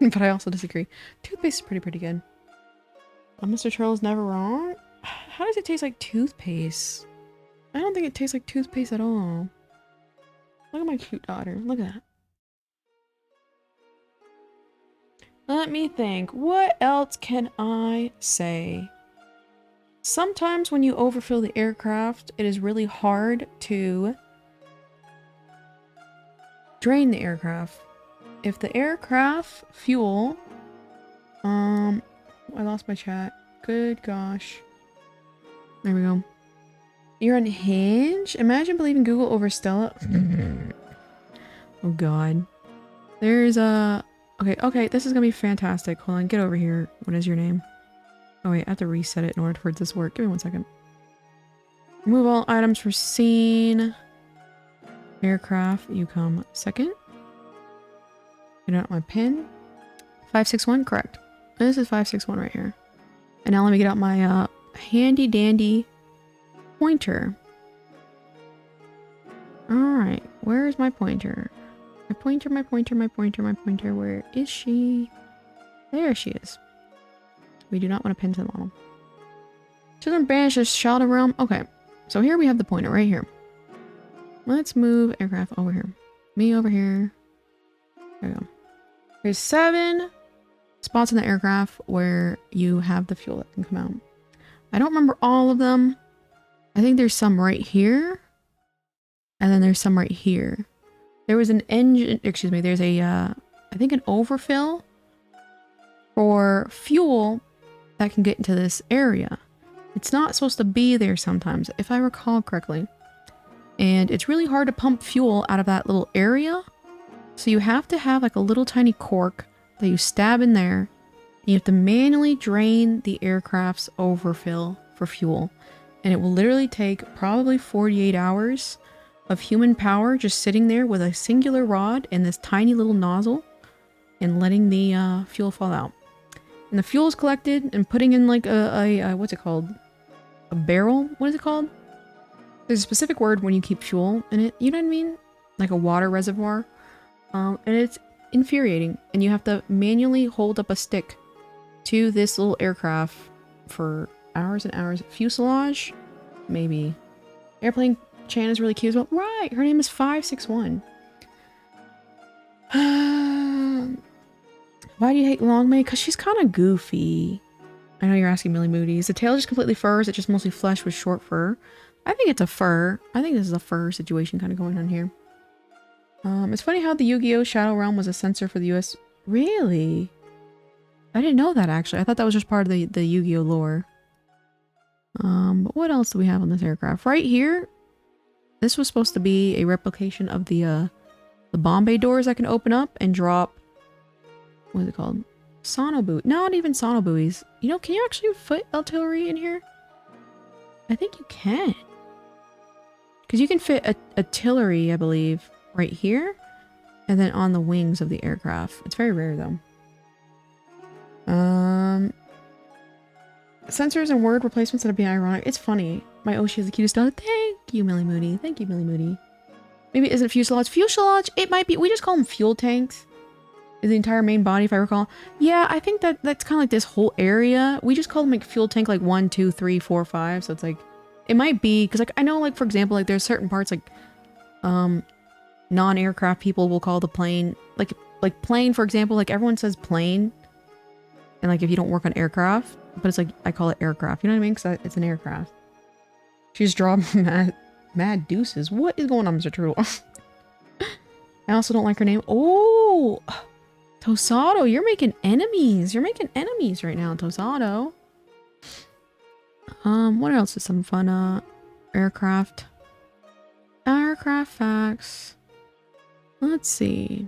But I also disagree. Toothpaste is pretty good. Mr. Turtle's never wrong? How does it taste like toothpaste? I don't think it tastes like toothpaste at all. Look at my cute daughter. Look at that. Let me think. What else can I say? Sometimes when you overfill the aircraft, it is really hard to drain the aircraft. If the aircraft fuel... I lost my chat. Good gosh. There we go. You're unhinged? Imagine believing Google over Stella. Oh god. There's a... Okay, this is gonna be fantastic. Hold on, get over here. What is your name? Oh wait, I have to reset it in order for this to work. Give me 1 second. Remove all items for scene. Aircraft, you come second. Get out my pin. 561, correct. This is 561 right here. And now let me get out my handy dandy pointer. Alright, where's my pointer? My pointer, my pointer, my pointer, my pointer. Where is she? There she is. We do not want to pin to the model. Children banish this shadow realm. Okay, so here we have the pointer right here. Let's move aircraft over here. Me over here. There we go. There's 7 spots in the aircraft where you have the fuel that can come out. I don't remember all of them. I think there's some right here. And then there's some right here. There was an engine, excuse me, there's a, I think an overfill for fuel that can get into this area. It's not supposed to be there sometimes, if I recall correctly. And it's really hard to pump fuel out of that little area. So you have to have like a little tiny cork that you stab in there. And you have to manually drain the aircraft's overfill for fuel. And it will literally take probably 48 hours of human power just sitting there with a singular rod and this tiny little nozzle and letting the fuel fall out. And the fuel is collected and putting in like a what's it called? A barrel? What is it called? There's a specific word when you keep fuel in it. You know what I mean? Like a water reservoir. And it's infuriating. And you have to manually hold up a stick to this little aircraft for hours and hours. Fuselage? Maybe. Airplane Chan is really cute as well. Right! Her name is 561. Why do you hate Longmay? Because she's kind of goofy. I know you're asking Millie Moody. Is the tail just completely fur? Is it just mostly flesh with short fur? I think it's a fur. I think this is a fur situation kind of going on here. It's funny how the Yu-Gi-Oh! Shadow Realm was a censor for the US. Really? I didn't know that actually. I thought that was just part of the Yu-Gi-Oh! Lore. But what else do we have on this aircraft? Right here, this was supposed to be a replication of the Bombay doors I can open up and drop. What is it called? Sono buoy. Not even sono buoys. You know, can you actually fit artillery in here? I think you can. Because you can fit artillery, I believe, right here. And then on the wings of the aircraft. It's very rare, though. Sensors and word replacements that'd be ironic. It's funny. My Oshi is the cutest dog. Thank you, Millie Moody. Thank you, Millie Moody. Maybe it isn't fuselage. Fuselage? It might be. We just call them fuel tanks. Is the entire main body, if I recall. Yeah, I think that's kind of like this whole area. We just call them like fuel tank like 1, 2, 3, 4, 5. So it's like, it might be, because like I know like for example, like there's certain parts like non-aircraft people will call the plane like plane, for example, like everyone says plane. And like if you don't work on aircraft, but it's like I call it aircraft. You know what I mean? Because it's an aircraft. She's dropping mad deuces. What is going on, Mr. Turtle? I also don't like her name. Oh, Tosado, you're making enemies. You're making enemies right now, Tosado. What else is some fun? Aircraft. Aircraft facts. Let's see.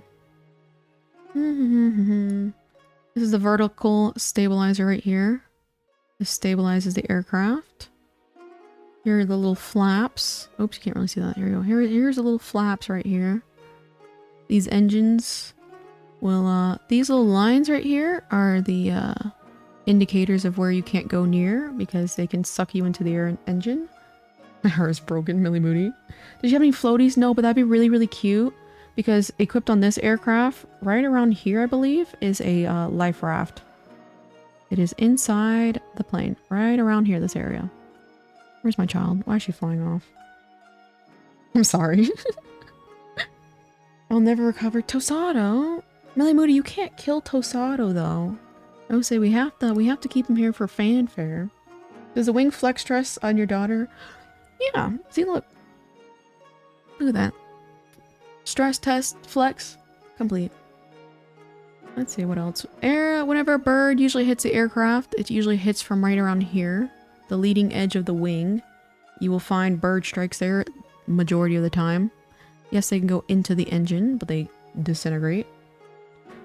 This is the vertical stabilizer right here. This stabilizes the aircraft. Here are the little flaps. Oops, you can't really see that. Here we go. Here's the little flaps right here. These engines will, these little lines right here are the indicators of where you can't go near because they can suck you into the engine. My heart is broken, Millie Moody. Did you have any floaties? No, but that'd be really, really cute because equipped on this aircraft, right around here, I believe, is a life raft. It is inside the plane, right around here, this area. Where's my child? Why is she flying off? I'm sorry. I'll never recover. Tosado? Millie Moody, you can't kill Tosado, though. I would say we have to keep him here for fanfare. Does the wing flex stress on your daughter? Yeah. See, look. Look at that. Stress test, flex, complete. Let's see what else. Whenever a bird usually hits the aircraft, it usually hits from right around here. the leading edge of the wing, you will find bird strikes there majority of the time. Yes, they can go into the engine, but they disintegrate.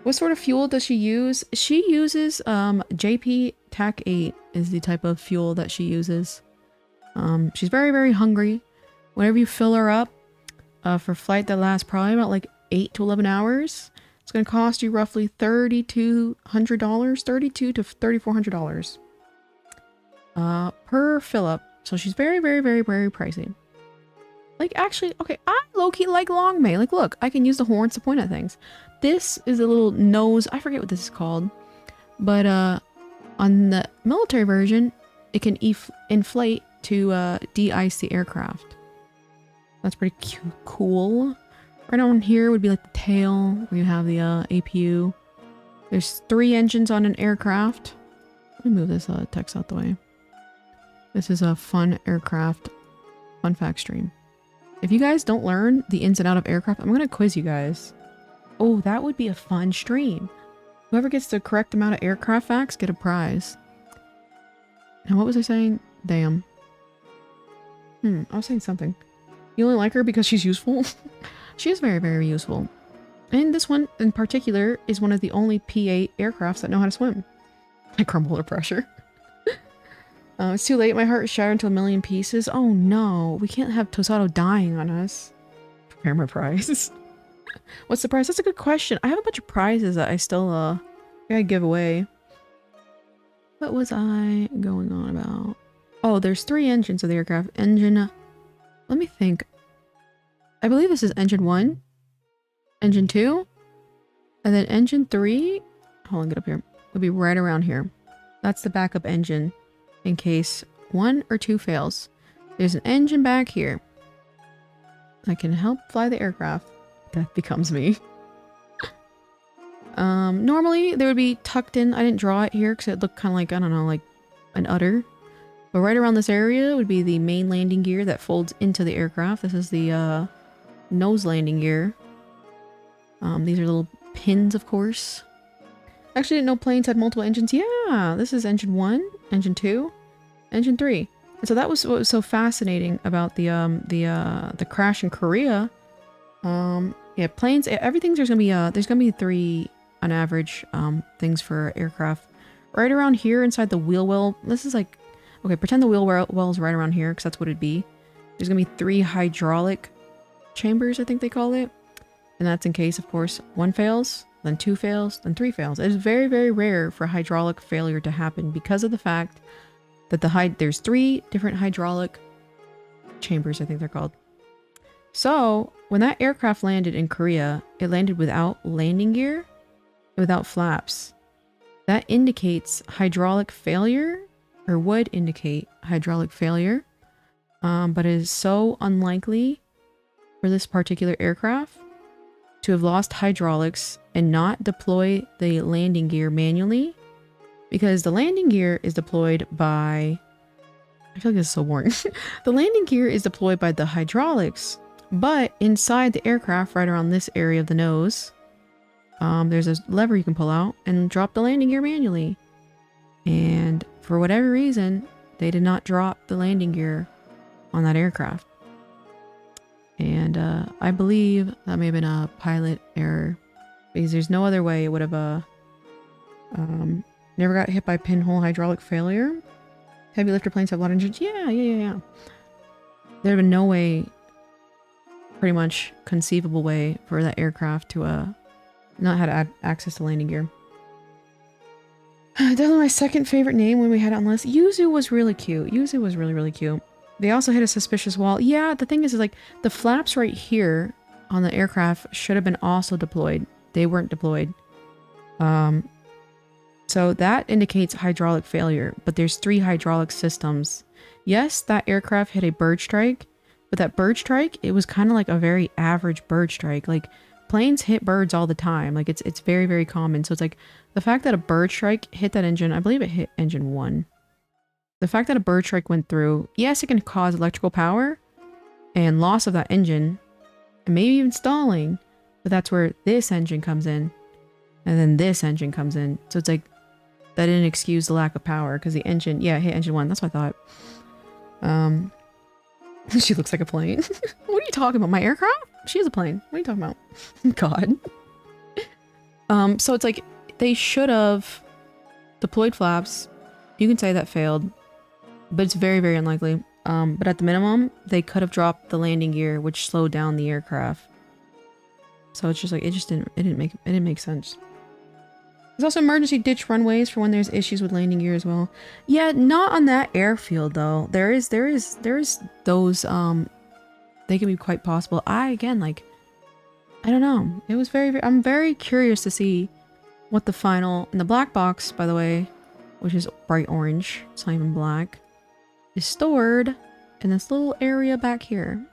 What sort of fuel does she use? She uses JP TAC 8 is the type of fuel that she uses. She's very, very hungry. Whenever you fill her up for a flight that lasts probably about like 8 to 11 hours, it's going to cost you roughly $3,200, $3,200 to $3,400 per fill up. So she's very, very, very, very pricey. Like, actually, okay, I low-key like Longmay. Like, look, I can use the horns to point at things. This is a little nose. I forget what this is called. But on the military version, it can inflate to de-ice the aircraft. That's pretty cool. Right on here would be like the tail, where you have the APU. There's 3 engines on an aircraft. Let me move this text out the way. This is a fun aircraft fun fact stream. If you guys don't learn the ins and out of aircraft, I'm going to quiz you guys. Oh, that would be a fun stream. Whoever gets the correct amount of aircraft facts get a prize. Now, what was I saying? Damn. I was saying something. You only like her because she's useful? She is very, very useful. And this one in particular is one of the only P-8 aircrafts that know how to swim. I crumble under pressure. It's too late. My heart is shattered into a million pieces. Oh no, we can't have Tosado dying on us. Prepare my prize. What's the prize? That's a good question. I have a bunch of prizes that I still gotta give away. What was I going on about? Oh, there's 3 engines of the aircraft. Engine, let me think. I believe this is engine 1, engine 2, and then engine 3. Hold on, get up here. It'll be right around here. That's the backup engine in case 1 or 2 fails. There's an engine back here. I can help fly the aircraft. That becomes me. Normally they would be tucked in. I didn't draw it here because it looked kind of like, I don't know, like an udder. But right around this area would be the main landing gear that folds into the aircraft. This is the nose landing gear. These are little pins, of course. Actually, didn't know planes had multiple engines. Yeah, this is engine 1, engine 2, engine 3. And so that was what was so fascinating about the crash in Korea. Yeah, planes. Everything's there's gonna be 3 on average things for aircraft. Right around here inside the wheel well. This is like, okay, pretend the wheel well is right around here because that's what it'd be. There's gonna be 3 hydraulic chambers, I think they call it. And that's in case, of course, 1 fails, then 2 fails, then 3 fails. It is very, very rare for hydraulic failure to happen because of the fact that there's 3 different hydraulic chambers, I think they're called. So when that aircraft landed in Korea, it landed without landing gear, without flaps. That indicates hydraulic failure, or would indicate hydraulic failure, but it is so unlikely for this particular aircraft to have lost hydraulics and not deploy the landing gear manually, because the landing gear is deployed by, I feel like this is so boring. The landing gear is deployed by the hydraulics, but inside the aircraft, right around this area of the nose, there's a lever you can pull out and drop the landing gear manually. And for whatever reason, they did not drop the landing gear on that aircraft. And I believe that may have been a pilot error, because there's no other way it would have never got hit by pinhole hydraulic failure. Heavy lifter planes have a lot of engines. Yeah. There'd have been no way, pretty much conceivable way for that aircraft to not have access to landing gear. Definitely my second favorite name when we had it on the list. Yuzu was really cute. Yuzu was really, really cute. They also hit a suspicious wall. Yeah, the thing is like the flaps right here on the aircraft should have been also deployed. They weren't deployed. So that indicates hydraulic failure, but there's 3 hydraulic systems. Yes, that aircraft hit a bird strike, but that bird strike, it was kind of like a very average bird strike. Like planes hit birds all the time. Like it's very, very common. So it's like the fact that a bird strike hit that engine, I believe it hit engine 1. The fact that a bird strike went through, yes, it can cause electrical power and loss of that engine, and maybe even stalling, but that's where this engine comes in, and then this engine comes in. So it's like that didn't excuse the lack of power because the engine, yeah, hit engine 1. That's what I thought. She looks like a plane. What are you talking about? My aircraft? She is a plane. What are you talking about? God. So it's like they should have deployed flaps. You can say that failed, but it's very, very unlikely. But at the minimum, they could have dropped the landing gear, which slowed down the aircraft. So it's just like, it didn't make sense. There's also emergency ditch runways for when there's issues with landing gear as well. Yeah, not on that airfield though. There is those, they can be quite possible. Again, like, I don't know. It was I'm very curious to see what the final, and the black box, by the way, which is bright orange, it's not even black, is stored in this little area back here.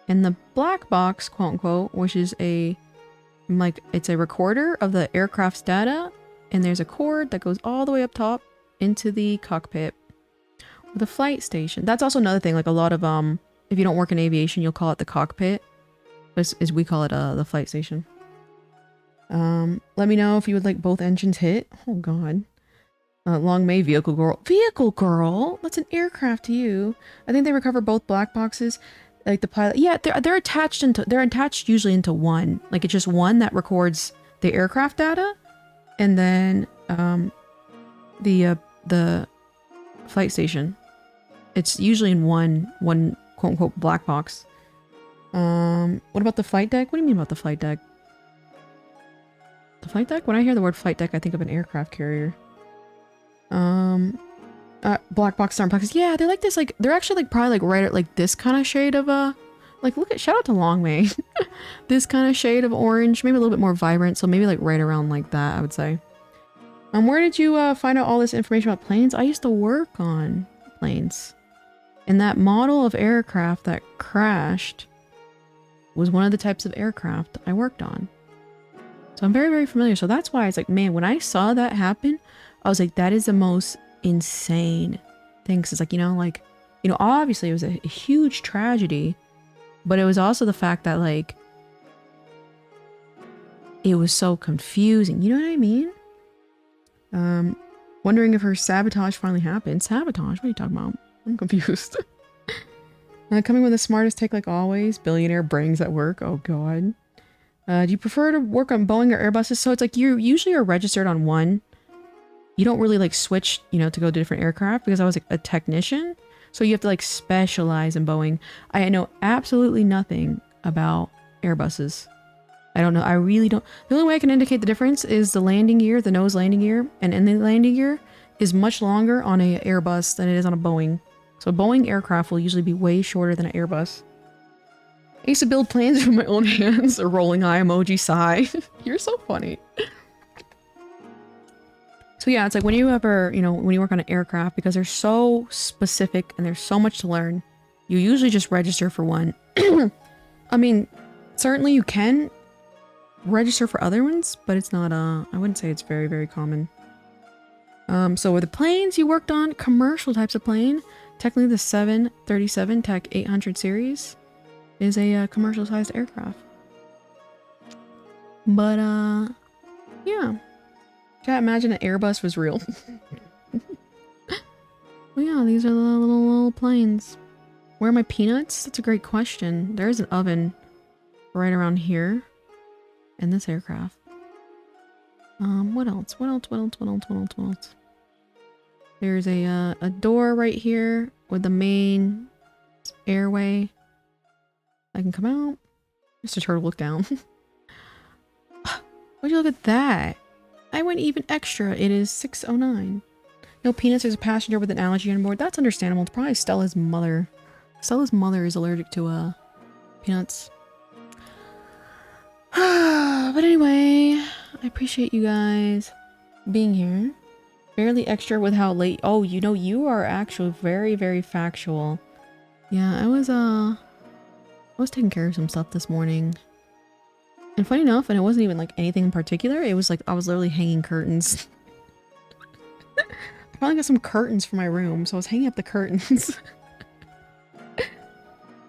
And the black box, quote unquote, which is it's a recorder of the aircraft's data, and there's a cord that goes all the way up top into the cockpit with a flight station. That's also another thing, like a lot of if you don't work in aviation, you'll call it the cockpit, but as we call it the flight station. Let me know if you would like both engines hit. Oh god. Long may vehicle girl. Vehicle girl? That's an aircraft to you. I think they recover both black boxes. Like the pilot, yeah, they're attached usually into one. Like it's just one that records the aircraft data, and then the flight station. It's usually in one quote unquote black box. What about the flight deck? What do you mean about the flight deck? The flight deck? When I hear the word flight deck, I think of an aircraft carrier. Black box thermoplexes. Yeah, they're like this, like, they're actually like probably like right at like this kind of shade of, like, look at, shout out to Long May. This kind of shade of orange, maybe a little bit more vibrant. So maybe like right around like that, I would say. Where did you, find out all this information about planes? I used to work on planes. And that model of aircraft that crashed was one of the types of aircraft I worked on. So I'm very, very familiar. So that's why it's like, man, when I saw that happen, I was like, that is the most insane thing. 'Cause it's like, obviously it was a huge tragedy, but it was also the fact that like, it was so confusing. You know what I mean? Wondering if her sabotage finally happened. Sabotage? What are you talking about? I'm confused. Coming with the smartest take like always. Billionaire brains at work. Oh god. Do you prefer to work on Boeing or Airbuses? So it's like you usually are registered on one. You don't really like switch, to go to different aircraft, because I was like a technician. So you have to like specialize in Boeing. I know absolutely nothing about Airbuses. I don't know. I really don't. The only way I can indicate the difference is the landing gear, the nose landing gear, and in the landing gear is much longer on a Airbus than it is on a Boeing. So a Boeing aircraft will usually be way shorter than an Airbus. I used to build planes with my own hands. A rolling eye emoji sigh. You're so funny. So yeah, it's like when you ever, when you work on an aircraft, because they're so specific and there's so much to learn, you usually just register for one. I mean, certainly you can register for other ones, but it's not, I wouldn't say it's very, very common. So with the planes you worked on, commercial types of plane, technically the 737 Tech 800 series is a commercial sized aircraft. But, yeah. Can't imagine an Airbus was real. Well, yeah, these are the little planes. Where are my peanuts? That's a great question. There is an oven right around here in this aircraft. What else? What else? There's a door right here with the main airway. I can come out. Mr. Turtle, look down. Would you look at that? I went even extra. It is 6:09. No peanuts. There's a passenger with an allergy on board. That's understandable. It's probably Stella's mother. Stella's mother is allergic to peanuts. But anyway, I appreciate you guys being here. Fairly extra with how late. Oh, you are actually very, very factual. Yeah, I was taking care of some stuff this morning. And funny enough, and it wasn't even like anything in particular, it was like I was literally hanging curtains. I finally got some curtains for my room, so I was hanging up the curtains. I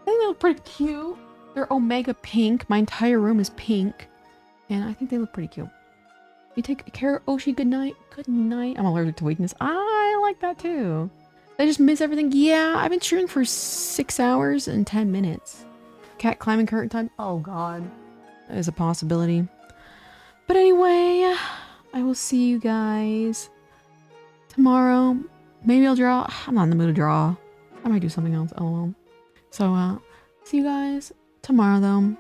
think they look pretty cute. They're omega pink. My entire room is pink. And I think they look pretty cute. You take care, Oshi. Good night. Good night. I'm allergic to weakness. I like that too. I just miss everything. Yeah, I've been streaming for 6 hours and 10 minutes. Cat climbing curtain time. Oh god. That is a possibility. But anyway, I will see you guys tomorrow. Maybe I'll draw. I'm not in the mood to draw. I might do something else. LOL. So, see you guys tomorrow though.